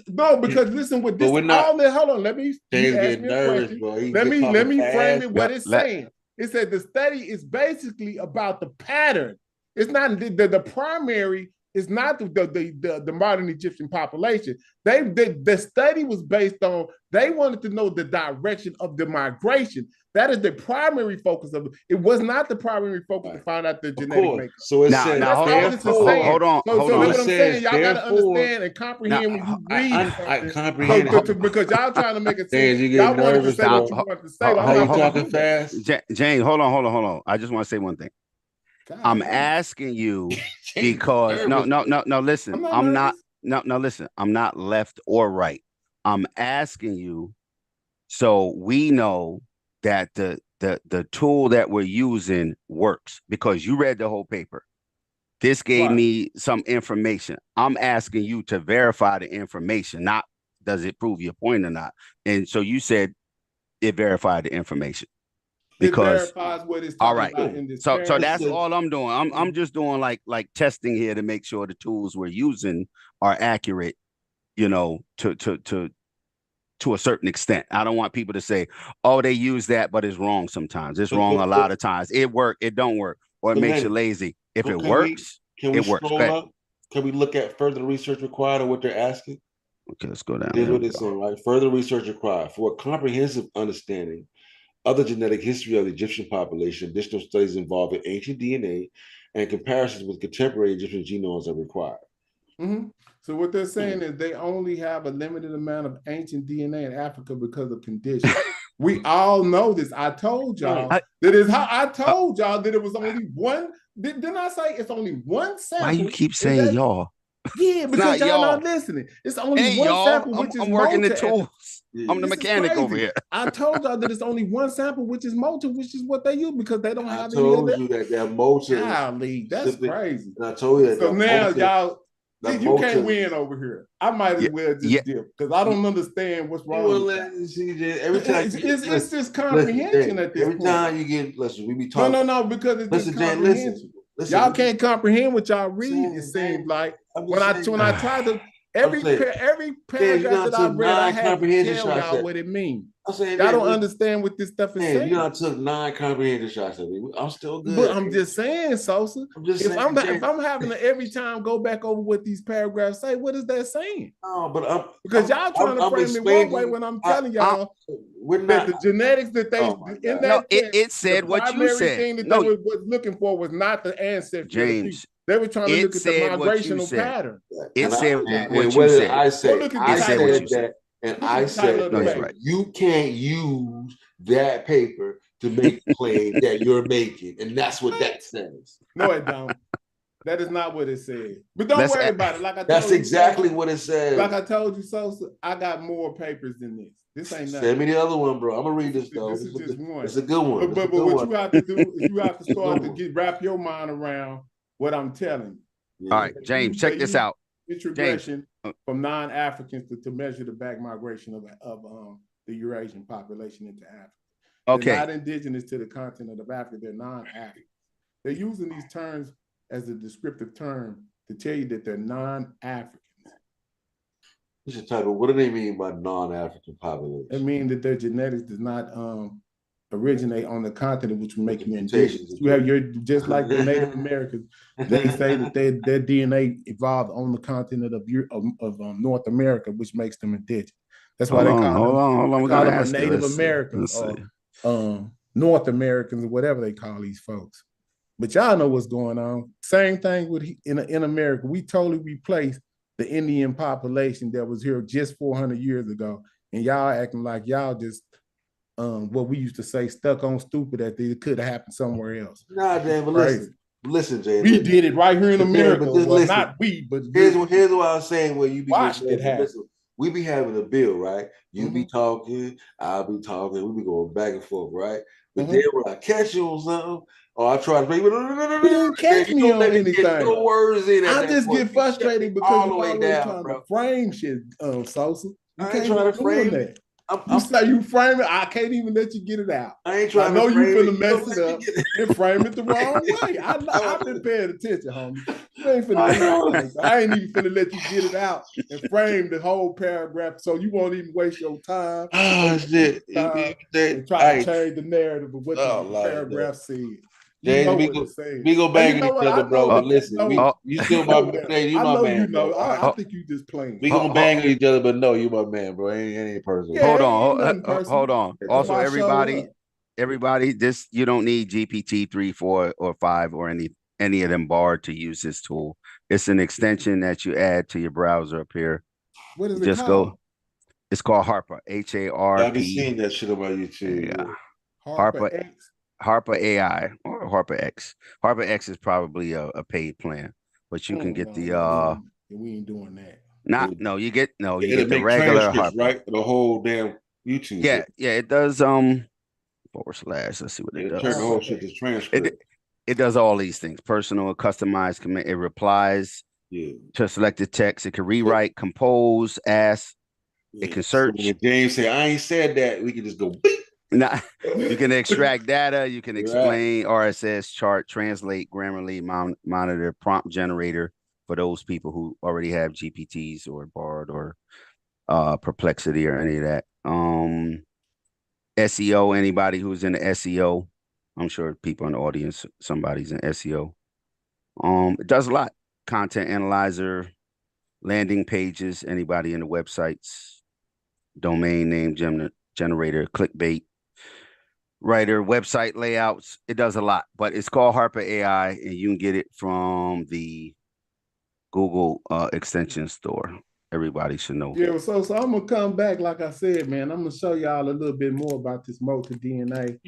No, because listen with this. Hold on. Let me. Jay's getting nervous, bro. Let me frame it. What it's saying. It said the study is basically about the pattern. It's not the primary. It's not the modern Egyptian population. The study was based on, they wanted to know the direction of the migration. That is the primary focus of it. It was not the primary focus to find out the genetic makeup. So it says, hold on. So that's what I'm saying. Y'all got to understand and comprehend when you read. I comprehend. Because y'all trying to make it seem y'all wanted to say what you wanted to say. Are you talking fast? Jane, hold on. I just want to say one thing. I'm asking you because no. Listen, I'm not left or right. I'm asking you so we know that the tool that we're using works, because you read the whole paper. This gave me some information. I'm asking you to verify the information, not does it prove your point or not. And so you said it verified the information. Because it verifies what it's all right, so that's all I'm doing. I'm just doing like testing here to make sure the tools we're using are accurate, to a certain extent. I don't want people to say, "Oh, they use that, but it's wrong." Sometimes it's wrong. A lot of times it don't work, or it makes you lazy. If it works, it works. Can we look at further research required or what they're asking? Okay, let's go down. Here's what it's saying, right? Further research required for a comprehensive understanding of the genetic history of the Egyptian population. Additional studies involving ancient DNA and comparisons with contemporary Egyptian genomes are required. Mm-hmm. So what they're saying is they only have a limited amount of ancient DNA in Africa because of conditions. We all know this. I told y'all that it was only one. Didn't I say it's only one sample? Why you keep saying y'all? Yeah, It's not because y'all not y'all. listening. It's only Hey, one y'all. sample, which is I'm working the Malta. tools. I'm the This is mechanic over crazy. here. I told y'all that it's only one sample, which is Malta, which is what they use because they don't I have any told other. you that Malta. Golly, that's crazy. And I told you that. So that now Malta, y'all, that you Malta, can't win over here. I might as Yeah, well just yeah. dip because I don't understand what's You wrong. want to with let that. CJ every time It's just listen, comprehension at this every point. time you get listen, we be talking. No, because it's Listen, just Jay, comprehension. listen. Y'all can't comprehend what y'all read. saying, It seems Jay, like I'm when just saying, I tried to I'm saying, every Jay, you paragraph know, that I I took read, I 9 had to comprehension tell shots y'all at. what it means. I'm saying, Y'all Jay, don't understand what this stuff is saying. you know, I took 9 comprehension shots at me. I'm still good. But I'm just saying, Sosa. I'm just If saying, if I'm having to every time go back over what these paragraphs say, what is that saying? No, but because y'all trying to frame it one way when I'm telling y'all that the genetics that they in that it said the what you primary said. thing that No, they was looking for was not the ancestry of the people. James, They were trying to it look at the said what you migrational said. pattern. It And I said told y'all what that. you said. I say, Go look at the I title said of the that, and look at I the title said of the No, he's paper. right. you can't use that paper to make the claim that you're making, and that's what that says. No, it don't. That is not what it says. But don't Let's worry add- about it. Like I told That's you, exactly Sosa, what it says. like I told you, Sosa, I got more papers than this. This ain't nothing. Send me the other one, bro. I'm gonna read this though. This is just one. It's a good one. But what you have to do is you have to start to wrap your mind around what I'm telling you. All right, James, check this out. Introgression from non-Africans to measure the back migration of the Eurasian population into Africa. Okay. They're not indigenous to the continent of Africa. They're non-Africans. They're using these terms as a descriptive term to tell you that they're non-Africans. What's your type of, what do they mean by non-African population? It means that their genetics does not originate on the continent, which would make you indigenous. You have your just like the Native Americans. They say that their DNA evolved on the continent of North America, which makes them indigenous. That's why hold on. They call them Native Americans or North Americans or whatever they call these folks. But y'all know what's going on. Same thing with in America. We totally replaced the Indian population that was here just 400 years ago, and y'all acting like y'all just what we used to say stuck on stupid that it could have happened somewhere else. Nah, Dan, but listen, Jay. We did it right here in America. But well, not we, but here's what I was saying. Where you be watched it happen. Listen, we be having a bill, right? You be talking, I'll be talking. We be going back and forth, right? But then when I catch you on something, or I try to make you didn't catch me on anything. No words in I just get frustrated because you're always trying to frame shit, Sosa. You can't try to frame that. You say you frame it, I can't even let you get it out. I ain't trying I know to you frame finna mess it up and frame it the wrong way. I've been paying attention, homie. You ain't finna do anything. I ain't even finna let you get it out and frame the whole paragraph so you won't even waste your time. Oh shit! And try to change the narrative of what the paragraph said. James, we go bang each other, bro. But listen, you still my man. You my man. You know, I think you just playing. We gonna bang each other, but no, you my man, bro. Ain't personal. Yeah, hold on. Also, everybody, this you don't need GPT 3, 4, or 5 or any of them barred to use this tool. It's an extension that you add to your browser up here. What is it called? It's called Harper. HARP. I've been seeing that shit on my YouTube. Yeah. Harper AI or Harper X. Harper X is probably a paid plan, but you can get the we ain't doing that. You get the regular Harper, right? The whole damn YouTube. Yeah, it does // let's see what it does. Turn the whole shit to transcript. It does all these things. Personal, customized command. It replies to selected text. It can rewrite, compose, ask. It can search. So when James say, I ain't said that, we can just go beep. You can extract data. You can explain RSS, chart, translate, Grammarly, monitor, prompt generator for those people who already have GPTs or Bard or Perplexity or any of that. SEO, anybody who's in the SEO. I'm sure people in the audience, somebody's in SEO. It does a lot. Content analyzer, landing pages, anybody in the websites, domain name generator, clickbait, writer, website layouts. It does a lot, but it's called Harper AI, and you can get it from the Google extension store. Everybody should know. Yeah, so I'm gonna come back, like I said, man. I'm gonna show y'all a little bit more about this multi DNA.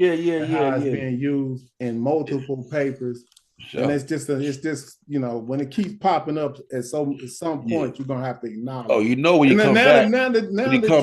How it's being used in multiple papers And it's just when it keeps popping up at some point, you're gonna have to acknowledge. Oh, you know when you come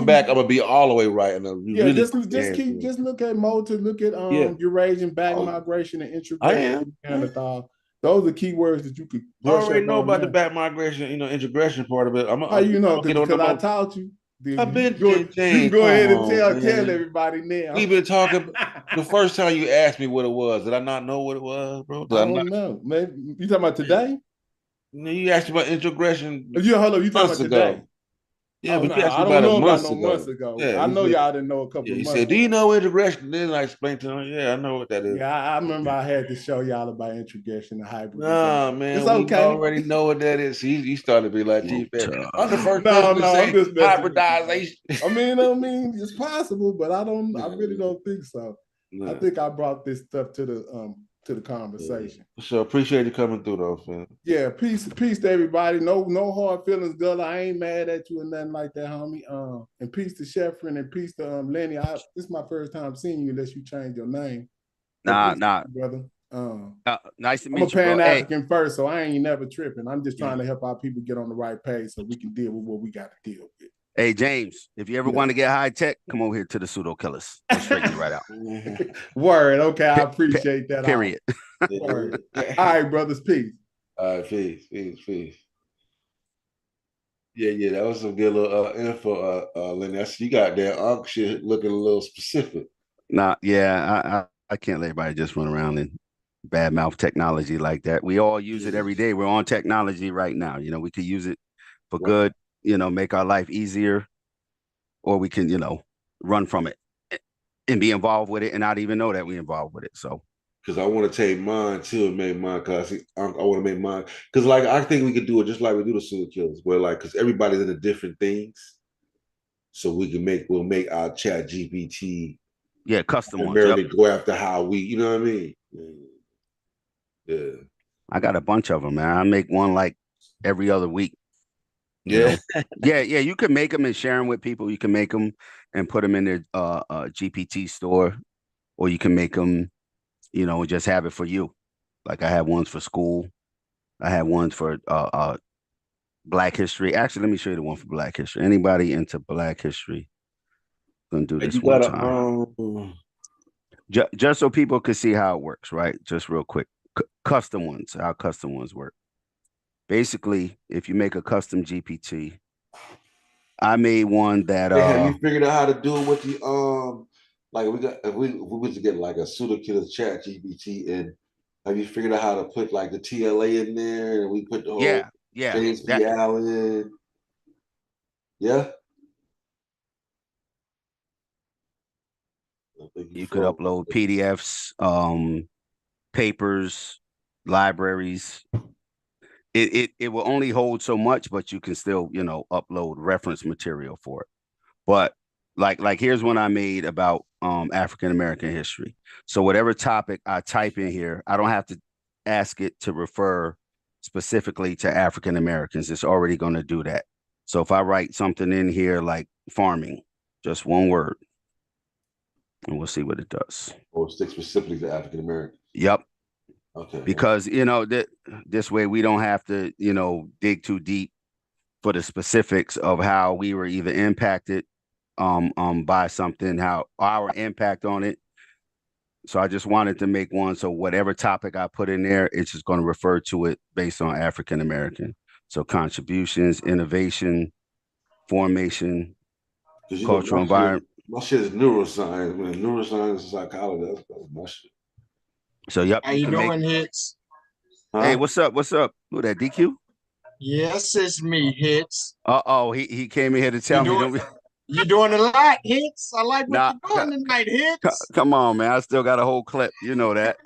back, I'm gonna be all the way right. And really just look at Moulton, look at Eurasian back migration and integration. Neanderthal. Those are key words that you could. I already know about the back migration, integration part of it. How you know? Because I taught you. I've been you can go ahead and tell everybody now. We've been talking. The first time you asked me what it was, did I not know what it was, bro? I don't know. Maybe you talking about today? You asked me about integration. You talking about today? Yeah, but you asked I me don't know about no months ago. Yeah, I know y'all didn't know a couple of months. He said, "Do you know integration?" Then I explained to him, "Yeah, I know what that is." Yeah, I remember I had to show y'all about integration and hybrid. Nah, man, it's okay. We already know what that is. He started to be like, I'm the first person to say I'm just hybridization. I mean, it's possible, but I really don't think so. I think I brought this stuff to the conversation. So appreciate you coming through, though, fam. Yeah, peace to everybody. No hard feelings, Gullah. I ain't mad at you or nothing like that, homie. And peace to Sheffrin and peace to Lenny. This is my first time seeing you unless you change your name. Nah, brother. Nice to meet you. I'm a Pan-African first, so I ain't never tripping. I'm just trying to help our people get on the right page so we can deal with what we got to deal with. Hey, James, if you ever want to get high tech, come over here to the Pseudo Killers. I'll straighten you right out. Word. Okay, I appreciate that. Period. Word. All right, brothers. Peace. All right, peace. Yeah, that was some good little info, Lenny. I see you got that Unc shit looking a little specific. Nah, I can't let everybody just run around and badmouth technology like that. We all use it every day. We're on technology right now. We could use it for good, make our life easier, or we can, run from it and be involved with it and not even know that we're involved with it. So, because I want to take mine too and make mine, because I want to make mine, because I think we could do it just like we do the serial killers, where because everybody's into different things, so we'll make our Chat GPT custom ones. Primarily go after how we, you know what I mean? Yeah. I got a bunch of them, man. I make one like every other week. Yeah. You can make them and share them with people. You can make them and put them in their GPT store, or you can make them, just have it for you. Like I have ones for school. I have ones for Black history. Actually, let me show you the one for Black history. Anybody into Black history? Gonna do this one time. Just so people could see how it works, right? Just real quick. Custom ones, how custom ones work. Basically, if you make a custom GPT, I made one that have you figured out how to do it with the if we was to get like a pseudo killer Chat GPT, and have you figured out how to put like the TLA in there, and we put the whole James P. Allen? Yeah. You could upload PDFs, papers, libraries. It will only hold so much, but you can still, upload reference material for it. But like here's one I made about African American history. So whatever topic I type in here, I don't have to ask it to refer specifically to African Americans. It's already going to do that. So if I write something in here like farming, just one word, and we'll see what it does. Or stick specifically to African Americans. Yep. Okay. Because this way we don't have to dig too deep for the specifics of how we were either impacted by something, how our impact on it. So I just wanted to make one so whatever topic I put in there, it's just going to refer to it based on African American. So contributions, innovation, formation, cultural environment. My shit is neuroscience, man. Neuroscience and psychology. That's my shit. So yep. How you doing, Hits? Huh? Hey, what's up? Who that, DQ? Yes, it's me, Hits. He came in here to tell me. You doing a lot, Hits. I like what you're doing tonight, Hits. Come on, man. I still got a whole clip. You know that.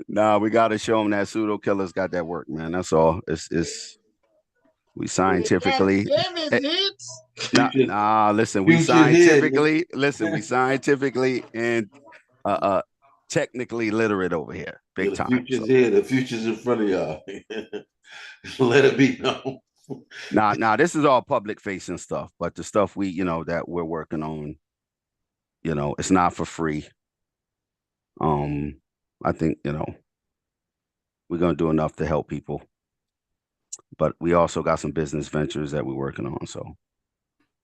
Nah, we got to show them that pseudo killers got that work, man. That's all. It's we scientifically. Listen, we scientifically and technically literate over here. Big time. Future's here. The future's in front of y'all. Let it be known. Nah, this is all public facing stuff, but the stuff we, that we're working on, it's not for free. I think, we're gonna do enough to help people, but we also got some business ventures that we're working on. So,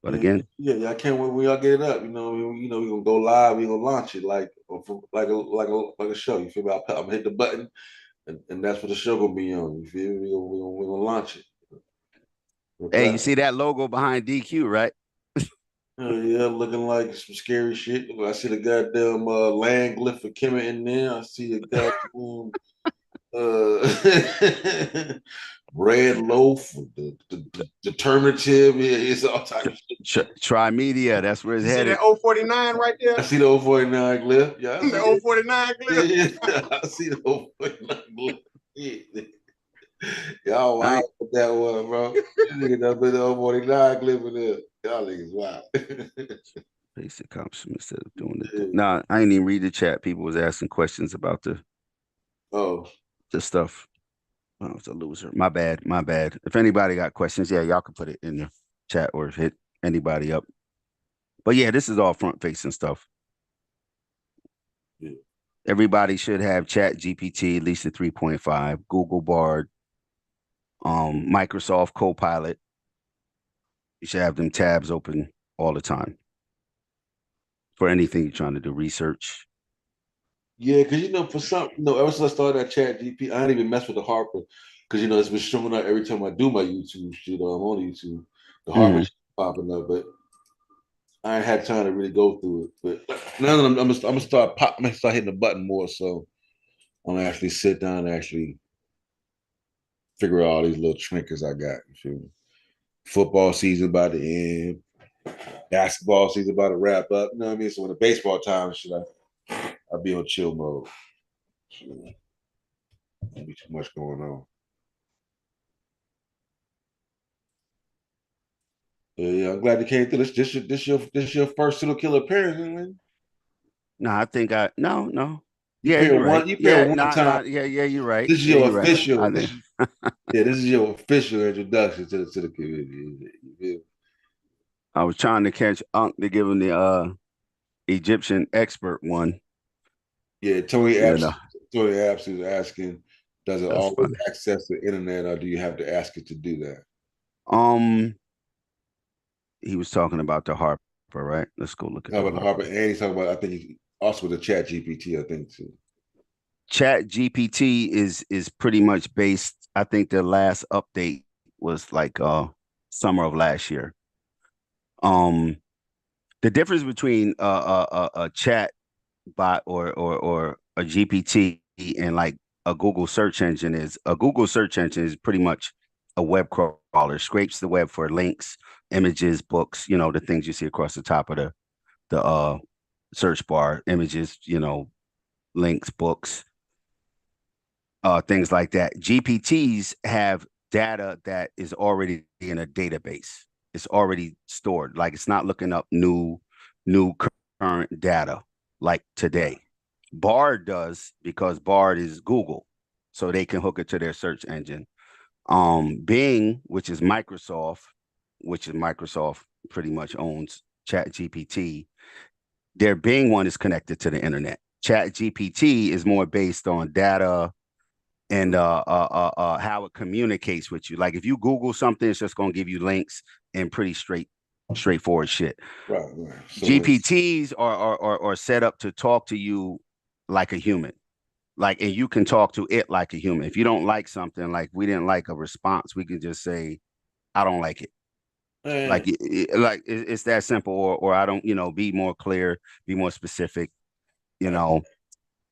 but again, I can't wait when y'all get it up. We're gonna go live. We're gonna launch it like a show. You feel me? I'm gonna hit the button, and that's what the show gonna be on. You feel me? We're gonna launch it. hey, you see that logo behind DQ, right? Yeah, looking like some scary shit. I see the goddamn land glyph for Kimmer in there. I see a goddamn red loaf, the determinative. Yeah, it's all type of shit. Tri-media, that's where it's You see headed. that 049 right there? I see the 049 glyph. Yeah, I see The 049 glyph. Yeah, I see the 049 glyph. Yeah. Y'all wild with that one, bro. Nigga done been the 049 glyph in there. Y'all niggas wild. Basic comps instead of doing it. Nah, I ain't even read the chat. People was asking questions about the stuff. Oh, it's a loser. My bad. If anybody got questions, yeah, y'all can put it in the chat or hit anybody up. But yeah, this is all front facing stuff. Yeah. Everybody should have Chat GPT, at least a 3.5, Google Bard, Microsoft Copilot. You should have them tabs open all the time for anything you're trying to do, research. Yeah, because for some, ever since I started that Chat GP, I didn't even mess with the Harper because it's been showing up every time I do my YouTube shit. I'm on YouTube. The Harper shit popping up, but I ain't had time to really go through it. But now that I'm gonna start hitting the button more, so I'm gonna actually sit down and actually figure out all these little trinkets I got. You feel me? Football season about to end, basketball season about to wrap up. You know what I mean? So when the baseball time shit, I'll be on chill mode. Won't be too much going on. Yeah, I'm glad you came through. This your first serial killer appearance, man. No, I think no. You Yeah, appeared you're right. You appeared one time. Yeah, you're right. This is yeah, your you're official. Right. This is your official introduction to the community. I was trying to catch Unc to give him the Egyptian expert one. Yeah, Tony Apps is asking, does it always access the internet, or do you have to ask it to do that? He was talking about the Harper, right? Let's go look at the Harper. And he's talking about, I think, also with the Chat GPT, I think too. Chat GPT is pretty much based. I think the last update was like summer of last year. The difference between a chat bot or a GPT and like a Google search engine is pretty much a web crawler, scrapes the web for links, images, books, the things you see across the top of the search bar, images, links, books, things like that. GPTs have data that is already in a database. It's already stored. Like it's not looking up new current data like today. Bard does, because Bard is Google, so they can hook it to their search engine. Bing, which is Microsoft pretty much owns Chat GPT. Their Bing one is connected to the internet. Chat GPT is more based on data and how it communicates with you. Like if you Google something, it's just going to give you links and pretty straightforward shit. Right. So GPTs are set up to talk to you like a human. Like, and you can talk to it like a human. If you don't like something, like we didn't like a response, we can just say, I don't like it. Like it's that simple, or I don't, be more clear, be more specific,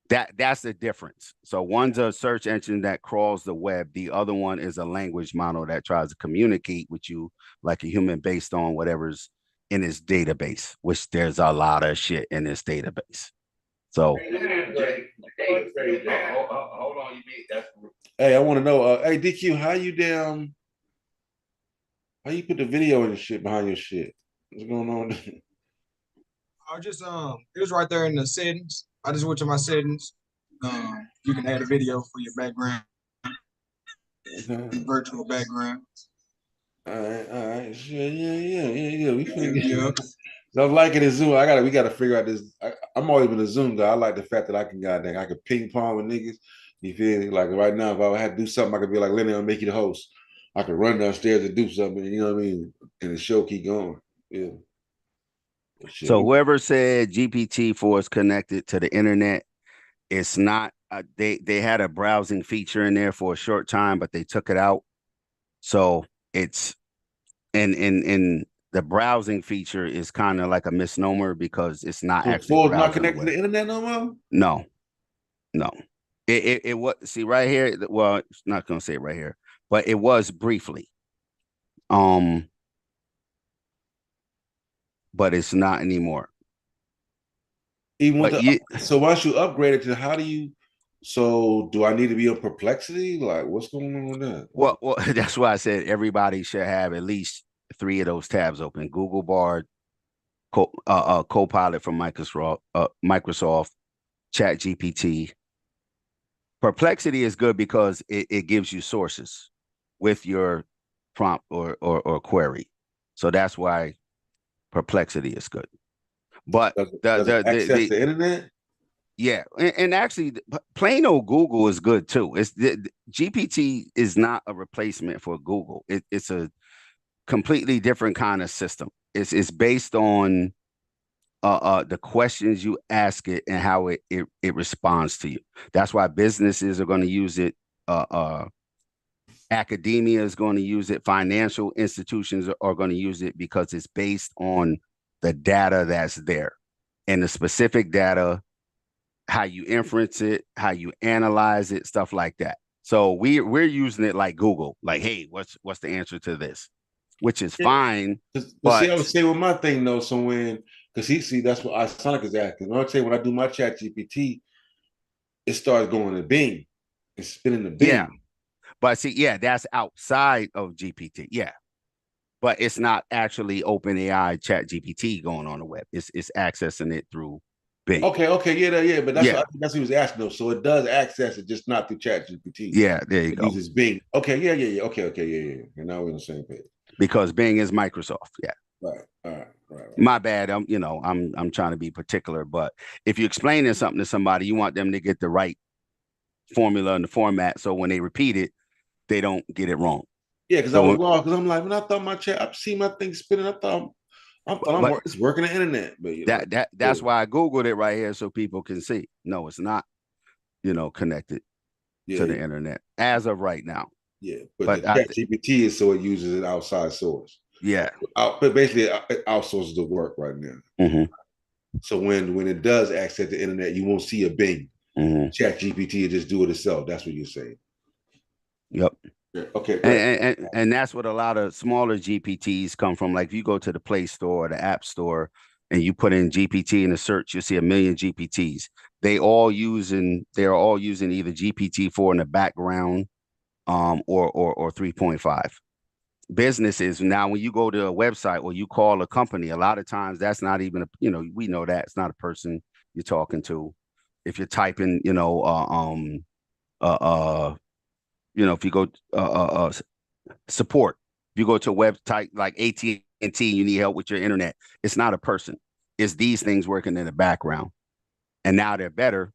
that's the difference. So one's a search engine that crawls the web. The other one is a language model that tries to communicate with you like a human based on whatever's in its database, which there's a lot of shit in this database. So hold on, hey, I want to know, hey DQ, how you put the video and shit behind your shit? What's going on? I just it was right there in the settings. I just went to my settings. You can add a video for your background, virtual background. All right. Yeah. We finna get. I'm liking it, Zoom. We gotta figure out this. I'm always been a Zoom guy. I like the fact that I can ping pong with niggas. You feel me? Like right now, if I had to do something, I could be like, Lenny, I'll make you the host. I could run downstairs and do something, you know what I mean? And the show keep going. Yeah. Shit. So whoever said GPT-4 is connected to the internet, it's not. They had a browsing feature in there for a short time, but they took it out. So it's in the browsing feature is kind of like a misnomer because it's not So actually Ford's not browsing the connected to web. the internet no more? No. It was, see right here. Well, it's not gonna say it right here, but it was briefly. But it's not anymore. Even with But so once you upgrade it to how do you? So do I need to be on Perplexity? Like what's going on with that? well, that's why I said everybody should have at least 3 of those tabs open: Google Bard, Copilot from Microsoft, Chat GPT. Perplexity is good because it gives you sources with your prompt or query. So that's why Perplexity is good. But does it access the internet? Yeah, and actually, plain old Google is good too. It's GPT is not a replacement for Google. It's a completely different kind of system. It's based on the questions you ask it and how it responds to you. That's why businesses are going to use it. Academia is going to use it. Financial institutions are going to use it because it's based on the data that's there, and the specific data, how you inference it, how you analyze it, stuff like that. So we're using it like Google, like, hey, what's the answer to this? Which is fine. But see, I would say with my thing though, so when because that's what Sonic is asking. When I say when I do my Chat GPT, it starts going to Bing. It's spinning the Bing. Yeah. But see, yeah, that's outside of GPT. Yeah. But it's not actually OpenAI Chat GPT going on the web. It's accessing it through Bing. Okay, yeah. But that's what he was asking though. So it does access it, just not through Chat GPT. Yeah, there you it go. Uses Bing. Okay, yeah. Okay, yeah. And now we're on the same page. Because Bing is Microsoft. Yeah. Right. All right. My bad. I'm trying to be particular, but if you're explaining something to somebody, you want them to get the right formula and the format, so when they repeat it, they don't get it wrong. Yeah, because I was lost. Because I'm like, when I thought my chat, I see my thing spinning. I thought it's working the internet. But that's why I Googled it right here so people can see. No, it's not, connected to the internet as of right now. Yeah, but the Chat GPT is so it uses an outside source. Yeah. But basically it outsources the work right now. Mm-hmm. So when it does access the internet, you won't see a Bing. Mm-hmm. Chat GPT will just do it itself. That's what you're saying. Yep. Yeah. Okay. And that's what a lot of smaller GPTs come from. Like if you go to the Play Store or the App Store and you put in GPT in a search, you'll see 1 million GPTs. They're all using either GPT-4 in the background, or 3.5. Businesses now, when you go to a website or you call a company, a lot of times that's not even we know that it's not a person you're talking to. If you're typing, if you go support, if you go to a website like AT&T, you need help with your internet, it's not a person. It's these things working in the background. And now they're better,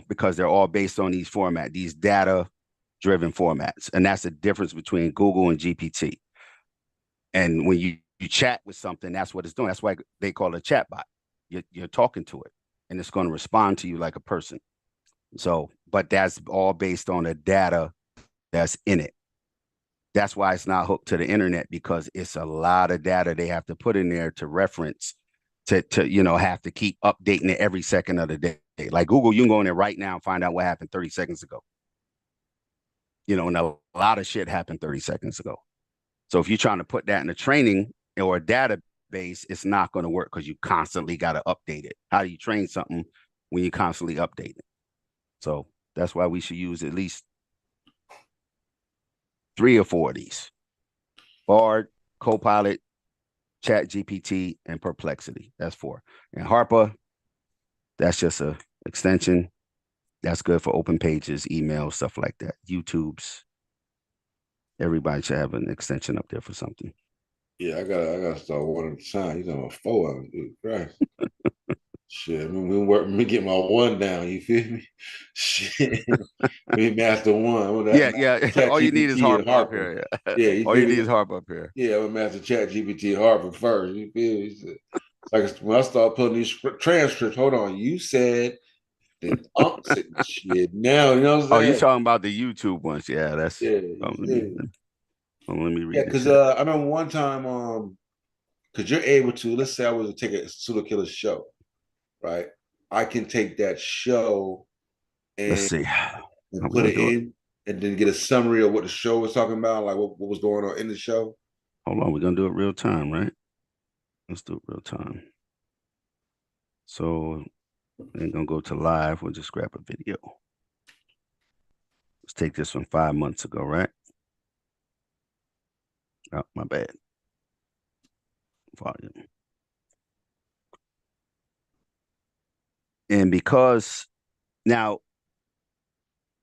because they're all based on these data-driven formats. And that's the difference between Google and GPT. And when you chat with something, that's what it's doing. That's why they call it a chat bot. You're talking to it, and it's going to respond to you like a person. So, but that's all based on the data that's in it. That's why it's not hooked to the internet, because it's a lot of data they have to put in there to reference, to have to keep updating it every second of the day. Like Google, you can go in there right now and find out what happened 30 seconds ago. And a lot of shit happened 30 seconds ago. So if you're trying to put that in a training or a database, it's not going to work because you constantly got to update it. How do you train something when you constantly update it? So that's why we should use at least 3 or 4 of these: Bard, Copilot, Chat GPT, and Perplexity. That's 4. And Harper, that's just a extension. That's good for open pages, email, stuff like that. YouTube's. Everybody should have an extension up there for something. Yeah, I gotta start one at a time. He's on 4 of them. Dude, Christ. Shit, I mean, let me get my one down. You feel me? Shit, me master one. Yeah. Chat All you need is GPT and Harper up Harper. here. Yeah, you All you feel need me? is Harper up here. Yeah, I'm gonna master Chat GPT and Harper first. You feel me? So, like when I start putting these transcripts, hold on, you said then said shit. Now you know what I'm Oh, you saying? talking about the YouTube ones? Yeah, that's. Yeah, you Let feel me me? let me read Yeah, the because chat. I remember one time, because you're able to, let's say I was to take a serial killer show, right? I can take that show Let's and, see. How we put gonna it do it? in and then get a summary of what the show was talking about, like what was going on in the show. Hold on, we're gonna do it real time, right? Let's do it real time. So we're gonna go to live. We'll just grab a video. Let's take this from 5 months ago, right? Oh, my bad. Volume. And because now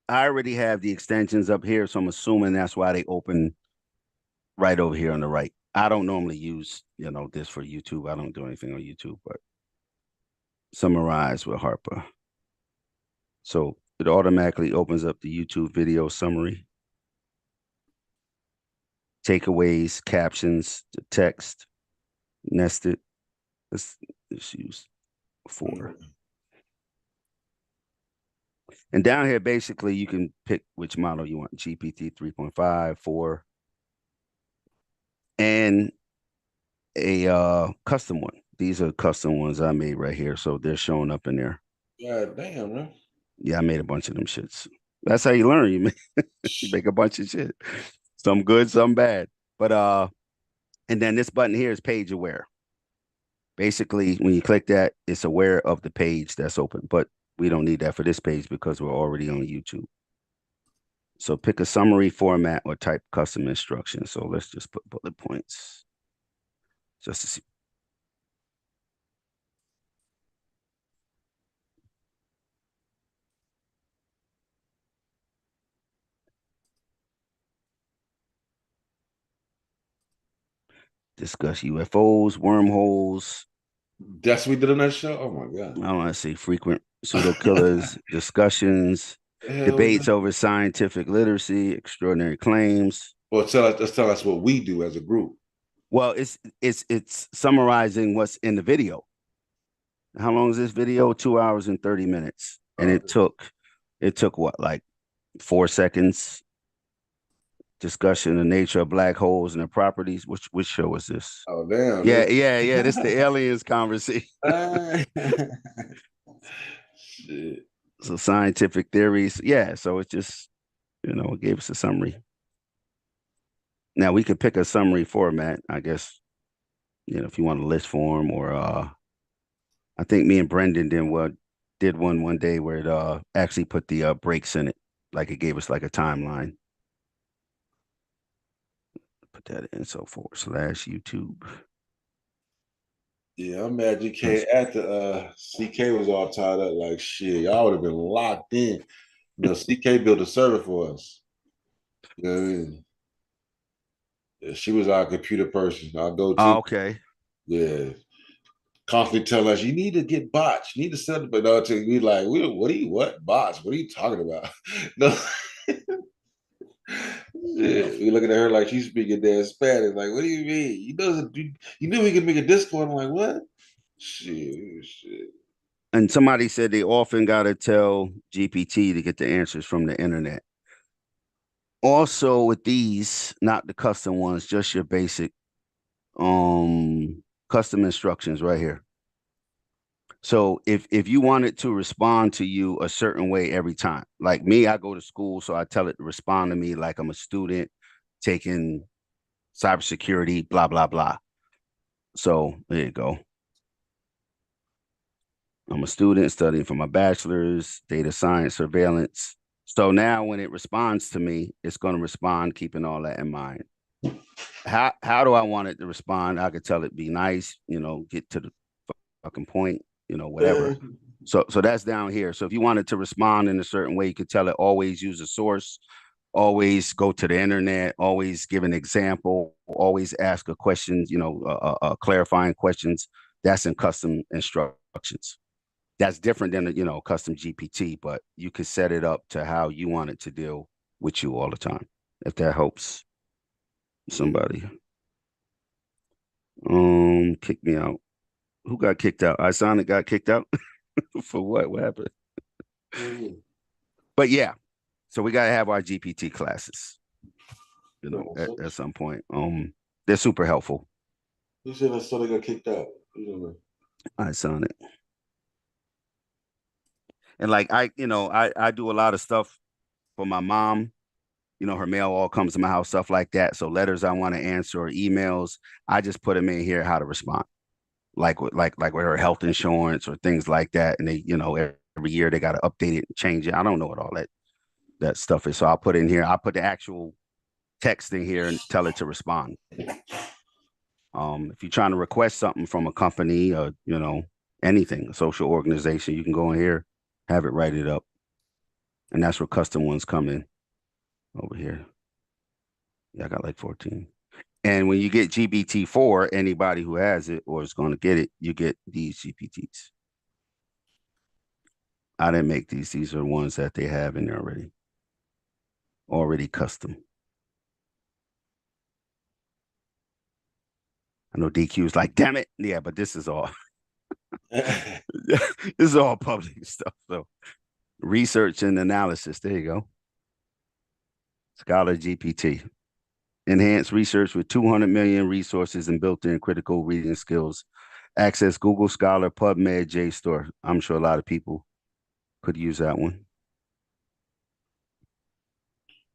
I already have the extensions up here, so I'm assuming that's why they open right over here on the right. I don't normally use, this for YouTube. I don't do anything on YouTube, but summarize with Harper. So it automatically opens up the YouTube video summary, takeaways, captions, the text, nested. Let's use 4. And down here, basically, you can pick which model you want, GPT 3.5, 4, and a custom one. These are custom ones I made right here, so they're showing up in there. God damn, man. Yeah, I made a bunch of them shits. That's how you learn. You make a bunch of shit. Some good, some bad. But and then this button here is page aware. Basically, when you click that, it's aware of the page that's open. But we don't need that for this page because we're already on YouTube. So pick a summary format or type custom instructions. So let's just put bullet points just to see. Discuss UFOs, wormholes. That's what we did on that show. Oh my god. I want to say frequent pseudo killers, discussions, debates over scientific literacy, extraordinary claims. Well, let's tell us what we do as a group. Well, it's summarizing what's in the video. How long is this video? 2 hours and 30 minutes. And it took what, like 4 seconds? Discussion the nature of black holes and their properties. Which show is this? Oh damn. Yeah. This the aliens conversation. Shit. So scientific theories. Yeah. So it just, it gave us a summary. Now we could pick a summary format, I guess, if you want a list form or I think me and Brendan did one day where it actually put the breaks in it. Like it gave us like a timeline. Put that in, so /YouTube. Yeah, I'm mad you can't after CK was all tied up like shit. Y'all would have been locked in. CK built a server for us. You know what I mean? Yeah, she was our computer person. I'll go to. Oh, okay. Yeah. Constantly tell us you need to get bots. You need to set up another thing. We like, what bots? What are you talking about? No. Yeah, we looking at her like she's speaking damn Spanish. Like, what do you mean? You knew we could make a Discord. I'm like, what? Shit. And somebody said they often got to tell GPT to get the answers from the internet. Also, with these, not the custom ones, just your basic custom instructions right here. So if you want it to respond to you a certain way every time, like me, I go to school, so I tell it to respond to me like I'm a student taking cybersecurity, blah, blah, blah. So there you go. I'm a student studying for my bachelor's, data science surveillance. So now when it responds to me, it's going to respond keeping all that in mind. How do I want it to respond? I could tell it be nice, get to the fucking point, whatever. So that's down here. So if you wanted to respond in a certain way, you could tell it always use a source, always go to the internet, always give an example, always ask a question, clarifying questions. That's in custom instructions. That's different than a custom GPT, but you could set it up to how you want it to deal with you all the time, if that helps somebody. Kick me out. Who got kicked out? iSonic got kicked out for what? What happened? But yeah, so we gotta have our GPT classes, at some point. They're super helpful. Who said iSonic got kicked out? iSonic. And like I do a lot of stuff for my mom. Her mail all comes to my house, stuff like that. So letters I want to answer or emails, I just put them in here how to respond. Like with her health insurance or things like that. And they, every year they got to update it and change it. I don't know what all that stuff is. So I'll put in here, I'll put the actual text in here and tell it to respond. If you're trying to request something from a company or, anything, a social organization, you can go in here, have it write it up. And that's where custom ones come in over here. Yeah, I got like 14. And when you get GPT-4, anybody who has it or is going to get it, you get these GPTs. I didn't make these. These are ones that they have in there already custom. I know DQ's like, damn it. Yeah, but this is all this is all public stuff. So research and analysis. There you go. Scholar GPT. Enhance research with 200 million resources and built-in critical reading skills. Access Google Scholar, PubMed, JSTOR. I'm sure a lot of people could use that one.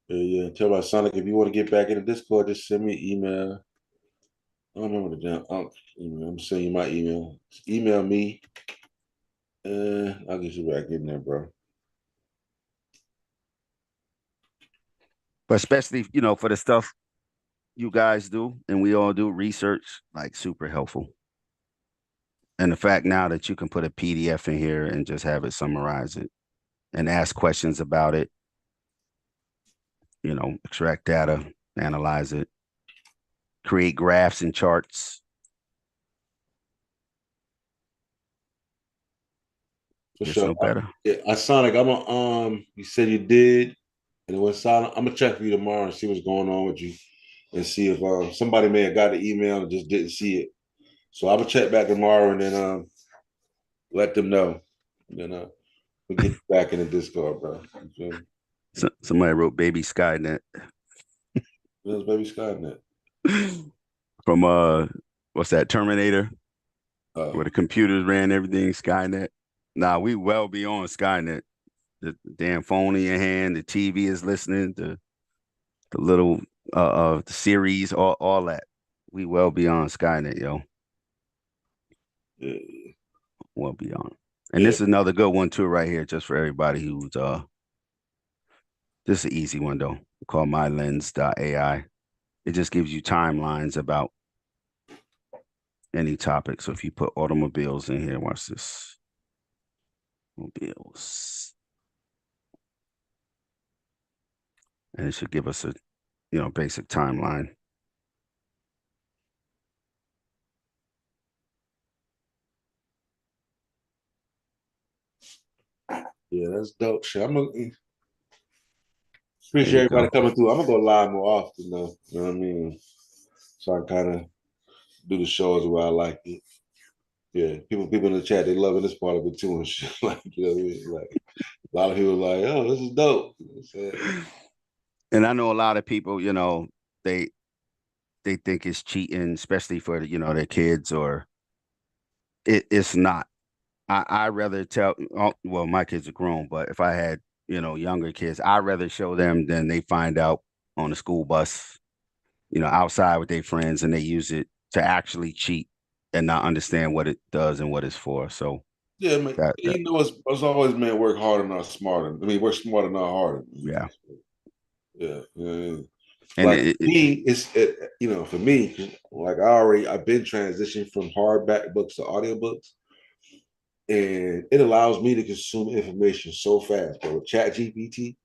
Yeah. Tell my Sonic, if you want to get back in the Discord, just send me an email. I don't remember the damn email. I'm sending you my email. Just email me. I'll get you back in there, bro. But especially, for the stuff you guys do and we all do, research, like super helpful. And the fact now that you can put a PDF in here and just have it summarize it and ask questions about it, extract data, analyze it, create graphs and charts. For It's sure. no better. Yeah, Sonic, you said you did, and it was silent. I'm gonna check for you tomorrow and see what's going on with you, and see if somebody may have got the email and just didn't see it. So I'm gonna check back tomorrow and then let them know. And we get back in the Discord, bro. Somebody wrote "Baby Skynet." Where's Baby Skynet? From what's that, Terminator? Where the computers ran everything, Skynet. Nah, we well beyond Skynet. The damn phone in your hand, the TV is listening, the little the series, all that. We well beyond Skynet, yo. Yeah. Well beyond. And this is another good one too, right here, just for everybody who's this is an easy one though, called mylens.ai. It just gives you timelines about any topic. So if you put automobiles in here, watch this. Automobiles. And it should give us a, basic timeline. Yeah, that's dope shit. I'm gonna appreciate everybody coming through. I'm gonna go live more often though. You know what I mean? So I kind of do the shows the way I like it. Yeah, people in the chat, they loving this part of it too and shit. Like, you know what I mean? Like a lot of people are like, oh, this is dope. You know what I'm saying? And I know a lot of people, they think it's cheating, especially for their kids, or it's not. I rather tell. Well, my kids are grown, but if I had younger kids, I'd rather show them than they find out on the school bus, outside with their friends, and they use it to actually cheat and not understand what it does and what it's for. So yeah, man. It's always man, work harder, not smarter. I mean, work smarter, not harder. Yeah. Yeah. And like for me, like I've been transitioning from hardback books to audiobooks, and it allows me to consume information so fast. But with Chat GPT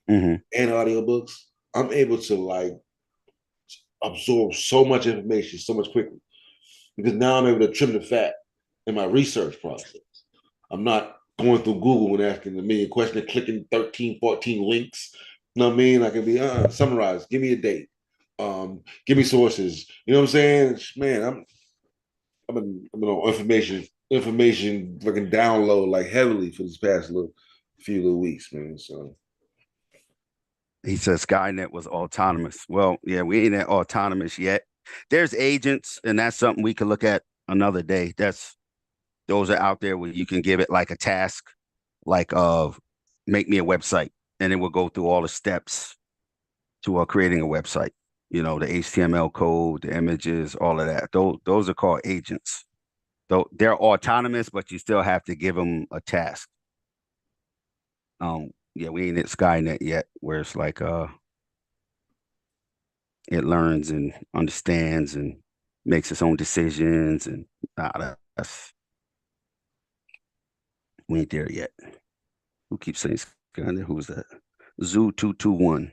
and audiobooks, I'm able to like absorb so much information so much quicker because now I'm able to trim the fat in my research process. I'm not going through Google and asking a million questions and clicking 13, 14 links. You know what I mean? I can be summarize, give me a date. Give me sources. You know what I'm saying? Man, I've been on information fucking download like heavily for this past few little weeks, man. So He says Skynet was autonomous. Well, yeah, we ain't at autonomous yet. There's agents, and that's something we can look at another day. Those are out there where you can give it like a task, like make me a website, and it will go through all the steps to creating a website. You know, the HTML code, the images, all of that. Those are called agents. Though they're autonomous, but you still have to give them a task. Yeah, we ain't at Skynet yet, where it's like it learns and understands and makes its own decisions, and that's we ain't there yet. Who keeps saying Skynet? Who's that? Zoo221.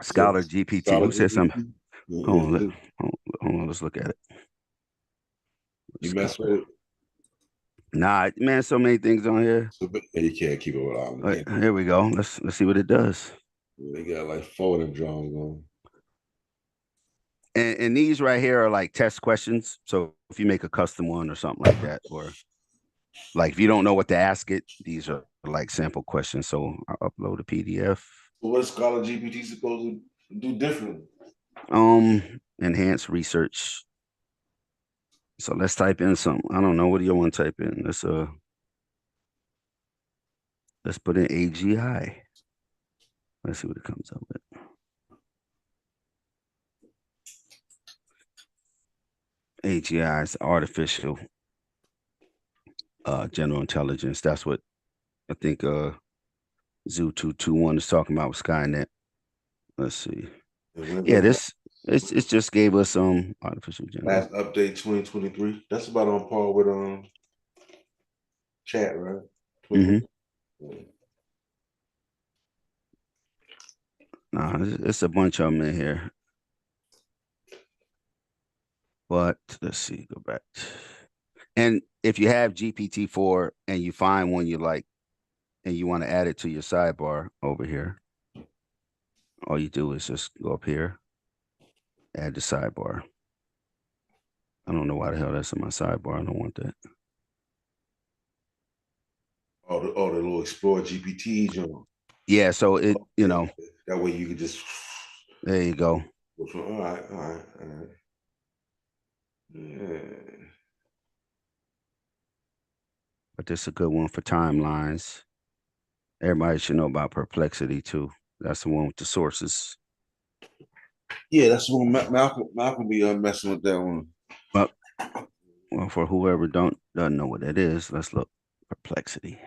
Scholar GPT. Scholar Who said something? GPT. Hold on, let's look at it. You mess with it? Nah, man, so many things on here. You can't keep it with all of them. Here we go. Let's see what it does. They got like 4 of them drawings on. And these right here are like test questions. So if you make a custom one or something like that, or like if you don't know what to ask it, these are like sample questions. So I'll upload a PDF. What is Scholar GPT supposed to do differently? Enhance research. So let's type in something. I don't know. What do you want to type in? Let's put in AGI. Let's see what it comes up with. AGI is artificial general intelligence. That's what I think Zoo221 is talking about with Skynet. Let's see. Yeah, it's just gave us some artificial general. Last update 2023. That's about on par with chat, right? Nah, it's a bunch of them in here. But let's see, go back. And if you have GPT-4 and you find one you like and you want to add it to your sidebar over here, all you do is just go up here, add the sidebar. I don't know why the hell that's in my sidebar. I don't want that. Oh, the little Explore GPT joint. Yeah, so it, you know. That way you can just. There you go. All right. Yeah. But this is a good one for timelines. Everybody should know about Perplexity too. That's the one with the sources. Yeah, that's the one Malcolm be messing with that one. Well, for whoever doesn't know what that is, let's look. Perplexity.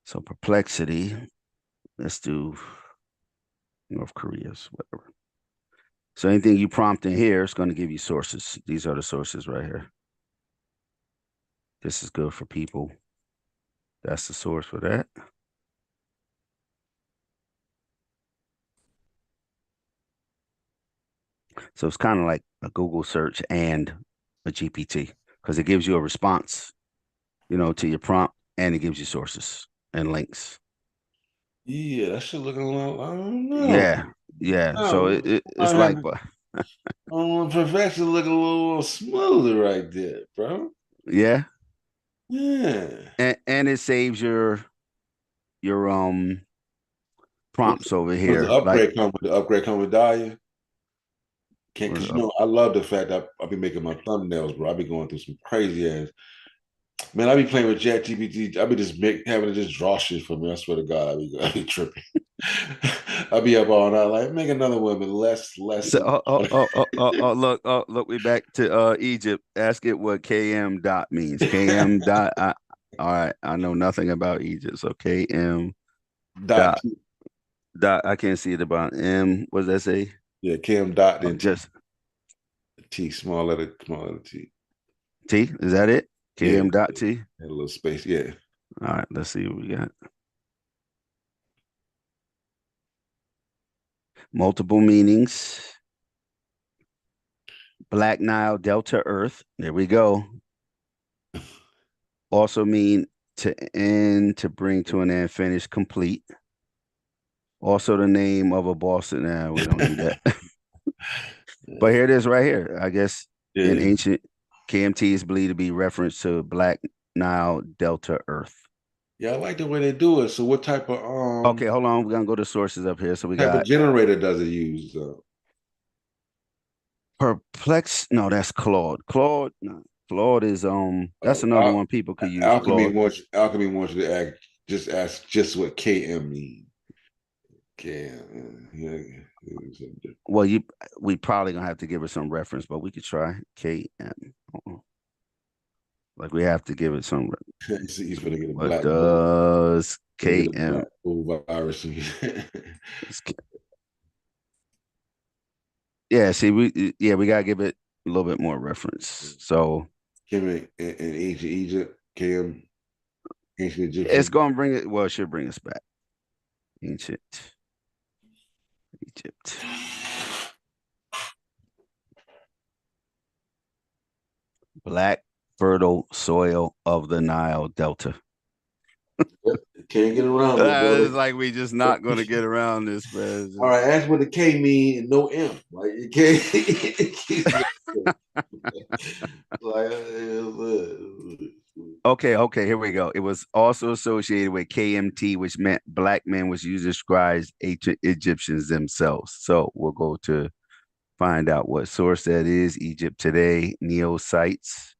So Perplexity, let's do North Korea's, whatever. So anything you prompt in here is going to give you sources. These are the sources right here. This is good for people. That's the source for that. So it's kind of like a Google search and a GPT because it gives you a response, you know, to your prompt, and it gives you sources and links. Yeah, that should look a little. I don't know. Yeah. So it's like, Perfection look a little smoother right there, bro. Yeah. Yeah. And it saves your prompts over here. The upgrade come with Dahlia? Because you know, I love the fact that I'll be making my thumbnails, bro. I'll be going through some crazy ass. Man, I be playing with ChatGPT. I be just having to just draw shit for me. I swear to God, I be tripping. I'll be up all night like make another one, but less. So, look, we back to Egypt. Ask it what KM dot means. KM dot. All right, I know nothing about Egypt, so KM dot. I can't see it about M. What does that say? Yeah, KM dot. Then just T, small letter T. T, is that it? KM dot T. A little space, yeah. All right, let's see what we got. Multiple meanings. Black Nile Delta Earth. There we go. Also mean to end, to bring to an end, finish, complete. Also the name of a Boston. Nah, we don't need that. But here it is right here. I guess in Yeah. ancient KMT is believed to be reference to Black Nile Delta Earth. Yeah, I like the way they do it. So what type of Okay, hold on. We're gonna go to sources up here. So we type got of generator does it use? Perplex. No, that's Claude. Claude, no. Claude is that's another one people could use. Claude. Alchemy wants you to ask just what KM means. Well, we probably gonna have to give it some reference, but we could try KM. Like we have to give it some. He's gonna get a What black does get a KM? black virus. Yeah, see, we gotta give it a little bit more reference. So Kim in ancient Egypt, Kim, ancient Egyptian. it's gonna bring it. Well, it should bring us back. Ancient Egypt. Black fertile soil of the Nile Delta. Can't get around it, It's like we just not gonna get around this, man. All right, ask what the K mean and no M. Like you can't. Okay, here we go. It was also associated with KMT, which meant black men was used to describe ancient Egyptians themselves. So we'll go to find out what source that is. Egypt Today, Neo Sites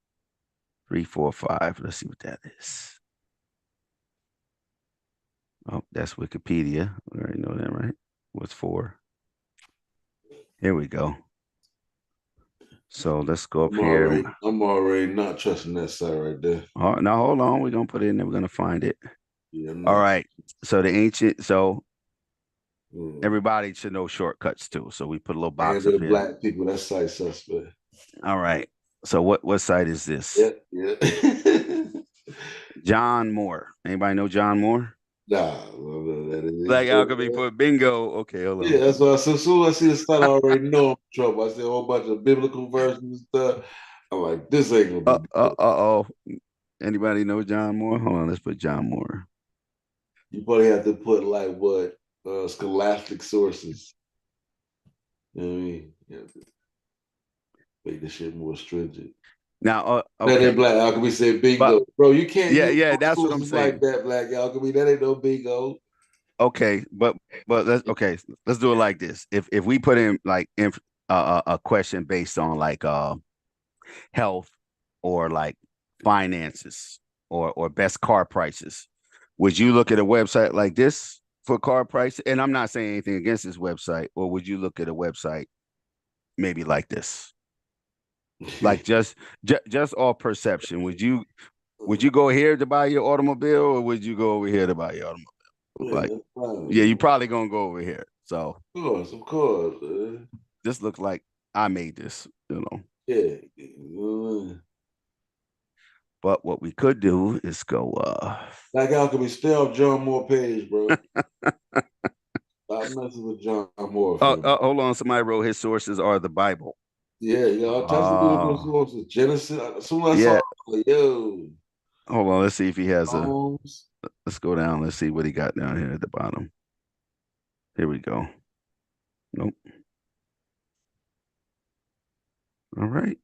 345. Let's see what that is. Oh, that's Wikipedia. We already know that, right? What's for? Here we go. So let's go up here. I'm already not trusting that site right there. Oh, now hold on. We're gonna put it in there. We're gonna find it. Yeah, all right. So the ancient. So everybody should know shortcuts too. So we put a little box up here. Black people. That site suspect. All right. So what site is this? Yeah. John Moore. Anybody know John Moore? Nah. Black Alchemy for bingo. Okay, hold on. Yeah, that's why. So soon as I see the site, I already know I'm in trouble. I see a whole bunch of biblical verses and stuff. I'm like, this ain't gonna be. Oh. Anybody know John Moore? Hold on, let's put John Moore. You probably have to put like what scholastic sources. You know what I mean? You have to make the shit more stringent. Now, okay. That Black Alchemy said bingo, bro. You can't. Yeah, that's what I'm saying. Like that, Black Alchemy. That ain't no bingo. Okay, but let's do it like this. If we put in like a question based on like health or like finances or best car prices, would you look at a website like this for car price? And I'm not saying anything against this website, or would you look at a website maybe like this? Like just all perception. Would you go here to buy your automobile, or would you go over here to buy your automobile? Like, yeah, you're probably gonna go over here. So of course. This looks like I made this, you know. Yeah. But what we could do is go Black Alchemy, stay off John Moore page, bro. Stop messing with John Moore. Hold on. Somebody wrote his sources are the Bible. Yeah, y'all tested the sources. Genesis. As soon as I saw it, like, yo. Hold on, let's see if he has let's go down. Let's see what he got down here at the bottom. Here we go. Nope. All right.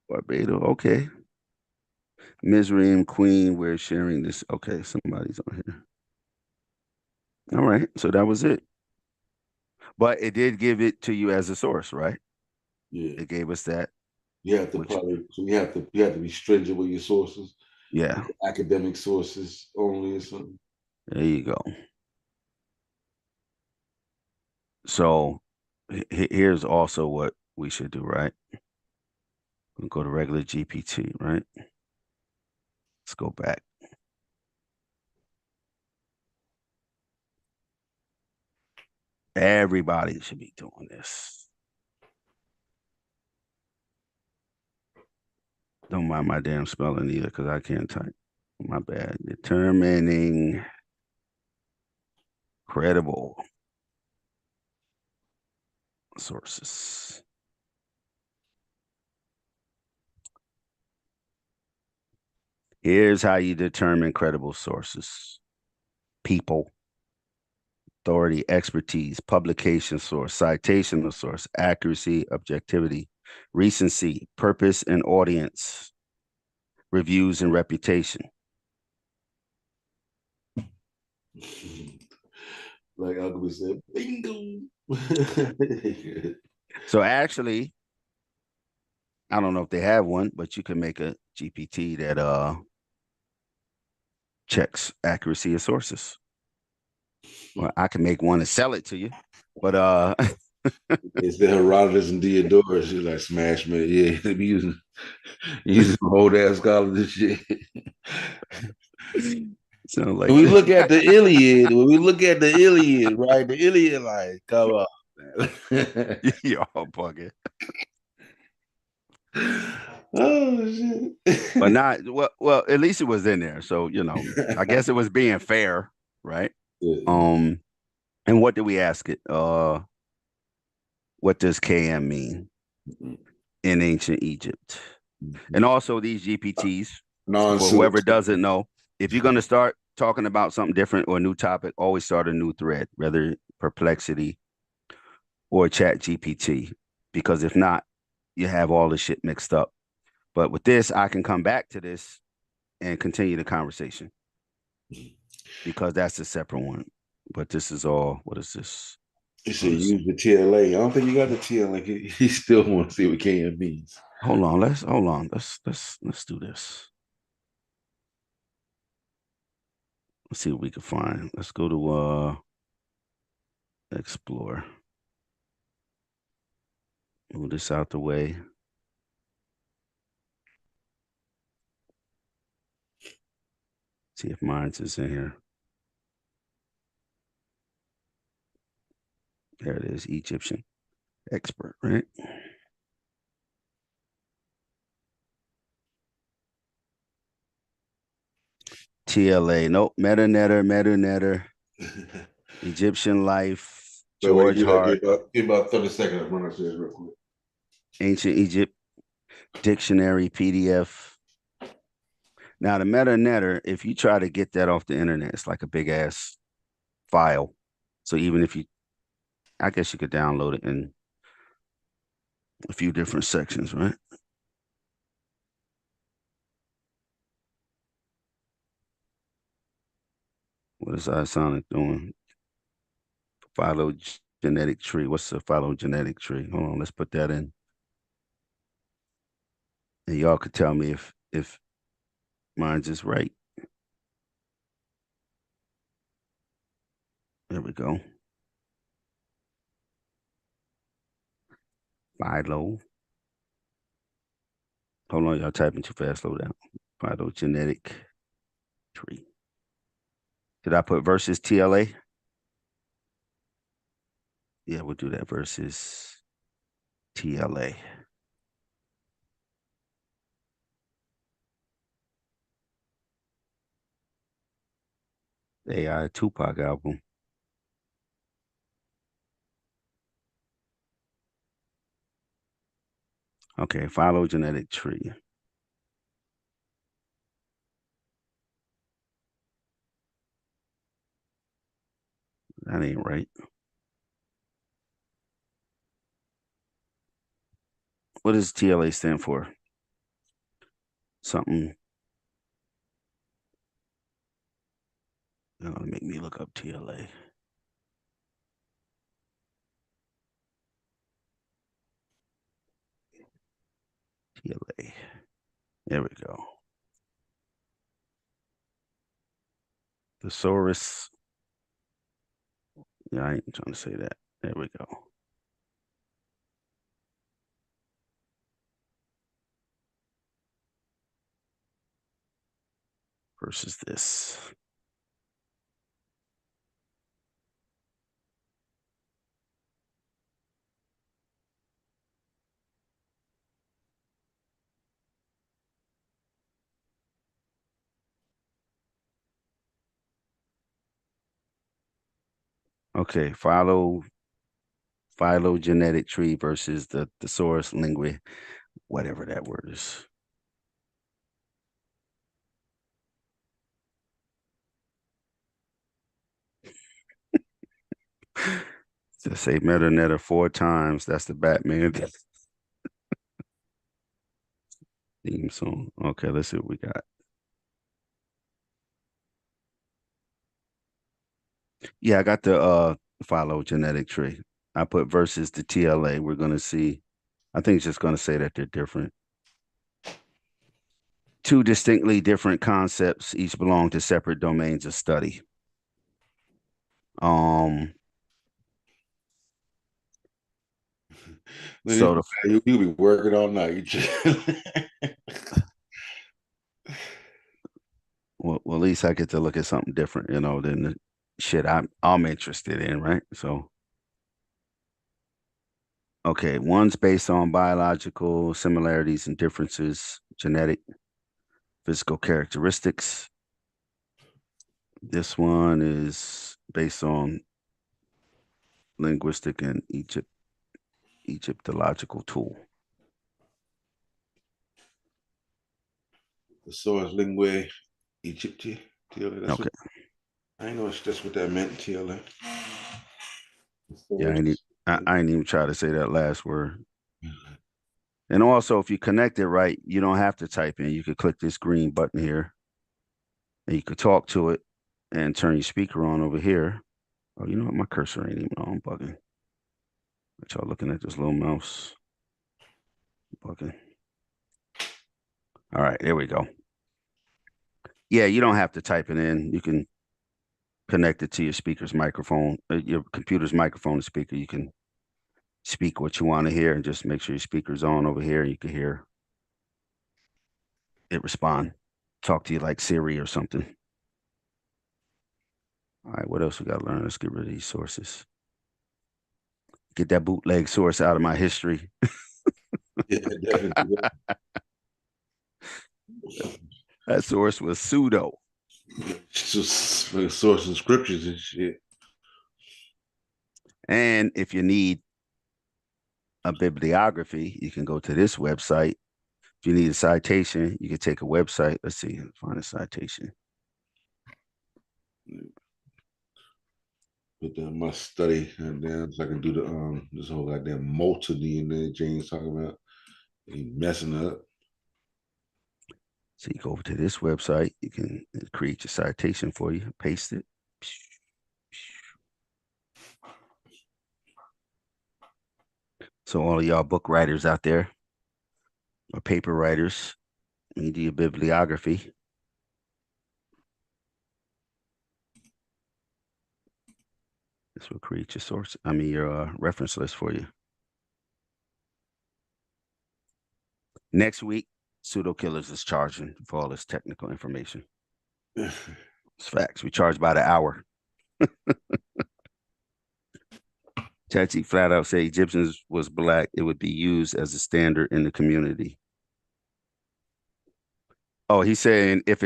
Barbados. Okay. Mizraim Queen, we're sharing this. Okay, somebody's on here. All right. So that was it. But it did give it to you as a source, right? Yeah. It gave us that. You have to you have to be stringent with your sources. Yeah. Academic sources only or something. There you go. So here's also what we should do, right? We'll go to regular GPT, right? Let's go back. Everybody should be doing this. Don't mind my damn spelling either, because I can't type. My bad. Determining credible sources. Here's how you determine credible sources: people, authority, expertise, publication source, citational source, accuracy, objectivity, recency, purpose and audience, reviews and reputation. Like Uncle said, bingo. So actually, I don't know if they have one, but you can make a GPT that checks accuracy of sources. Well, I can make one and sell it to you, but It's the Herodotus and Diodorus. She's like, smash me. Yeah, they be using old ass scholars and shit. sounds like When we look at the Iliad, right? The Iliad, like, come on, man. y'all bugging. Oh shit. But not well, at least it was in there. So, I guess it was being fair, right? Yeah. And what did we ask it? What does KM mean in ancient Egypt? And also these GPTs, for whoever doesn't know, if you're gonna start talking about something different or a new topic, always start a new thread, whether Perplexity or Chat GPT, because if not, you have all the shit mixed up. But with this, I can come back to this and continue the conversation because that's a separate one. But this is all, what is this? He said use the TLA. I don't think you got the TLA. He still want to see what KM means. Hold on. Let's do this. Let's see what we can find. Let's go to explore. Move this out the way. See if mine's is in here. There it is, Egyptian expert, right? TLA, nope, MetaNetter, Egyptian Life, George Hart. Give about 30 seconds. Run upstairs real quick. Ancient Egypt Dictionary PDF. Now the MetaNetter, if you try to get that off the internet, it's like a big ass file. So even if I guess you could download it in a few different sections, right? What is Isonic doing? Phylogenetic tree. What's the phylogenetic tree? Hold on, let's put that in. And y'all could tell me if mine's is right. There we go. Philo. Hold on, y'all typing too fast. Slow down. Phylogenetic tree. Did I put versus TLA? Yeah, we'll do that versus TLA. AI Tupac album. Okay, phylogenetic tree. That ain't right. What does TLA stand for? Something. You're gonna make me look up TLA. TLA. There we go. Thesaurus. Yeah, I ain't trying to say that. There we go. Versus this. Okay, phylogenetic tree versus the thesaurus lingua, whatever that word is. Just say Meta 4 times. That's the Batman theme song. Okay, let's see what we got. Yeah, I got the phylogenetic tree. I put versus the TLA. We're gonna see. I think it's just gonna say that they're different. Two distinctly different concepts, each belong to separate domains of study. So you be working all night. well, at least I get to look at something different, than the shit I'm interested in, right? So, okay, one's based on biological similarities and differences, genetic, physical characteristics. This one is based on linguistic and Egyptological tool. The source linguae Egypti. Okay. I know that's what that meant, TLA. Yeah, I ain't even try to say that last word. And also, if you connect it right, you don't have to type in. You could click this green button here, and you could talk to it and turn your speaker on over here. Oh, you know what? My cursor ain't even on. I'm bugging. But y'all looking at this little mouse. Bugging. All right, there we go. Yeah, you don't have to type it in. You can connect it to your speaker's microphone, your computer's microphone and speaker. You can speak what you want to hear and just make sure your speaker's on over here. You can hear it respond, talk to you like Siri or something. All right, what else we got to learn? Let's get rid of these sources. Get that bootleg source out of my history. Yeah, definitely. That source was pseudo. Just source of scriptures and shit. And if you need a bibliography, you can go to this website. If you need a citation, you can take a website. Let's see, find a citation. But then must study and then so I can do the this whole goddamn multi-DNA James talking about. He messing up. So you go over to this website, you can create your citation for you, paste it. So all of y'all book writers out there, or paper writers, you do your bibliography. This will create your source, your reference list for you. Next week, Pseudo Killers is charging for all this technical information. It's facts. We charge by the hour. Chachi flat out say Egyptians was black, it would be used as a standard in the community. Oh, he's saying if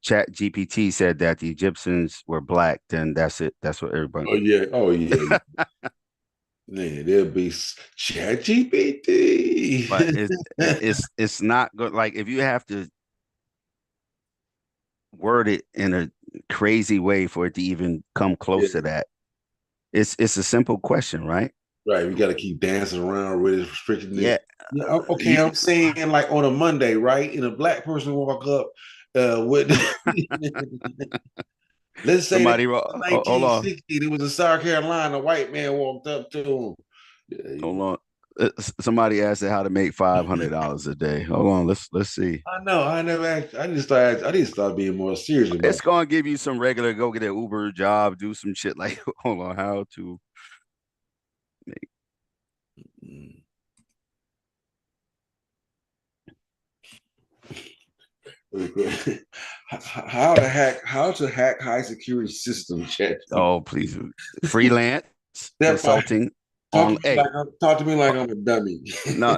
Chat GPT said that the Egyptians were black, then that's it. That's what everybody. Oh yeah. Man, there'll be Chat GPT. But it's not good. Like if you have to word it in a crazy way for it to even come close to that, it's a simple question, right? Right, we got to keep dancing around with it, restricting it. Yeah, okay. I'm saying like on a Monday, right? And a black person walk up with. Let's say somebody, 1960, it was in South Carolina. A white man walked up to him. Yeah, hold on. Somebody asked how to make $500 a day. Hold on, let's see. I know. I never asked. I just start being more serious about it's gonna give you some regular go get an Uber job, do some shit like hold on, how to make how to hack high security system chat. Oh, please. Freelance consulting on talk to me like I'm a dummy. No,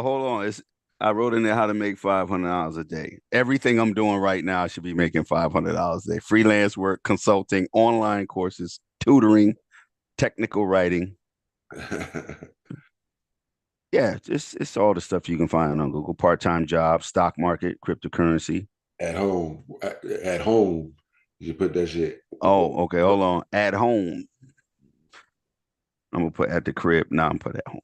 hold on. I wrote in there how to make $500 a day. Everything I'm doing right now I should be making $500 a day. Freelance work, consulting, online courses, tutoring, technical writing. Yeah, it's all the stuff you can find on Google. Part-time jobs, stock market, cryptocurrency. At home, you put that shit. Oh, okay. Hold on. At home. I'm gonna put at the crib. No, I'm put at home.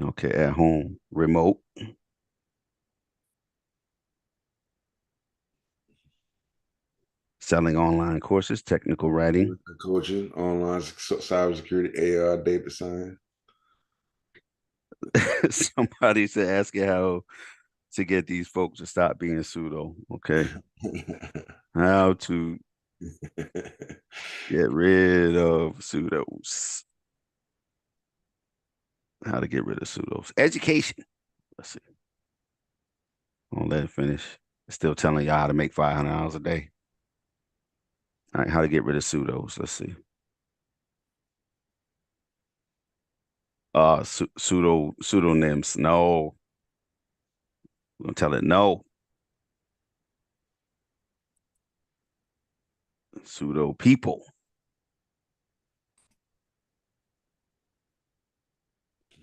Okay, at home, remote. Selling online courses, technical writing. Coaching, online cybersecurity, AR, data science. Somebody said asking how to get these folks to stop being pseudo. Okay. How to get rid of pseudos. How to get rid of pseudos. Education. Let's see. I'll let it finish. Still telling y'all how to make $500 a day. All right, how to get rid of pseudos. Let's see. Pseudonyms. No. I'm gonna tell it no. Pseudo people.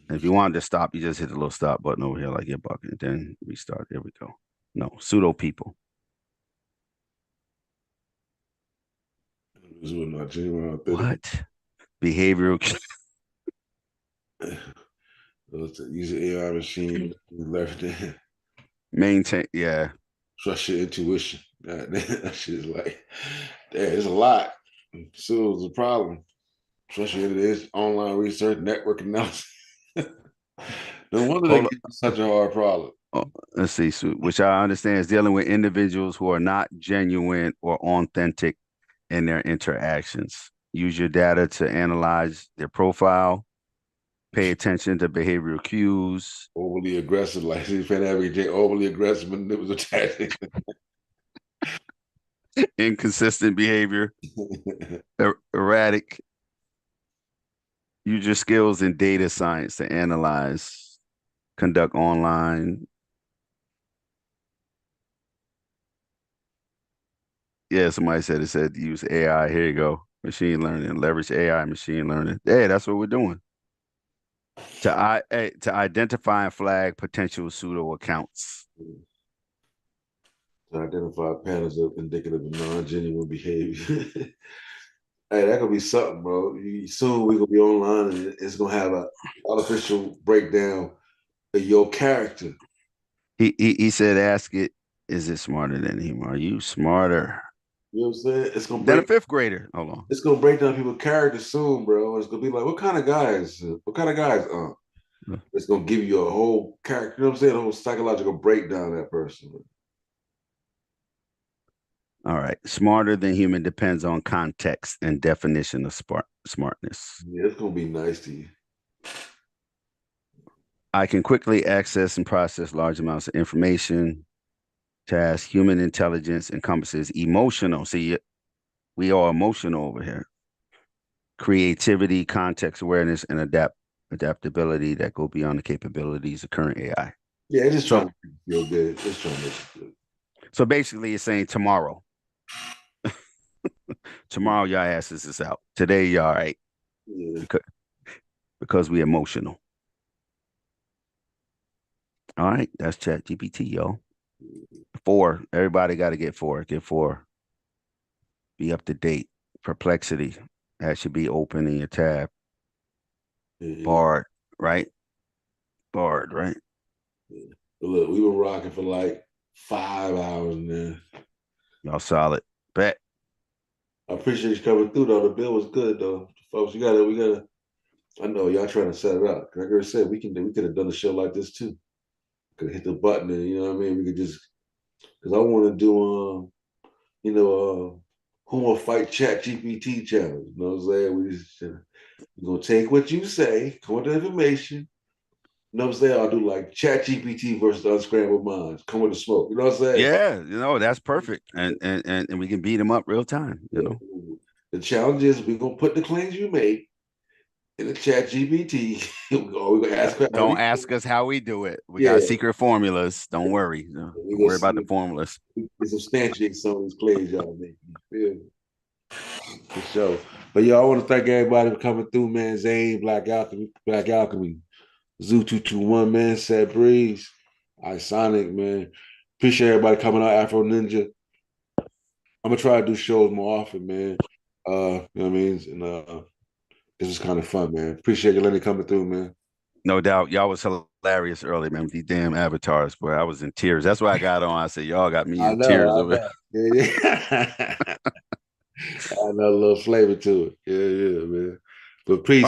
If you wanted to stop, you just hit the little stop button over here like your bucket, and then restart. There we go. No, pseudo people. What? Behavioral. Use an AI machine, left there. Maintain, yeah. Trust your intuition. That shit is like, damn, it's a lot. So it's a problem. Trust your this online research, network analysis. No wonder they give such a hard problem. Oh, let's see, which I understand is dealing with individuals who are not genuine or authentic in their interactions. Use your data to analyze their profile. Pay attention to behavioral cues. Overly aggressive, like he's overly aggressive and it was attacking. Inconsistent behavior. Erratic. Use your skills in data science to analyze, conduct online. Yeah, somebody said it said use AI. Here you go. Machine learning, leverage AI, machine learning. Yeah, that's what we're doing. To identify and flag potential pseudo accounts. To identify patterns of indicative of non-genuine behavior. Hey, that could be something, bro. Soon we're gonna be online and it's gonna have an artificial breakdown of your character. He said, ask it, is it smarter than him? Are you smarter? You know what I'm saying? It's gonna break, then a 5th grader. Hold on. It's gonna break down people's character soon, bro. It's gonna be like, what kind of guys? It's gonna give you a whole character, you know what I'm saying? A whole psychological breakdown of that person. All right. Smarter than human depends on context and definition of smartness. Yeah, it's gonna be nice to you. I can quickly access and process large amounts of information. Task. Human intelligence encompasses emotional. See, we are emotional over here. Creativity, context awareness, and adaptability that go beyond the capabilities of current AI. Yeah, it's just trying to make you feel good. It's trying to make you feel good. So basically, it's saying tomorrow. Tomorrow, your asses is out. Today, you're all right. Yeah. Because we emotional. All right, that's ChatGPT, yo. 4. Everybody got to get 4. Get 4. Be up to date. Perplexity. That should be open in your tab. Bard, right? Bard, right? Yeah. But look, we were rocking for like 5 hours, man. Y'all solid. Bet. I appreciate you coming through, though. The bill was good, though. Folks, we gotta. I know y'all trying to set it up. Like I said, we could have done a show like this too. Could hit the button and you know what I mean. We could just because I want to do who will fight ChatGPT challenge. You know what I'm saying? We're gonna take what you say, come with the information. You know what I'm saying? I'll do like ChatGPT versus Unscrambled Minds. Come with the smoke. You know what I'm saying? Yeah, that's perfect. And we can beat them up real time, you know. The challenge is we're gonna put the claims you make in the ChatGPT. We're gonna ask Don't ask us how we do it. We got secret formulas. Don't worry. Don't worry about the formulas. We substantiate some of these claims y'all make. For sure. But I want to thank everybody for coming through, man. Zane, Black Alchemy, Zoo 221, man, Sad Breeze, Isonic, man. Appreciate everybody coming out, Afro Ninja. I'm gonna try to do shows more often, man. You know what I mean? And this was kind of fun, man. Appreciate you letting me coming through, man. No doubt. Y'all was hilarious early, man, with these damn avatars, boy. I was in tears. That's why I got on. I said, y'all got me in tears I over it. know. Yeah. I know a little flavor to it. Yeah, man. But peace.